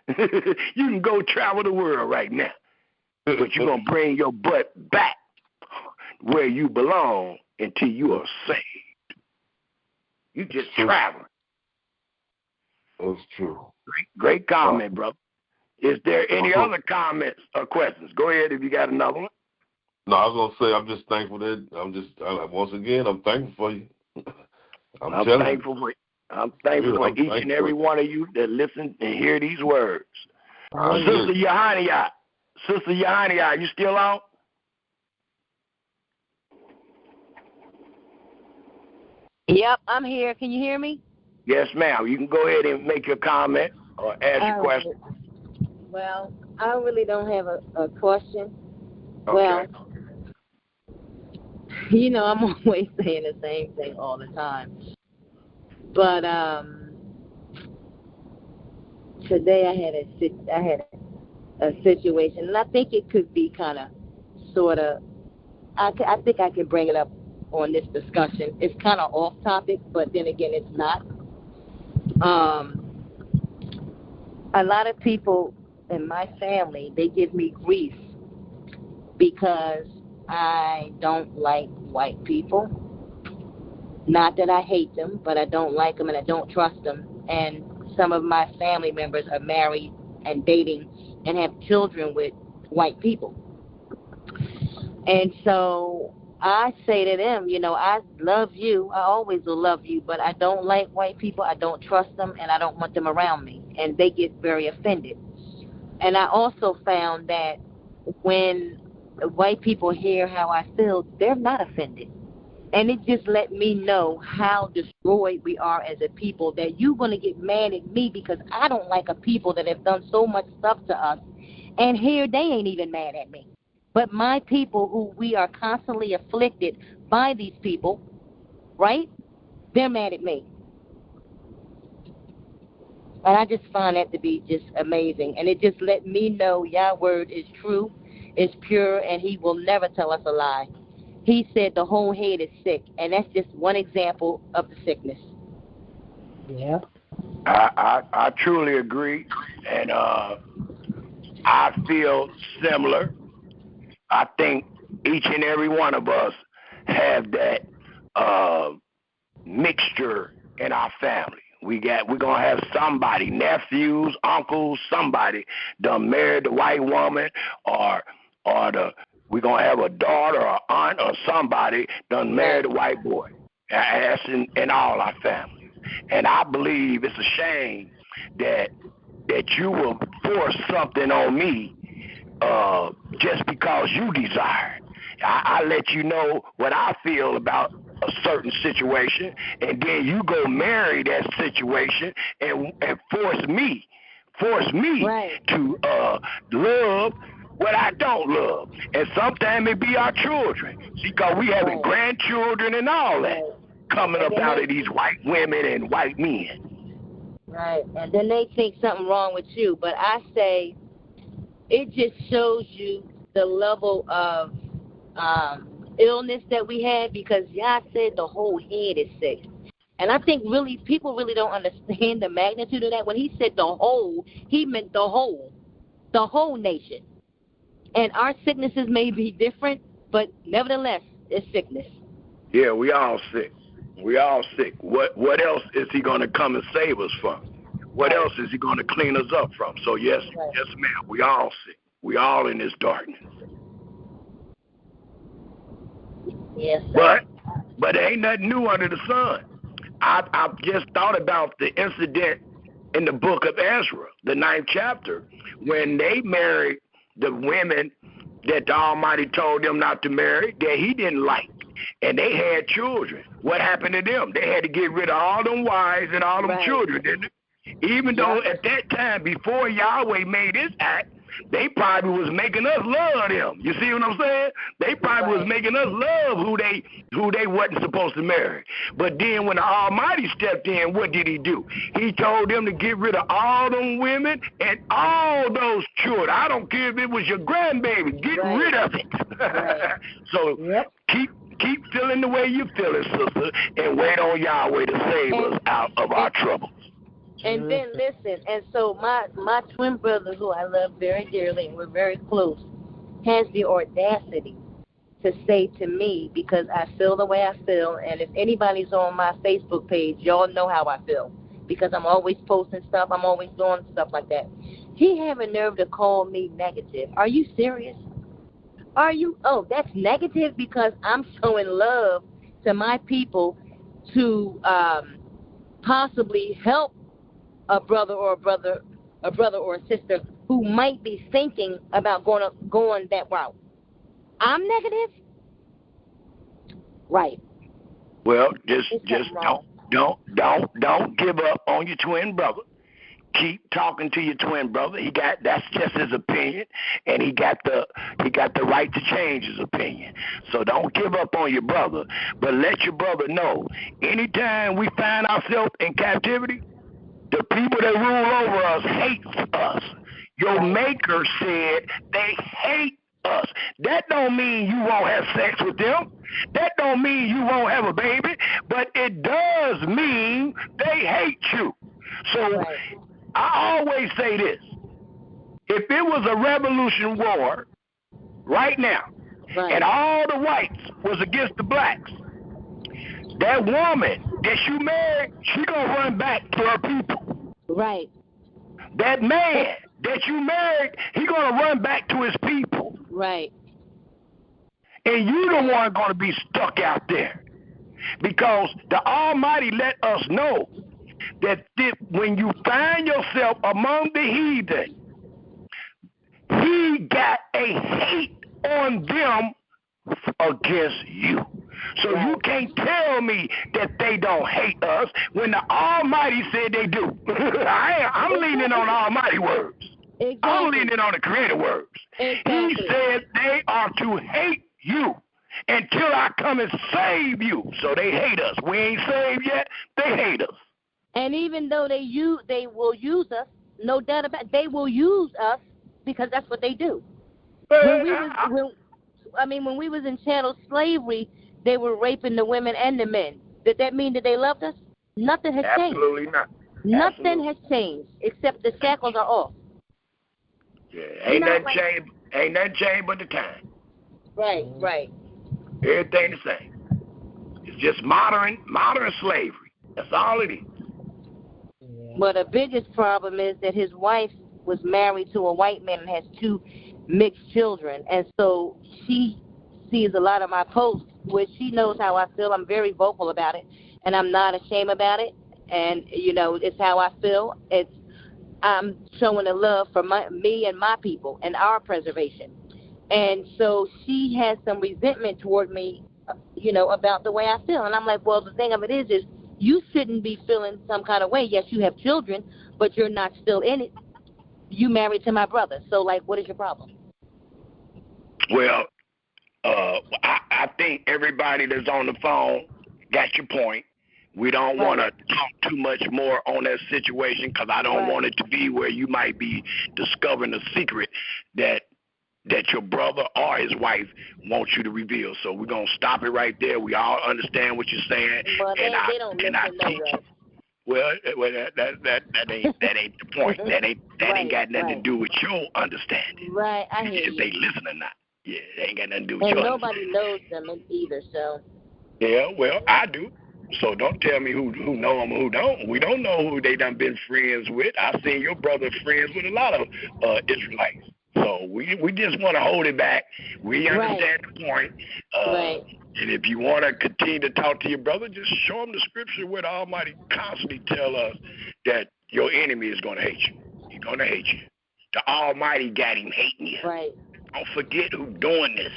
You can go travel the world right now, but you're going to bring your butt back where you belong until you are saved. You just traveling. That's true. Great comment, brother. Is there any other comments or questions? Go ahead if you got another one. No, I was going to say I'm just thankful that once again, I'm thankful for you. I'm thankful for you. I'm thankful for each and every one of you that listen and hear these words. Sister YAHWEH, you still on? Yep, I'm here. Can you hear me? Yes, ma'am. You can go ahead and make your comment or ask your question. Well, I really don't have a question. Okay. Well, you know, I'm always saying the same thing all the time. But today I had a situation, and I think it could be kind of, sort of, I think I can bring it up on this discussion. It's kind of off topic, but then again, it's not. A lot of people in my family, they give me grief because I don't like white people. Not that I hate them, but I don't like them and I don't trust them. And some of my family members are married and dating and have children with white people. And so I say to them, you know, I love you. I always will love you, but I don't like white people. I don't trust them, and I don't want them around me. And they get very offended. And I also found that when white people hear how I feel, they're not offended. And it just let me know how destroyed we are as a people, that you're going to get mad at me because I don't like a people that have done so much stuff to us. And here they ain't even mad at me. But my people, who we are constantly afflicted by these people, right? They're mad at me. And I just find that to be just amazing. And it just let me know Yah's word is true, is pure, and he will never tell us a lie. He said the whole head is sick, and that's just one example of the sickness. Yeah. I truly agree, and I feel similar. I think each and every one of us have that mixture in our family. We're gonna have somebody, nephews, uncles, somebody done married the white woman, or we're gonna have a daughter or aunt or somebody done married a white boy. That's in all our families. And I believe it's a shame that you will force something on me just because you desire. I let you know what I feel about a certain situation, and then you go marry that situation and force me right to love what I don't love. And sometimes it be our children, because we having grandchildren and all that coming up out of these white women and white men. Right, and then they think something wrong with you. But I say it just shows you the level of illness that we had, because Yah said the whole head is sick. And I think really people really don't understand the magnitude of that. When he said the whole, he meant the whole nation. And our sicknesses may be different, but nevertheless, it's sickness. Yeah, we all sick. We all sick. What else is he going to come and save us from? what else is he going to clean us up from? So yes, yes, ma'am. We all sick. We all in this darkness. Yes, sir. But there ain't nothing new under the sun. I've just thought about the incident in the book of Ezra, the 9th chapter, when they married the women that the Almighty told them not to marry, that he didn't like, and they had children. What happened to them? They had to get rid of all them wives and all them children, didn't they? Even though at that time, before Yahweh made his act, they probably was making us love them. You see what I'm saying? They probably was making us love who they wasn't supposed to marry. But then when the Almighty stepped in, what did he do? He told them to get rid of all them women and all those children. I don't care if it was your grandbaby. Get rid of it. So keep feeling the way you feeling, sister, and wait on Yahweh to save us out of our troubles. And then listen, and so my twin brother, who I love very dearly, and we're very close, has the audacity to say to me, because I feel the way I feel, and if anybody's on my Facebook page, y'all know how I feel, because I'm always posting stuff, I'm always doing stuff like that. He have a nerve to call me negative. Are you serious? Are you? Oh, that's negative because I'm showing love to my people to possibly help a brother or a sister who might be thinking about going that route. I'm negative? Right. Well, just don't give up on your twin brother. Keep talking to your twin brother. That's just his opinion, and he got the right to change his opinion. So don't give up on your brother, but let your brother know anytime we find ourselves in captivity, the people that rule over us hate us. Your maker said they hate us. That don't mean you won't have sex with them. That don't mean you won't have a baby, but it does mean they hate you. So I always say this. If it was a revolution war right now, and all the whites was against the blacks, that woman that you married, she gonna run back to her people. Right. That man that you married, he gonna run back to his people. Right. And you the one gonna be stuck out there. Because the Almighty let us know that when you find yourself among the heathen, he got a hate on them against you. So you can't tell me that they don't hate us when the Almighty said they do. I'm leaning on Almighty words. Exactly. I'm leaning on the Creator words. He said they are to hate you until I come and save you. So they hate us. We ain't saved yet. They hate us. And even though they will use us, no doubt about it, they will use us because that's what they do. When we was in chattel slavery, they were raping the women and the men. Did that mean that they loved us? Nothing has changed. Absolutely not. Nothing has changed except the shackles are off. Yeah, ain't nothing changed but the time. Right. Everything the same. It's just modern slavery. That's all it is. But the biggest problem is that his wife was married to a white man and has 2 mixed children. And so she sees a lot of my posts, which she knows how I feel. I'm very vocal about it, and I'm not ashamed about it. And, it's how I feel. I'm showing the love for me and my people and our preservation. And so she has some resentment toward me, about the way I feel. And I'm like, well, the thing of it is you shouldn't be feeling some kind of way. Yes, you have children, but you're not still in it. You married to my brother. So, what is your problem? Well, I think everybody that's on the phone got your point. We don't want to talk too much more on that situation because I don't want it to be where you might be discovering a secret that your brother or his wife wants you to reveal. So we're going to stop it right there. We all understand what you're saying. Well, they don't listen no way. Well, that ain't the point. That ain't got nothing to do with your understanding. Right, I hear if they listen or not. Yeah, they ain't got nothing to do with and your nobody knows them either, so. Yeah, well, I do. So don't tell me who know them, who don't. We don't know who they done been friends with. I seen your brother friends with a lot of Israelites. So we just want to hold it back. We understand the point. And if you want to continue to talk to your brother, just show him the scripture where the Almighty constantly tell us that your enemy is going to hate you. He's going to hate you. The Almighty got him hating you. Right. Don't forget who's doing this.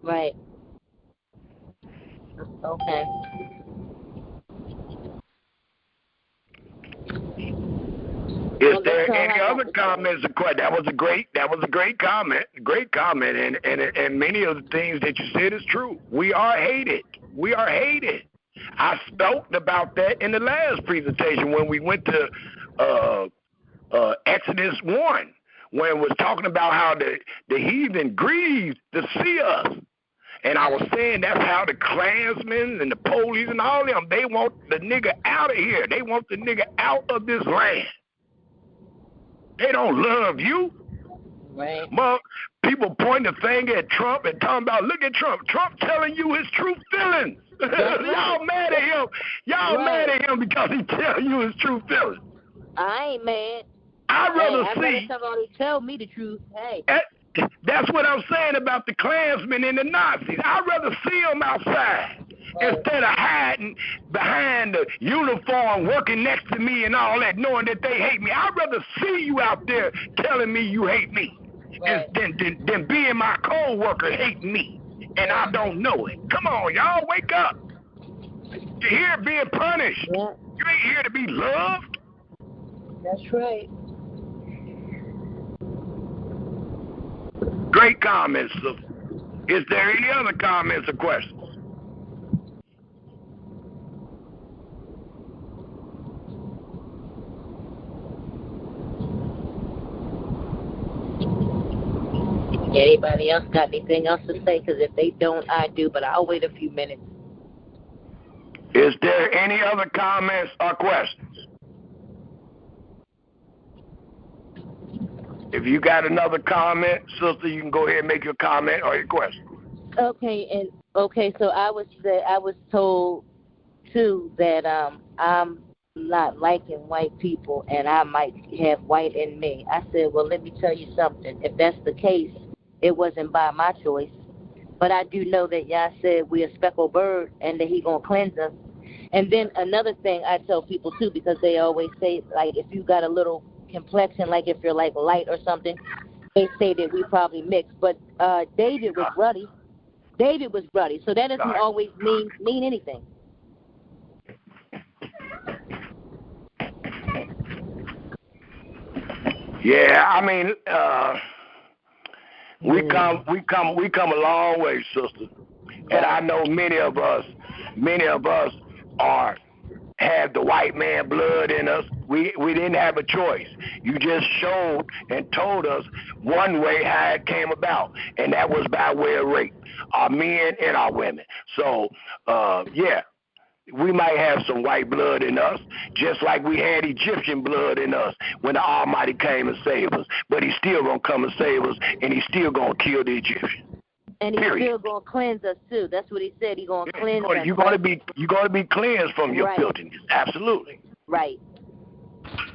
Right. Okay. Is there any other comments or questions? That was a great comment. Great comment. And many of the things that you said is true. We are hated. We are hated. I spoke about that in the last presentation when we went to Exodus 1, when it was talking about how the heathen grieved to see us. And I was saying that's how the Klansmen and the police and all of them, they want the nigga out of here. They want the nigga out of this land. They don't love you. Right. Well, people point the finger at Trump and talking about, look at Trump. Trump telling you his true feelings. Y'all mad at him. Y'all mad at him because he tell you his true feelings. I ain't mad. I'd rather see. Somebody tell me the truth. Hey. That's what I'm saying about the Klansmen and the Nazis. I'd rather see them outside instead of hiding behind the uniform, working next to me and all that, knowing that they hate me. I'd rather see you out there telling me you hate me than being my co-worker hating me, and I don't know it. Come on, y'all, wake up. You're here being punished. Yeah. You ain't here to be loved. That's right. Great comments. Is there any other comments or questions? Anybody else got anything else to say? Because if they don't, I do, but I'll wait a few minutes. Is there any other comments or questions? If you got another comment, sister, you can go ahead and make your comment or your question. Okay, so I was told too that I'm not liking white people and I might have white in me. I said, well, let me tell you something. If that's the case, it wasn't by my choice. But I do know that Yah said we're a speckled bird and that he gonna cleanse us. And then another thing I tell people too, because they always say, like, if you got a little complexion, like if you're like light or something, they say that we probably mixed. But David was ruddy. So that doesn't always mean anything. Yeah, I mean, we come a long way, sister. And I know many of us have the white man blood in us. We didn't have a choice. You just showed and told us one way how it came about, and that was by way of rape, our men and our women. So, we might have some white blood in us, just like we had Egyptian blood in us when the Almighty came and saved us. But he's still going to come and save us, and he's still going to kill the Egyptians. And he's still going to cleanse us too. That's what he said. He's going to cleanse us. You're going to be cleansed from your filthiness. Absolutely. Right.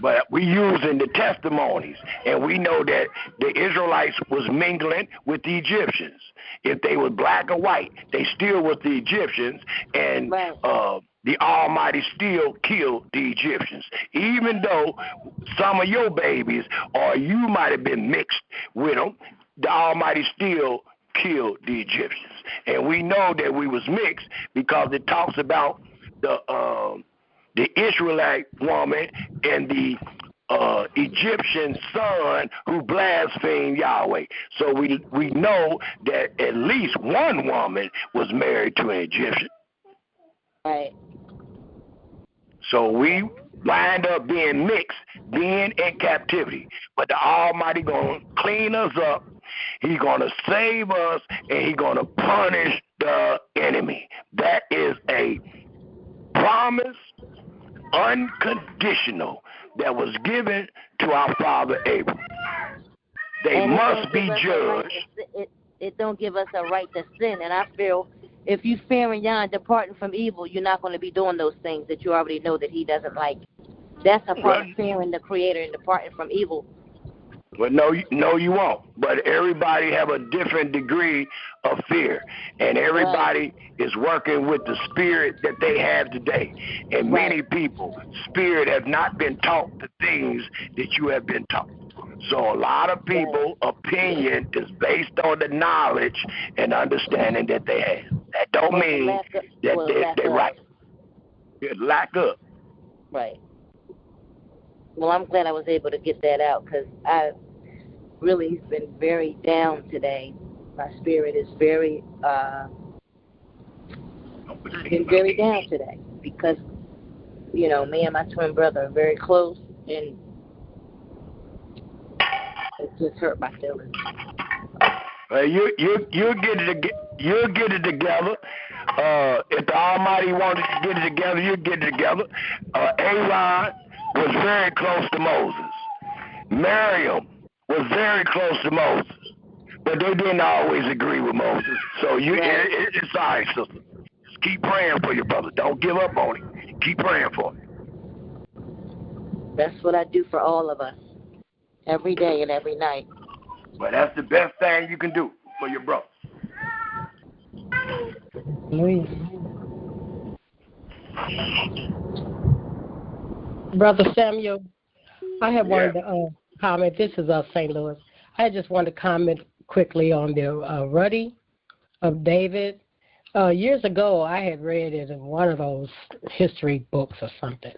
But we using the testimonies, and we know that the Israelites was mingling with the Egyptians. If they were black or white, they still was the Egyptians, and the Almighty still killed the Egyptians. Even though some of your babies or you might have been mixed with them, the Almighty still killed the Egyptians. And we know that we was mixed because it talks about the Israelite woman and the Egyptian son who blasphemed Yahweh. So we know that at least one woman was married to an Egyptian. Right. So we wind up being mixed, being in captivity. But the Almighty going to clean us up. He's going to save us, and he's going to punish the enemy. That is a promise, unconditional, that was given to our father Abraham. They must be judged. It don't give us a right to sin, and I feel if you fearing Yah and departing from evil, you're not going to be doing those things that you already know that he doesn't like. That's a part of fearing the Creator and departing from evil. Well, no, you won't. But everybody have a different degree of fear, and everybody is working with the spirit that they have today. And many people, spirit have not been taught the things that you have been taught. So a lot of people' opinion is based on the knowledge and understanding that they have. That don't mean that they right. Lack of. Right. Well, I'm glad I was able to get that out because I really been very down today. My spirit is very, been very down today because, you know, me and my twin brother are very close, and it just hurt my feelings. You'll get it together. If the Almighty wanted to get it together, you'll get it together. Aaron was very close to Moses. Miriam was very close to Moses, but they didn't always agree with Moses. So it's all right, sister. Just keep praying for your brother. Don't give up on him. Keep praying for him. That's what I do for all of us, every day and every night. But that's the best thing you can do for your brother. Brother Samuel, I have wanted to comment. This is St. Louis. I just wanted to comment quickly on the ruddy of David. Years ago, I had read it in one of those history books or something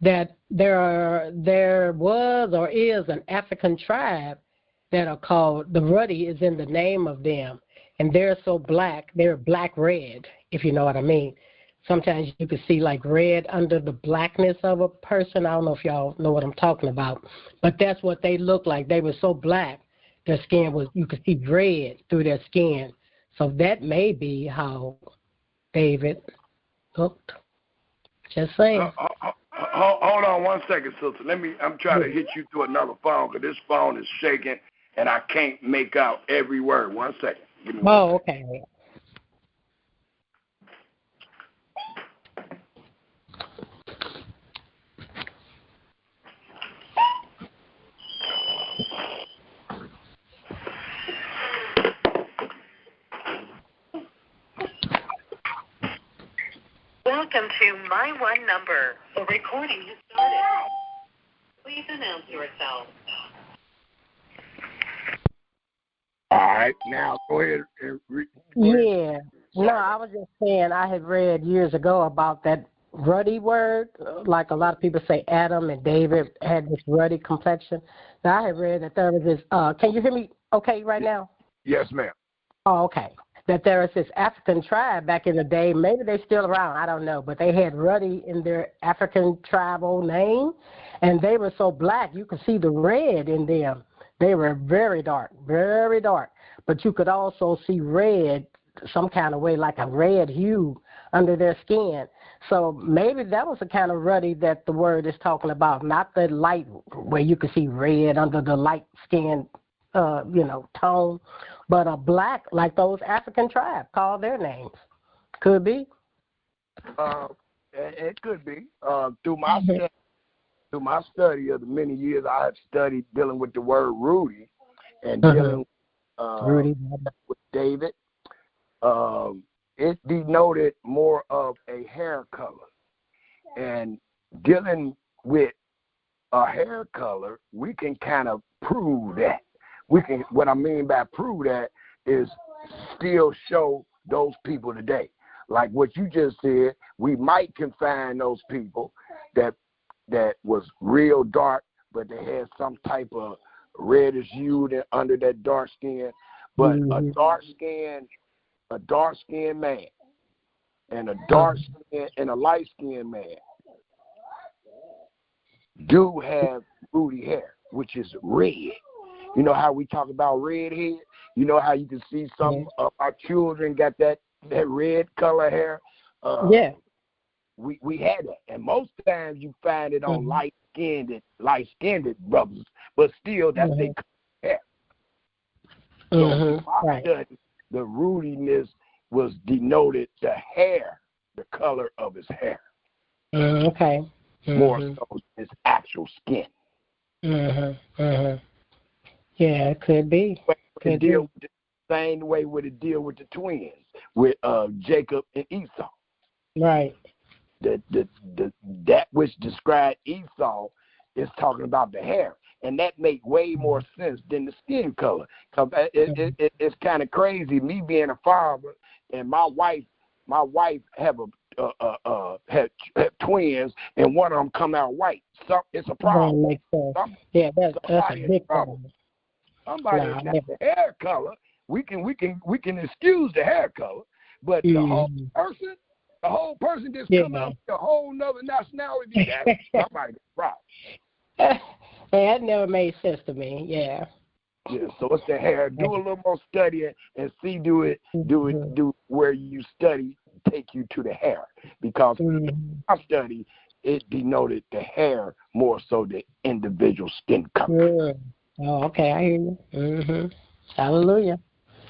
that there was or is an African tribe that are called, the ruddy is in the name of them, and they're so black, they're black-red, if you know what I mean. Sometimes you can see like red under the blackness of a person. I don't know if y'all know what I'm talking about, but that's what they look like. They were so black, their skin was, you could see red through their skin. So that may be how David looked. Just saying. Hold on one second, sister. I'm trying to hit you through another phone because this phone is shaking and I can't make out every word. 1 second. Give me one second. Okay. Welcome to My One Number. The recording has started. Please announce yourself. All right, now go ahead. Yeah. No, I was just saying I had read years ago about that ruddy word. Like a lot of people say Adam and David had this ruddy complexion. Now, I had read that there was this, can you hear me okay right now? Yes, ma'am. Oh, okay. That there was this African tribe back in the day. Maybe they're still around. I don't know. But they had ruddy in their African tribal name. And they were so black, you could see the red in them. They were very dark, very dark. But you could also see red some kind of way, like a red hue under their skin. So maybe that was the kind of ruddy that the word is talking about, not the light where you could see red under the light skin, tone, but a black, like those African tribes call their names. Could be. It could be. Through my study of the many years I have studied dealing with the word Rudy and dealing with David, it denoted more of a hair color. And dealing with a hair color, we can kind of prove that. What I mean by prove that is still show those people today. Like what you just said, we might confine those people that was real dark, but they had some type of reddish hue under that dark skin. But a dark skinned man and a dark skin and a light skinned man do have booty hair, which is red. You know how we talk about red hair? You know how you can see some of our children got that red color hair? We had that. And most times you find it on light-skinned brothers, but still that's their hair. So I study the rudiness was denoted the hair, the color of his hair. Okay. More so than his actual skin. Yeah, it could be. Could deal with the same way would it deal with the twins, with Jacob and Esau. Right. That which described Esau is talking about the hair, and that make way more sense than the skin color. Cause it's kind of crazy. Me being a father and my wife have had twins, and one of them come out white. So it's a problem. Makes sense. Yeah, that's a big problem. Somebody has the hair color. We can excuse the hair color, but the whole person just come out with a whole nother nationality. That's somebody's problem. That never made sense to me. Yeah. Yeah, so it's the hair. Do a little more studying and see do where you study take you to the hair, because I study it denoted the hair more so the individual skin color. Oh, okay, I hear you. Hallelujah.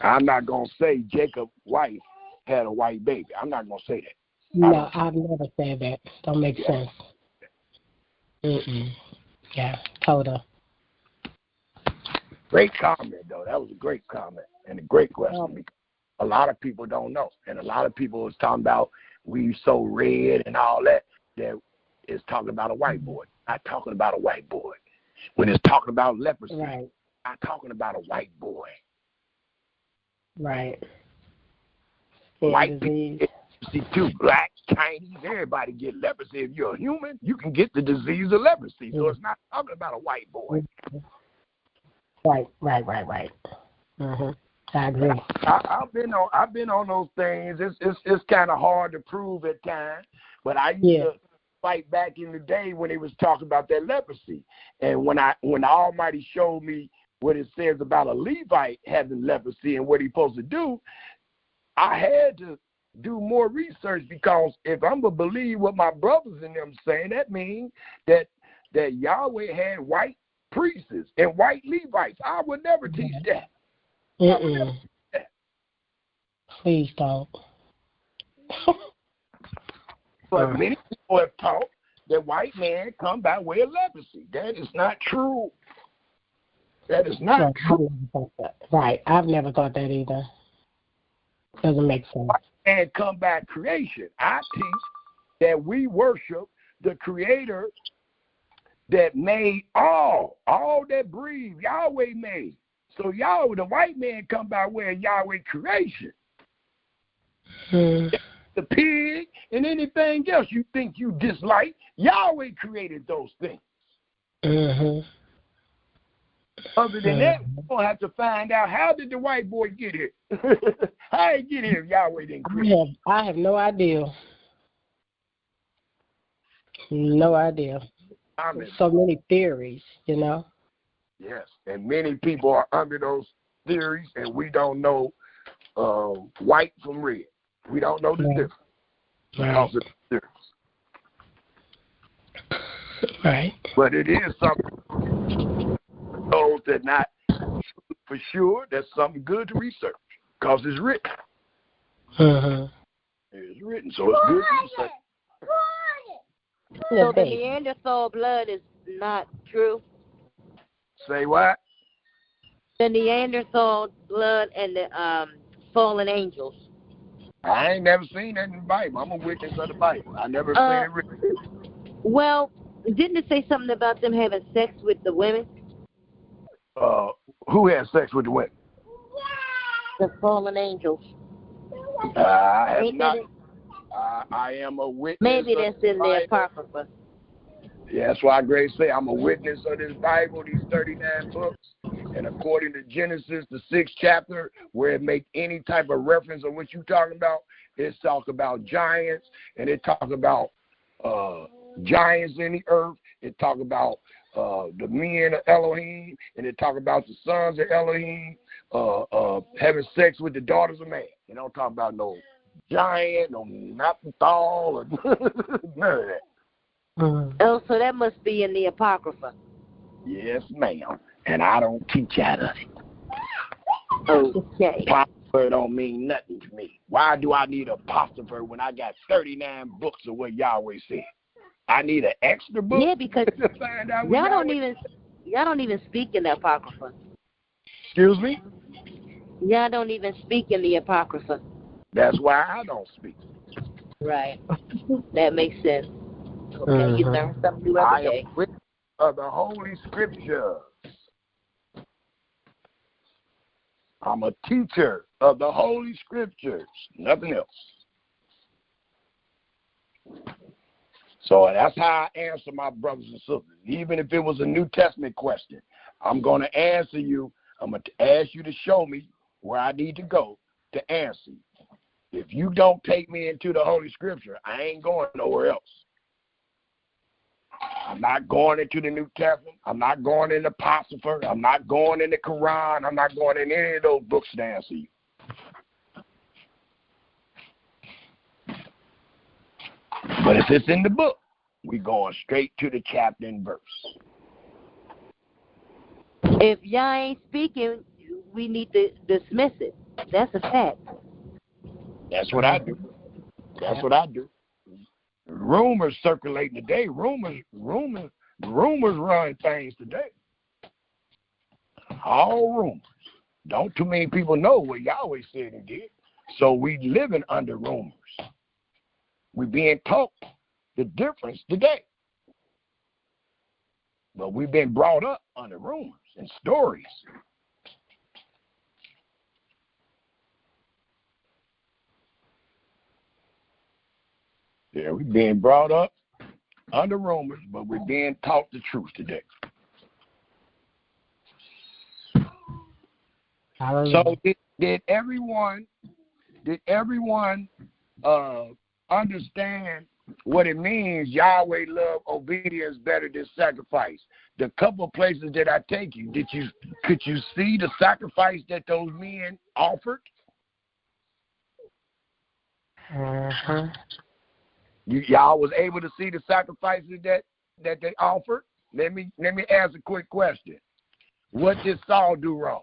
I'm not gonna say Jacob's wife had a white baby. I'm not gonna say that. No, I've never said that. Don't make sense. Yeah, total. Great comment, though. That was a great comment and a great question, because a lot of people don't know. And a lot of people was talking about we so red and all that is talking about a white boy. Not talking about a white boy. When it's talking about leprosy, not talking about a white boy. Right. White people, see, too, black, Chinese, everybody get leprosy. If you're a human, you can get the disease of leprosy. So it's not talking about a white boy. Right. I agree. I've been on those things. It's kind of hard to prove at times, but I used to fight back in the day when they was talking about that leprosy, and when the Almighty showed me what it says about a Levite having leprosy and what he's supposed to do, I had to do more research, because if I'm gonna believe what my brothers and them saying, that means that Yahweh had white priests and white Levites. I would never teach that. Please don't. But many people have taught that white man come by way of leprosy. That is not true. That is not true. Right. I've never thought that either. Doesn't make sense. White man come by creation. I teach that we worship the Creator that made all that breathe. Yahweh made. So Yahweh, the white man come by way of Yahweh creation. The pig and anything else you think you dislike, Yahweh created those things. Other than that, we're going to have to find out, how did the white boy get here? How did he get here if Yahweh didn't create? I have no idea. No idea. So many theories, you know. Yes, and many people are under those theories, and we don't know white from red. We don't know the difference because of the difference. Right. But it is something for those that not for sure. That's something good to research, because it's written. It's written, so it's good to research. So the Neanderthal blood is not true? Say what? The Neanderthal blood and the fallen angels. I ain't never seen that in the Bible. I'm a witness of the Bible. I never seen it written. Well, didn't it say something about them having sex with the women? Who had sex with the women? The fallen angels. I have not. I am a witness. Maybe that's in the Apocrypha. Yeah, that's why Grace say I'm a witness of this Bible, these 39 books. And according to Genesis, the 6th chapter, where it make any type of reference on what you're talking about, it's talk about giants, and it talk about giants in the earth. It talk about the men of Elohim, and it talk about the sons of Elohim having sex with the daughters of man. It don't talk about no giant, no Neanderthal, or none of that. Oh, so that must be in the Apocrypha. Yes, ma'am. And I don't teach out of it. Okay. apostrophe don't mean nothing to me. Why do I need an apostrophe when I got 39 books of what Yahweh said? I need an extra book. Yeah, because to find out y'all don't even speak in the Apocrypha. Excuse me? Y'all don't even speak in the Apocrypha. That's why I don't speak. Right. That makes sense. Okay, you learn something new every day. I am witness of the Holy Scriptures. I'm a teacher of the Holy Scriptures. Nothing else. So that's how I answer my brothers and sisters. Even if it was a New Testament question, I'm going to answer you. I'm going to ask you to show me where I need to go to answer you. If you don't take me into the Holy Scripture, I ain't going nowhere else. I'm not going into the New Testament. I'm not going in the Apocrypha. I'm not going in the Quran. I'm not going in any of those books to answer you. But if it's in the book, we're going straight to the chapter and verse. If y'all ain't speaking, we need to dismiss it. That's a fact. That's what I do. That's what I do. Rumors circulating today. Rumors run things today. All rumors. Don't too many people know what Yahweh said and did. So we living under rumors. We being taught the difference today. But we've been brought up under rumors and stories. Yeah, we're being brought up under rumors, but we're being taught the truth today. So did everyone understand what it means? Yahweh love obedience better than sacrifice. The couple places that I take you, could you see the sacrifice that those men offered? Y'all was able to see the sacrifices that they offered? Let me ask a quick question. What did Saul do wrong?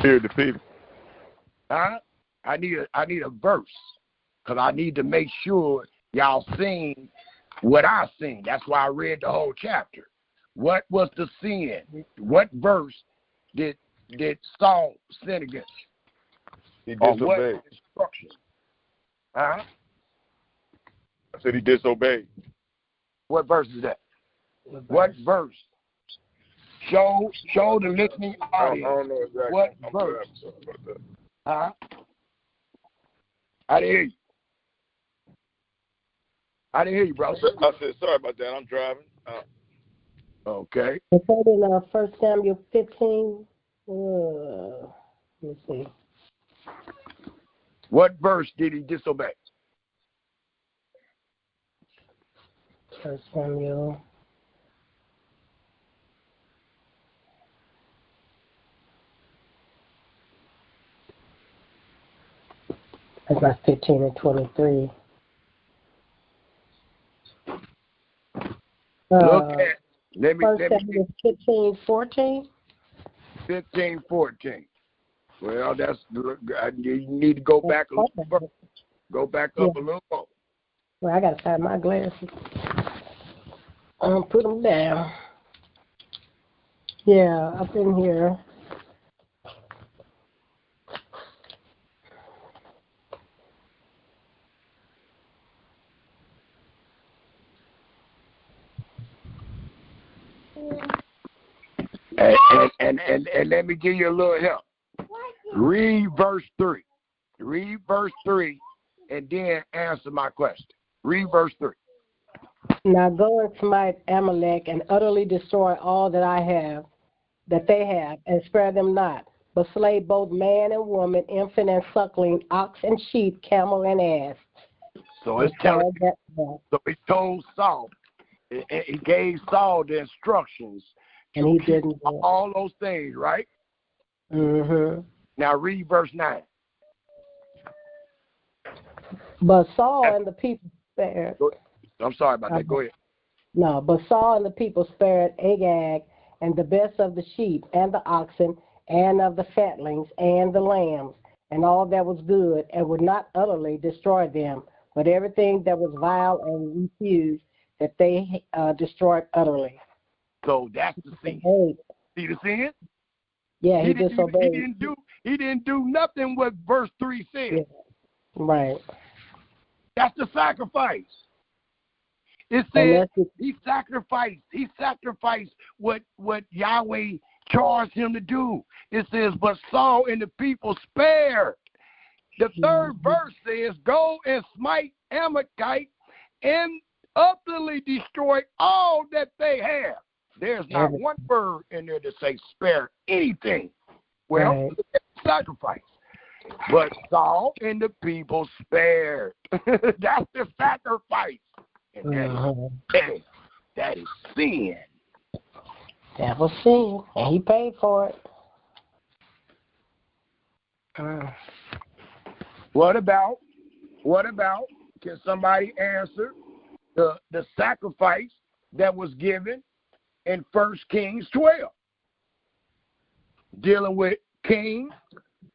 Fear the people. Huh? I need a verse, because I need to make sure y'all seen what I seen. That's why I read the whole chapter. What was the sin? What verse did Saul sin against? He disobeyed. Or what instruction? Huh? I said he disobeyed. What verse is that? What verse? Show the listening audience. I don't know exactly. What verse? Huh? I didn't hear you. I didn't hear you, bro. I said, sorry about that. I'm driving. Okay. It's in 1 Samuel 15. Let me see. What verse did he disobey? 1 Samuel. That's not 15 and 23. Look at, let me 15, 14. 15, 14. Well, that's, you need to go back a little further. Go back up a little more. Well, I got to find my glasses. Put them down. Yeah, up in here. And let me give you a little help. Read verse 3. Read verse 3 and then answer my question. Read verse 3. Now go and smite Amalek and utterly destroy all that they have, and spare them not, but slay both man and woman, infant and suckling, ox and sheep, camel and ass. So it's telling. So he told Saul. He gave Saul the instructions. And he didn't do all those things, right? Mm-hmm. Now read verse 9. But Saul and the people spared. I'm sorry about that. Go ahead. No, but Saul and the people spared Agag and the best of the sheep and the oxen and of the fatlings and the lambs, and all that was good, and would not utterly destroy them, but everything that was vile and refused, that they destroyed utterly. So that's the sin. See the sin? Yeah, he disobeyed. He didn't do nothing what verse 3 said. Yeah. Right. That's the sacrifice. It said he sacrificed what Yahweh charged him to do. It says, but Saul and the people spared. The third verse says, go and smite Amalekite and utterly destroy all that they have. There's not one word in there to say spare anything. Well, sacrifice. But Saul and the people spared. That's the sacrifice. And that is sin. That was sin, and he paid for it. What about, can somebody answer the sacrifice that was given in 1 Kings 12? Dealing with King,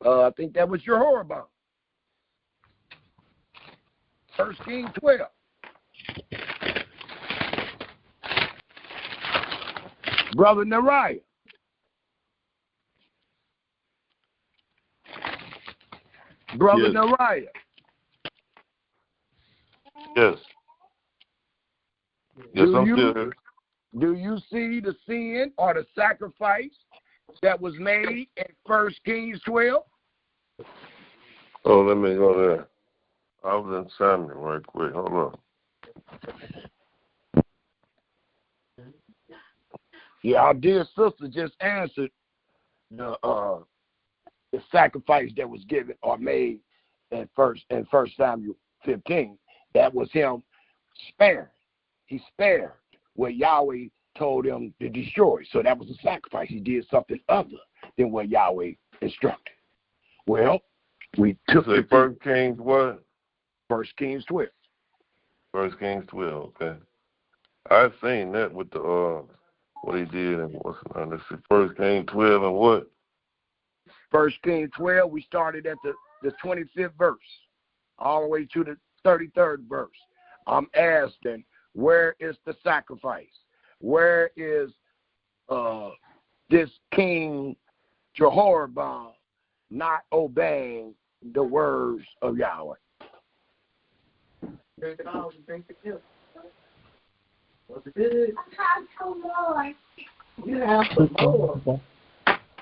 I think that was Jehoram. 1 Kings 12. Brother Nariah. Brother Nariah. Yes. Yes, I'm still here. Do you see the sin or the sacrifice that was made in 1 Kings 12? Oh, let me go there. I was in Samuel right quick. Hold on. Yeah, our dear sister just answered the sacrifice that was given or made in First Samuel 15. That was him sparing. He spared what Yahweh told him to destroy. So that was a sacrifice. He did something other than what Yahweh instructed. Well, we took it. 1 Kings what? 1 Kings 12. 1 Kings 12, okay. I've seen that with the what he did and what's on this. 1 Kings 12 and what? 1 Kings 12, we started at the 25th verse, all the way to the 33rd verse. I'm asking, where is the sacrifice? Where is this King Jehoram not obeying the words of Yahweh? Drink it all, drink the milk. Was it good? I have some more. You have some more.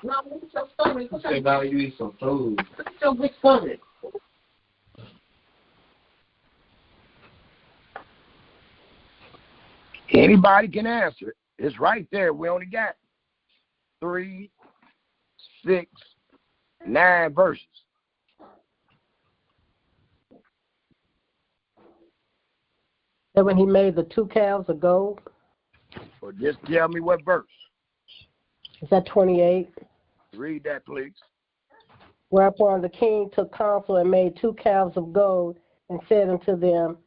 No, eat your stomach. Say about you eat some food. Look at your big stomach. Anybody can answer it. It's right there. We only got 3, 6, 9 verses. That when he made the 2 calves of gold? Well, just tell me what verse. Is that 28? Read that, please. Whereupon the king took counsel and made 2 calves of gold and said unto them,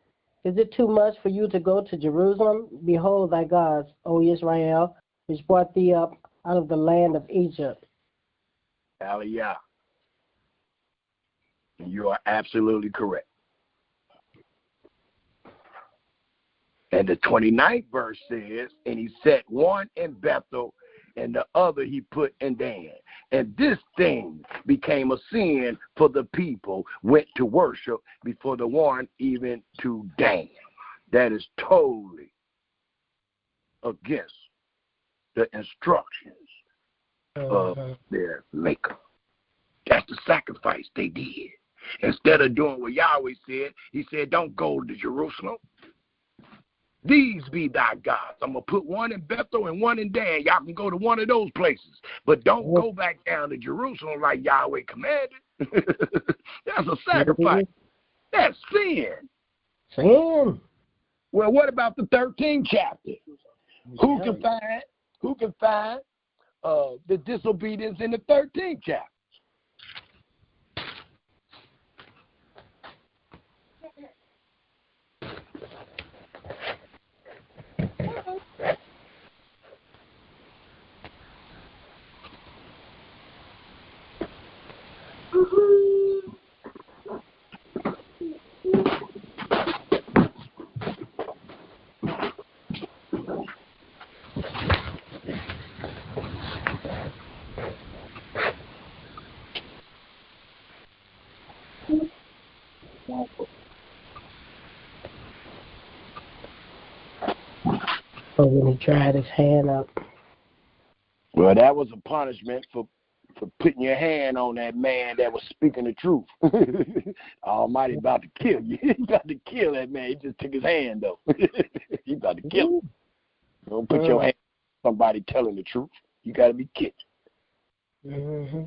is it too much for you to go to Jerusalem? Behold thy gods, O Israel, which brought thee up out of the land of Egypt. Hallelujah. You are absolutely correct. And the 29th verse says, and he set one in Bethel, and the other he put in Dan. And this thing became a sin, for the people went to worship before the one even to Dan. That is totally against the instructions of their maker. That's the sacrifice they did. Instead of doing what Yahweh said, he said, don't go to Jerusalem. These be thy gods. I'm going to put one in Bethel and one in Dan. Y'all can go to one of those places. But don't go back down to Jerusalem like Yahweh commanded. That's a sacrifice. That's sin. Sin. Well, what about the 13th chapter? Who can find the disobedience in the 13th chapter? But when he tried his hand up. Well, that was a punishment for putting your hand on that man that was speaking the truth. Almighty about to kill you. He about to kill that man. He just took his hand, though. He about to kill him. Don't put your hand on somebody telling the truth. You got to be killed. Mm-hmm.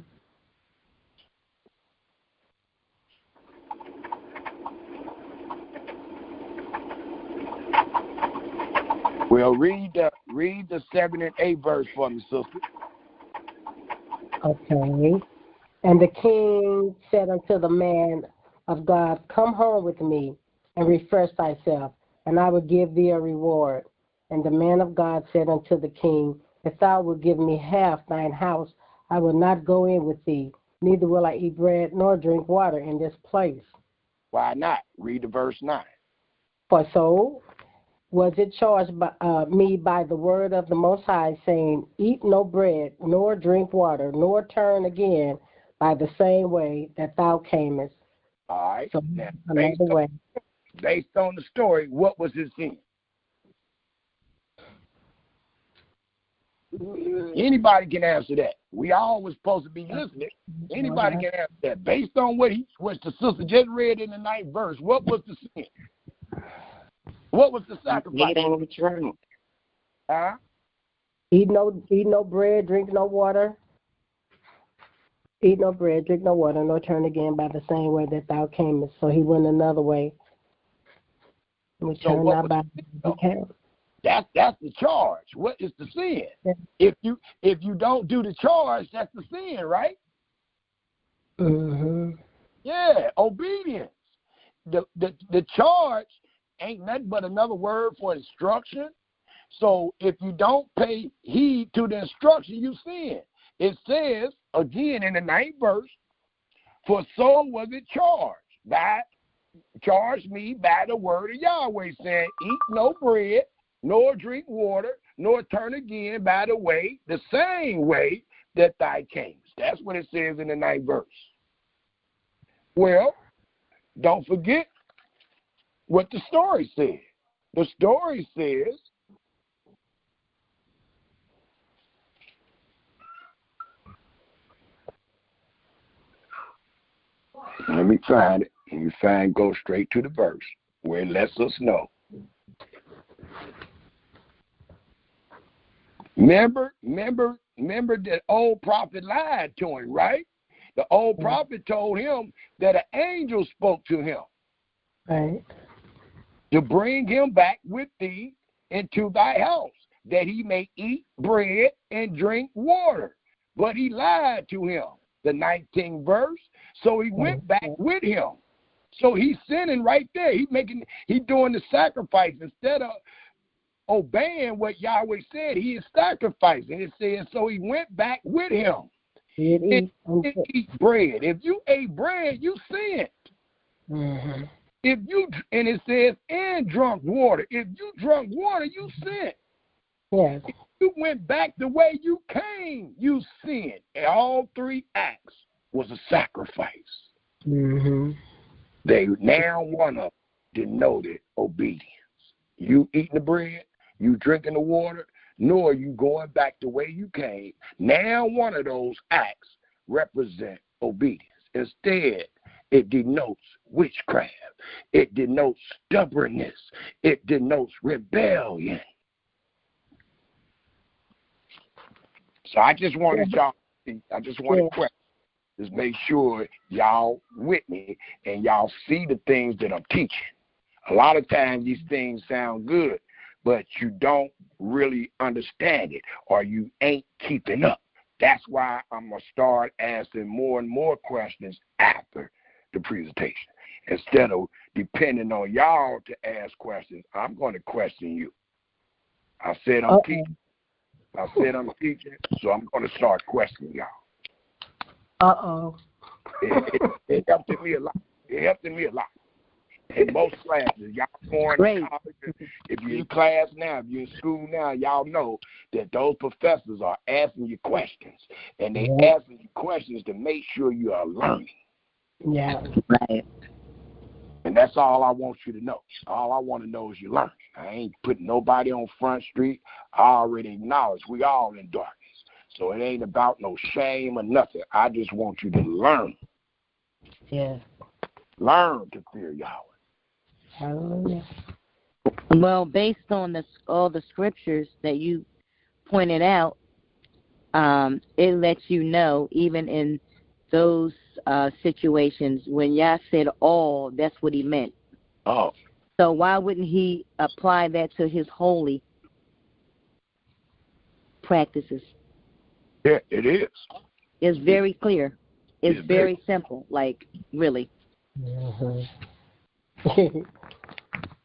Well, read the 7 and 8 verse for me, sister. Okay. And the king said unto the man of God, Come home with me and refresh thyself, and I will give thee a reward. And the man of God said unto the king, If thou wilt give me half thine house, I will not go in with thee, neither will I eat bread nor drink water in this place. Why not? Read the verse 9. For so was it charged by me by the word of the Most High, saying, Eat no bread, nor drink water, nor turn again by the same way that thou camest. All right. So Now, another way. Based on the story, what was his sin? Anybody can answer that. We all was supposed to be listening. Anybody can answer that. Based on what the sister just read in the 9th verse, what was the sin? What was the sacrifice? Huh? Eat no bread, drink no water. Eat no bread, drink no water, nor turn again by the same way that thou camest. So he went another way. Return not by the came. That's the charge. What is the sin? Yeah. If you don't do the charge, that's the sin, right? Mm-hmm. Yeah, obedience. The charge ain't nothing but another word for instruction. So if you don't pay heed to the instruction, you sin. It says, again in the 9th verse, for so was it charged me by the word of Yahweh, saying, Eat no bread, nor drink water, nor turn again by the same way that thou camest. That's what it says in the 9th verse. Well, don't forget what the story said. The story says, let me find it. Go straight to the verse where it lets us know. Remember that old prophet lied to him, right? The old prophet told him that an angel spoke to him. Right. To bring him back with thee into thy house, that he may eat bread and drink water. But he lied to him, the 19th verse. So he went back with him. So he's sinning right there. He doing the sacrifice. Instead of obeying what Yahweh said, he is sacrificing. It says, so he went back with him. He didn't eat bread. If you ate bread, you sinned. Mm-hmm. And it says, and drunk water. If you drunk water, you sinned. Yes. If you went back the way you came, you sinned. And all 3 acts was a sacrifice. Mm-hmm. They now want to denoted obedience. You eating the bread, you drinking the water, nor you going back the way you came. Now one of those acts represent obedience. Instead, it denotes witchcraft. It denotes stubbornness. It denotes rebellion. So I just wanted y'all, to just make sure y'all with me and y'all see the things that I'm teaching. A lot of times these things sound good, but you don't really understand it or you ain't keeping up. That's why I'm going to start asking more and more questions after the presentation. Instead of depending on y'all to ask questions, I'm going to question you. I said I'm teaching, so I'm going to start questioning y'all. It helped me a lot. In most classes, y'all going to college. If you're in class now, if you're in school now, y'all know that those professors are asking you questions. And they asking you questions to make sure you are learning. Yeah. Right. And that's all I want you to know. All I want to know is you learn. I ain't putting nobody on Front Street. I already acknowledge we all in darkness. So it ain't about no shame or nothing. I just want you to learn. Yeah. Learn to fear Yahweh. Hallelujah. Well, based on all the scriptures that you pointed out, it lets you know, even in those situations, when Yah said all, that's what he meant. Oh. So why wouldn't he apply that to his holy practices? Yeah, it is. It's very clear. It's very simple, like, really. Mm-hmm.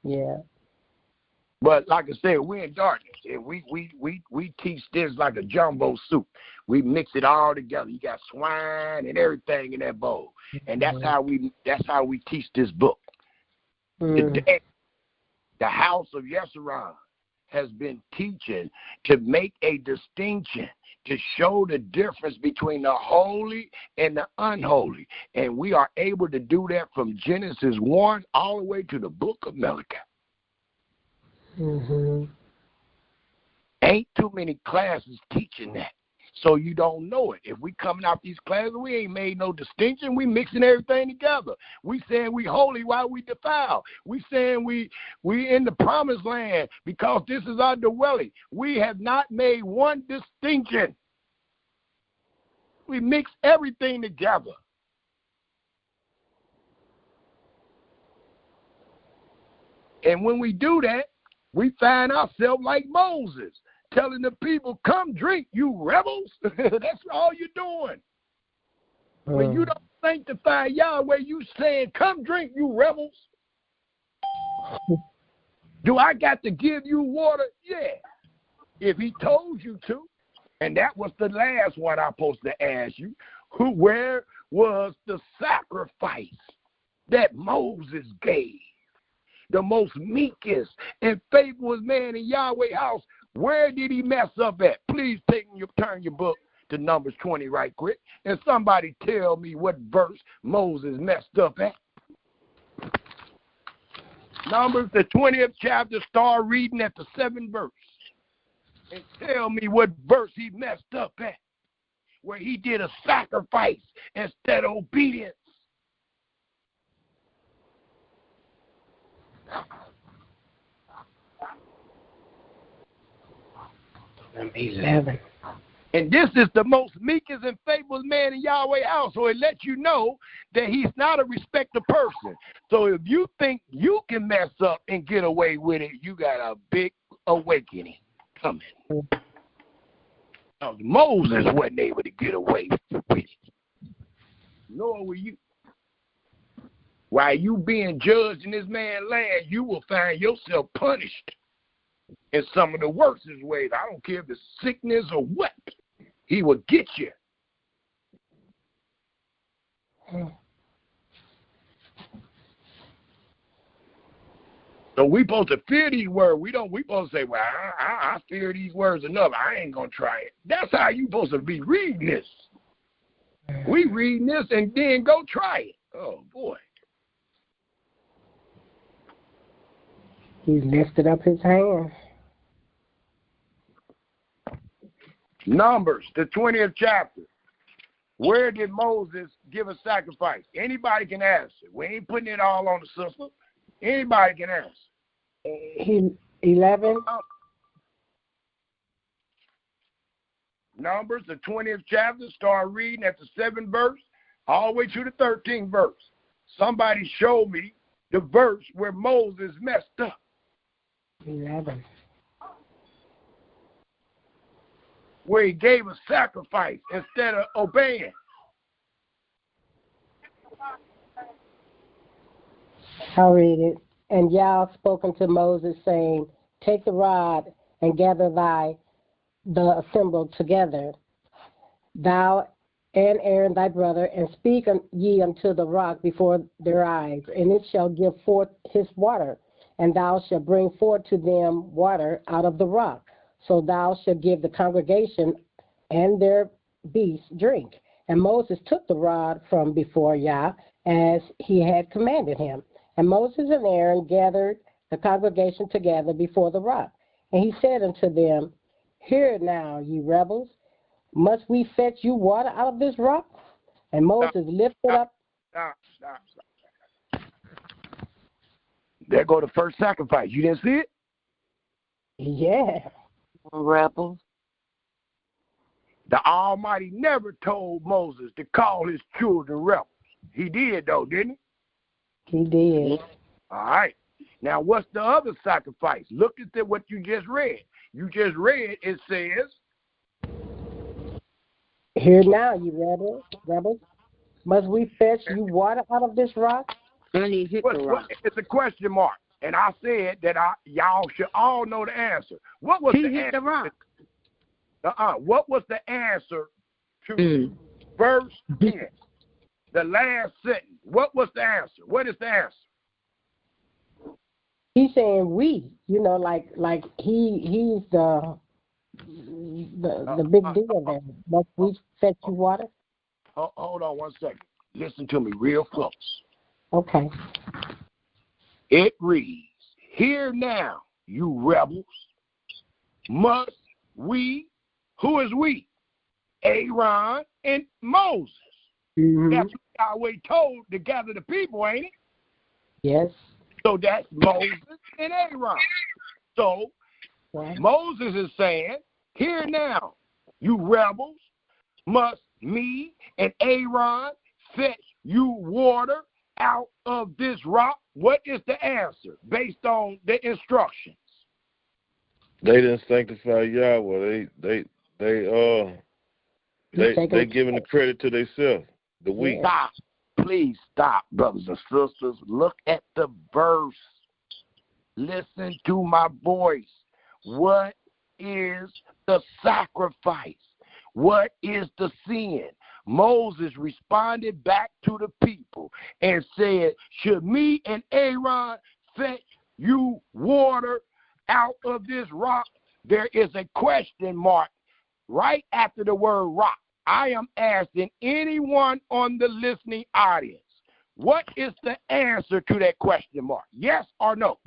Yeah. But like I said, we're in darkness. And we teach this like a jumbo soup. We mix it all together. You got swine and everything in that bowl. And that's how we teach this book. Today, the house of Yeshurun has been teaching to make a distinction, to show the difference between the holy and the unholy. And we are able to do that from Genesis 1 all the way to the book of Malachi. Mm-hmm. Ain't too many classes teaching that, so you don't know it. If we coming out these classes, we ain't made no distinction. We mixing everything together. We saying we holy while we defile. We saying we in the promised land because this is our dwelling. We have not made one distinction. We mix everything together. And when we do that, we find ourselves like Moses, telling the people, come drink, you rebels. That's all you're doing. When you don't sanctify Yahweh, you saying, come drink, you rebels. Do I got to give you water? Yeah. If he told you to. And that was the last one I'm supposed to ask you. Where was the sacrifice that Moses gave? The most meekest and faithfulest man in Yahweh's house. Where did he mess up at? Please turn your book to Numbers 20 right quick. And somebody tell me what verse Moses messed up at. Numbers, the 20th chapter, start reading at the 7th verse. And tell me what verse he messed up at. Where he did a sacrifice instead of obedience. Number 11. And this is the most meekest and faithful man in Yahweh's house. So it lets you know that he's not a respected person. So if you think you can mess up and get away with it, you got a big awakening coming. Now, Moses wasn't able to get away with it. Nor were you. While you being judged in this man's land, you will find yourself punished in some of the worst ways. I don't care if it's sickness or what. He will get you. So we supposed to fear these words. We supposed to say, well, I fear these words enough. I ain't going to try it. That's how you supposed to be reading this. We reading this and then go try it. Oh, boy. He lifted up his hand. Numbers, the 20th chapter. Where did Moses give a sacrifice? Anybody can answer. We ain't putting it all on the sister. Anybody can answer. 11. Numbers, the 20th chapter. Start reading at the 7th verse all the way to the 13th verse. Somebody show me the verse where Moses messed up. 11. Where he gave a sacrifice instead of obeying. I'll read it. And Yah spoke unto Moses, saying, take the rod and gather the assembled together, thou and Aaron thy brother, and speak ye unto the rock before their eyes, and it shall give forth his water, and thou shalt bring forth to them water out of the rock. So thou shalt give the congregation and their beasts drink. And Moses took the rod from before Yah, as he had commanded him. And Moses and Aaron gathered the congregation together before the rock. And he said unto them, Hear now, ye rebels, must we fetch you water out of this rock? And Moses lifted up. Stop. There go the first sacrifice. You didn't see it? Yeah. Rebels. The Almighty never told Moses to call his children rebels. He did, though, didn't he? He did. All right. Now, what's the other sacrifice? Look at what you just read. You just read, it says, Hear now, ye rebels, must we fetch you water out of this rock? And he hit the rock. It's a question mark. And I said that y'all should all know the answer. What was he the hit answer? the rock. What was the answer to verse 10? The last sentence. What was the answer? What is the answer? He's saying we, like he's the big deal there. Must we fetch you water? Hold on 1 second. Listen to me real close. Okay. It reads, Hear now, you rebels, must we, who is we? Aaron and Moses. Mm-hmm. That's what Yahweh told to gather the people, ain't it? Yes. So that's Moses and Aaron. So Moses is saying, Hear now, you rebels, must me and Aaron fetch you water out of this rock? What is the answer based on the instructions? They didn't sanctify Yahweh. They giving the credit to themselves. The weak. Stop. Please stop, brothers and sisters. Look at the verse. Listen to my voice. What is the sacrifice? What is the sin? Moses responded back to the people and said, Should me and Aaron fetch you water out of this rock? There is a question mark right after the word rock. I am asking anyone on the listening audience, what is the answer to that question mark? Yes or no?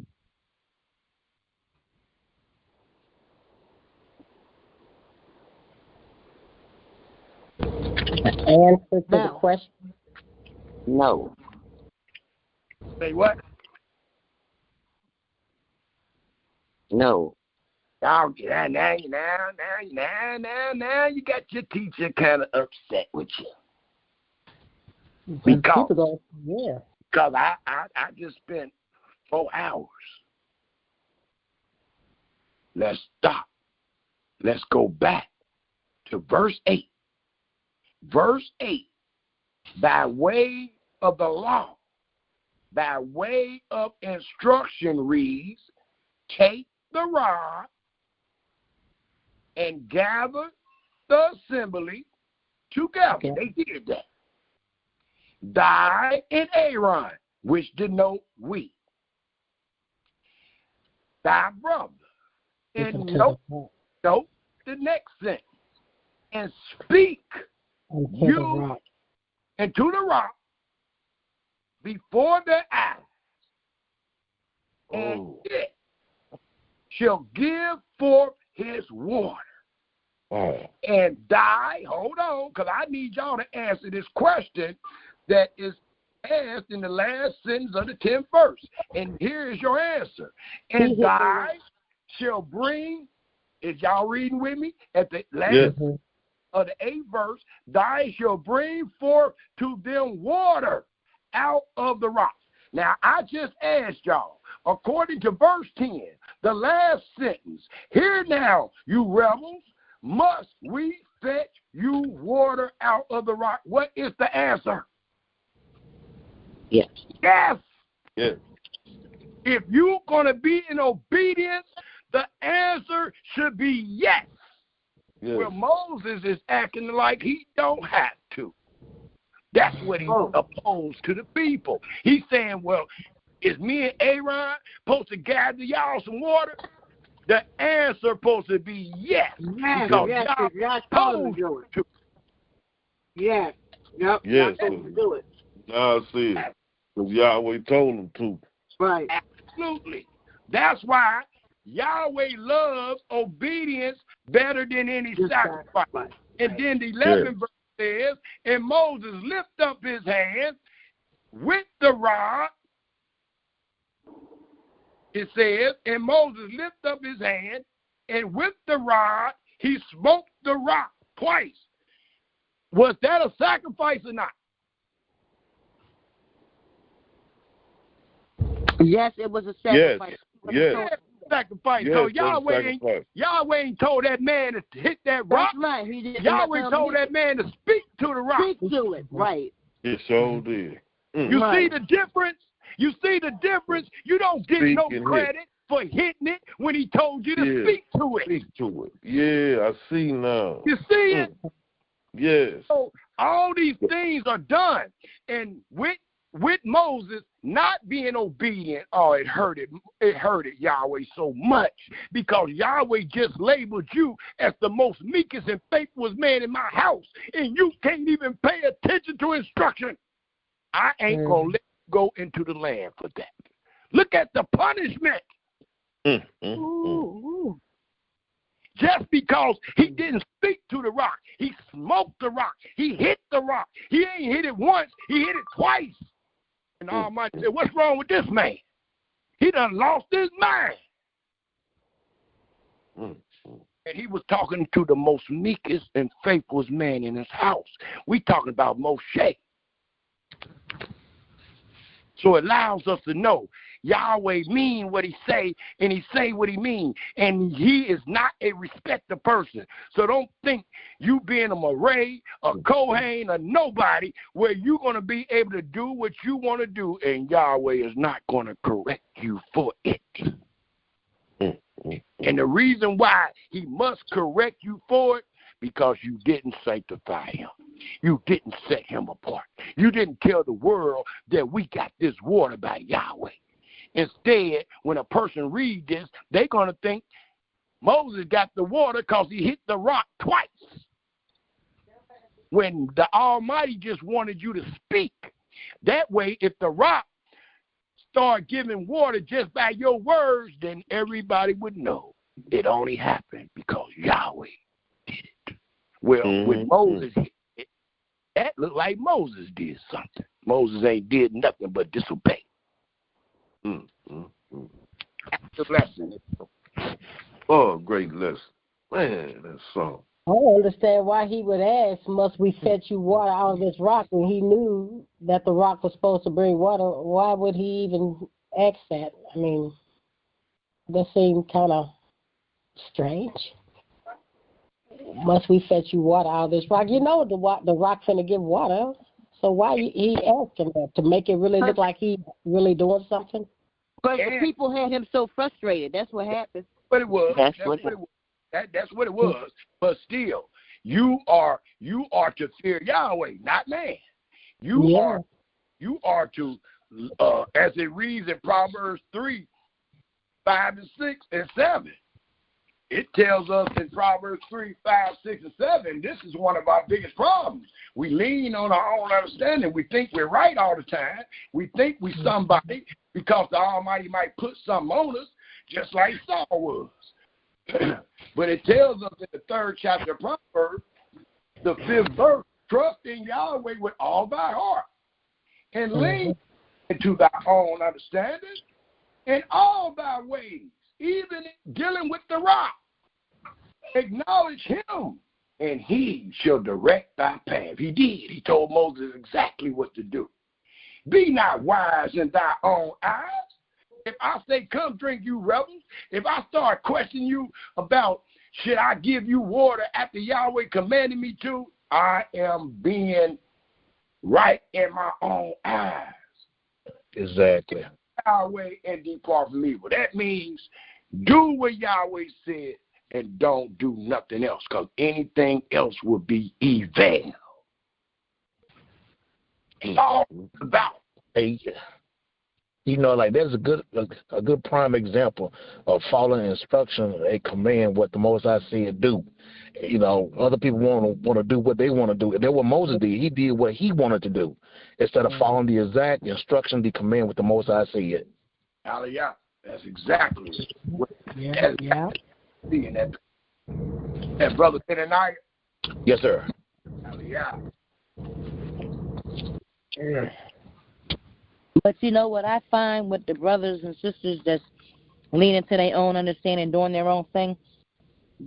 Answer to the question? No. Say what? No. Now you got your teacher kind of upset with you. Because I just spent 4 hours. Let's stop. Let's go back to verse 8. Verse 8, by way of the law, by way of instruction reads, Take the rod and gather the assembly together. Okay. They did that. Thy and Aaron, which denote we. Thy brother. And note the next sentence. And speak you into the rock before their eyes. And it shall give forth his water. And die, hold on, because I need y'all to answer this question that is asked in the last sentence of the 10th verse. And here is your answer. And thy shall bring, is y'all reading with me? At the last of the 8th verse, thy shall bring forth to them water out of the rock. Now, I just asked y'all, according to verse 10, the last sentence, Hear now, you rebels, must we fetch you water out of the rock? What is the answer? Yes. Yes. Yes. If you're going to be in obedience, the answer should be yes. Yes. Well, Moses is acting like he don't have to. That's what he's opposed to the people. He's saying, well, is me and Aaron supposed to gather y'all some water? The answer supposed to be yes. Yes, because y'all supposed to do it. Yes. Yep. Yes. Y'all supposed to do it. Now I see it. Because Yahweh told him to. Right. Absolutely. That's why Yahweh loves obedience better than any sacrifice. And then the 11th verse says, and Moses lifted up his hand with the rod. It says, and Moses lifted up his hand, and with the rod, he smote the rock twice. Was that a sacrifice or not? Yes, it was a sacrifice. Yes. Sacrifice. Yes, So Yahweh ain't told that man to hit that rock. That's right. He did. Yahweh told that man to speak to the rock. Speak to it. Right. It sure did. You see the difference? You see the difference? You don't get no credit for hitting it when he told you to speak to it. Speak to it. Yeah, I see now. You see it? Yes. So all these things are done. And with Moses not being obedient, it hurted Yahweh so much because Yahweh just labeled you as the most meekest and faithfulest man in my house, and you can't even pay attention to instruction. I ain't going to let you go into the land for that. Look at the punishment. Just because he didn't speak to the rock, he smoked the rock, he hit the rock. He ain't hit it once, he hit it twice. And Almighty said, what's wrong with this man? He done lost his mind. And he was talking to the most meekest and faithfulest man in his house. We talking about Moshe. So it allows us to know Yahweh mean what he say, and he say what he mean. And he is not a respecter person. So don't think you being a Moray, a Kohen, a nobody, where you're going to be able to do what you want to do, and Yahweh is not going to correct you for it. And the reason why he must correct you for it, because you didn't sanctify him. You didn't set him apart. You didn't tell the world that we got this water by Yahweh. Instead, when a person read this, they're going to think Moses got the water because he hit the rock twice. When the Almighty just wanted you to speak. That way, if the rock start giving water just by your words, then everybody would know it only happened because Yahweh did it. Well, when Moses hit it, that looked like Moses did something. Moses ain't did nothing but disobey. That's the lesson. Oh, great lesson. Man, that's so. I don't understand why he would ask, must we fetch you water out of this rock, when he knew that the rock was supposed to bring water. Why would he even ask that? I mean, that seemed kind of strange. Must we fetch you water out of this rock? You know the rock's going to give water. So why he asking that? To make it really look like he really doing something? But the people had him so frustrated. That's what happened. But it was. That's what it was. That's what it was. But still, you are to fear Yahweh, not man. You are to, as it reads in Proverbs 3, 5, and 6, and 7. It tells us in Proverbs 3, 5, 6, and 7, this is one of our biggest problems. We lean on our own understanding. We think we're right all the time. We think we're somebody because the Almighty might put something on us, just like Saul was. But it tells us in the 3rd chapter of Proverbs, the 5th verse, trust in Yahweh with all thy heart and lean into thy own understanding in all thy ways, even dealing with the rock. Acknowledge him, and he shall direct thy path. He did. He told Moses exactly what to do. Be not wise in thy own eyes. If I say, come drink, you rebels, if I start questioning you about should I give you water after Yahweh commanded me to, I am being right in my own eyes. Exactly. Yahweh and depart from evil. That means do what Yahweh said and don't do nothing else, because anything else will be evil. It's all about. You know, like there's a good prime example of following instruction, a command, what the Most High said do. You know, other people want to do what they want to do. And that's what Moses did. He did what he wanted to do instead of following the exact instruction, the command, what the Most High said. Hallelujah. That's exactly what. Yeah. And Brother Benaniah. Yes, sir. Hallelujah. Yeah. But you know what I find with the brothers and sisters that's leaning to their own understanding, doing their own thing,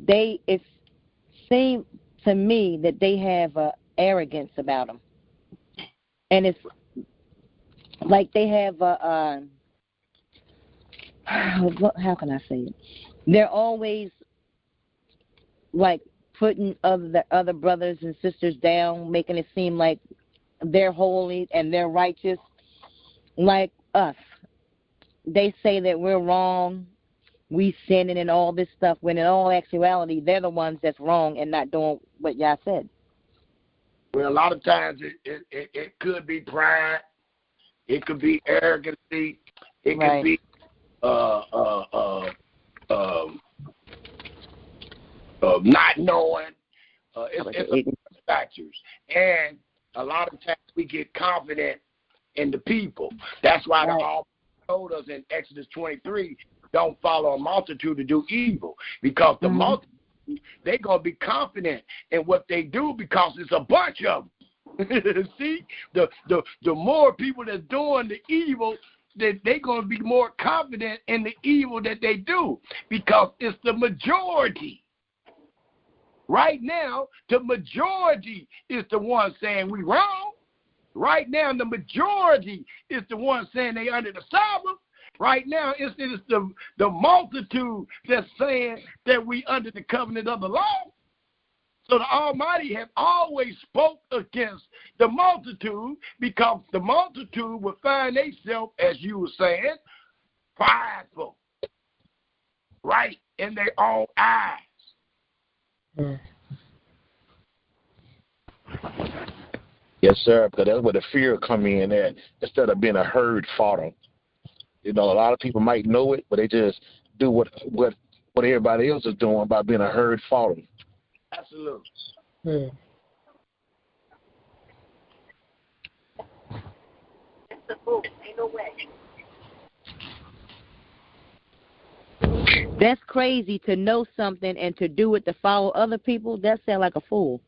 it seems to me that they have arrogance about them. And it's like they have how can I say it? They're always like putting other brothers and sisters down, making it seem like they're holy and they're righteous, like us. They say that we're wrong, we sinning and all this stuff, when in all actuality, they're the ones that's wrong and not doing what y'all said. Well, a lot of times it could be pride, it could be arrogancy, it could be not knowing. It's factors, and a lot of times we get confident in the people. That's why the Almighty told us in Exodus 23, don't follow a multitude to do evil, because the multitude, they're going to be confident in what they do because it's a bunch of them. See, the more people that's doing the evil, that they're going to be more confident in the evil that they do because it's the majority. Right now, the majority is the one saying we wrong. Right now, the majority is the one saying they under the Sabbath. Right now, it's the multitude that's saying that we under the covenant of the law. So the Almighty have always spoke against the multitude because the multitude will find themselves, as you were saying, prideful, right, in their own eyes. Yes, sir, because that's where the fear come in at, instead of being a herd fodder. You know, a lot of people might know it, but they just do what everybody else is doing by being a herd fodder. Absolutely. It's a move. Ain't no way. That's crazy to know something and to do it to follow other people. That sounds like a fool.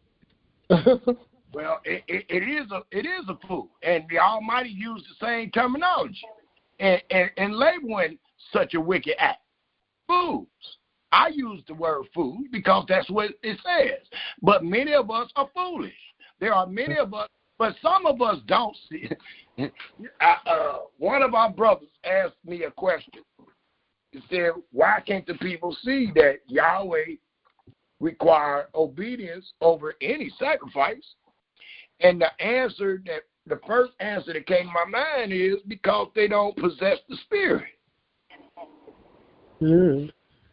Well, it is a fool, and the Almighty used the same terminology and labeling such a wicked act. Fools. I use the word fool because that's what it says. But many of us are foolish. There are many of us, but some of us don't see it. One of our brothers asked me a question. He said, why can't the people see that Yahweh require obedience over any sacrifice? And the first answer that came to my mind is because they don't possess the Spirit.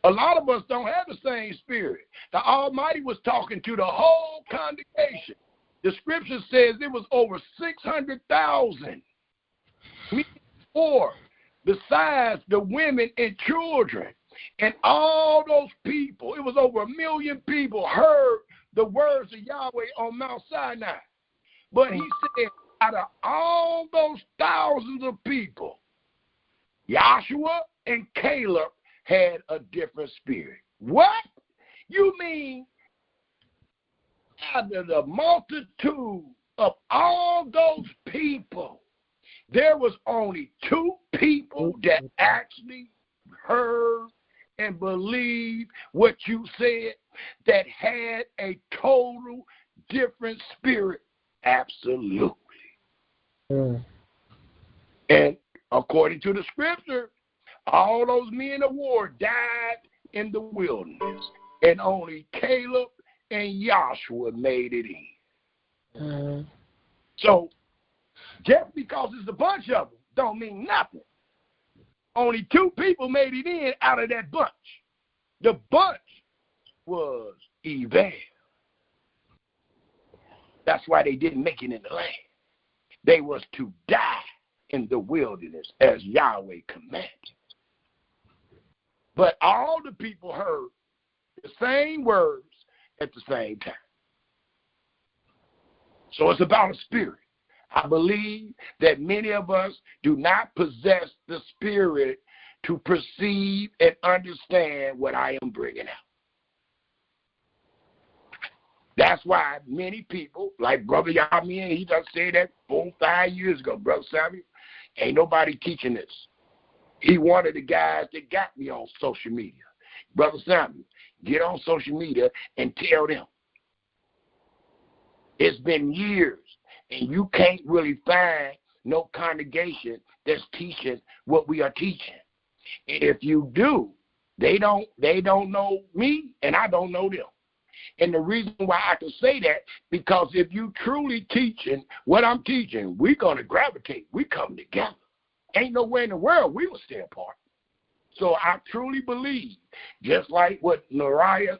A lot of us don't have the same spirit. The Almighty was talking to the whole congregation. The scripture says it was over 600,000. Or besides the women and children. And all those people, it was over 1 million people, heard the words of Yahweh on Mount Sinai. But he said, out of all those thousands of people, Joshua and Caleb had a different spirit. What? You mean out of the multitude of all those people, there was only 2 people that actually heard and believed what you said, that had a total different spirit? Absolutely. And according to the scripture, all those men of war died in the wilderness, and only Caleb and Joshua made it in. So just because it's a bunch of them don't mean nothing. Only 2 people made it in out of that bunch. The bunch was evil. That's why they didn't make it in the land. They was to die in the wilderness as Yahweh commanded. But all the people heard the same words at the same time. So it's about a spirit. I believe that many of us do not possess the spirit to perceive and understand what I am bringing out. That's why many people, like Brother Yamin, he just said that 4 or 5 years ago, Brother Samuel, ain't nobody teaching this. He one of the guys that got me on social media. Brother Samuel, get on social media and tell them. It's been years, and you can't really find no congregation that's teaching what we are teaching. And if you do, they don't know me, and I don't know them. And the reason why I can say that, because if you truly teaching what I'm teaching, we're going to gravitate. We come together. Ain't no way in the world we will stay apart. So I truly believe, just like what Mariah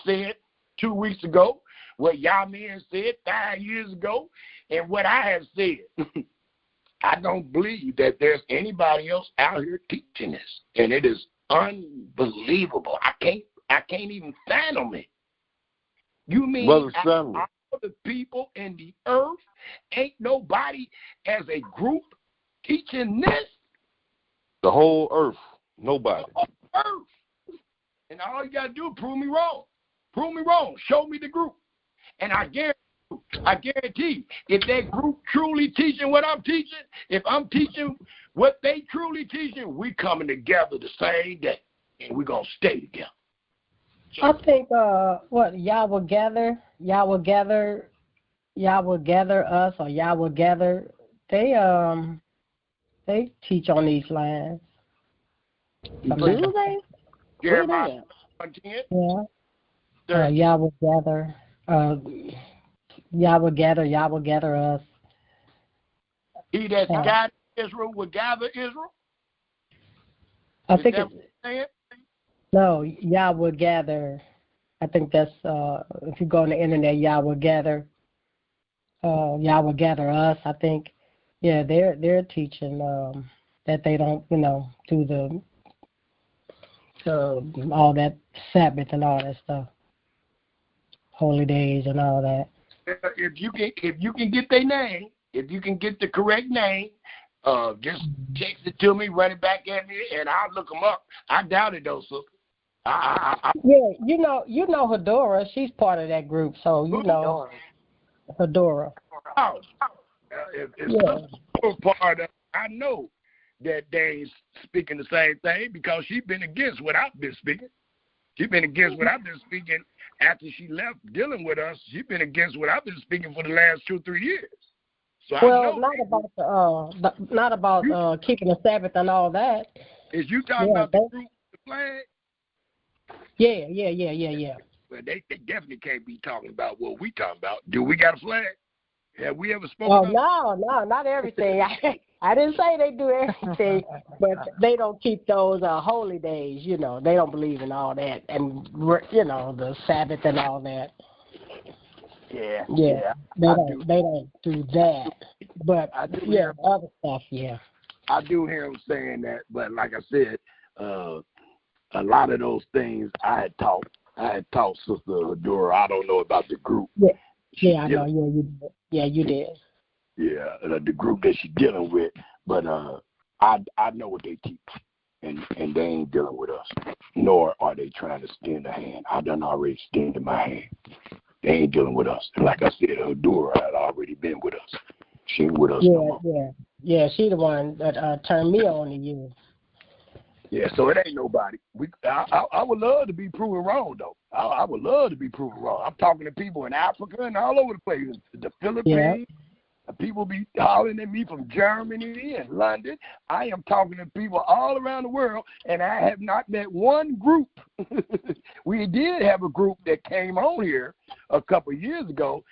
said 2 weeks ago, what Yamin said 5 years ago, and what I have said, I don't believe that there's anybody else out here teaching this. And it is unbelievable. I can't even fathom it. You mean all the people in the earth, ain't nobody as a group teaching this? The whole earth, nobody. The whole earth. And all you got to do is prove me wrong. Prove me wrong. Show me the group. And I guarantee, if that group truly teaching what I'm teaching, if I'm teaching what they truly teaching, we coming together the same day, and we're going to stay together. I think Yah will gather us, or Yah will gather. They teach on these lines. Do they? Jeremiah 10. Yeah. Yah will gather. Yah will gather us. He that gathered Israel will gather Israel. I think no, Yah will gather. I think that's if you go on the internet, Yah will gather us. I think, yeah, they're teaching that they don't, do all that Sabbath and all that stuff, holy days and all that. If you can get their name, if you can get the correct name, just text it to me, run it back at me, and I'll look them up. I doubt it though, sister. Yeah, you know Hedora. She's part of that group, so you know Hedora. Oh, if part of, I know that they ain't speaking the same thing because she's been against what I've been speaking. She's been against what I've been speaking after she left dealing with us. She's been against what I've been speaking for the last 2 or 3 years. So well, not about keeping the Sabbath and all that. Is you talking about the group, the flag? Yeah. Well, they definitely can't be talking about what we talking about. Do we got a flag? Have we ever spoken about no, not everything. I didn't say they do everything, but they don't keep those holy days. They don't believe in all that, and the Sabbath and all that. Yeah. They don't do that. But other stuff, yeah. I do hear them saying that, but like I said, a lot of those things I had taught Sister Adora. I don't know about the group. Yeah, I know. Yeah, you did. Yeah, the group that she's dealing with, but I know what they teach, and they ain't dealing with us, nor are they trying to extend a hand. I done already extended my hand. They ain't dealing with us. And like I said, Adora had already been with us. She ain't with us no more. Yeah, she the one that turned me on to you. Yeah, so it ain't nobody. I would love to be proven wrong, though. I would love to be proven wrong. I'm talking to people in Africa and all over the place, the Philippines. Yeah. People be hollering at me from Germany and London. I am talking to people all around the world, and I have not met one group. We did have a group that came on here a couple of years ago.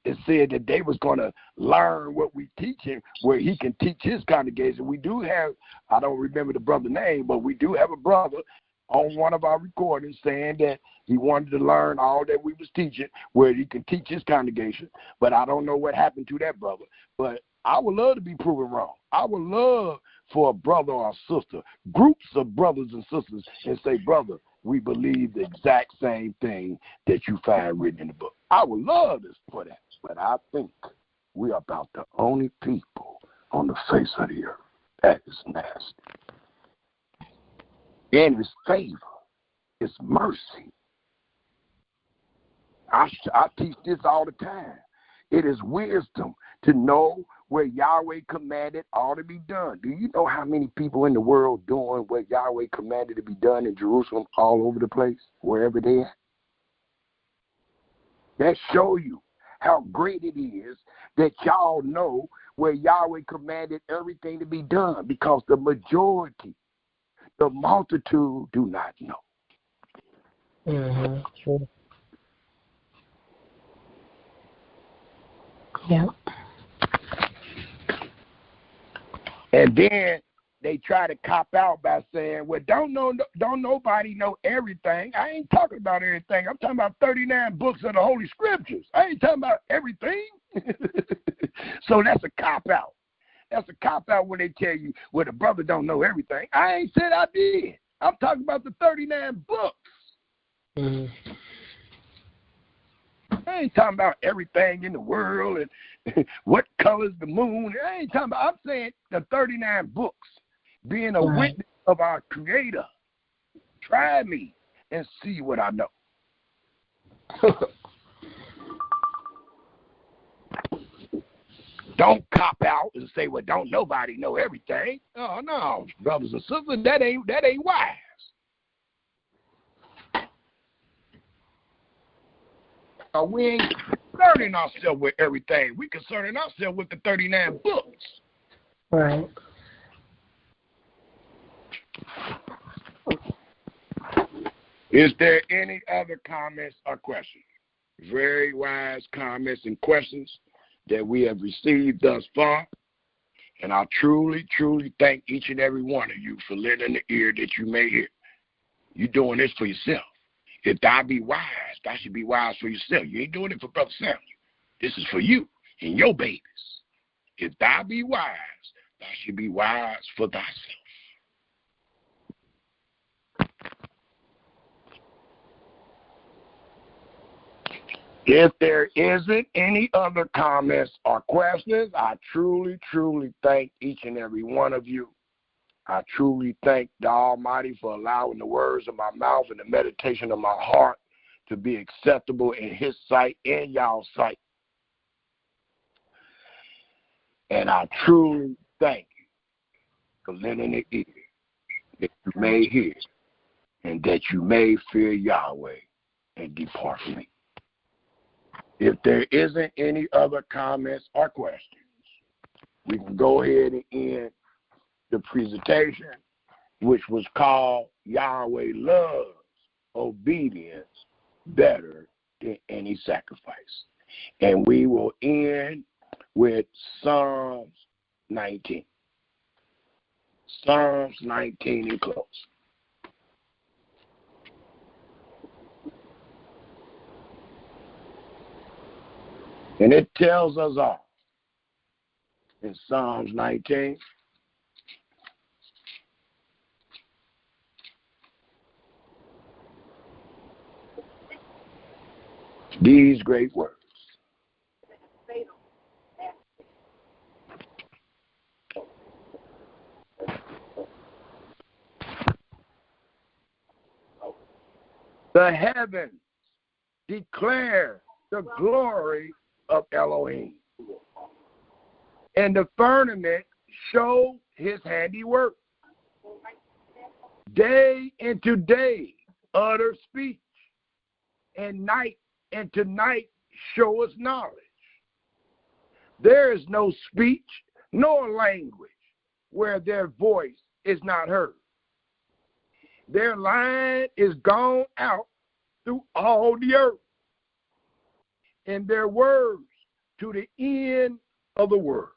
It said that they was going to learn what we teach him, where he can teach his congregation. We do have, I don't remember the brother's name, but we do have a brother on one of our recordings saying that he wanted to learn all that we was teaching, where he can teach his congregation. But I don't know what happened to that brother. But I would love to be proven wrong. I would love for a brother or a sister, groups of brothers and sisters, and say, brother, we believe the exact same thing that you find written in the book. I would love this for that. But I think we are about the only people on the face of the earth. That is nasty. And it's favor. It's mercy. I teach this all the time. It is wisdom to know where Yahweh commanded ought to be done. Do you know how many people in the world doing what Yahweh commanded to be done in Jerusalem all over the place, wherever they at? That show you how great it is that y'all know where Yahweh commanded everything to be done, because the majority, the multitude do not know. Mm-hmm. Sure. Yeah. And then they try to cop out by saying, well, don't nobody know everything. I ain't talking about everything. I'm talking about 39 books of the Holy Scriptures. I ain't talking about everything. So that's a cop out. That's a cop out when they tell you, well, the brother don't know everything. I ain't said I did. I'm talking about the 39 books. Mm-hmm. I ain't talking about everything in the world and what colors the moon. I ain't talking about, I'm saying the 39 books, being a witness of our Creator. Try me and see what I know. Don't cop out and say, well, don't nobody know everything. Oh, no, brothers and sisters, that ain't wise. We ain't concerning ourselves with everything. We concerning ourselves with the 39 books. Right. Is there any other comments or questions? Very wise comments and questions that we have received thus far. And I truly, truly thank each and every one of you for lending the ear that you may hear. You're doing this for yourself. If thou be wise, thou should be wise for yourself. You ain't doing it for Brother Samuel. This is for you and your babies. If thou be wise, thou should be wise for thyself. If there isn't any other comments or questions, I truly, truly thank each and every one of you. I truly thank the Almighty for allowing the words of my mouth and the meditation of my heart to be acceptable in His sight and y'all's sight. And I truly thank you for lending the ear that you may hear and that you may fear Yahweh and depart from me. If there isn't any other comments or questions, we can go ahead and end the presentation, which was called Yahweh Loves Obedience Better Than Any Sacrifice. And we will end with Psalms 19. Psalms 19 in close. And it tells us all in Psalms 19. These great words. The heavens declare the glory of Elohim, and the firmament show His handiwork. Day into day utter speech, and night into night show us knowledge. There is no speech nor language where their voice is not heard. Their line is gone out through all the earth, and their words to the end of the world.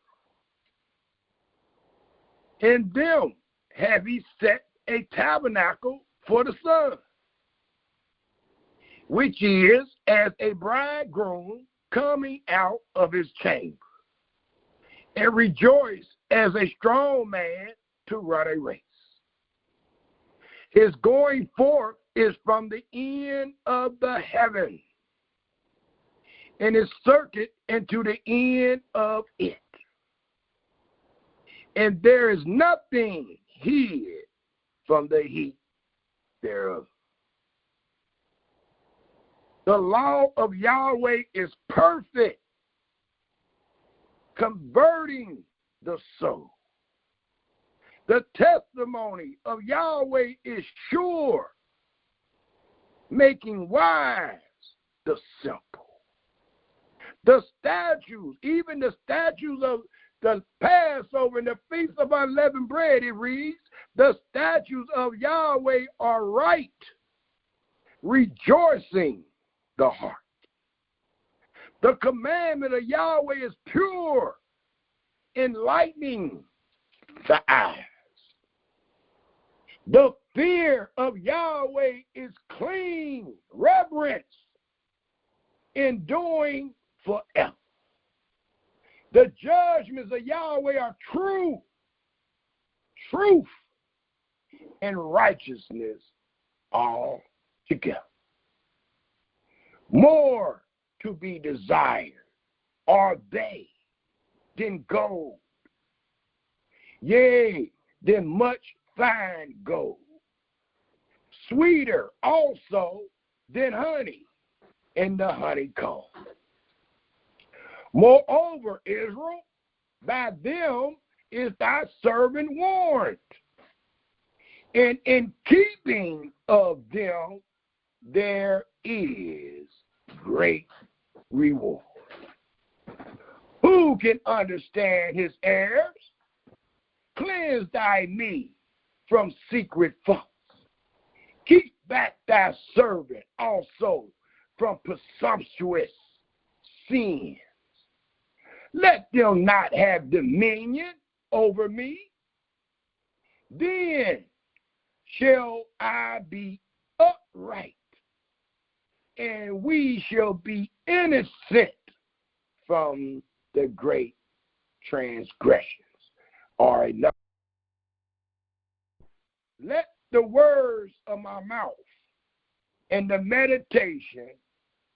In them have He set a tabernacle for the sun, which is as a bridegroom coming out of his chamber, and rejoice as a strong man to run a race. His going forth is from the end of the heaven, and his circuit into the end of it. And there is nothing hid from the heat thereof. The law of Yahweh is perfect, converting the soul. The testimony of Yahweh is sure, making wise the simple. The statutes, even the statutes of the Passover and the Feast of Unleavened Bread, it reads, the statutes of Yahweh are right, rejoicing the heart. The commandment of Yahweh is pure, enlightening the eyes. The fear of Yahweh is clean, reverence, enduring forever. The judgments of Yahweh are true, truth, and righteousness all together. More to be desired are they than gold, yea, than much fine gold, sweeter also than honey in the honeycomb. Moreover, Israel, by them is thy servant warned, and in keeping of them there is great reward. Who can understand his errors? Cleanse thy me from secret faults. Keep back thy servant also from presumptuous sins. Let them not have dominion over me. Then shall I be upright, and we shall be innocent from the great transgressions. All right, now, let the words of my mouth and the meditation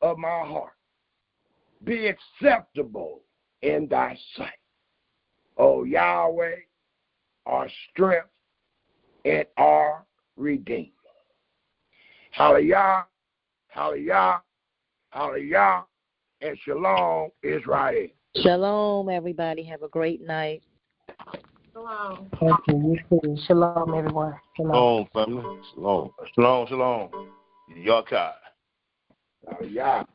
of my heart be acceptable in thy sight. O Yahweh, our strength and our Redeemer. Hallelujah, hallelujah, hallelujah, and shalom, Israel. Shalom, everybody. Have a great night. Shalom. Thank you. You too. Shalom, everyone. Shalom, family. Shalom. Shalom, shalom. Yakai. Hallelujah.